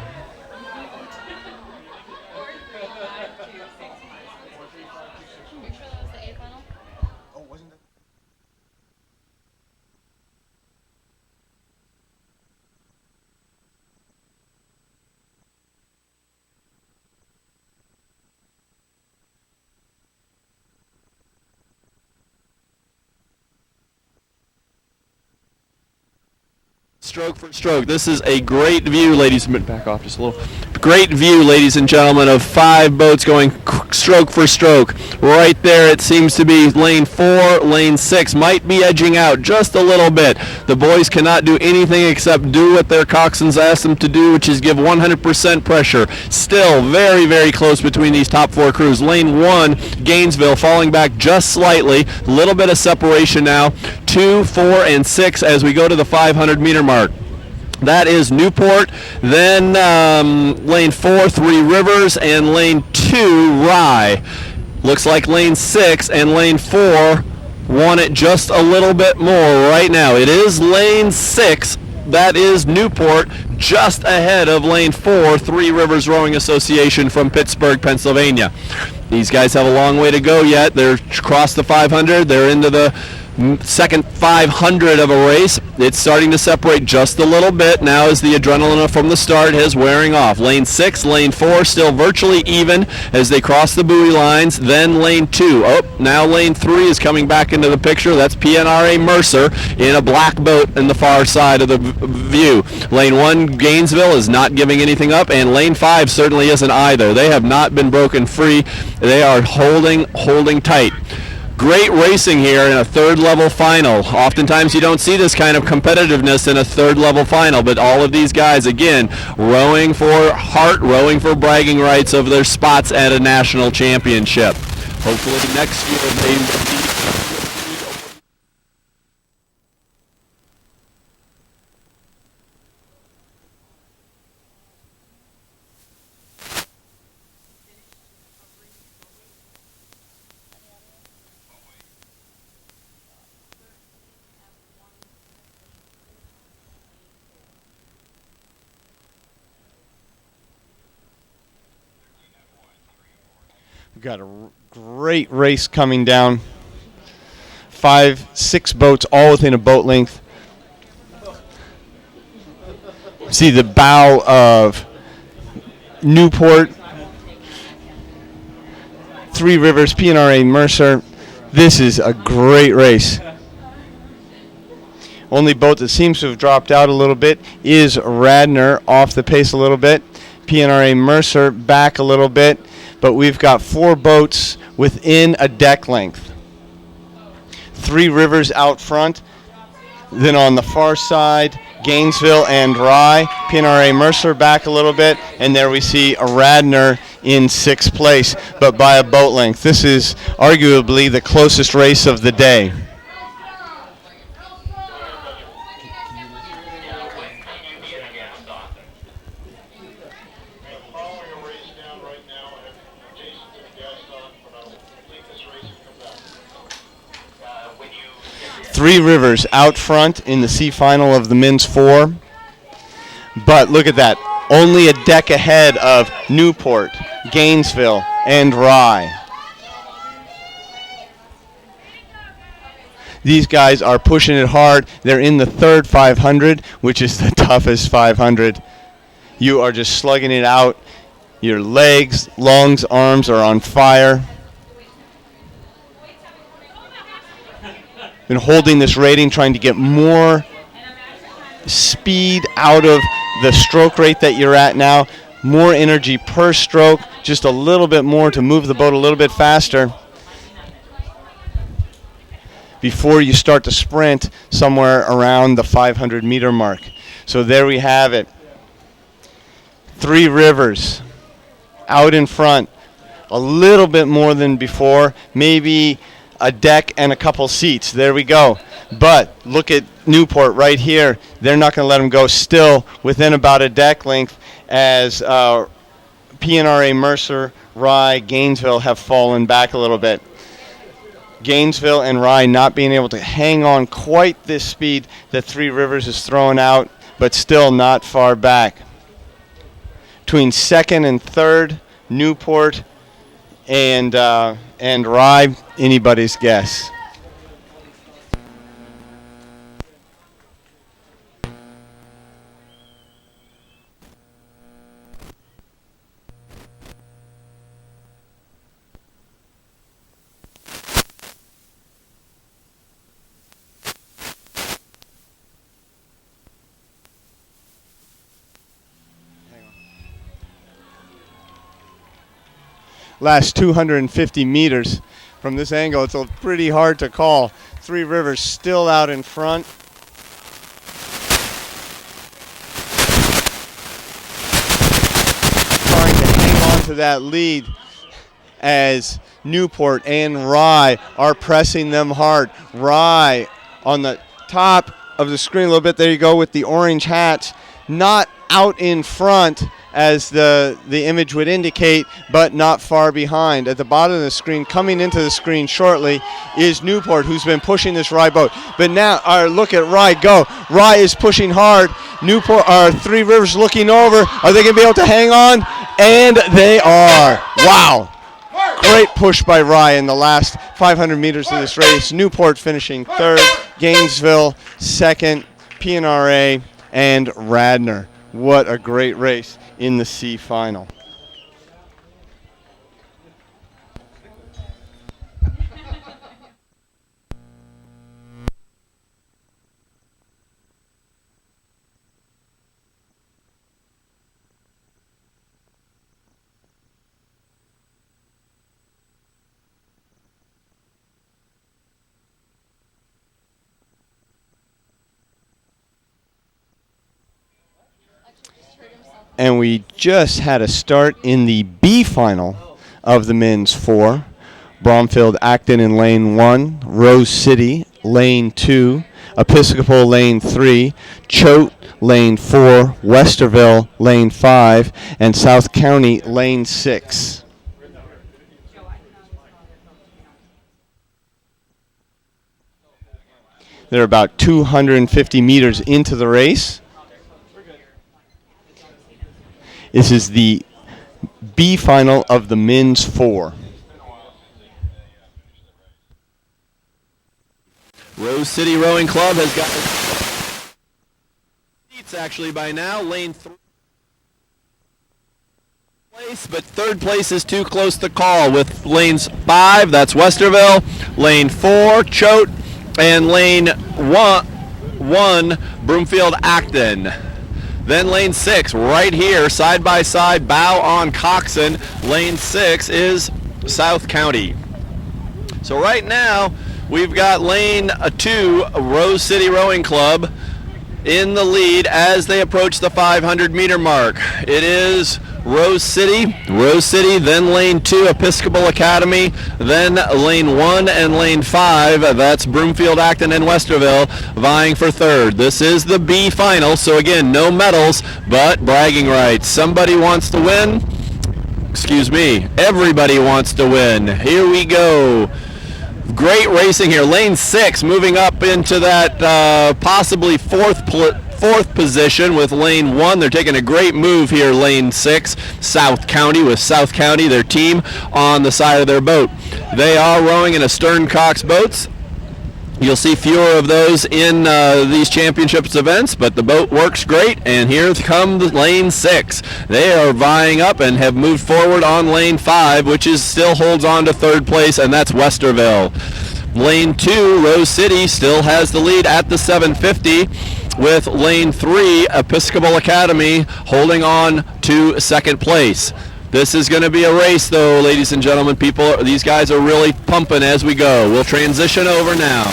B: Stroke for stroke. This is a great view, ladies and back off just a little. Great view, ladies and gentlemen, of 5 boats going stroke for stroke. Right there, it seems to be lane 4, lane 6 might be edging out just a little bit. The boys cannot do anything except do what their coxswains ask them to do, which is give 100% pressure. Still very, very close between these top 4 crews. Lane 1, Gainesville, falling back just slightly. A little bit of separation now. 2, 4, and 6 as we go to the 500-meter mark. That is Newport, then lane 4, 3 Rivers, and lane 2, Rye. Looks like lane 6 and lane 4 want it just a little bit more right now. It is lane 6. That is Newport, just ahead of lane 4, Three Rivers Rowing Association from Pittsburgh, Pennsylvania. These guys have a long way to go yet. They're across the 500. They're into the second 500 of a race. It's starting to separate just a little bit now as the adrenaline from the start is wearing off. Lane 6, lane 4 still virtually even as they cross the buoy lines. Then lane 2. Oh, now lane 3 is coming back into the picture. That's PNRA Mercer in a black boat in the far side of the view. Lane 1, Gainesville, is not giving anything up, and lane 5 certainly isn't either. They have not been broken free. They are holding tight. Great racing here in a third level final. Oftentimes you don't see this kind of competitiveness in a third level final, but all of these guys, again, rowing for heart, rowing for bragging rights of their spots at a national championship. Hopefully next year they will be.
A: We've got a great race coming down. 5, 6 boats all within a boat length. See the bow of Newport, Three Rivers, PNRA Mercer. This is a great race. Only boat that seems to have dropped out a little bit is Radnor, off the pace a little bit. PNRA Mercer back a little bit. But we've got 4 boats within a deck length. Three Rivers out front. Then on the far side, Gainesville and Rye. PNRA Mercer back a little bit. And there we see a Radnor in 6th place, but by a boat length. This is arguably the closest race of the day. Three Rivers out front in the C final of the men's 4. But look at that. Only a deck ahead of Newport, Gainesville, and Rye. These guys are pushing it hard. They're in the third 500, which is the toughest 500. You are just slugging it out. Your legs, lungs, arms are on fire. Been holding this rating, trying to get more speed out of the stroke rate that you're at now. More energy per stroke, just a little bit more to move the boat a little bit faster before you start to sprint somewhere around the 500 meter mark. So there we have it. Three Rivers out in front, a little bit more than before, maybe a deck and a couple seats. There we go. But look at Newport right here. They're not going to let them go, still within about a deck length, as PNRA Mercer, Rye, Gainesville have fallen back a little bit. Gainesville and Rye not being able to hang on quite this speed that Three Rivers is throwing out, but still not far back. Between second and third, Newport and Rye, anybody's guess. Last 250 meters. From this angle, it's pretty hard to call. Three Rivers still out in front. Trying to hang on to that lead as Newport and Rye are pressing them hard. Rye on the top of the screen a little bit. There you go with the orange hats. Not out in front, as the image would indicate, but not far behind. At the bottom of the screen, coming into the screen shortly, is Newport, who's been pushing this Rye boat. But now, look at Rye go. Rye is pushing hard. Newport, Three Rivers looking over. Are they going to be able to hang on? And they are. Wow. Great push by Rye in the last 500 meters of this race. Newport finishing third, Gainesville second, PNRA, and Radnor. What a great race in the C final. And we just had a start in the B final of the men's 4. Bromfield Acton in lane 1, Rose City lane 2, Episcopal lane 3, Choate lane 4, Westerville lane 5, and South County lane 6. They're about 250 meters into the race. This is the B final of the men's 4.
B: Rose City Rowing Club has got seats actually by now. Lane 3 place, but third place is too close to call with lanes 5, that's Westerville, lane 4, Choate, and lane 1, Broomfield Acton. Then lane 6, right here, side by side, bow on Coxon. Lane 6 is South County. So right now, we've got lane 2, Rose City Rowing Club, in the lead as they approach the 500-meter mark. It is Rose City, then lane 2, Episcopal Academy, then lane 1 and lane 5, that's Broomfield, Acton, and Westerville, vying for third. This is the B final, so again, no medals, but bragging rights. Somebody wants to win. Excuse me, everybody wants to win. Here we go. Great racing here. Lane 6 moving up into that possibly fourth position with lane 1. They're taking a great move here, lane 6. South County with South County, their team, on the side of their boat. They are rowing in a Stern Cox boats. You'll see fewer of those in these championships events, but the boat works great, and here comes lane 6. They are vying up and have moved forward on lane 5, which is still holds on to third place, and that's Westerville. Lane 2, Rose City, still has the lead at the 750, with lane 3, Episcopal Academy, holding on to second place. This is going to be a race, though, ladies and gentlemen. These guys are really pumping as we go. We'll transition over now.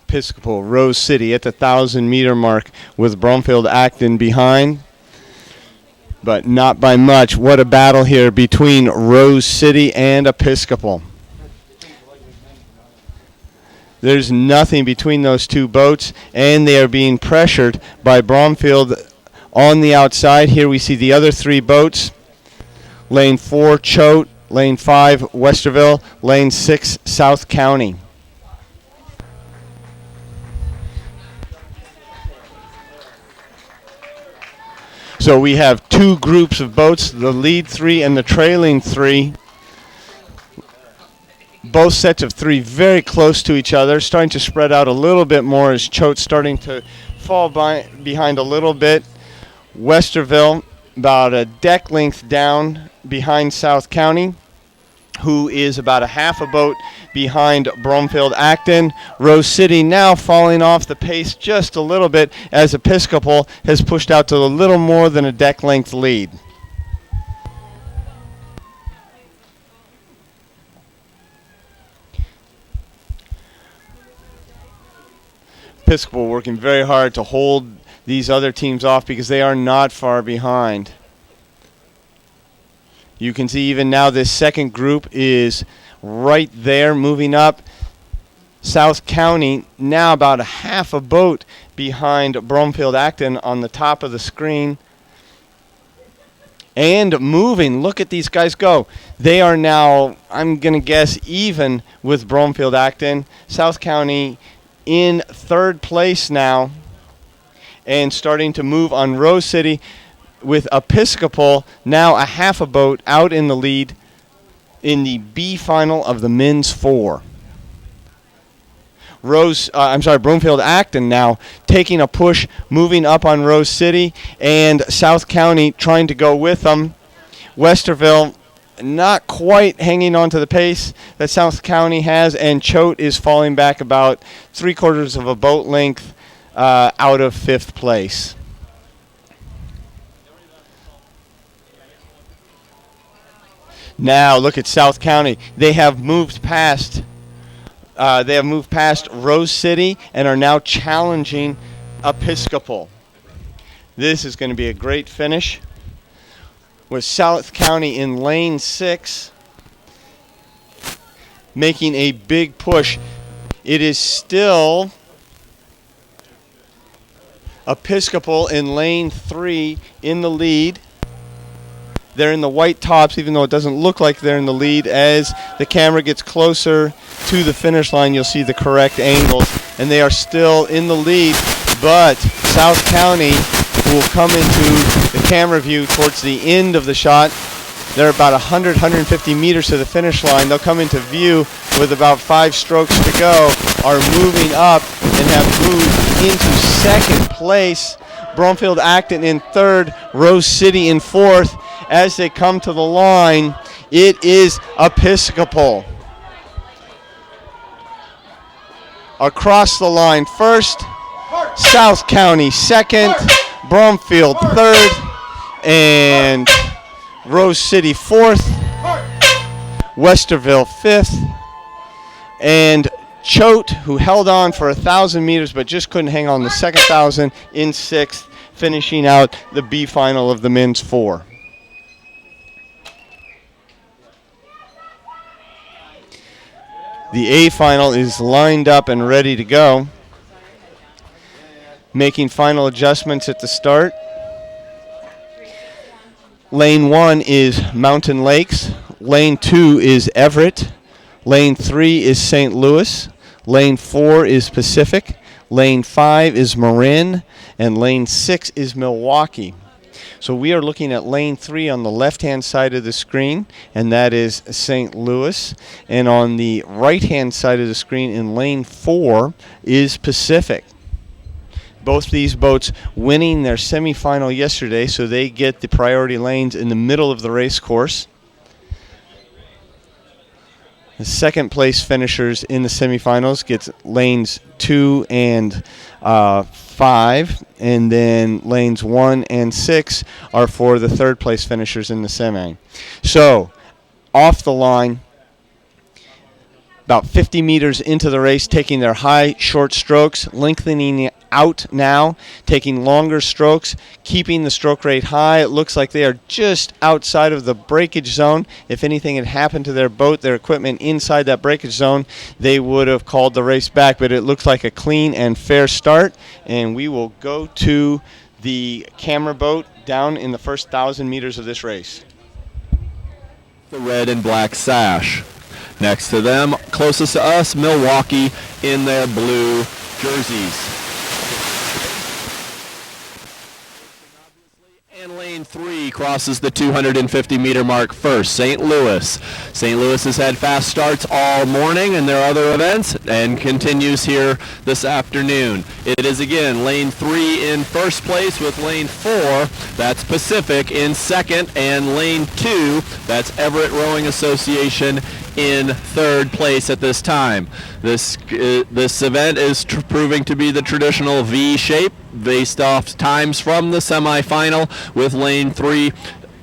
A: Episcopal, Rose City at the 1,000-meter mark with Bromfield Acton behind, but not by much. What a battle here between Rose City and Episcopal. There's nothing between those two boats, and they are being pressured by Bromfield on the outside. Here we see the other 3 boats. Lane 4, Choate. Lane 5, Westerville. Lane 6, South County. So we have 2 groups of boats, the lead 3 and the trailing 3. Both sets of 3 very close to each other, starting to spread out a little bit more as Choate's starting to fall behind a little bit. Westerville about a deck length down behind South County, who is about a half a boat behind Bromfield Acton. Rose City now falling off the pace just a little bit as Episcopal has pushed out to a little more than a deck length lead. Episcopal working very hard to hold these other teams off because they are not far behind. You can see even now this second group is right there moving up. South County now about a half a boat behind Bromfield Acton on the top of the screen. And moving. Look at these guys go. They are now, I'm going to guess, even with Bromfield Acton. South County in third place now and starting to move on Rose City, with Episcopal now a half a boat out in the lead in the B final of the men's 4. Bromfield Acton now taking a push, moving up on Rose City, and South County trying to go with them. Westerville not quite hanging on to the pace that South County has, and Choate is falling back about 3/4 of a boat length out of 5th place. Now look at South County. They have moved past Rose City and are now challenging Episcopal. This is going to be a great finish with South County in lane 6 making a big push. It is still Episcopal in lane 3 in the lead. They're in the white tops, even though it doesn't look like they're in the lead. As the camera gets closer to the finish line, you'll see the correct angles, and they are still in the lead. But South County will come into the camera view towards the end of the shot. They're about 150 meters to the finish line. They'll come into view with about 5 strokes to go, are moving up, and have moved into second place. Bromfield Acton in third, Rose City in fourth. As they come to the line, it is Episcopal. Across the line first, South County second, Bromfield third, and Rose City fourth, Westerville fifth, and Choate, who held on for 1,000 meters but just couldn't hang on the second 1,000, in sixth, finishing out the B final of the men's 4. The A final is lined up and ready to go. Making final adjustments at the start. Lane 1 is Mountain Lakes. Lane 2 is Everett. Lane 3 is St. Louis. Lane 4 is Pacific. Lane 5 is Marin. And lane 6 is Milwaukee. So we are looking at lane 3 on the left-hand side of the screen, and that is St. Louis. And on the right-hand side of the screen in lane 4 is Pacific. Both these boats winning their semifinal yesterday, so they get the priority lanes in the middle of the race course. The second place finishers in the semifinals gets lanes 2 and 5, and then lanes 1 and 6 are for the third place finishers in the semi. So, off the line, about 50 meters into the race, taking their high, short strokes, lengthening out now, taking longer strokes, keeping the stroke rate high. It looks like they are just outside of the breakage zone. If anything had happened to their boat, their equipment inside that breakage zone, they would have called the race back. But it looks like a clean and fair start, and we will go to the camera boat down in the first 1,000 meters of this race.
B: The red and black sash. Next to them, closest to us, Milwaukee in their blue jerseys. And lane 3 crosses the 250-meter mark first. St. Louis. St. Louis has had fast starts all morning in their other events and continues here this afternoon. It is again lane 3 in first place with lane 4. That's Pacific in second, and lane 2, that's Everett Rowing Association in third place at this time. This event is proving to be the traditional V shape based off times from the semifinal, with lane 3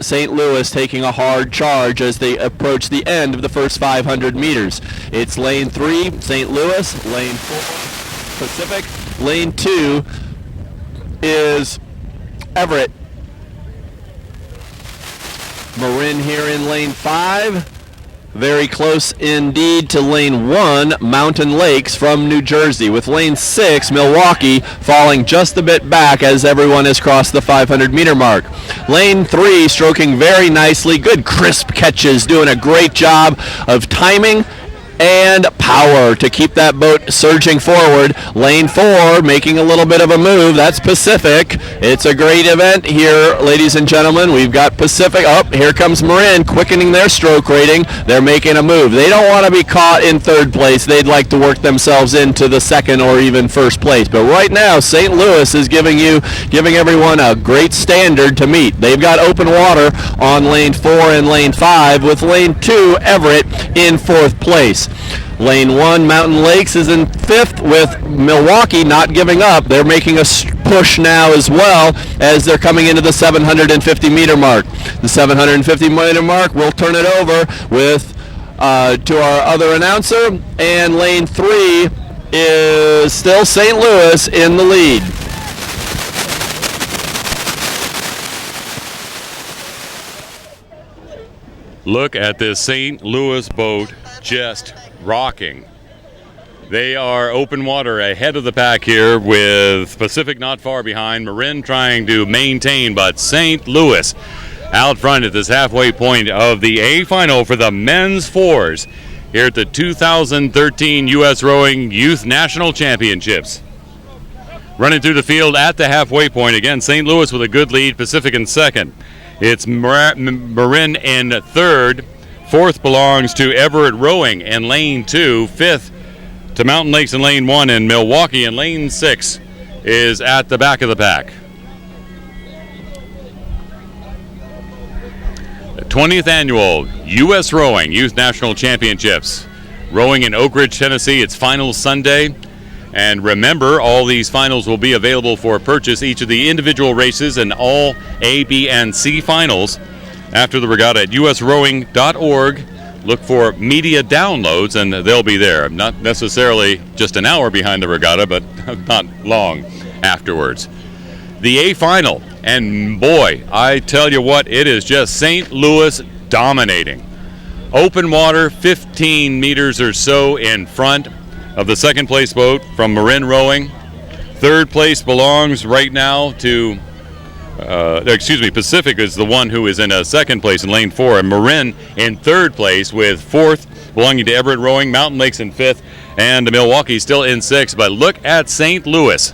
B: St. Louis taking a hard charge as they approach the end of the first 500 meters. It's lane 3 St. Louis, lane 4 Pacific, lane 2 is Everett. Marin here in lane 5. Very close indeed to lane 1, Mountain Lakes from New Jersey, with lane 6, Milwaukee, falling just a bit back as everyone has crossed the 500-meter mark. Lane 3 stroking very nicely, good crisp catches, doing a great job of timing and power to keep that boat surging forward. Lane 4 making a little bit of a move. That's Pacific. It's a great event here, ladies and gentlemen. We've got Pacific. Oh, here comes Marin quickening their stroke rating. They're making a move. They don't want to be caught in third place. They'd like to work themselves into the second or even first place. But right now, St. Louis is giving everyone a great standard to meet. They've got open water on lane 4 and lane 5, with lane 2, Everett, in 4th place. Lane 1, Mountain Lakes, is in 5th, with Milwaukee not giving up. They're making a push now as well as they're coming into the 750-meter mark. The 750-meter mark, we'll turn it over to our other announcer, and lane 3 is still St. Louis in the lead.
C: Look at this St. Louis boat just rocking. They are open water ahead of the pack here, with Pacific not far behind. Marin trying to maintain, but St. Louis out front at this halfway point of the A final for the men's fours here at the 2013 U.S. Rowing Youth National Championships. Running through the field at the halfway point, again, St. Louis with a good lead, Pacific in second. It's Marin in third. Fourth belongs to Everett Rowing in lane 2. Fifth to Mountain Lakes in lane 1, and Milwaukee in lane 6 is at the back of the pack. The 20th annual U.S. Rowing Youth National Championships. Rowing in Oak Ridge, Tennessee. It's finals Sunday. And remember, all these finals will be available for purchase, each of the individual races and all A, B, and C finals after the regatta at usrowing.org. Look for media downloads, and they'll be there. Not necessarily just an hour behind the regatta, but not long afterwards. The A final, and boy, I tell you what, it is just St. Louis dominating. Open water, 15 meters or so in front of the second place boat from Marin Rowing. Third place belongs right now to Pacific is the one who is in second place in lane 4, and Marin in third place, with fourth belonging to Everett Rowing, Mountain Lakes in fifth, and Milwaukee still in sixth. But look at St. Louis.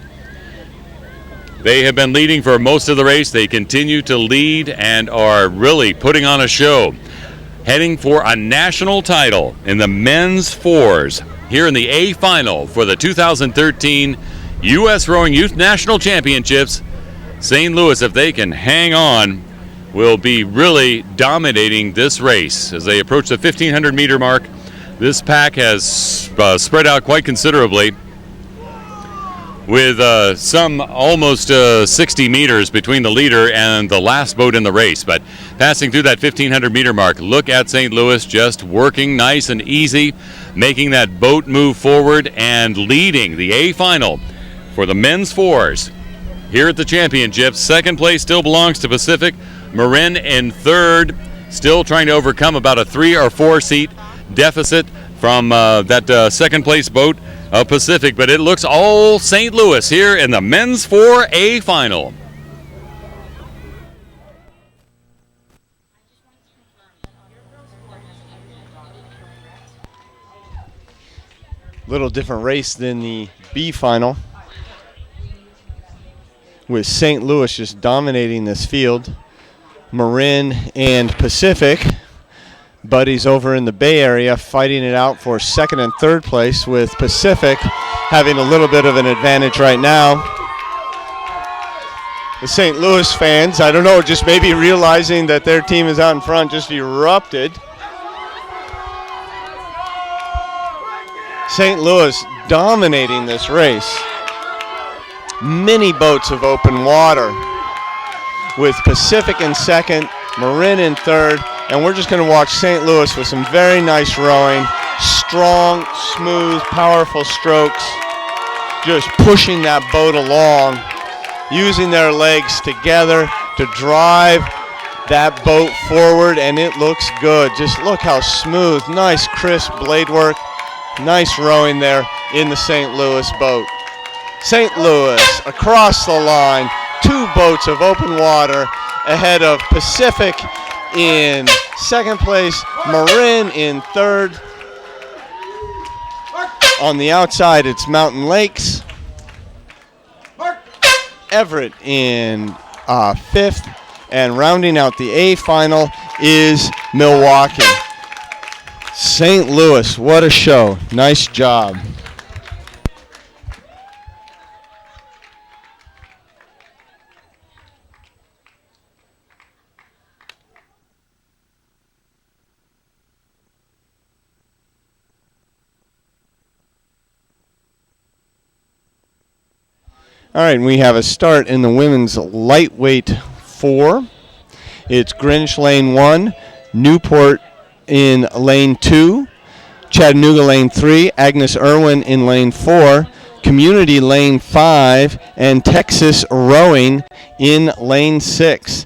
C: They have been leading for most of the race. They continue to lead and are really putting on a show, heading for a national title in the men's fours here in the A final for the 2013 U.S. Rowing Youth National Championships. St. Louis, if they can hang on, will be really dominating this race. As they approach the 1,500-meter mark, this pack has spread out quite considerably, with some almost 60 meters between the leader and the last boat in the race. But passing through that 1,500-meter mark, look at St. Louis just working nice and easy, making that boat move forward and leading the A final for the men's fours here at the championships. Second place still belongs to Pacific. Marin in third, still trying to overcome about a 3 or 4 seat deficit from that second place boat of Pacific. But it looks all St. Louis here in the men's 4A final.
A: Little different race than the B final, with St. Louis just dominating this field. Marin and Pacific, buddies over in the Bay Area, fighting it out for second and third place, with Pacific having a little bit of an advantage right now. The St. Louis fans, I don't know, just maybe realizing that their team is out in front, just erupted. St. Louis dominating this race. Many boats of open water with Pacific in second, Marin in third, and we're just going to watch St. Louis with some very nice rowing, strong, smooth, powerful strokes, just pushing that boat along, using their legs together to drive that boat forward, and it looks good. Just look how smooth, nice, crisp blade work, nice rowing there in the St. Louis boat. St. Louis across the line, 2 boats of open water ahead of Pacific in second place, Marin in third. On the outside, it's Mountain Lakes. Everett in fifth, and rounding out the A final is Milwaukee. St. Louis, what a show. Nice job. All right, we have a start in the women's lightweight 4. It's Greenwich lane 1, Newport in lane 2, Chattanooga lane 3, Agnes Irwin in lane 4, Community lane 5, and Texas Rowing in lane 6.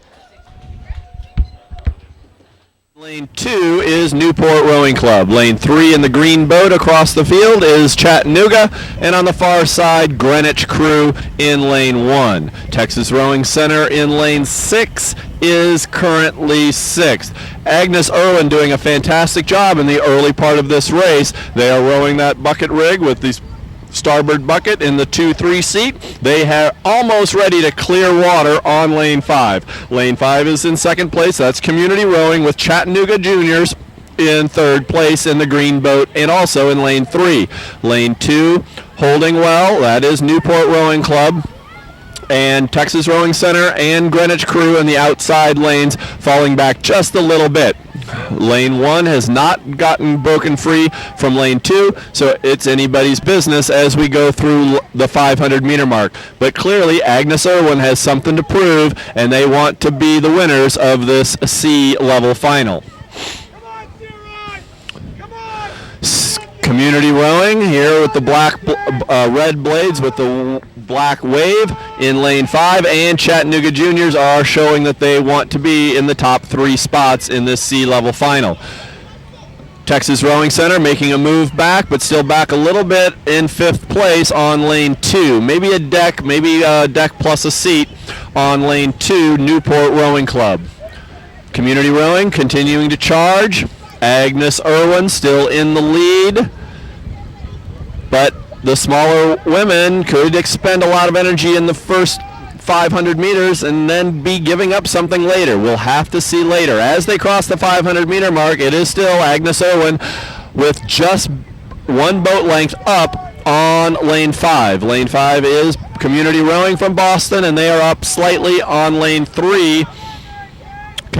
B: Lane 2 is Newport Rowing Club. Lane 3 in the green boat across the field is Chattanooga. And on the far side, Greenwich Crew in lane 1. Texas Rowing Center in lane 6 is currently 6th. Agnes Irwin doing a fantastic job in the early part of this race. They are rowing that bucket rig with these starboard bucket in the 2-3 seat. They are almost ready to clear water on lane 5. Lane 5 is in second place. That's Community Rowing with Chattanooga Juniors in third place in the green boat and also in lane 3. Lane 2 holding well. That is Newport Rowing Club and Texas Rowing Center and Greenwich Crew in the outside lanes, falling back just a little bit. Lane 1 has not gotten broken free from lane 2, so it's anybody's business as we go through the 500-meter mark. But clearly, Agnes Irwin has something to prove, and they want to be the winners of this C-level final. Community Rowing here with the red blades with the black wave in lane 5, and Chattanooga Juniors are showing that they want to be in the top 3 spots in this C-level final. Texas Rowing Center making a move back, but still back a little bit in 5th place on lane 2. Maybe a deck plus a seat on lane 2, Newport Rowing Club. Community Rowing continuing to charge. Agnes Irwin still in the lead, but the smaller women could expend a lot of energy in the first 500 meters and then be giving up something later. We'll have to see later. As they cross the 500-meter mark, it is still Agnes Irwin with just 1 boat length up on lane 5. Lane 5 is Community Rowing from Boston, and they are up slightly on lane 3.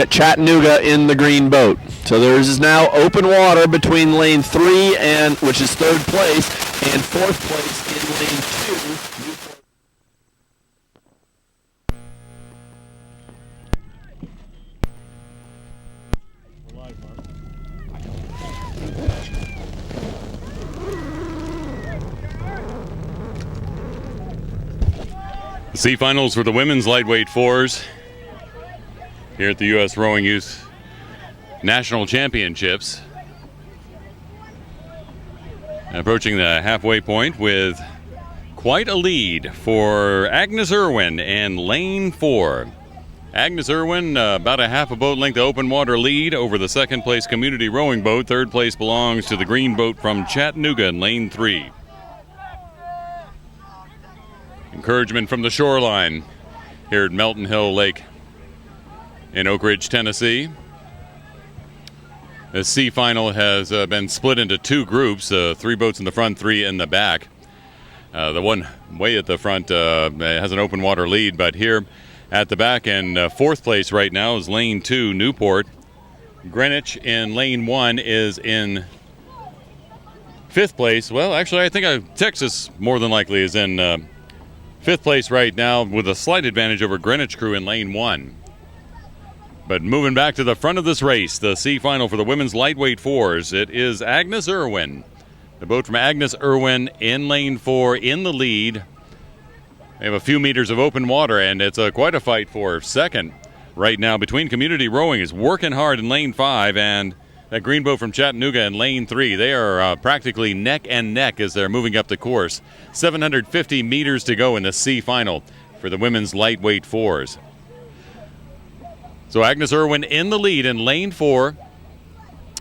B: Chattanooga in the green boat. So there is now open water between lane 3 and which is 3rd place and 4th place in lane
C: 2. C finals for the women's lightweight 4s here at the U.S. Rowing Youth National Championships. Approaching the halfway point with quite a lead for Agnes Irwin and lane 4. Agnes Irwin, about a half a boat length open water lead over the 2nd place Community Rowing boat. 3rd place belongs to the green boat from Chattanooga in lane 3. Encouragement from the shoreline here at Melton Hill Lake in Oak Ridge, Tennessee. The C final has been split into 2 groups, 3 boats in the front, 3 in the back. The one way at the front has an open water lead, but here at the back and 4th place right now is lane 2, Newport. Greenwich in lane 1 is in fifth place. Well, actually, I think Texas more than likely is in fifth place right now with a slight advantage over Greenwich Crew in lane 1. But moving back to the front of this race, the C final for the women's lightweight fours, it is Agnes Irwin. The boat from Agnes Irwin in lane 4 in the lead. They have a few meters of open water, and it's quite a fight for second right now between Community Rowing is working hard in lane 5 and that green boat from Chattanooga in lane 3. They are practically neck and neck as they're moving up the course. 750 meters to go in the C final for the women's lightweight fours. So Agnes Irwin in the lead in lane 4.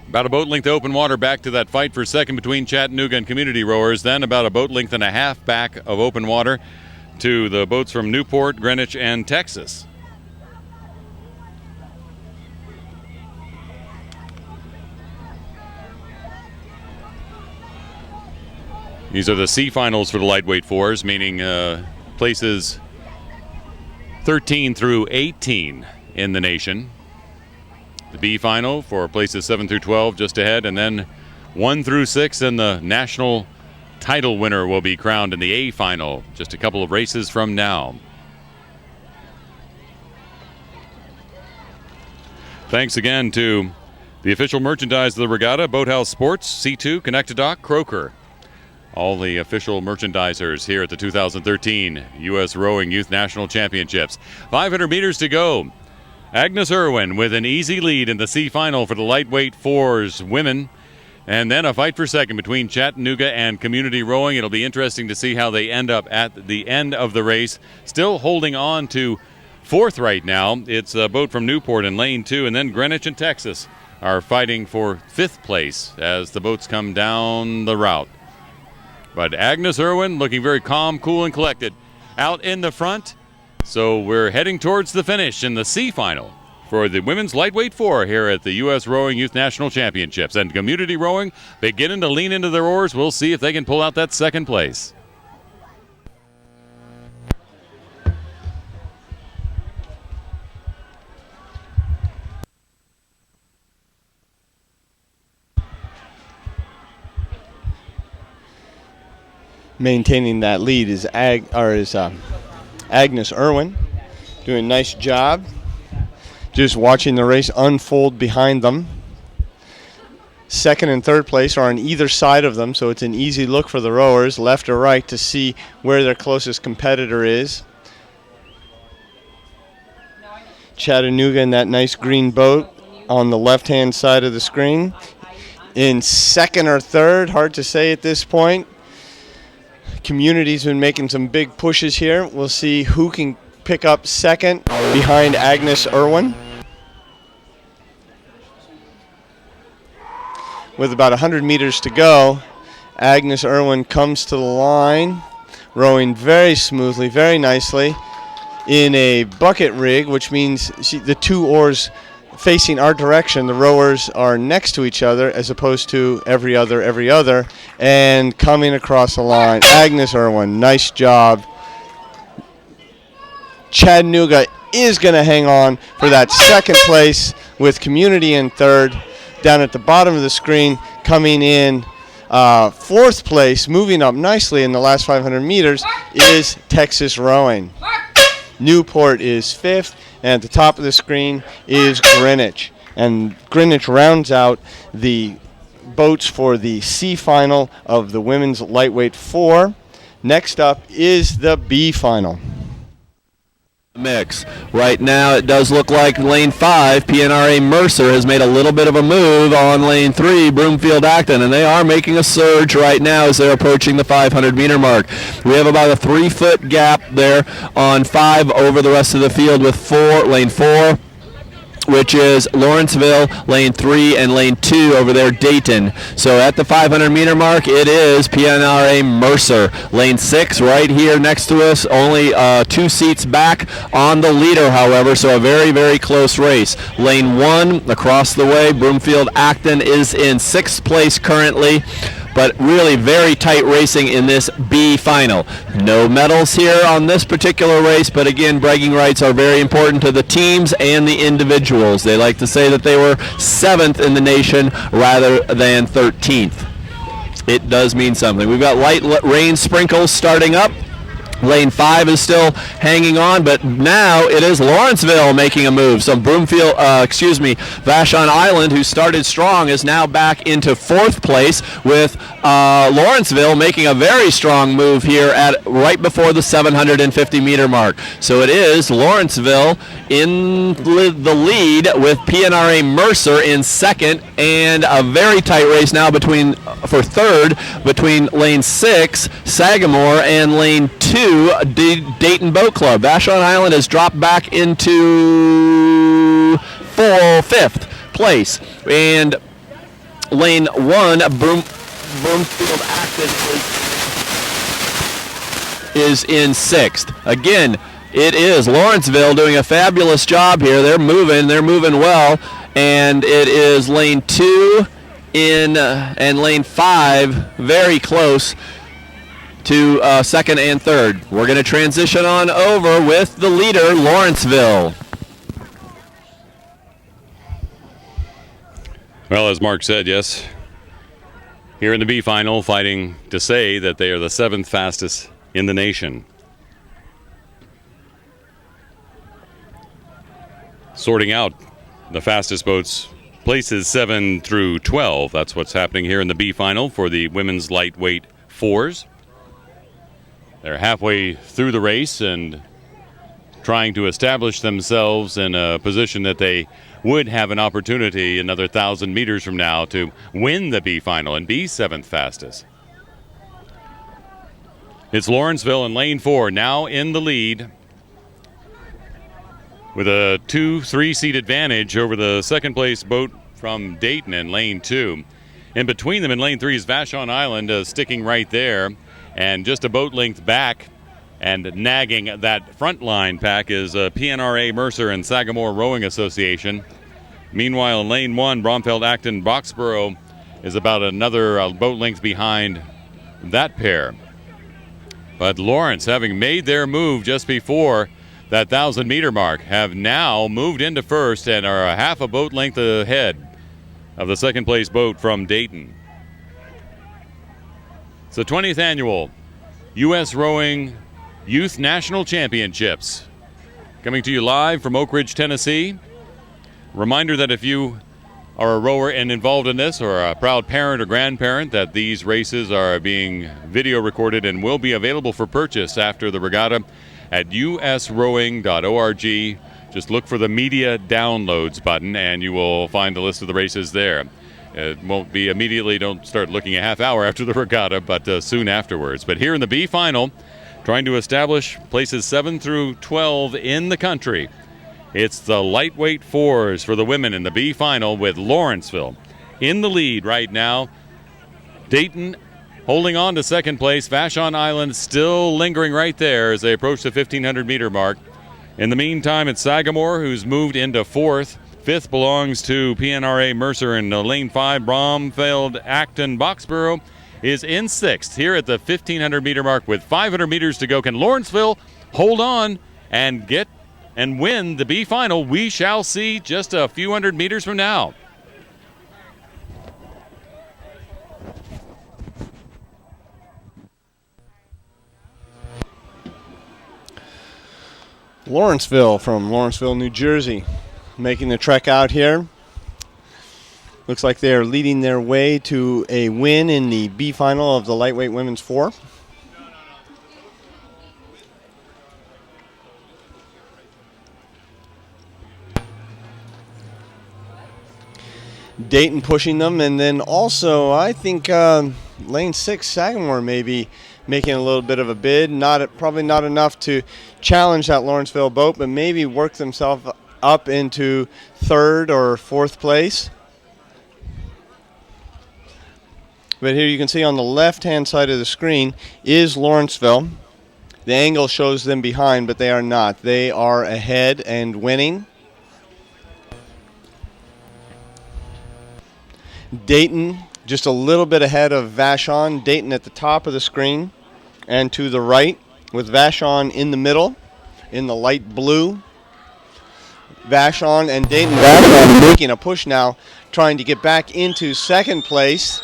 C: About a boat length of open water back to that fight for second between Chattanooga and Community Rowers. Then about a boat length and a half back of open water to the boats from Newport, Greenwich, and Texas. These are the C finals for the lightweight fours, meaning places 13 through 18 in the nation. The B final for places 7 through 12 just ahead, and then 1 through 6, and the national title winner will be crowned in the A final just a couple of races from now. Thanks again to the official merchandise of the regatta, Boathouse Sports, C2, Connect-A-Dock, Croker. All the official merchandisers here at the 2013 U.S. Rowing Youth National Championships. 500 meters to go. Agnes Irwin with an easy lead in the C final for the lightweight fours women. And then a fight for second between Chattanooga and Community Rowing. It'll be interesting to see how they end up at the end of the race. Still holding on to fourth right now. It's a boat from Newport in lane 2, and then Greenwich and Texas are fighting for fifth place as the boats come down the route. But Agnes Irwin looking very calm, cool, and collected out in the front. So we're heading towards the finish in the C final for the women's lightweight four here at the U.S. Rowing Youth National Championships. And Community Rowing beginning to lean into their oars. We'll see if they can pull out that second place.
A: Maintaining that lead is Agnes Irwin, doing a nice job. Just watching the race unfold behind them. Second and third place are on either side of them, so it's an easy look for the rowers, left or right, to see where their closest competitor is. Chattanooga in that nice green boat on the left-hand side of the screen. In second or third, hard to say at this point. Community's been making some big pushes here. We'll see who can pick up second behind Agnes Irwin. With about 100 meters to go, Agnes Irwin comes to the line, rowing very smoothly, very nicely, in a bucket rig, which means the two oars facing our direction. The rowers are next to each other as opposed to every other, and coming across the line. Agnes Irwin, nice job. Chattanooga is going to hang on for that second place with Community in third. Down at the bottom of the screen, coming in fourth place, moving up nicely in the last 500 meters, is Texas Rowing. Newport is fifth, and at the top of the screen is Greenwich. And Greenwich rounds out the boats for the C final of the women's lightweight four. Next up is the B final.
B: Mix. Right now it does look like lane 5, PNRA Mercer has made a little bit of a move on lane 3, Broomfield Acton, and they are making a surge right now as they're approaching the 500 meter mark. We have about a 3-foot gap there on 5 over the rest of the field with lane 4, which is Lawrenceville, lane 3, and lane 2 over there, Dayton. So at the 500 meter mark, it is PNRA Mercer. Lane 6 right here next to us, only 2 seats back on the leader, however, so a very, very close race. Lane 1 across the way, Broomfield Acton is in 6th place currently, but really very tight racing in this B final. No medals here on this particular race, but again, bragging rights are very important to the teams and the individuals. They like to say that they were 7th in the nation rather than 13th. it does mean something. We've got light rain sprinkles starting up. Lane 5 is still hanging on, but now it is Lawrenceville making a move. So Vashon Island, who started strong, is now back into 4th place, with Lawrenceville making a very strong move here at right before the 750-meter mark. So it is Lawrenceville in the lead, with PNRA Mercer in 2nd, and a very tight race now for 3rd between lane 6, Sagamore, and lane 2, Dayton Boat Club. Vashon Island has dropped back into 5th place, and lane 1, Broomfield Acton is in 6th. Again, it is Lawrenceville doing a fabulous job here. They're moving well, and it is lane 2 and lane 5 very close to 2nd and 3rd. We're going to transition on over with the leader, Lawrenceville.
C: Well, as Mark said, yes, here in the B final, fighting to say that they are the 7th fastest in the nation. Sorting out the fastest boats, places 7 through 12. That's what's happening here in the B final for the women's lightweight 4s. They're halfway through the race and trying to establish themselves in a position that they would have an opportunity another 1,000 meters from now to win the B final and be 7th fastest. It's Lawrenceville in lane 4 now in the lead with a 2-3 seat advantage over the 2nd place boat from Dayton in lane 2. In between them in lane 3 is Vashon Island sticking right there. And just a boat length back and nagging that front line pack is PNRA Mercer and Sagamore Rowing Association. Meanwhile, in lane 1, Bromfield Acton Boxborough is about another boat length behind that pair. But Lawrence, having made their move just before that 1,000-meter mark, have now moved into 1st and are a half a boat length ahead of the 2nd place boat from Dayton. It's the 20th annual U.S. Rowing Youth National Championships. Coming to you live from Oak Ridge, Tennessee. Reminder that if you are a rower and involved in this, or a proud parent or grandparent, that these races are being video recorded and will be available for purchase after the regatta at usrowing.org. Just look for the media downloads button and you will find the list of the races there. It won't be immediately, don't start looking a half hour after the regatta, but soon afterwards. But here in the B final, trying to establish places 7 through 12 in the country, it's the lightweight 4s for the women in the B final, with Lawrenceville in the lead right now. Dayton holding on to 2nd place. Vashon Island still lingering right there as they approach the 1,500-meter mark. In the meantime, it's Sagamore, who's moved into 4th. 5th belongs to PNRA Mercer, and lane 5, Bromfield Acton Boxborough is in 6th here at the 1,500-meter mark with 500 meters to go. Can Lawrenceville hold on and get and win the B final? We shall see just a few hundred meters from now.
A: Lawrenceville from Lawrenceville, New Jersey, making the trek out here. Looks like they're leading their way to a win in the B final of the lightweight women's 4. Dayton pushing them, and then also I think lane 6 Sagamore maybe making a little bit of a bid. Probably not enough to challenge that Lawrenceville boat, but maybe work themselves up into 3rd or 4th place. But here you can see on the left-hand side of the screen is Lawrenceville. The angle shows them behind, but they are not. They are ahead and winning. Dayton just a little bit ahead of Vashon. Dayton at the top of the screen and to the right, with Vashon in the middle in the light blue. Vashon and Dayton making a push now, trying to get back into 2nd place.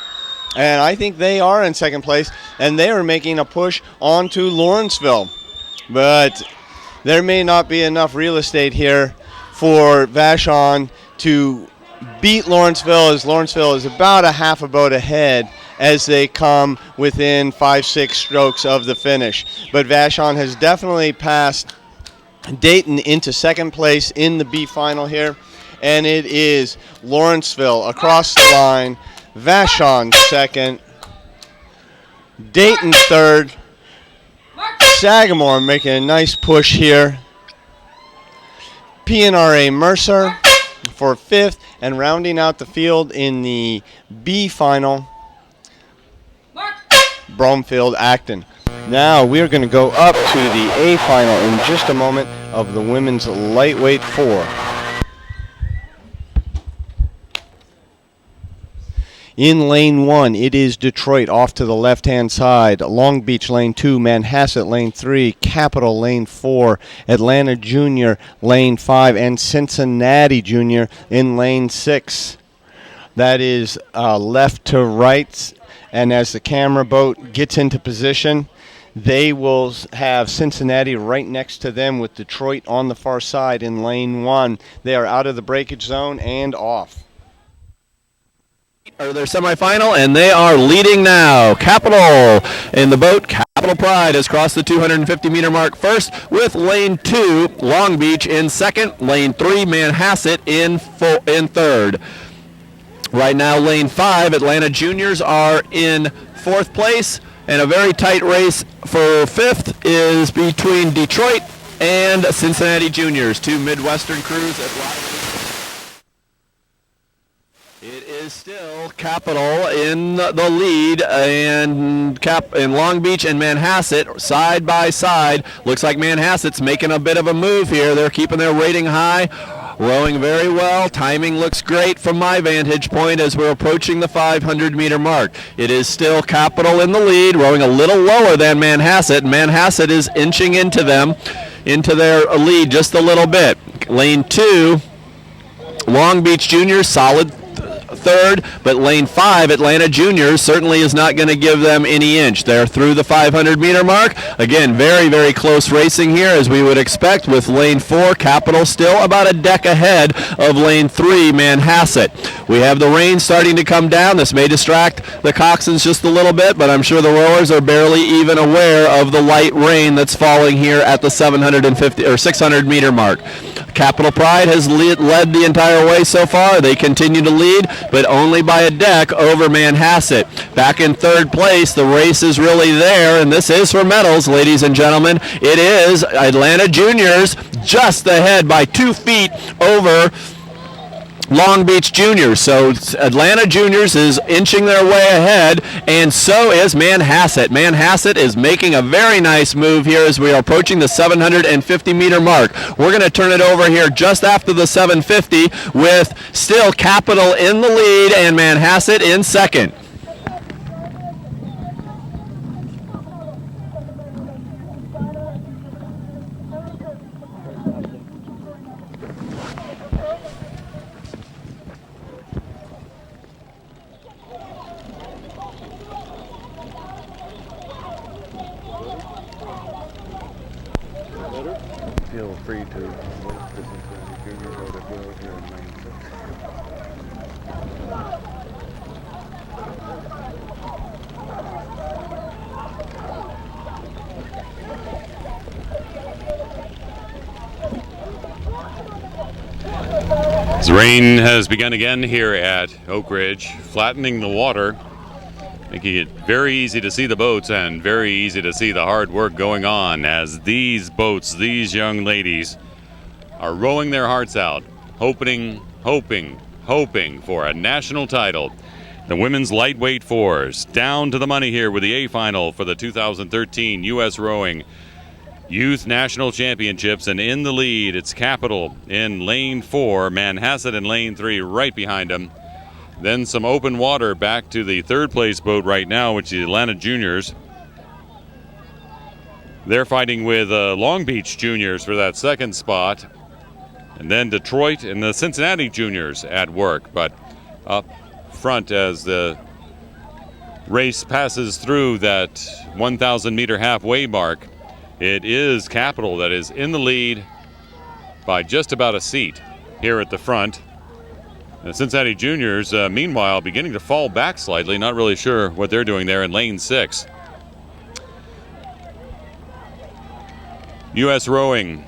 A: And I think they are in second place, and they are making a push onto Lawrenceville. But there may not be enough real estate here for Vashon to beat Lawrenceville, as Lawrenceville is about a half a boat ahead as they come within 5-6 strokes of the finish. But Vashon has definitely passed Dayton into second place in the B final here, and it is Lawrenceville across the line, Vashon second, Dayton third, Sagamore making a nice push here, PNRA Mercer for fifth, and rounding out the field in the B final, Bromfield Acton. Now we're going to go up to the A final in just a moment of the women's lightweight 4. In lane 1, it is Detroit off to the left-hand side, Long Beach lane 2, Manhasset lane 3, Capital lane 4, Atlanta Junior lane 5, and Cincinnati Junior in lane 6. That is left to right, and as the camera boat gets into position, they will have Cincinnati right next to them with Detroit on the far side in lane 1. They are out of the breakage zone and off.
B: Or their semifinal, and they are leading now. Capital in the boat. Capital Pride has crossed the 250-meter mark first, with lane 2, Long Beach in second, lane 3, Manhasset in third. Right now, lane 5, Atlanta Juniors are in fourth place, and a very tight race for fifth is between Detroit and Cincinnati Juniors, two Midwestern crews at rivalry. It is still Capital in the lead, and Long Beach and Manhasset side by side. Looks like Manhasset's making a bit of a move here. They're keeping their rating high, rowing very well. Timing looks great from my vantage point as we're approaching the 500-meter mark. It is still Capital in the lead, rowing a little lower than Manhasset. Manhasset is inching into their lead just a little bit. Lane 2, Long Beach Juniors, solid third, but lane 5, Atlanta Juniors, certainly is not going to give them any inch. They're through the 500-meter mark. Again, very, very close racing here, as we would expect, with lane 4, Capital, still about a deck ahead of lane 3, Manhasset. We have the rain starting to come down. This may distract the coxswains just a little bit, but I'm sure the rowers are barely even aware of the light rain that's falling here at the 750 or 600-meter mark. Capital Pride has led the entire way so far. They continue to lead, but only by a deck over Manhasset. Back in third place, the race is really there, and this is for medals, ladies and gentlemen. It is Atlanta Juniors just ahead by 2 feet over Long Beach Juniors. So Atlanta Juniors is inching their way ahead, and so is Manhasset. Manhasset is making a very nice move here as we are approaching the 750-meter mark. We're going to turn it over here just after the 750 with still Capital in the lead and Manhasset in second.
A: Feel free to work the Cincinnati Juniors out of here in lane 6.
C: As rain has begun again here at Oak Ridge, flattening the water, making it very easy to see the boats and very easy to see the hard work going on as these boats, these young ladies, are rowing their hearts out, hoping for a national title. The women's lightweight 4s down to the money here with the A final for the 2013 U.S. Rowing Youth National Championships, and in the lead it's Capital in lane 4, Manhasset in lane 3 right behind them. Then some open water back to the third place boat right now, which is the Atlanta Juniors. They're fighting with Long Beach Juniors for that second spot. And then Detroit and the Cincinnati Juniors at work. But up front as the race passes through that 1,000 meter halfway mark, it is Capital that is in the lead by just about a seat here at the front. The Cincinnati Juniors, meanwhile, beginning to fall back slightly. Not really sure what they're doing there in lane 6. U.S. Rowing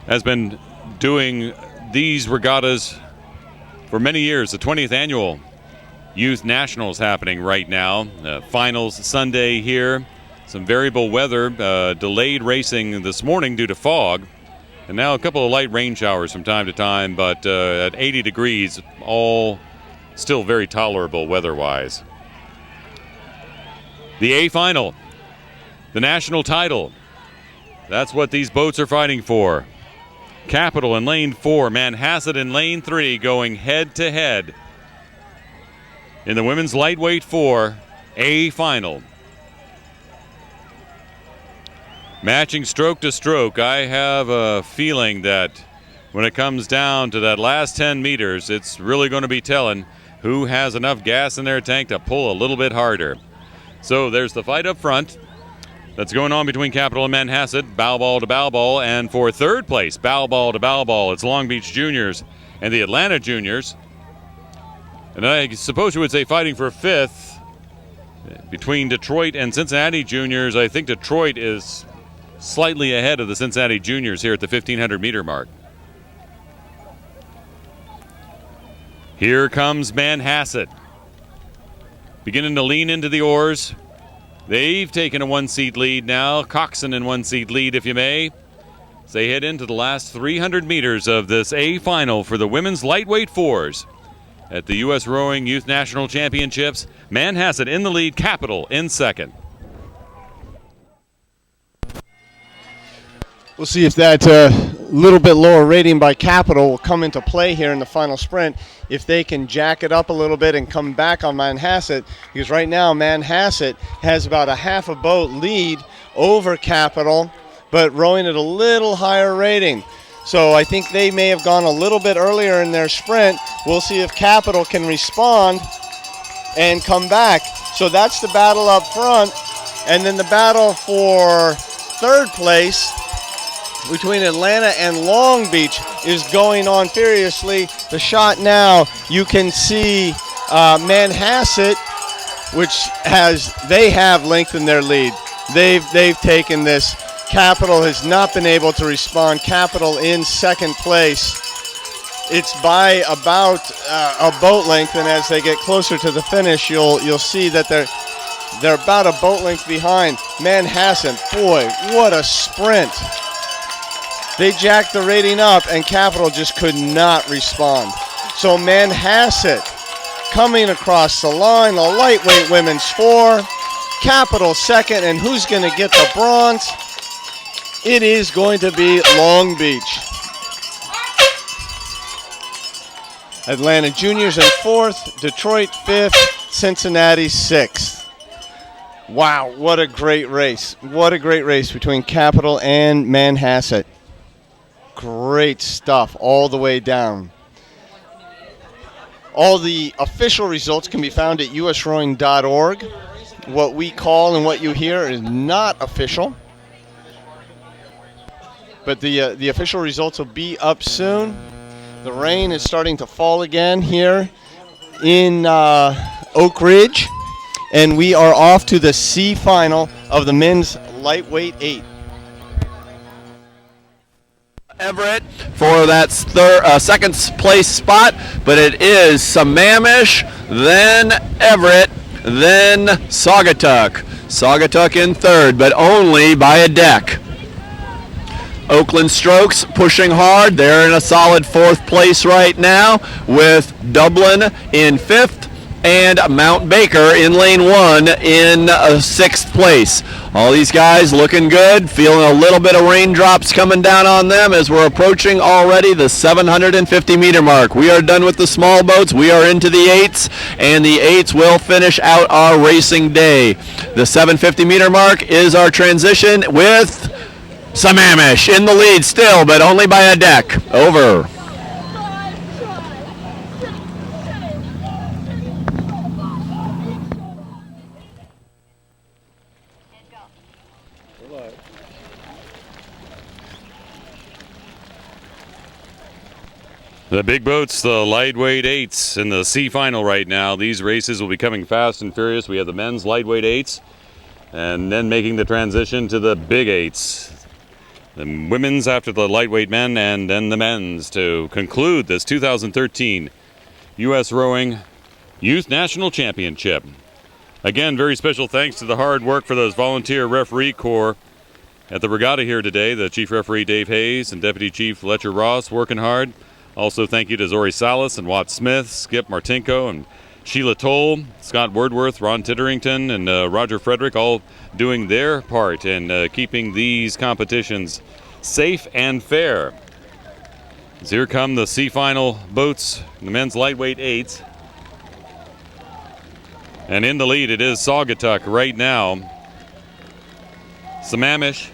C: has been doing these regattas for many years. The 20th annual Youth Nationals happening right now. Finals Sunday here. Some variable weather, delayed racing this morning due to fog. And now a couple of light rain showers from time to time, but at 80 degrees, all still very tolerable weather-wise. The A final, the national title. That's what these boats are fighting for. Capital in lane 4, Manhasset in lane 3 going head-to-head in the women's lightweight 4 A final. Matching stroke to stroke. I have a feeling that when it comes down to that last 10 meters, it's really going to be telling who has enough gas in their tank to pull a little bit harder. So there's the fight up front that's going on between Capital and Manhasset, bow ball to bow ball. And for third place, bow ball to bow ball, it's Long Beach Juniors and the Atlanta Juniors. And I suppose you would say fighting for fifth between Detroit and Cincinnati Juniors. I think Detroit is slightly ahead of the Cincinnati Juniors here at the 1,500 meter mark. Here comes Manhasset, beginning to lean into the oars. They've taken a one-seat lead now. Coxon in one-seat lead, if you may. As they head into the last 300 meters of this A final for the women's lightweight 4s at the U.S. Rowing Youth National Championships. Manhasset in the lead, Capital in second.
A: We'll see if that little bit lower rating by Capital will come into play here in the final sprint. If they can jack it up a little bit and come back on Manhasset, because right now Manhasset has about a half a boat lead over Capital, but rowing at a little higher rating. So I think they may have gone a little bit earlier in their sprint. We'll see if Capital can respond and come back. So that's the battle up front. And then the battle for third place between Atlanta and Long Beach is going on furiously. The shot now, you can see Manhasset, they have lengthened their lead. They've taken this. Capital has not been able to respond. Capital in second place. It's by about a boat length, and as they get closer to the finish, you'll see that they're about a boat length behind. Manhasset, boy, what a sprint. They jacked the rating up, and Capital just could not respond. So Manhasset coming across the line, the lightweight women's 4. Capital second, and who's going to get the bronze? It is going to be Long Beach. Atlanta Juniors in 4th, Detroit 5th, Cincinnati 6th. Wow, what a great race. What a great race between Capital and Manhasset. Great stuff all the way down. All the official results can be found at usrowing.org. What we call and what you hear is not official, but the official results will be up soon. The rain is starting to fall again here in Oak Ridge, and we are off to the C final of the men's lightweight 8.
B: Everett for that second place spot, but it is Sammamish, then Everett, then Saugatuck. Saugatuck in third, but only by a deck. Oakland Strokes pushing hard. They're in a solid 4th place right now, with Dublin in 5th and Mount Baker in lane 1 in 6th place. All these guys looking good, feeling a little bit of raindrops coming down on them as we're approaching already the 750 meter mark. We are done with the small boats. We are into the 8s, and the 8s will finish out our racing day. The 750 meter mark is our transition with Sammamish in the lead still, but only by a deck. Over.
C: The big boats, the lightweight eights in the C final right now. These races will be coming fast and furious. We have the men's lightweight eights and then making the transition to the big eights. The women's after the lightweight men and then the men's to conclude this 2013 U.S. Rowing Youth National Championship. Again, very special thanks to the hard work for those volunteer referee corps at the regatta here today. The Chief Referee Dave Hayes and Deputy Chief Fletcher Ross working hard. Also, thank you to Zori Salas and Watt Smith, Skip Martinko, and Sheila Toll, Scott Wordworth, Ron Titterington, and Roger Frederick, all doing their part in keeping these competitions safe and fair. As here come the C-final boats, the men's lightweight eights. And in the lead, it is Saugatuck right now. Sammamish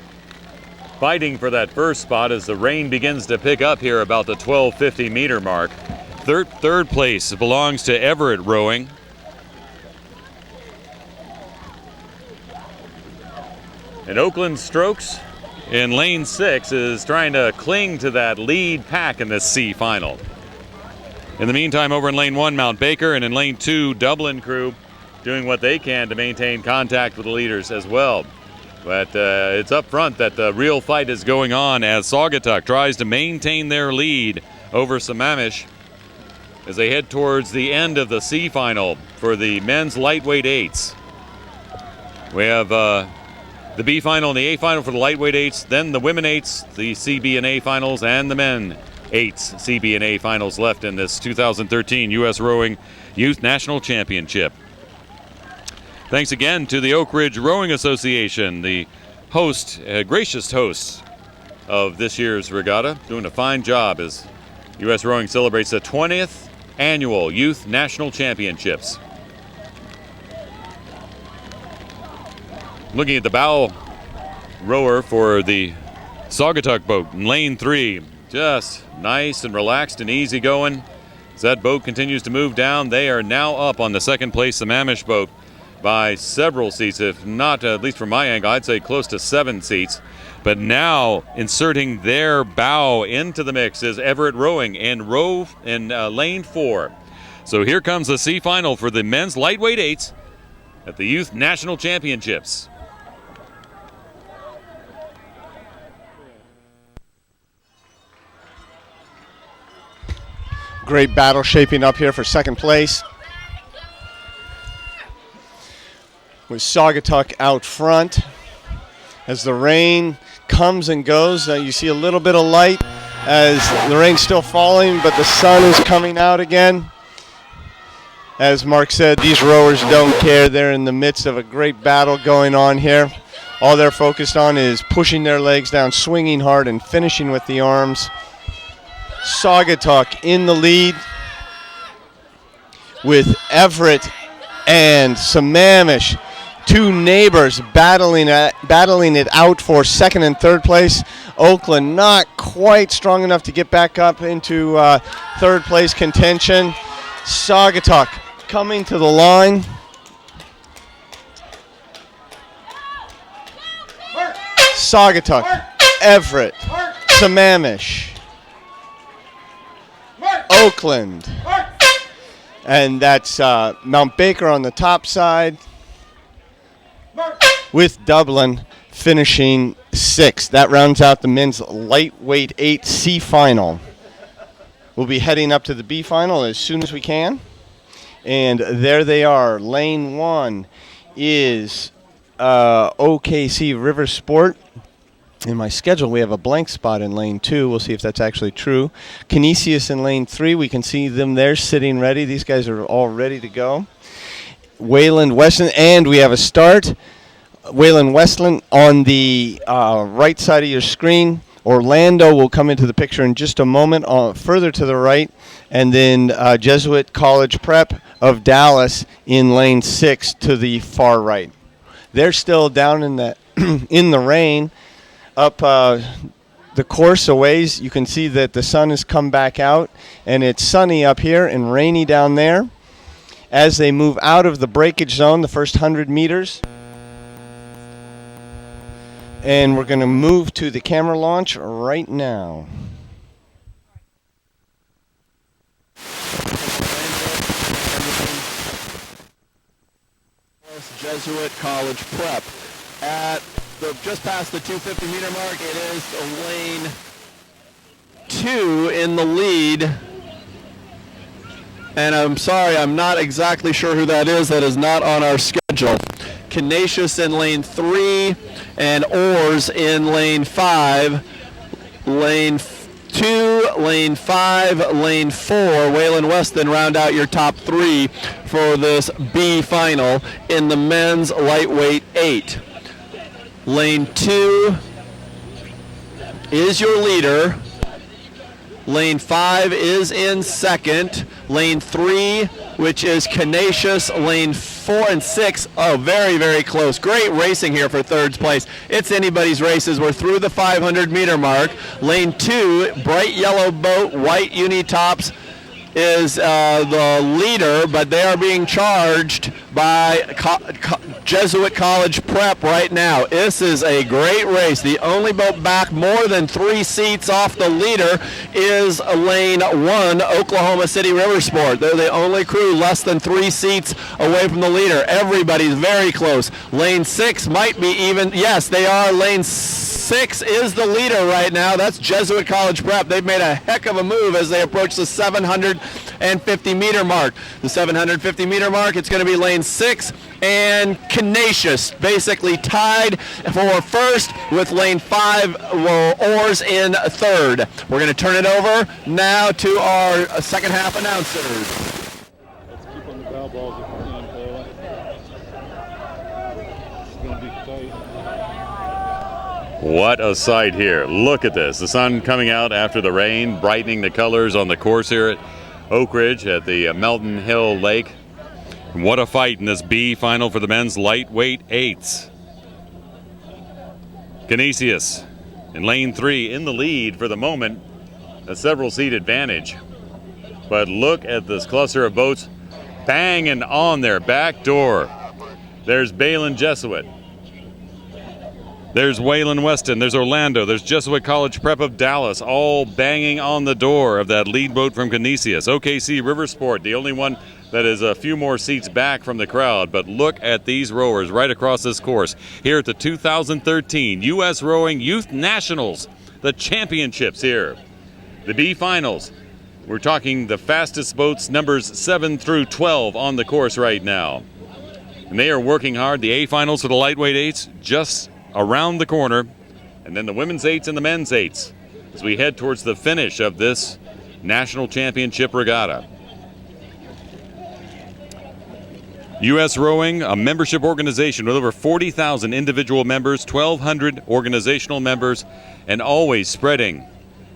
C: fighting for that first spot as the rain begins to pick up here about the 1250 meter mark. Third place belongs to Everett Rowing. And Oakland Strokes in lane 6 is trying to cling to that lead pack in this C final. In the meantime, over in lane 1, Mount Baker, and in lane 2, Dublin Crew doing what they can to maintain contact with the leaders as well. But it's up front that the real fight is going on as Saugatuck tries to maintain their lead over Sammamish as they head towards the end of the C final for the men's lightweight eights. We have the B final and the A final for the lightweight eights, then the women eights, the CB and A finals, and the men eights, CB and A finals left in this 2013 U.S. Rowing Youth National Championship. Thanks again to the Oak Ridge Rowing Association, the host, gracious hosts of this year's regatta, doing a fine job as U.S. Rowing celebrates the 20th annual Youth National Championships. Looking at the bow rower for the Saugatuck boat in lane 3, just nice and relaxed and easy going. As that boat continues to move down, they are now up on the second place Sammamish boat by several seats, if not, at least from my angle, I'd say close to 7 seats. But now inserting their bow into the mix is Everett Rowing in lane 4. So here comes the C final for the men's lightweight eights at the Youth National Championships.
A: Great battle shaping up here for second place, with Saugatuck out front. As the rain comes and goes, you see a little bit of light as the rain's still falling, but the sun is coming out again. As Mark said, these rowers don't care. They're in the midst of a great battle going on here. All they're focused on is pushing their legs down, swinging hard, and finishing with the arms. Saugatuck in the lead with Everett and Sammamish, two neighbors battling it out for second and third place. Oakland not quite strong enough to get back up into third place contention. Saugatuck coming to the line. Saugatuck, Everett, Sammamish, Oakland. And that's Mount Baker on the top side, with Dublin finishing 6th. That rounds out the men's lightweight 8C final. We'll be heading up to the B final as soon as we can. And there they are. Lane 1 is OKC River Sport. In my schedule, we have a blank spot in lane 2. We'll see if that's actually true. Canisius in lane 3. We can see them there sitting ready. These guys are all ready to go. Wayland Westland, and we have a start. Wayland Westland on the right side of your screen. Orlando will come into the picture in just a moment, further to the right. And then Jesuit College Prep of Dallas in lane 6 to the far right. They're still down in the in the rain. Up the course a ways, you can see that the sun has come back out, and it's sunny up here and rainy down there. As they move out of the breakage zone, the first 100 meters, And we're going to move to the camera launch right now.
B: Jesuit College Prep. Just past the 250 meter mark, it is lane 2 in the lead. And I'm sorry, I'm not exactly sure who that is. That is not on our schedule. Canisius in lane 3 and Oars in lane 5. Lane 2, lane 5, lane 4. Waylon Weston round out your top 3 for this B final in the men's lightweight 8. Lane 2 is your leader. Lane 5 is in second. Lane 3, which is Canisius. Lane 4 and 6, oh, very, very close. Great racing here for third place. It's anybody's races. We're through the 500-meter mark. Lane 2, bright yellow boat, white uni tops, is the leader, but they are being charged by Jesuit College Prep right now. This is a great race. The only boat back more than 3 seats off the leader is lane 1, Oklahoma City River Sport. They're the only crew less than 3 seats away from the leader. Everybody's very close. Lane 6 might be even. Yes, they are. Lane 6 is the leader right now. That's Jesuit College Prep. They've made a heck of a move as they approach the 750-meter mark. The 750-meter mark, it's going to be lane 6 and Canisius basically tied for first with lane 5, Oars in third. We're going to turn it over now to our second half announcers.
E: Let's keep on the foul balls if we can, Paula. It's going to be tight.
C: What a sight here. Look at this. The sun coming out after the rain, brightening the colors on the course here at Oak Ridge at the Melton Hill Lake. What a fight in this B final for the men's lightweight 8s. Canisius in lane 3 in the lead for the moment, a several seat advantage. But look at this cluster of boats banging on their back door. There's Baylen Jesuit. There's Waylon Weston, there's Orlando, there's Jesuit College Prep of Dallas, all banging on the door of that lead boat from Canisius. OKC River Sport, the only one that is a few more seats back from the crowd. But look at these rowers right across this course here at the 2013 U.S. Rowing Youth Nationals, the championships here. The B finals, we're talking the fastest boats, numbers 7 through 12 on the course right now. And they are working hard. The A finals for the lightweight 8s just around the corner, and then the women's 8s and the men's 8s as we head towards the finish of this national championship regatta. U.S. Rowing, a membership organization with over 40,000 individual members, 1,200 organizational members, and always spreading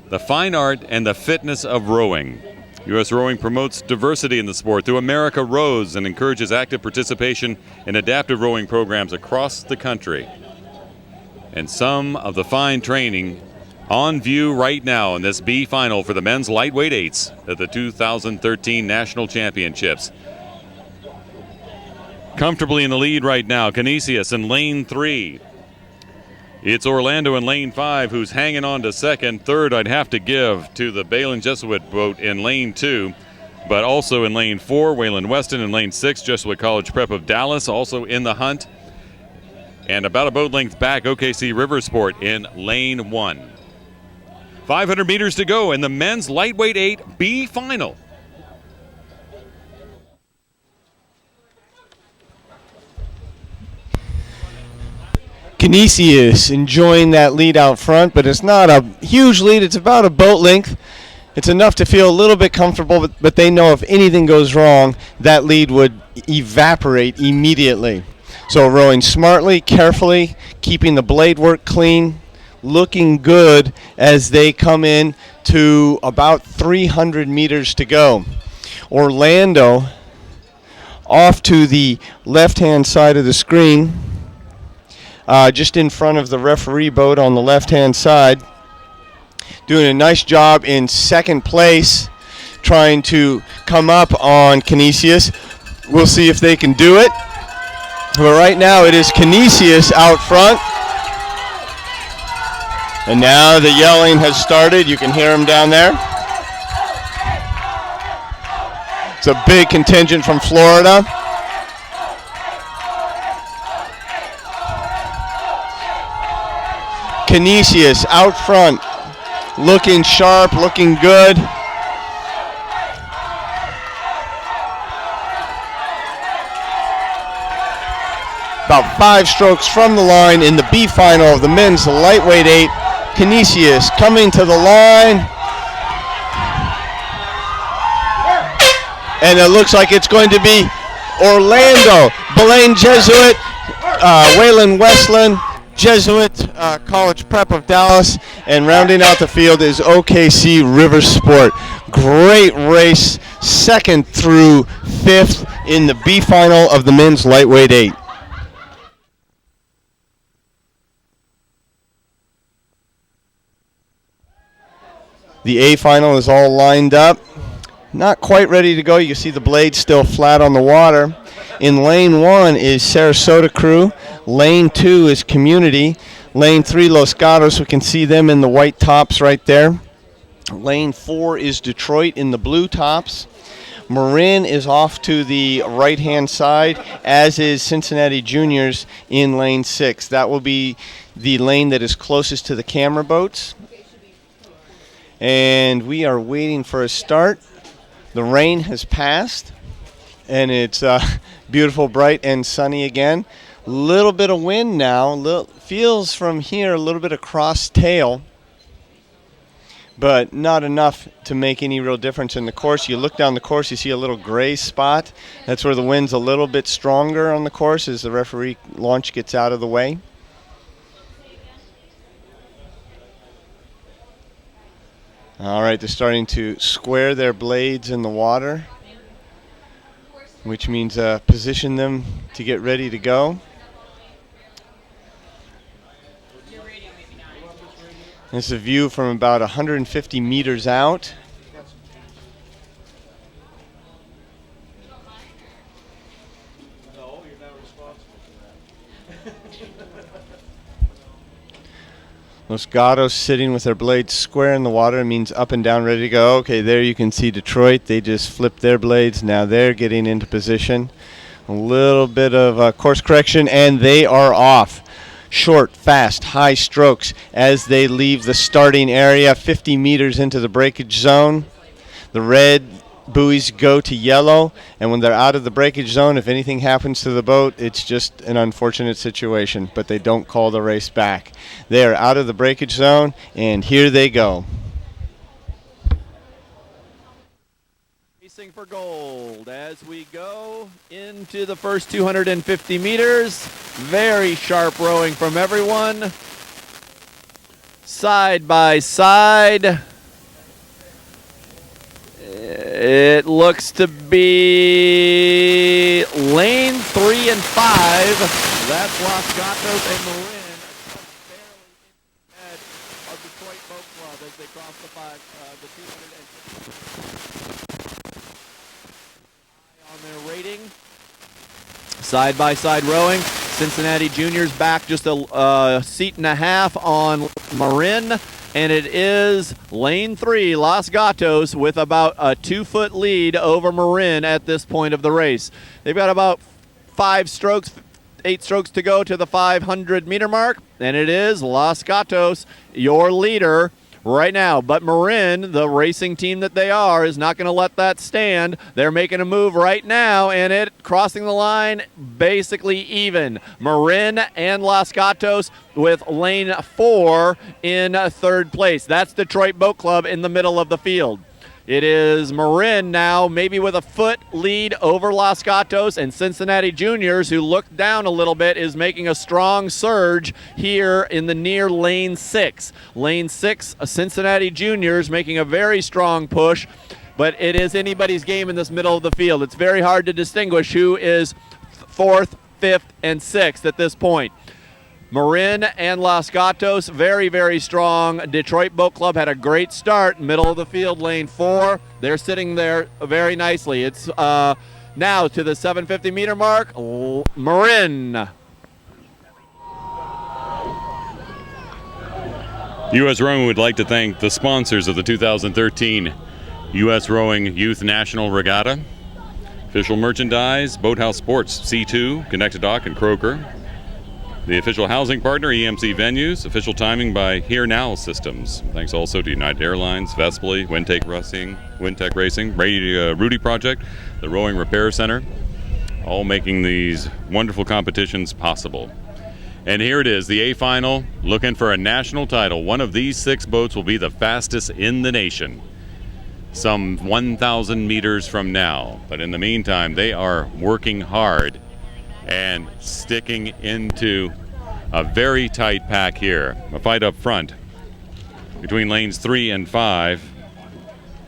C: the fine art and the fitness of rowing. U.S. Rowing promotes diversity in the sport through America Rows and encourages active participation in adaptive rowing programs across the country. And some of the fine training on view right now in this B final for the men's lightweight 8s at the 2013 National Championships. Comfortably in the lead right now, Canisius in lane 3. It's Orlando in lane 5 who's hanging on to second. Third, I'd have to give to the Baylen Jesuit boat in lane 2. But also in lane 4, Waylon Weston. In lane 6, Jesuit College Prep of Dallas also in the hunt. And about a boat length back, OKC River Sport in lane 1. 500 meters to go in the men's lightweight 8 B final.
A: Canisius enjoying that lead out front, but it's not a huge lead. It's about a boat length. It's enough to feel a little bit comfortable, but they know if anything goes wrong, that lead would evaporate immediately. So rowing smartly, carefully, keeping the blade work clean, looking good as they come in to about 300 meters to go. Orlando off to the left-hand side of the screen, just in front of the referee boat on the left-hand side, doing a nice job in second place, trying to come up on Canisius. We'll see if they can do it. But right now it is Canisius out front. And now the yelling has started. You can hear them down there. It's a big contingent from Florida. Canisius out front, looking sharp, looking good. About 5 strokes from the line in the B final of the men's lightweight 8. Canisius coming to the line. And it looks like it's going to be Orlando. Belen Jesuit, Waylon Westland, Jesuit College Prep of Dallas. And rounding out the field is OKC River Sport. Great race, 2nd through 5th in the B final of the men's lightweight 8. The A final is all lined up. Not quite ready to go. You can see the blades still flat on the water. In lane 1 is Sarasota Crew. Lane 2 is Community. Lane 3, Los Gatos. We can see them in the white tops right there. Lane 4 is Detroit in the blue tops. Marin is off to the right-hand side, as is Cincinnati Juniors in lane 6. That will be the lane that is closest to the camera boats. And we are waiting for a start. The rain has passed, and it's beautiful, bright, and sunny again. Little bit of wind now. Feels from here a little bit of cross tail, but not enough to make any real difference in the course. You look down the course, you see a little gray spot. That's where the wind's a little bit stronger on the course as the referee launch gets out of the way. All right, they're starting to square their blades in the water, which means position them to get ready to go. This is a view from about 150 meters out. Los Gatos sitting with their blades square in the water. It means up and down, ready to go. Okay, there you can see Detroit. They just flipped their blades. Now they're getting into position. A little bit of course correction, and they are off. Short, fast, high strokes as they leave the starting area, 50 meters into the breakage zone. The red buoys go to yellow, and when they're out of the breakage zone, if anything happens to the boat, it's just an unfortunate situation, but they don't call the race back. They are out of the breakage zone, and here they go.
B: Racing for gold as we go into the first 250 meters. Very sharp rowing from everyone. Side by side. It looks to be lane 3 and 5. That's Los Gatos and Marin. Barely ahead of Detroit Boat Club as they cross the 250 on their rating. Side by side rowing. Cincinnati Juniors back just a seat and a half on Marin. And it is lane 3, Los Gatos, with about a 2-foot lead over Marin at this point of the race. They've got about 8 strokes to go to the 500-meter mark, and it is Los Gatos, your leader right now. But Marin, the racing team that they are, is not going to let that stand. They're making a move right now, and it crossing the line basically even. Marin and Los Gatos with lane 4 in 3rd place. That's Detroit Boat Club in the middle of the field. It is Marin now, maybe with a foot lead over Los Gatos, and Cincinnati Juniors, who looked down a little bit, is making a strong surge here in the near lane 6. Lane 6, Cincinnati Juniors making a very strong push, but it is anybody's game in this middle of the field. It's very hard to distinguish who is 4th, 5th, and 6th at this point. Marin and Los Gatos, very, very strong. Detroit Boat Club had a great start, middle of the field, lane 4. They're sitting there very nicely. It's now to the 750-meter mark, Marin.
C: U.S. Rowing would like to thank the sponsors of the 2013 U.S. Rowing Youth National Regatta. Official merchandise, Boathouse Sports, C2, Connected Dock, and Croker. The official housing partner, EMC Venues. Official timing by Here Now Systems. Thanks also to United Airlines, Vespoli, Wintech Racing, Rudy Project, the Rowing Repair Center, all making these wonderful competitions possible. And here it is, the A final, looking for a national title. One of these 6 boats will be the fastest in the nation, some 1,000 meters from now. But in the meantime, they are working hard and sticking into a very tight pack here. A fight up front between lanes 3 and 5.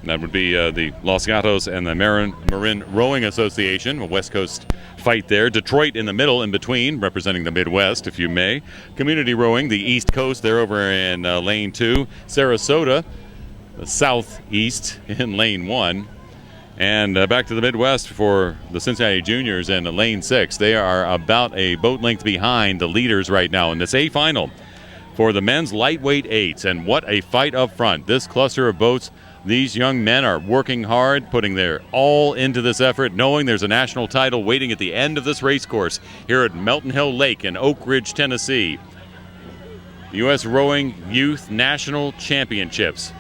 C: That would be the Los Gatos and the Marin Rowing Association, a West Coast fight there. Detroit in the middle, in between, representing the Midwest, if you may. Community Rowing, the East Coast, they're over in lane 2. Sarasota, the Southeast, in lane 1. And back to the Midwest for the Cincinnati Juniors in lane 6. They are about a boat length behind the leaders right now in this A final for the men's lightweight 8s. And what a fight up front. This cluster of boats, these young men are working hard, putting their all into this effort, knowing there's a national title waiting at the end of this race course here at Melton Hill Lake in Oak Ridge, Tennessee. U.S. Rowing Youth National Championships.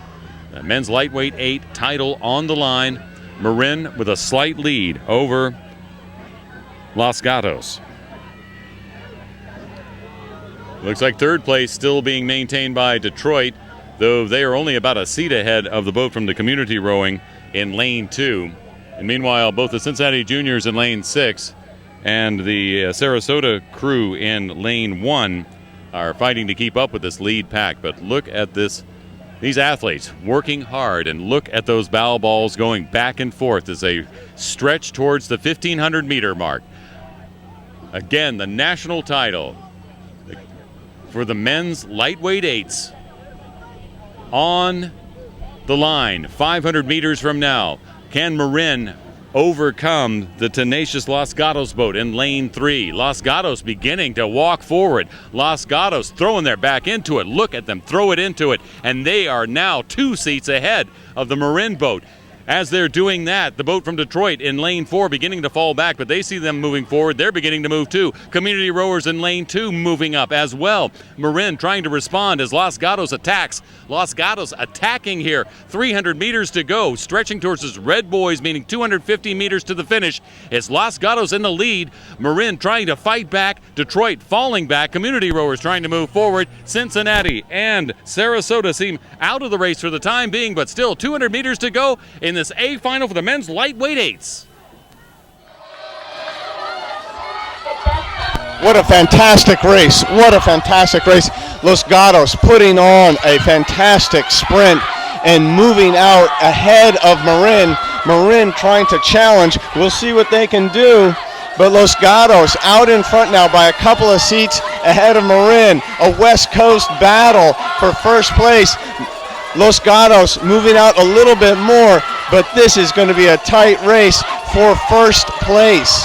C: The men's lightweight 8 title on the line. Marin with a slight lead over Los Gatos. Looks like third place still being maintained by Detroit, though they are only about a seat ahead of the boat from the Community Rowing in lane 2. And meanwhile, both the Cincinnati Juniors in lane 6 and the Sarasota crew in lane 1 are fighting to keep up with this lead pack. But look at these athletes working hard, and look at those bow balls going back and forth as they stretch towards the 1,500 meter mark. Again, the national title for the men's lightweight 8s on the line 500 meters from now. Can Marin overcome the tenacious Los Gatos boat in lane 3? Los Gatos beginning to walk forward. Los Gatos throwing their back into it. Look at them throw it into it. And they are now 2 seats ahead of the Marin boat. As they're doing that, the boat from Detroit in lane 4 beginning to fall back, but they see them moving forward. They're beginning to move too. Community Rowers in lane 2 moving up as well. Marin trying to respond as Los Gatos attacks. Los Gatos attacking here. 300 meters to go, stretching towards his Red Boys, meaning 250 meters to the finish. It's Los Gatos in the lead. Marin trying to fight back. Detroit falling back. Community Rowers trying to move forward. Cincinnati and Sarasota seem out of the race for the time being, but still 200 meters to go in this A final for the men's lightweight 8s.
A: What a fantastic race. What a fantastic race. Los Gatos putting on a fantastic sprint and moving out ahead of Marin. Marin trying to challenge. We'll see what they can do. But Los Gatos out in front now by a couple of seats ahead of Marin. A West Coast battle for first place. Los Gatos moving out a little bit more, but this is going to be a tight race for first place.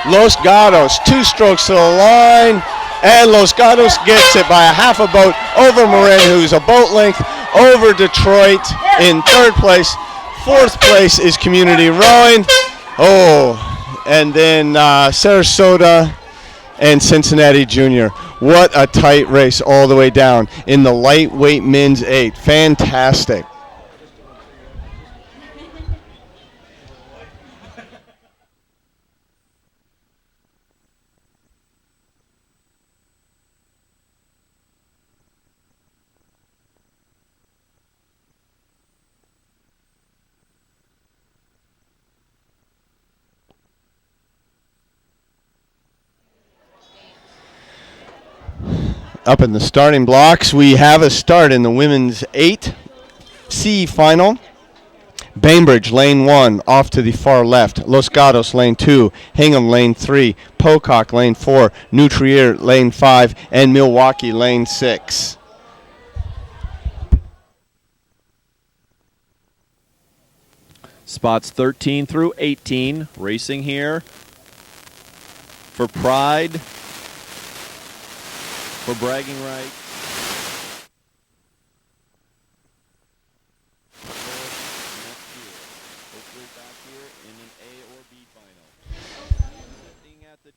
A: Los Gatos, 2 strokes to the line, and Los Gatos gets it by a half a boat over Marin, who's a boat length over Detroit in third place. Fourth place is Community Rowing. Oh, and then Sarasota and Cincinnati Junior. What a tight race all the way down in the lightweight men's 8. Fantastic. Up in the starting blocks, we have a start in the women's 8C final. Bainbridge, lane 1, off to the far left. Los Gatos, lane 2. Hingham, lane 3. Pocock, lane 4. New Trier, lane 5. And Milwaukee, lane 6.
B: Spots 13 through 18 racing here for Pride. for bragging rights. Hopefully back here in an A or B final. Sitting at the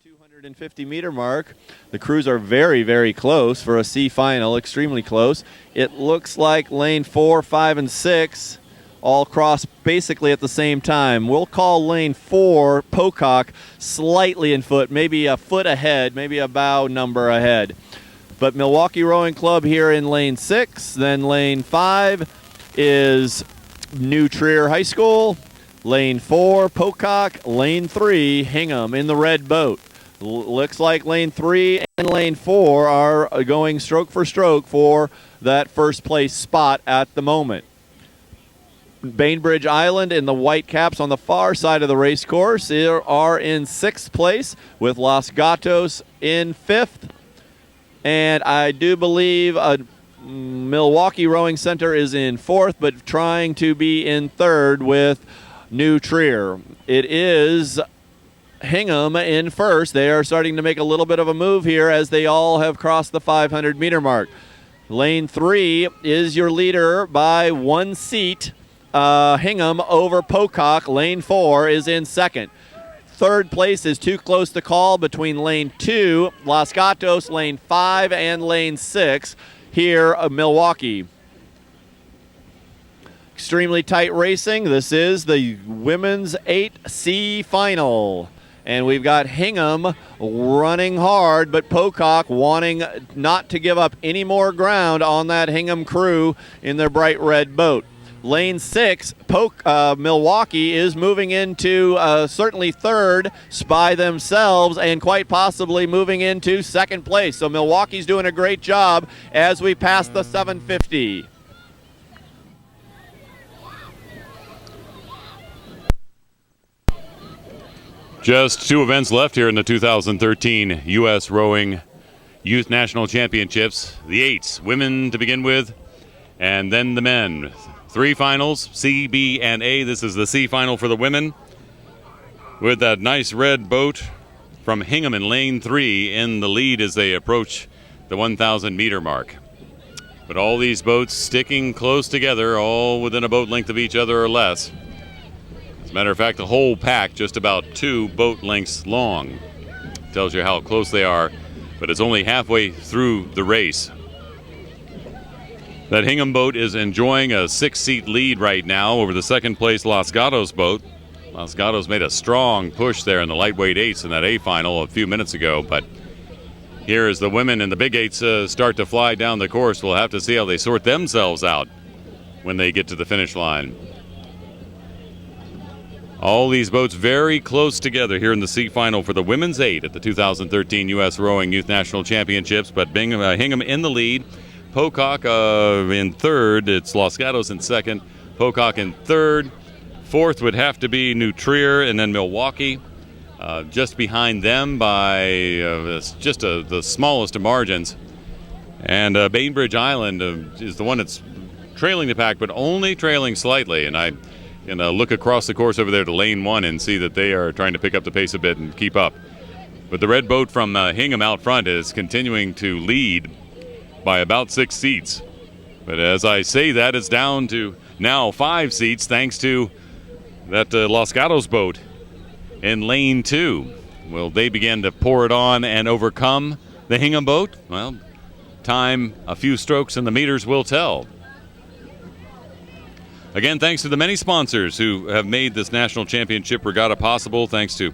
B: 250-meter mark, the crews are very, very close for a C final, extremely close. It looks like lane 4, 5, and 6 all cross basically at the same time. We'll call lane 4, Pocock, slightly in foot, maybe a foot ahead, maybe a bow number ahead. But Milwaukee Rowing Club here in lane 6, then lane 5 is New Trier High School, lane 4, Pocock, lane 3, Hingham in the red boat. Looks like lane 3 and lane 4 are going stroke for that first place spot at the moment. Bainbridge Island in the white caps on the far side of the race course are in 6th place with Los Gatos in 5th. And I do believe Milwaukee Rowing Center is in 4th, but trying to be in 3rd with New Trier. It is Hingham in 1st. They are starting to make a little bit of a move here as they all have crossed the 500-meter mark. Lane 3 is your leader by 1 seat. Hingham over Pocock. Lane 4 is in 2nd. 3rd place is too close to call between lane 2, Los Gatos, lane 5, and lane 6 here of Milwaukee. Extremely tight racing. This is the women's 8C final. And we've got Hingham running hard, but Pocock wanting not to give up any more ground on that Hingham crew in their bright red boat. Lane 6, Milwaukee is moving into certainly 3rd by themselves and quite possibly moving into 2nd place. So Milwaukee's doing a great job as we pass the 750.
C: Just 2 events left here in the 2013 U.S. Rowing Youth National Championships. The 8s, women to begin with, and then the men. 3 finals, C, B, and A. This is the C final for the women with that nice red boat from Hingham in lane 3 in the lead as they approach the 1,000-meter mark. But all these boats sticking close together, all within a boat length of each other or less. As a matter of fact, the whole pack just about 2 boat lengths long. Tells you how close they are, but it's only halfway through the race. That Hingham boat is enjoying a 6-seat lead right now over the 2nd place Los Gatos boat. Los Gatos made a strong push there in the lightweight 8s in that A final a few minutes ago, but here as the women in the big 8s start to fly down the course, we'll have to see how they sort themselves out when they get to the finish line. All these boats very close together here in the C final for the women's 8 at the 2013 U.S. Rowing Youth National Championships, but Hingham in the lead. Pocock in 3rd. It's Los Gatos in 2nd. Pocock in 3rd. 4th would have to be New Trier, and then Milwaukee. Just behind them by the smallest of margins. And Bainbridge Island is the one that's trailing the pack, but only trailing slightly. And I can look across the course over there to lane 1 and see that they are trying to pick up the pace a bit and keep up. But the red boat from Hingham out front is continuing to lead by about 6 seats. But as I say that, it's down to now 5 seats thanks to that Los Gatos boat in lane 2. Will they begin to pour it on and overcome the Hingham boat? Well, time, a few strokes, and the meters will tell. Again, thanks to the many sponsors who have made this National Championship Regatta possible. Thanks to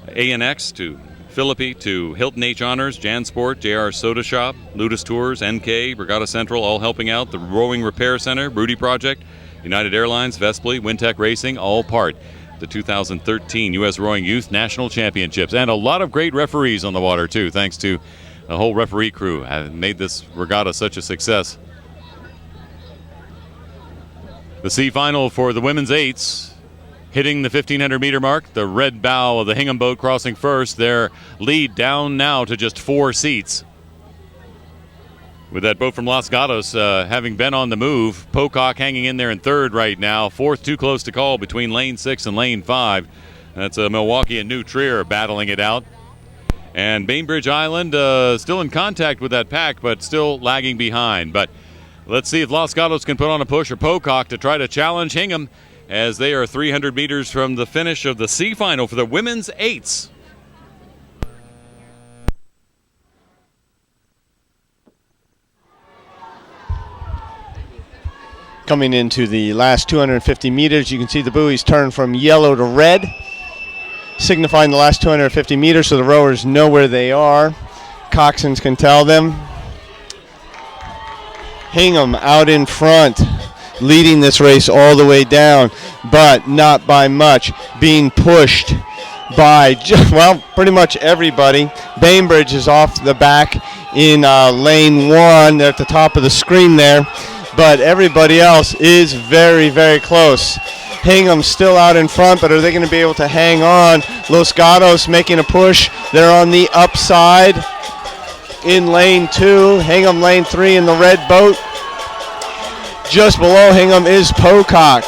C: ANX, to Philippi, to Hilton H. Honors, JanSport, JR Soda Shop, Ludus Tours, NK, Regatta Central, all helping out. The Rowing Repair Center, Rudy Project, United Airlines, Vespli, Wintec Racing, all part of the 2013 U.S. Rowing Youth National Championships. And a lot of great referees on the water, too, thanks to the whole referee crew. Have made this regatta such a success. The C final for the women's 8s. Hitting the 1,500-meter mark, the red bow of the Hingham boat crossing first. Their lead down now to just 4 seats. With that boat from Los Gatos having been on the move, Pocock hanging in there in 3rd right now. 4th too close to call between lane 6 and lane 5. That's Milwaukee and New Trier battling it out. And Bainbridge Island still in contact with that pack, but still lagging behind. But let's see if Los Gatos can put on a push, or Pocock, to try to challenge Hingham, as they are 300 meters from the finish of the C final for the women's eights.
A: Coming into the last 250 meters, you can see the buoys turn from yellow to red, signifying the last 250 meters, so the rowers know where they are. Coxswains can tell them. Hingham out in front, leading this race all the way down, but not by much, being pushed by, well, pretty much everybody. Bainbridge is off the back in lane 1. They're at the top of the screen there, but everybody else is very, very close. Hingham still out in front, but are they going to be able to hang on? Los Gatos making a push. They're on the upside in lane 2. Hingham lane 3 in the red boat. Just below Hingham is Pocock.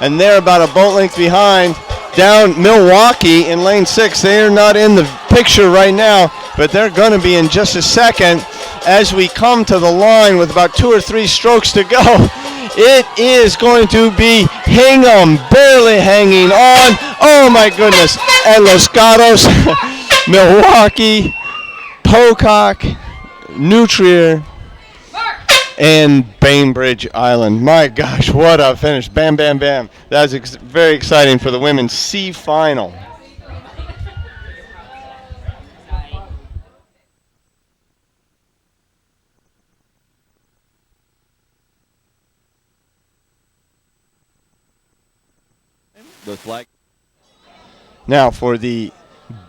A: And they're about a boat length behind. Down Milwaukee in lane 6. They're not in the picture right now, but they're going to be in just a second as we come to the line with about 2 or 3 strokes to go. It is going to be Hingham barely hanging on. Oh my goodness. And Los Gatos, Milwaukee, Pocock, Nutrier, and Bainbridge Island. My gosh, what a finish. Bam, bam, bam. That was very exciting for the women's C final.
B: The flag.
A: Now for the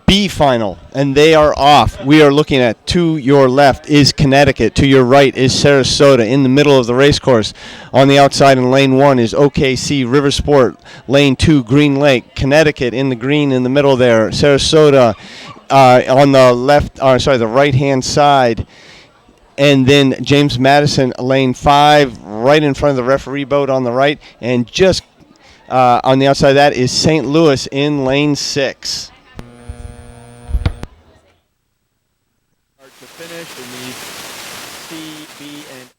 A: B final, and they are off. We are looking at, to your left is Connecticut, to your right is Sarasota in the middle of the race course. On the outside in lane 1 is OKC River Sport, lane 2 Green Lake, Connecticut in the green in the middle there, Sarasota on the left, the right hand side, and then James Madison lane 5 right in front of the referee boat on the right, and just on the outside of that is St. Louis in lane 6.
B: To finish in the C, B, and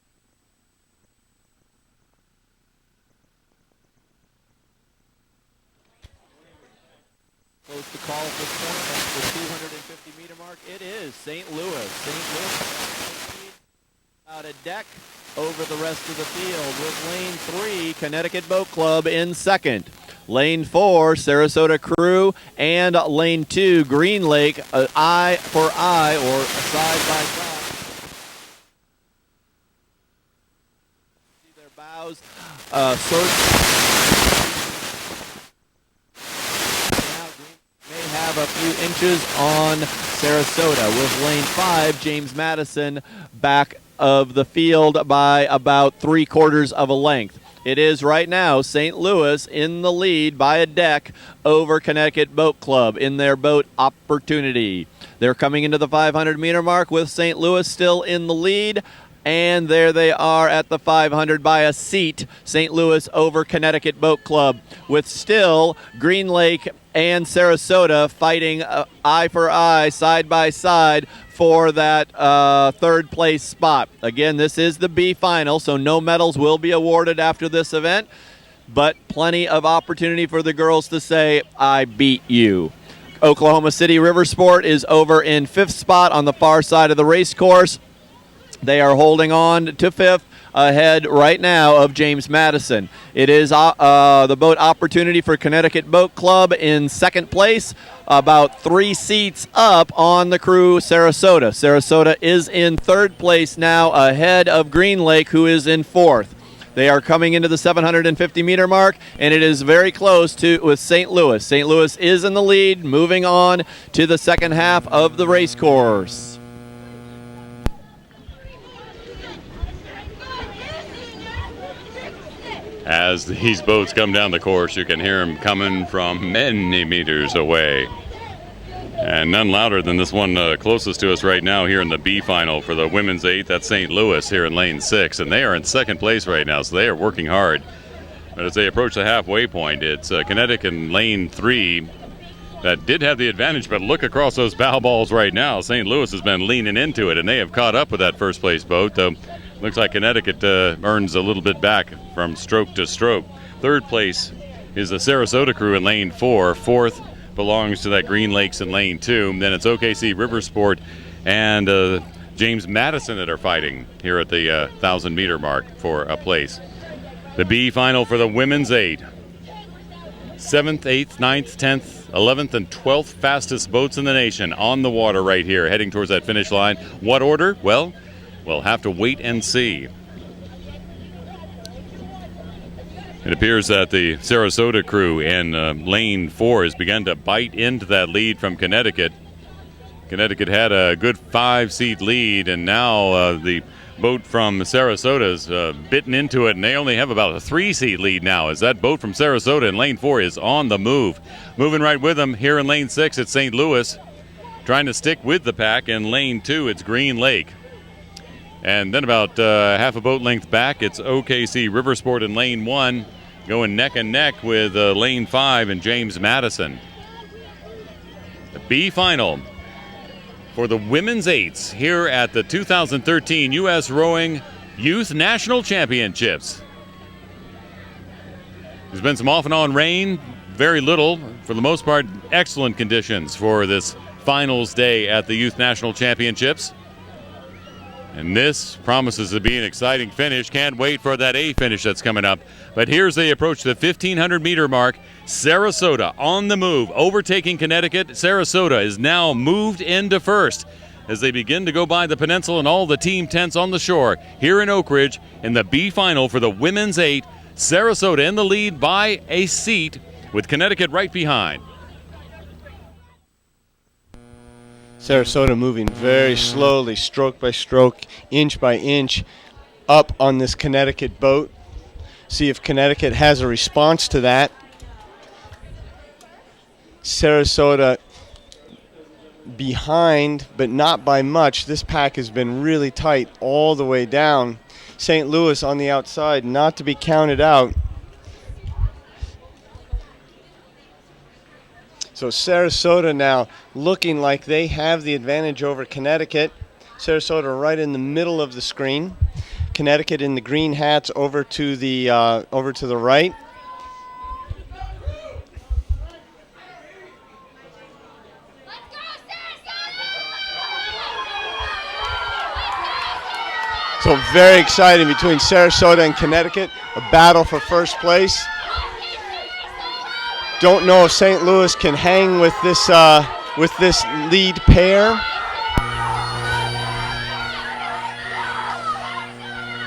B: close to call at this point. That's the 250 meter mark. It is St. Louis. St. Louis out a deck over the rest of the field with lane 3 Connecticut Boat Club in second. Lane 4, Sarasota Crew, and lane 2, Green Lake, eye for eye, or side by side. See their bows now may have a few inches on Sarasota, with lane 5, James Madison, back of the field by about 3/4 of a length. It is right now St. Louis in the lead by a deck over Connecticut Boat Club in their boat Opportunity. They're coming into the 500 meter mark with St. Louis still in the lead. And there they are at the 500 by a seat. St. Louis over Connecticut Boat Club, with still Green Lake and Sarasota fighting eye for eye, side by side, for that third place spot. Again, this is the B final, so no medals will be awarded after this event, but plenty of opportunity for the girls to say, I beat you. Oklahoma City River Sport is over in 5th spot on the far side of the race course. They are holding on to 5th, ahead right now of James Madison. It is the boat Opportunity for Connecticut Boat Club in 2nd place, about 3 seats up on the Crew Sarasota. Sarasota is in 3rd place now, ahead of Green Lake, who is in 4th. They are coming into the 750 meter mark, and it is very close to with St. Louis. St. Louis is in the lead, moving on to the second half of the race course.
C: As these boats come down the course, you can hear them coming from many meters away. And none louder than this one closest to us right now here in the B final for the women's 8. That's St. Louis here in lane 6. And they are in 2nd place right now, so they are working hard. But as they approach the halfway point, it's Connecticut in lane 3 that did have the advantage, but look across those bow balls right now. St. Louis has been leaning into it, and they have caught up with that first place boat, though looks like Connecticut earns a little bit back from stroke to stroke. Third place is the Sarasota crew in lane 4. Fourth belongs to that Green Lakes in lane 2. Then it's OKC Riversport and James Madison that are fighting here at the 1,000-meter mark for a place. The B final for the women's 8. 7th, 8th, 9th, 10th, 11th, and 12th fastest boats in the nation on the water right here, heading towards that finish line. What order? Well, we'll have to wait and see. It appears that the Sarasota crew in lane 4 has begun to bite into that lead from Connecticut. Connecticut had a good 5-seat lead, and now the boat from Sarasota's bitten into it, and they only have about a 3-seat lead now as that boat from Sarasota in lane 4 is on the move. Moving right with them here in lane 6, it's St. Louis. Trying to stick with the pack in lane 2, it's Green Lake. And then about half a boat length back, it's OKC Riversport in lane 1, going neck and neck with lane 5 and James Madison. The B final for the women's 8s here at the 2013 U.S. Rowing Youth National Championships. There's been some off and on rain, very little. For the most part, excellent conditions for this finals day at the Youth National Championships. And this promises to be an exciting finish. Can't wait for that A finish that's coming up. But here's the approach to the 1,500-meter mark. Sarasota on the move, overtaking Connecticut. Sarasota is now moved into first as they begin to go by the peninsula and all the team tents on the shore here in Oak Ridge in the B final for the women's 8. Sarasota in the lead by a seat with Connecticut right behind.
A: Sarasota moving very slowly, stroke by stroke, inch by inch, up on this Connecticut boat. See if Connecticut has a response to that. Sarasota behind, but not by much. This pack has been really tight all the way down. St. Louis on the outside, not to be counted out. So Sarasota now looking like they have the advantage over Connecticut. Sarasota right in the middle of the screen. Connecticut in the green hats over to the right. So very exciting between Sarasota and Connecticut, a battle for first place. Don't know if St. Louis can hang with this lead pair.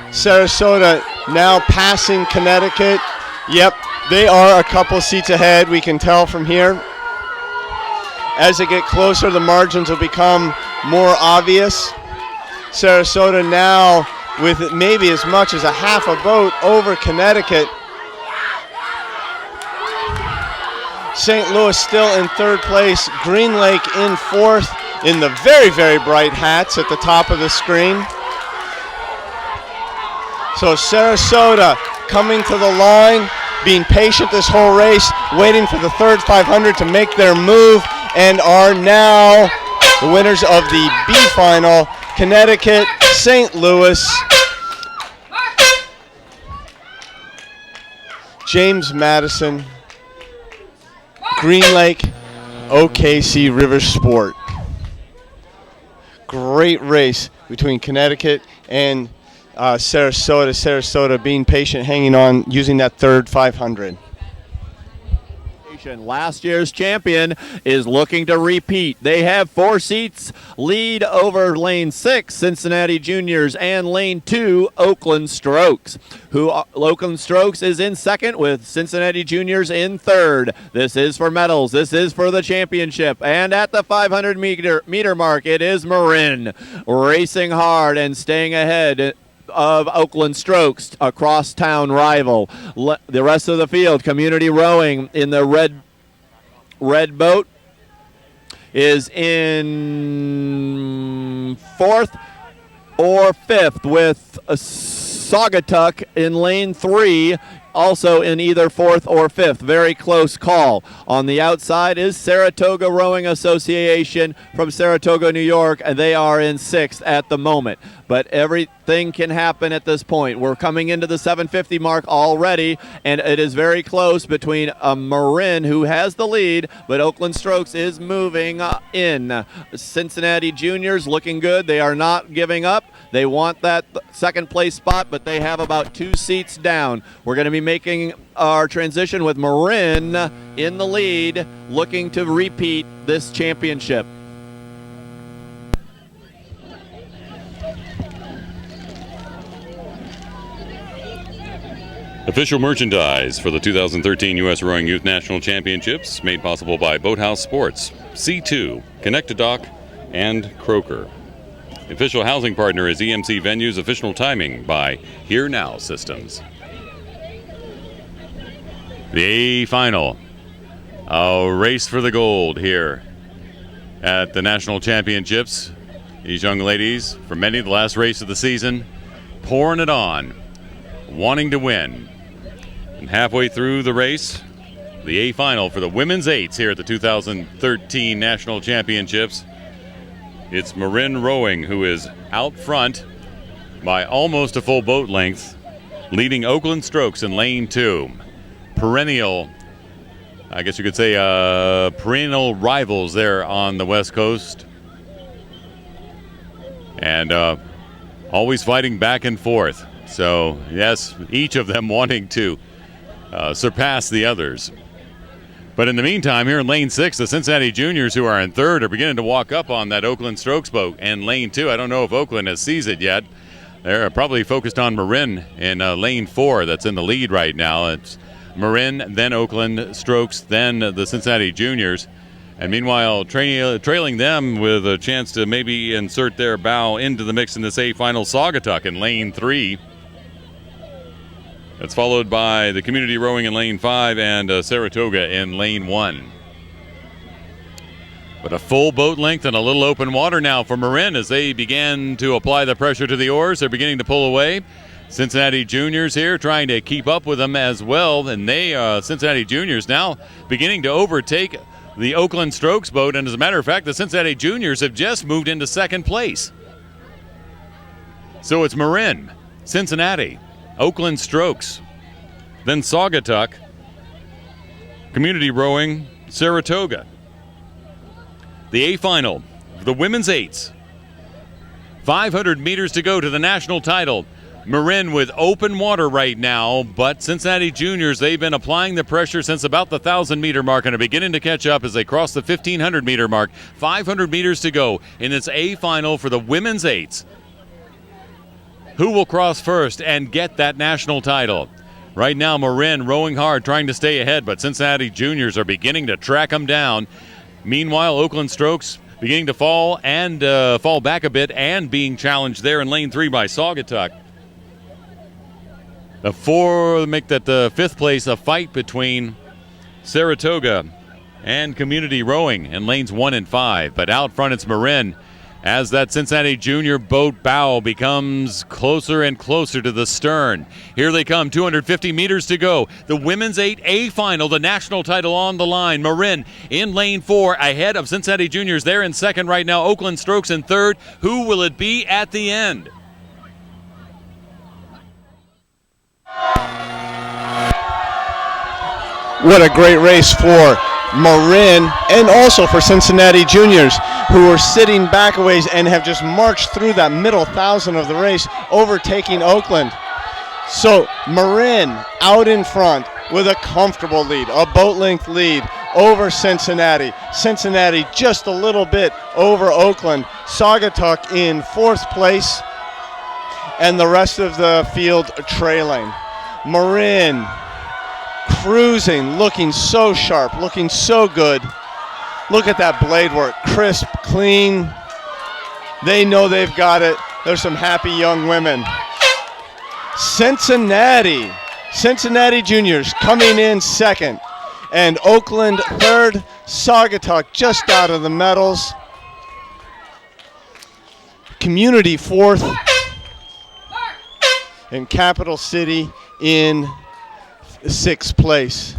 A: Sarasota now passing Connecticut. Yep, they are a couple seats ahead, we can tell from here. As they get closer, the margins will become more obvious. Sarasota now with maybe as much as a half a boat over Connecticut. St. Louis still in third place. Green Lake in fourth in the very, very bright hats at the top of the screen. So Sarasota coming to the line, being patient this whole race, waiting for the third 500 to make their move, and are now the winners of the B final. Connecticut, St. Louis, James Madison, Green Lake, OKC Riversport. Great race between Connecticut and Sarasota. Sarasota being patient, hanging on, using that third 500.
B: Last year's champion is looking to repeat. They have 4 seats lead over lane 6, Cincinnati Juniors, and lane 2, Oakland Strokes. Oakland Strokes is in second with Cincinnati Juniors in third. This is for medals. This is for the championship. And at the 500 meter mark, it is Marin racing hard and staying ahead of Oakland Strokes, a crosstown rival. The rest of the field, Community Rowing in the red boat, is in fourth or fifth with Saugatuck in lane 3 also in either fourth or fifth. Very close call. On the outside is Saratoga Rowing Association from Saratoga, New York, and they are in sixth at the moment. But everything can happen at this point. We're coming into the 750 mark already, and it is very close between Marin, who has the lead, but Oakland Strokes is moving in. Cincinnati Juniors looking good. They are not giving up. They want that second place spot, but they have about 2 seats down. We're going to be making our transition with Marin in the lead, looking to repeat this championship.
C: Official merchandise for the 2013 U.S. Rowing Youth National Championships made possible by Boathouse Sports, C2, Connect-A-Dock, and Croker. Official housing partner is EMC Venues. Official timing by Here Now Systems. The A final. A race for the gold here at the National Championships. These young ladies, for many, the last race of the season, pouring it on, wanting to win. And halfway through the race, the A final for the women's eights here at the 2013 National Championships. It's Marin Rowing who is out front by almost a full boat length, leading Oakland Strokes in lane 2. Perennial, I guess you could say, perennial rivals there on the West Coast. And always fighting back and forth. So, yes, each of them wanting to surpass the others. But in the meantime, here in lane 6, the Cincinnati Juniors, who are in third, are beginning to walk up on that Oakland Strokes boat. And lane 2, I don't know if Oakland has seized it yet. They're probably focused on Marin in lane 4 that's in the lead right now. It's Marin, then Oakland Strokes, then the Cincinnati Juniors. And meanwhile, trailing them with a chance to maybe insert their bow into the mix in this A final, Saugatuck in lane 3. That's followed by the Community Rowing in lane 5 and Saratoga in lane 1. But a full boat length and a little open water now for Marin as they began to apply the pressure to the oars. They're beginning to pull away. Cincinnati Juniors here trying to keep up with them as well. And they, Cincinnati Juniors, now beginning to overtake the Oakland Strokes boat. And as a matter of fact, the Cincinnati Juniors have just moved into second place. So it's Marin, Cincinnati, Oakland Strokes, then Saugatuck, Community Rowing, Saratoga. The A final, the women's eights. 500 meters to go to the national title. Marin with open water right now, but Cincinnati Juniors, they've been applying the pressure since about the 1,000-meter mark and are beginning to catch up as they cross the 1,500-meter mark. 500 meters to go in this A final for the women's eights. Who will cross first and get that national title? Right now, Marin rowing hard, trying to stay ahead, but Cincinnati Juniors are beginning to track them down. Meanwhile, Oakland Strokes beginning to fall and fall back a bit and being challenged there in lane 3 by Saugatuck. The four make that the fifth place a fight between Saratoga and Community Rowing in lanes 1 and 5. But out front, it's Marin as that Cincinnati Junior boat bow becomes closer and closer to the stern. Here they come, 250 meters to go. The women's 8A final, the national title on the line. Marin in lane 4 ahead of Cincinnati Juniors. They're in second right now. Oakland Strokes in third. Who will it be at the end?
A: What a great race for Marin and also for Cincinnati Juniors, who are sitting back a ways and have just marched through that middle 1,000 of the race, overtaking Oakland. So Marin out in front with a comfortable lead, a boat length lead over Cincinnati. Cincinnati just a little bit over Oakland. Saugatuck in fourth place and the rest of the field trailing. Marin cruising, looking so sharp, looking so good. Look at that blade work, crisp, clean. They know they've got it. There's some happy young women. Cincinnati Juniors coming in second, and Oakland third. Saugatuck just out of the medals. Community fourth, and Capital City in sixth place.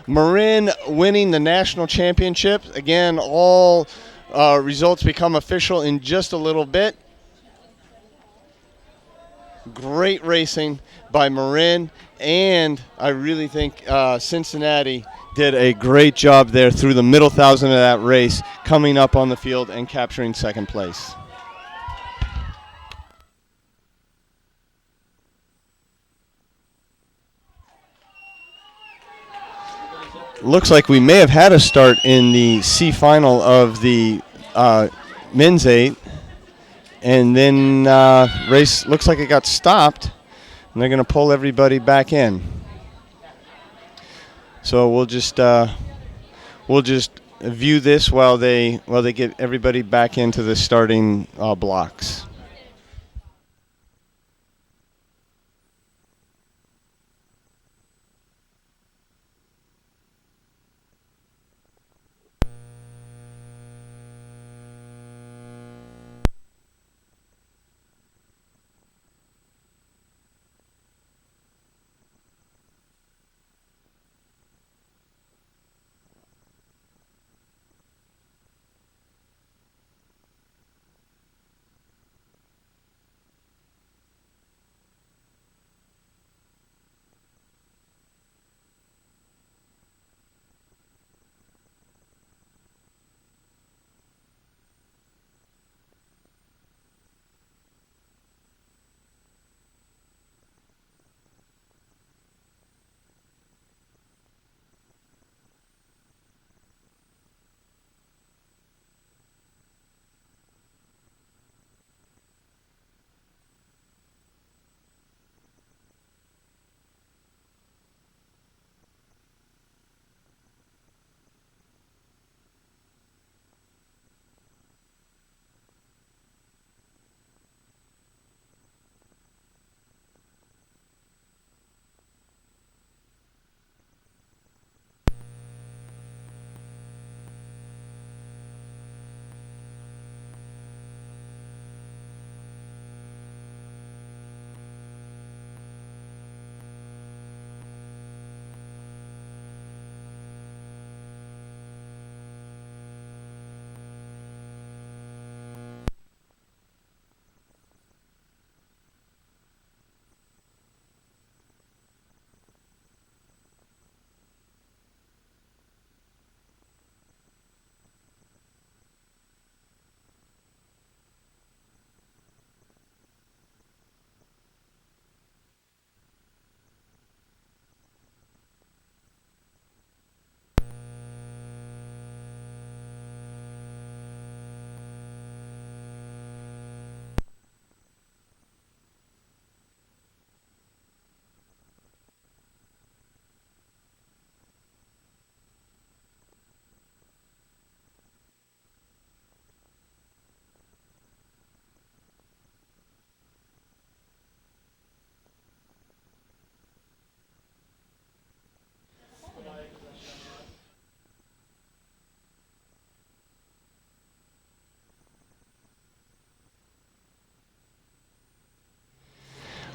A: Marin winning the national championship. Again, all results become official in just a little bit. Great racing by Marin, and I really think Cincinnati did a great job there through the middle thousand of that race, coming up on the field and capturing second place. Looks like we may have had a start in the C final of the men's 8, and then race looks like it got stopped, and they're going to pull everybody back in. So we'll just view this while they get everybody back into the starting blocks.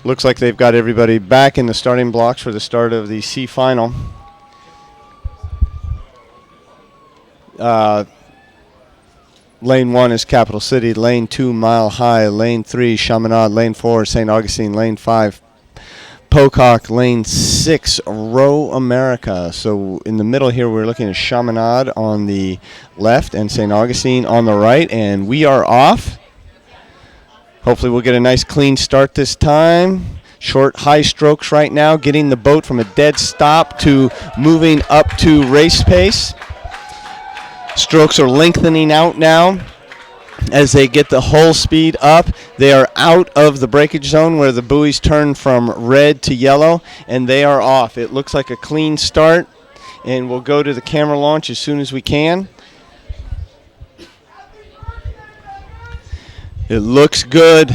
A: Looks like they've got everybody back in the starting blocks for the start of the C final. Lane 1 is Capital City, Lane 2 Mile High, Lane 3 Chaminade, Lane 4 St. Augustine, Lane 5 Pocock, Lane 6 Row America. So in the middle here we're looking at Chaminade on the left and St. Augustine on the right, and we are off. Hopefully we'll get a nice clean start this time. Short high strokes right now, getting the boat from a dead stop to moving up to race pace. Strokes are lengthening out now as they get the hull speed up. They are out of the breakage zone where the buoys turn from red to yellow, and they are off. It looks like a clean start, and we'll go to the camera launch as soon as we can. It looks good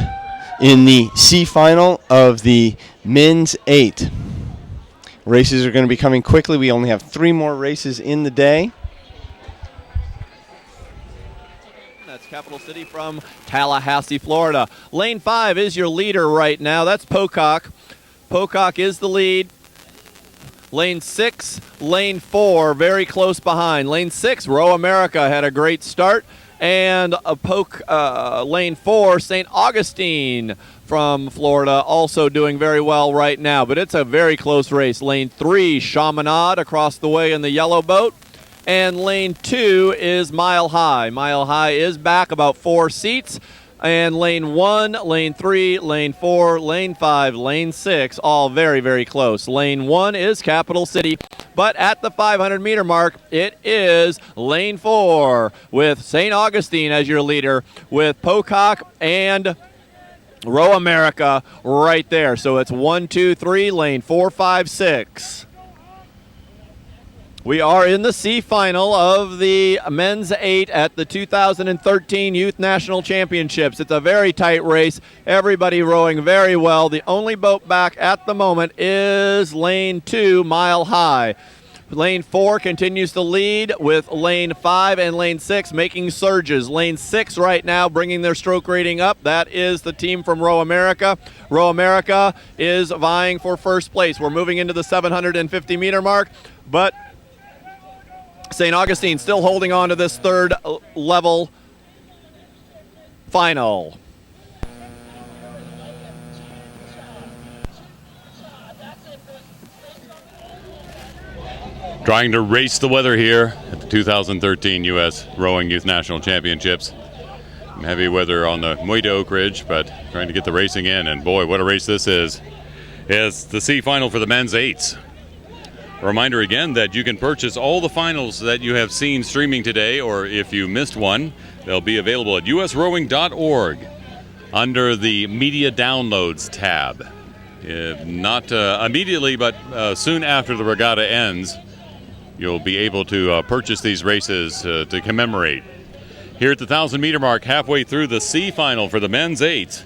A: in the C final of the men's 8. Races are going to be coming quickly. We only have 3 more races in the day.
B: That's Capital City from Tallahassee, Florida. Lane 5 is your leader right now. That's Pocock. Pocock is the lead. Lane 6, Lane 4, very close behind. Lane 6, Row America had a great start. And Lane 4, St. Augustine from Florida, also doing very well right now. But it's a very close race. Lane 3, Chaminade across the way in the yellow boat. And Lane 2 is Mile High. Mile High is back about 4 seats. And Lane 1, Lane 3, Lane 4, Lane 5, Lane 6, all very, very close. Lane 1 is Capital City, but at the 500-meter mark, it is Lane 4 with St. Augustine as your leader, with Pocock and Row America right there. So it's 1, 2, 3, Lane 4, 5, 6. We are in the C final of the men's 8 at the 2013 Youth National Championships. It's a very tight race. Everybody rowing very well. The only boat back at the moment is Lane 2, Mile High. Lane 4 continues to lead with Lane 5 and Lane 6 making surges. Lane 6 right now bringing their stroke rating up. That is the team from Row America. Row America is vying for first place. We're moving into the 750-meter mark, but St. Augustine still holding on to this third level final.
C: Trying to race the weather here at the 2013 U.S. Rowing Youth National Championships. Heavy weather on the way to Oak Ridge, but trying to get the racing in. And boy, what a race this is. It's the C final for the men's 8s. A reminder again that you can purchase all the finals that you have seen streaming today, or if you missed one, they'll be available at usrowing.org under the Media Downloads tab. Not immediately, but soon after the regatta ends, you'll be able to purchase these races to commemorate. Here at the 1,000-meter mark, halfway through the C final for the men's 8.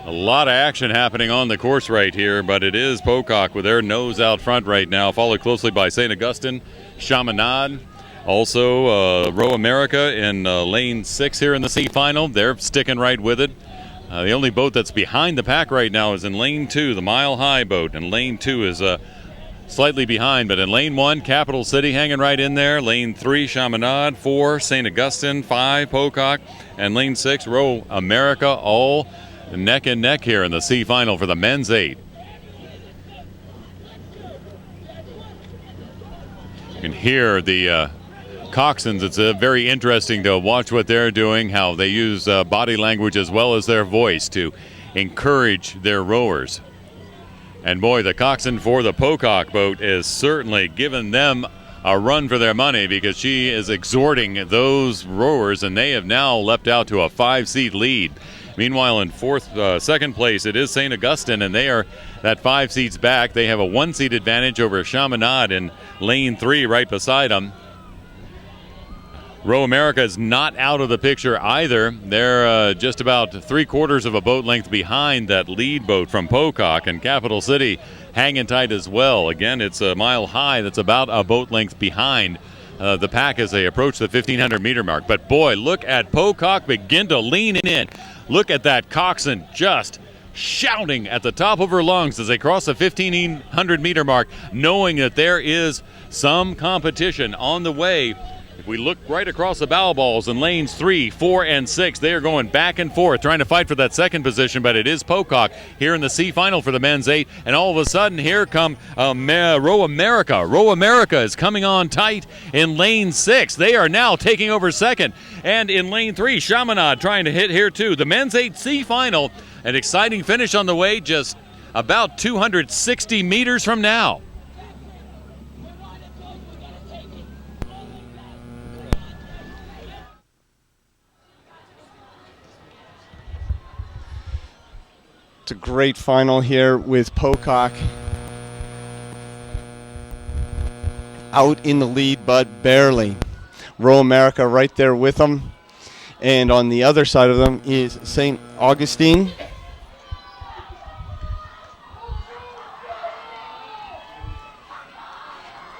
C: A lot of action happening on the course right here, but it is Pocock with their nose out front right now, followed closely by St. Augustine, Chaminade, also Row America in lane 6 here in the C final. They're sticking right with it. The only boat that's behind the pack right now is in lane 2, the Mile High boat, and lane 2 is slightly behind, but in lane 1, Capital City hanging right in there. Lane 3, Chaminade. 4, St. Augustine. 5, Pocock. And lane 6, Row America, all neck and neck here in the C final for the men's 8. You can hear the coxswains. It's very interesting to watch what they're doing, how they use body language as well as their voice to encourage their rowers. And boy, the coxswain for the Pocock boat is certainly giving them a run for their money, because she is exhorting those rowers, and they have now leapt out to a 5-seat lead. Meanwhile, in second place, it is St. Augustine, and they are that 5 seats back. They have a 1-seat advantage over Chaminade in lane 3 right beside them. Row America is not out of the picture either. They're just about 3/4 of a boat length behind that lead boat from Pocock, and Capital City hanging tight as well. Again, it's a Mile High that's about a boat length behind the pack as they approach the 1,500-meter mark. But boy, look at Pocock begin to lean in. Look at that coxswain just shouting at the top of her lungs as they cross the 1,500-meter mark, knowing that there is some competition on the way. If we look right across the bow balls in lanes 3, 4, and 6, they are going back and forth trying to fight for that second position, but it is Pocock here in the C final for the men's 8, and all of a sudden here come Row America. Row America is coming on tight in lane 6. They are now taking over second, and in lane 3, Chaminade trying to hit here too. The men's 8 C final, an exciting finish on the way, just about 260 meters from now.
A: It's a great final here with Pocock out in the lead, but barely. Row America right there with them. And on the other side of them is St. Augustine.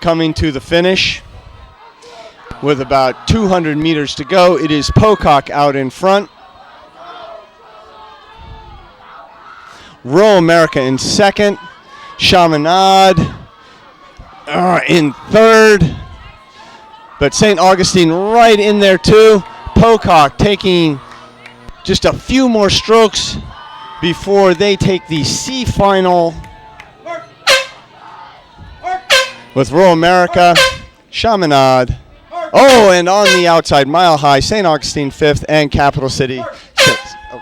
A: Coming to the finish with about 200 meters to go. It is Pocock out in front. Row America in second. Chaminade in third. But St. Augustine right in there too. Pocock taking just a few more strokes before they take the C final with Rural America, Chaminade. Oh, and on the outside, Mile High, St. Augustine 5th, and Capital City 6th. Oh.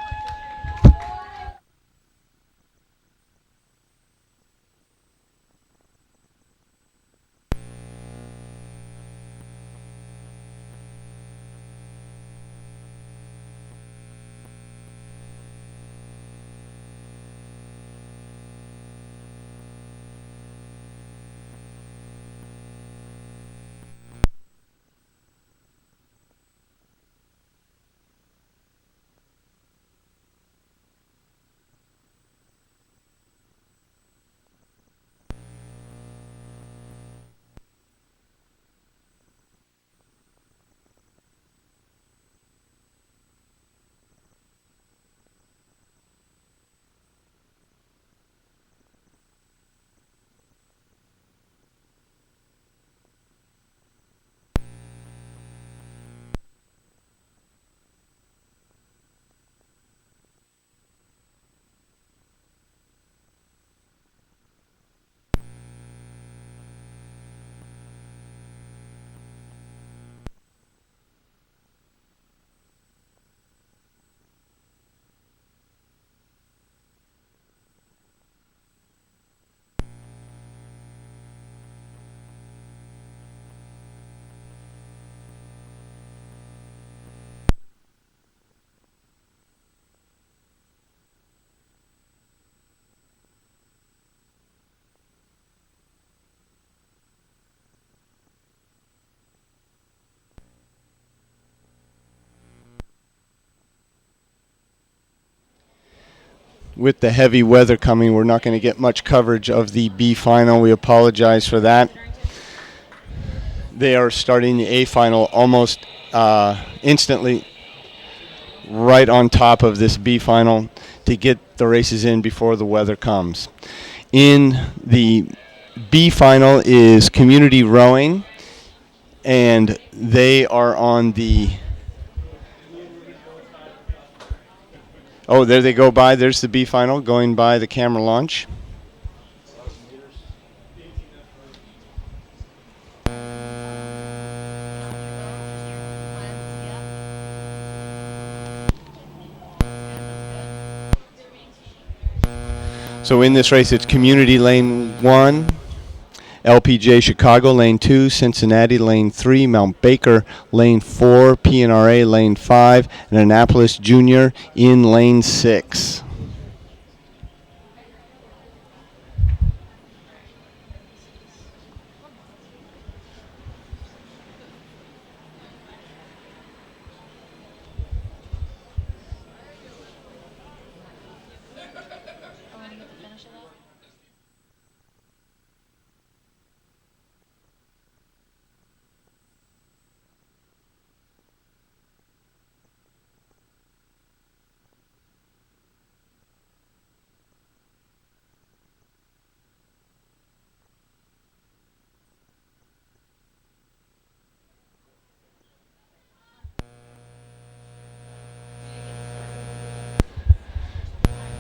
A: With the heavy weather coming, we're not going to get much coverage of the B final. We apologize for that. They are starting the A final almost instantly right on top of this B final to get the races in before the weather comes. In the B final is Community Rowing, and they are on the... Oh, there they go by. There's the B final going by the camera launch. So in this race, it's Community Lane 1, LPJ Chicago Lane 2, Cincinnati Lane 3, Mount Baker Lane 4, PNRA Lane 5, and Annapolis Junior in Lane 6.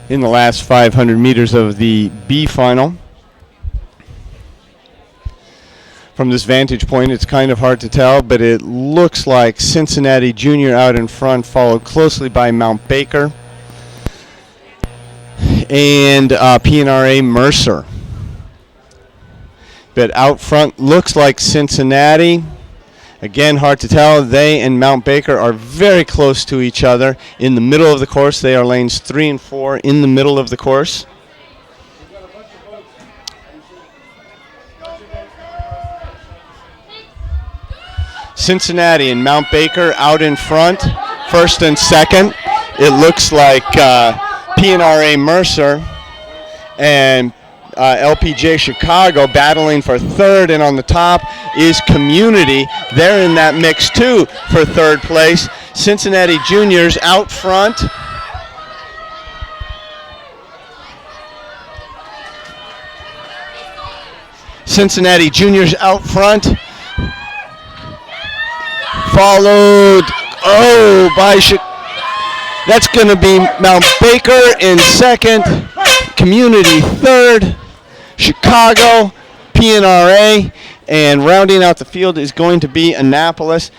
A: In the last 500 meters of the B final. From this vantage point, it's kind of hard to tell, but it looks like Cincinnati Junior out in front, followed closely by Mount Baker and PNRA Mercer. But out front looks like Cincinnati. Again, hard to tell. They and Mount Baker are very close to each other. In the middle of the course, they are lanes 3 and 4 in the middle of the course. Cincinnati and Mount Baker out in front, first and second. It looks like PNRA Mercer and LPJ Chicago battling for third, and on the top is Community. They're in that mix too for third place. Cincinnati Juniors out front. Cincinnati Juniors out front. Followed, by that's going to be Mount Baker in second. Community third. Chicago, PNRA. And rounding out the field is going to be Annapolis.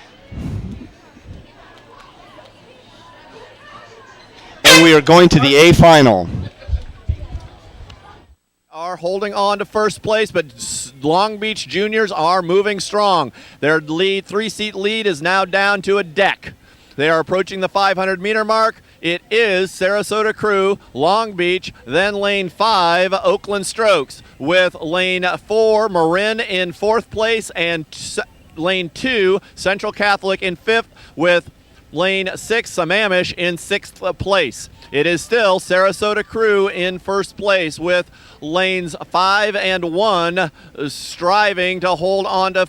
A: And we are going to the A final.
F: Are holding on to first place, but Long Beach Juniors are moving strong. Their lead, 3-seat lead, is now down to a deck. They are approaching the 500-meter mark. It is Sarasota Crew, Long Beach, then lane 5, Oakland Strokes, with lane 4, Marin in 4th place, and lane 2, Central Catholic in 5th, with lane 6, Sammamish in 6th place. It is still Sarasota Crew in first place with lanes 5 and 1 striving to hold on to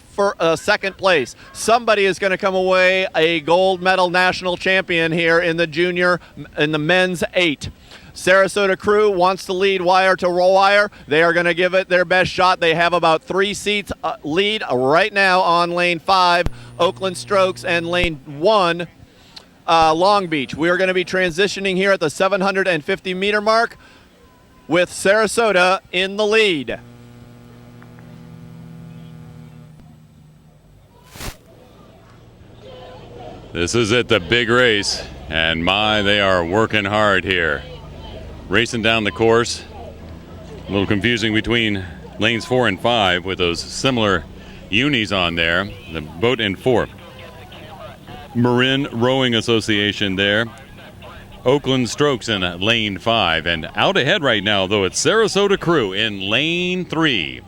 F: second place. Somebody is going to come away a gold medal national champion here in the men's 8. Sarasota Crew wants to lead wire to wire. They are going to give it their best shot. They have about 3 seats lead right now on lane 5, Oakland Strokes, and lane 1, Long Beach. We are going to be transitioning here at the 750-meter mark with Sarasota in the lead.
C: This is it, the big race, and they are working hard here. Racing down the course. A little confusing between lanes 4 and 5 with those similar unis on there. The boat in 4. Marin Rowing Association there. Oakland Strokes in lane 5. And out ahead right now, though, it's Sarasota Crew in lane 3.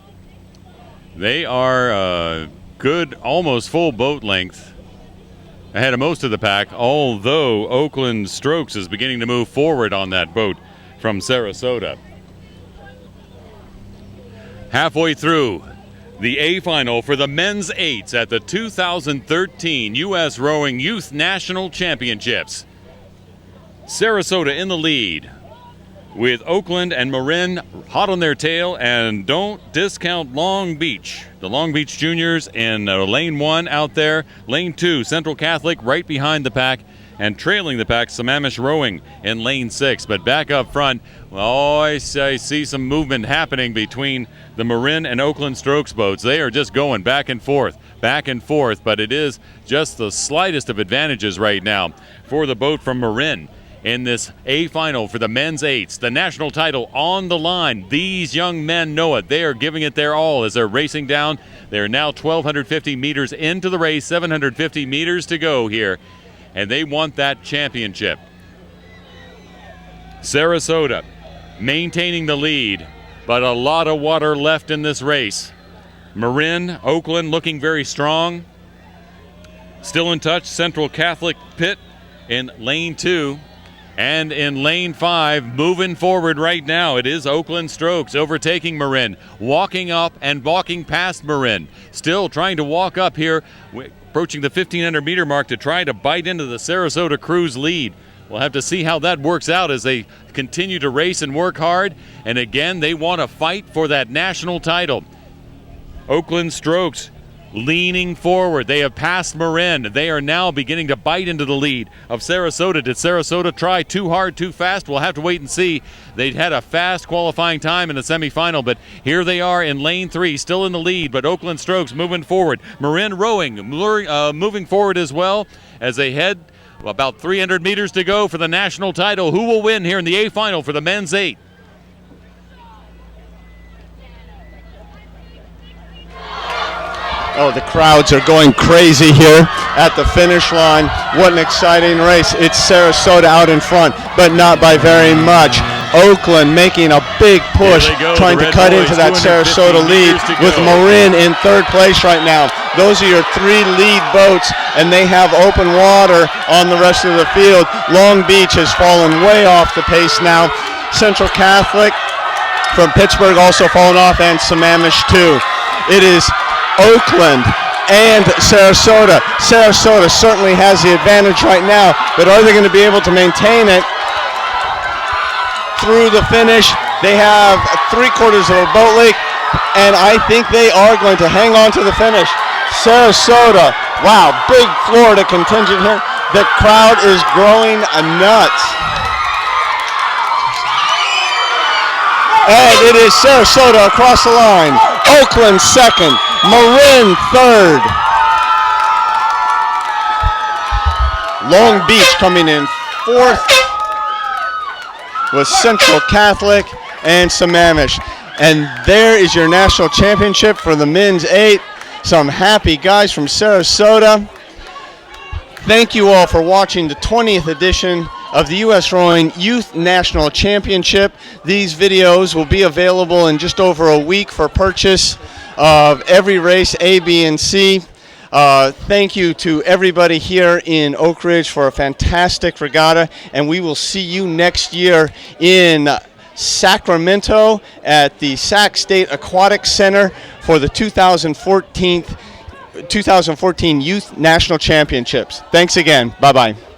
C: They are a good, almost full boat length ahead of most of the pack, although Oakland Strokes is beginning to move forward on that boat from Sarasota. Halfway through the A final for the men's 8s at the 2013 U.S. Rowing Youth National Championships. Sarasota in the lead with Oakland and Marin hot on their tail, and don't discount Long Beach. The Long Beach Juniors in lane 1 out there. Lane 2, Central Catholic right behind the pack, and trailing the pack, Sammamish Rowing in lane 6. But back up front, I see some movement happening between the Marin and Oakland Strokes boats. They are just going back and forth, but it is just the slightest of advantages right now for the boat from Marin in this A final for the men's 8s. The national title on the line. These young men know it. They are giving it their all as they're racing down. They're now 1,250 meters into the race, 750 meters to go here, and they want that championship. Sarasota maintaining the lead, but a lot of water left in this race. Marin, Oakland looking very strong. Still in touch, Central Catholic Pitt in lane 2. And in lane 5, moving forward right now, it is Oakland Strokes overtaking Marin, walking up and walking past Marin. Still trying to walk up here, approaching the 1,500-meter mark to try to bite into the Sarasota Crew's lead. We'll have to see how that works out as they continue to race and work hard. And again, they want to fight for that national title. Oakland Strokes leaning forward. They have passed Marin. They are now beginning to bite into the lead of Sarasota. Did Sarasota try too hard, too fast? We'll have to wait and see. They'd had a fast qualifying time in the semifinal, but here they are in lane 3, still in the lead, but Oakland Strokes moving forward. Marin Rowing moving forward as well as they head about 300 meters to go for the national title. Who will win here in the A final for the men's 8?
A: Oh, the crowds are going crazy here at the finish line. What an exciting race. It's Sarasota out in front, but not by very much. Oakland making a big push, trying to cut into that Sarasota lead with Marin in 3rd place right now. Those are your 3 lead boats, and they have open water on the rest of the field. Long Beach has fallen way off the pace now. Central Catholic from Pittsburgh also fallen off, and Sammamish too. It is Oakland and Sarasota. Sarasota certainly has the advantage right now, but are they going to be able to maintain it through the finish? They have 3/4 of a boat length, and I think they are going to hang on to the finish. Sarasota, wow, big Florida contingent here. The crowd is growing nuts. And it is Sarasota across the line. Oakland second, Marin third. Long Beach coming in fourth with Central Catholic and Sammamish. And there is your national championship for the men's 8. Some happy guys from Sarasota. Thank you all for watching the 20th edition of the U.S. Rowing Youth National Championship. These videos will be available in just over a week for purchase of every race, A, B, and C. Thank you to everybody here in Oak Ridge for a fantastic regatta, and we will see you next year in Sacramento at the Sac State Aquatic Center for the 2014 Youth National Championships. Thanks again. Bye-bye.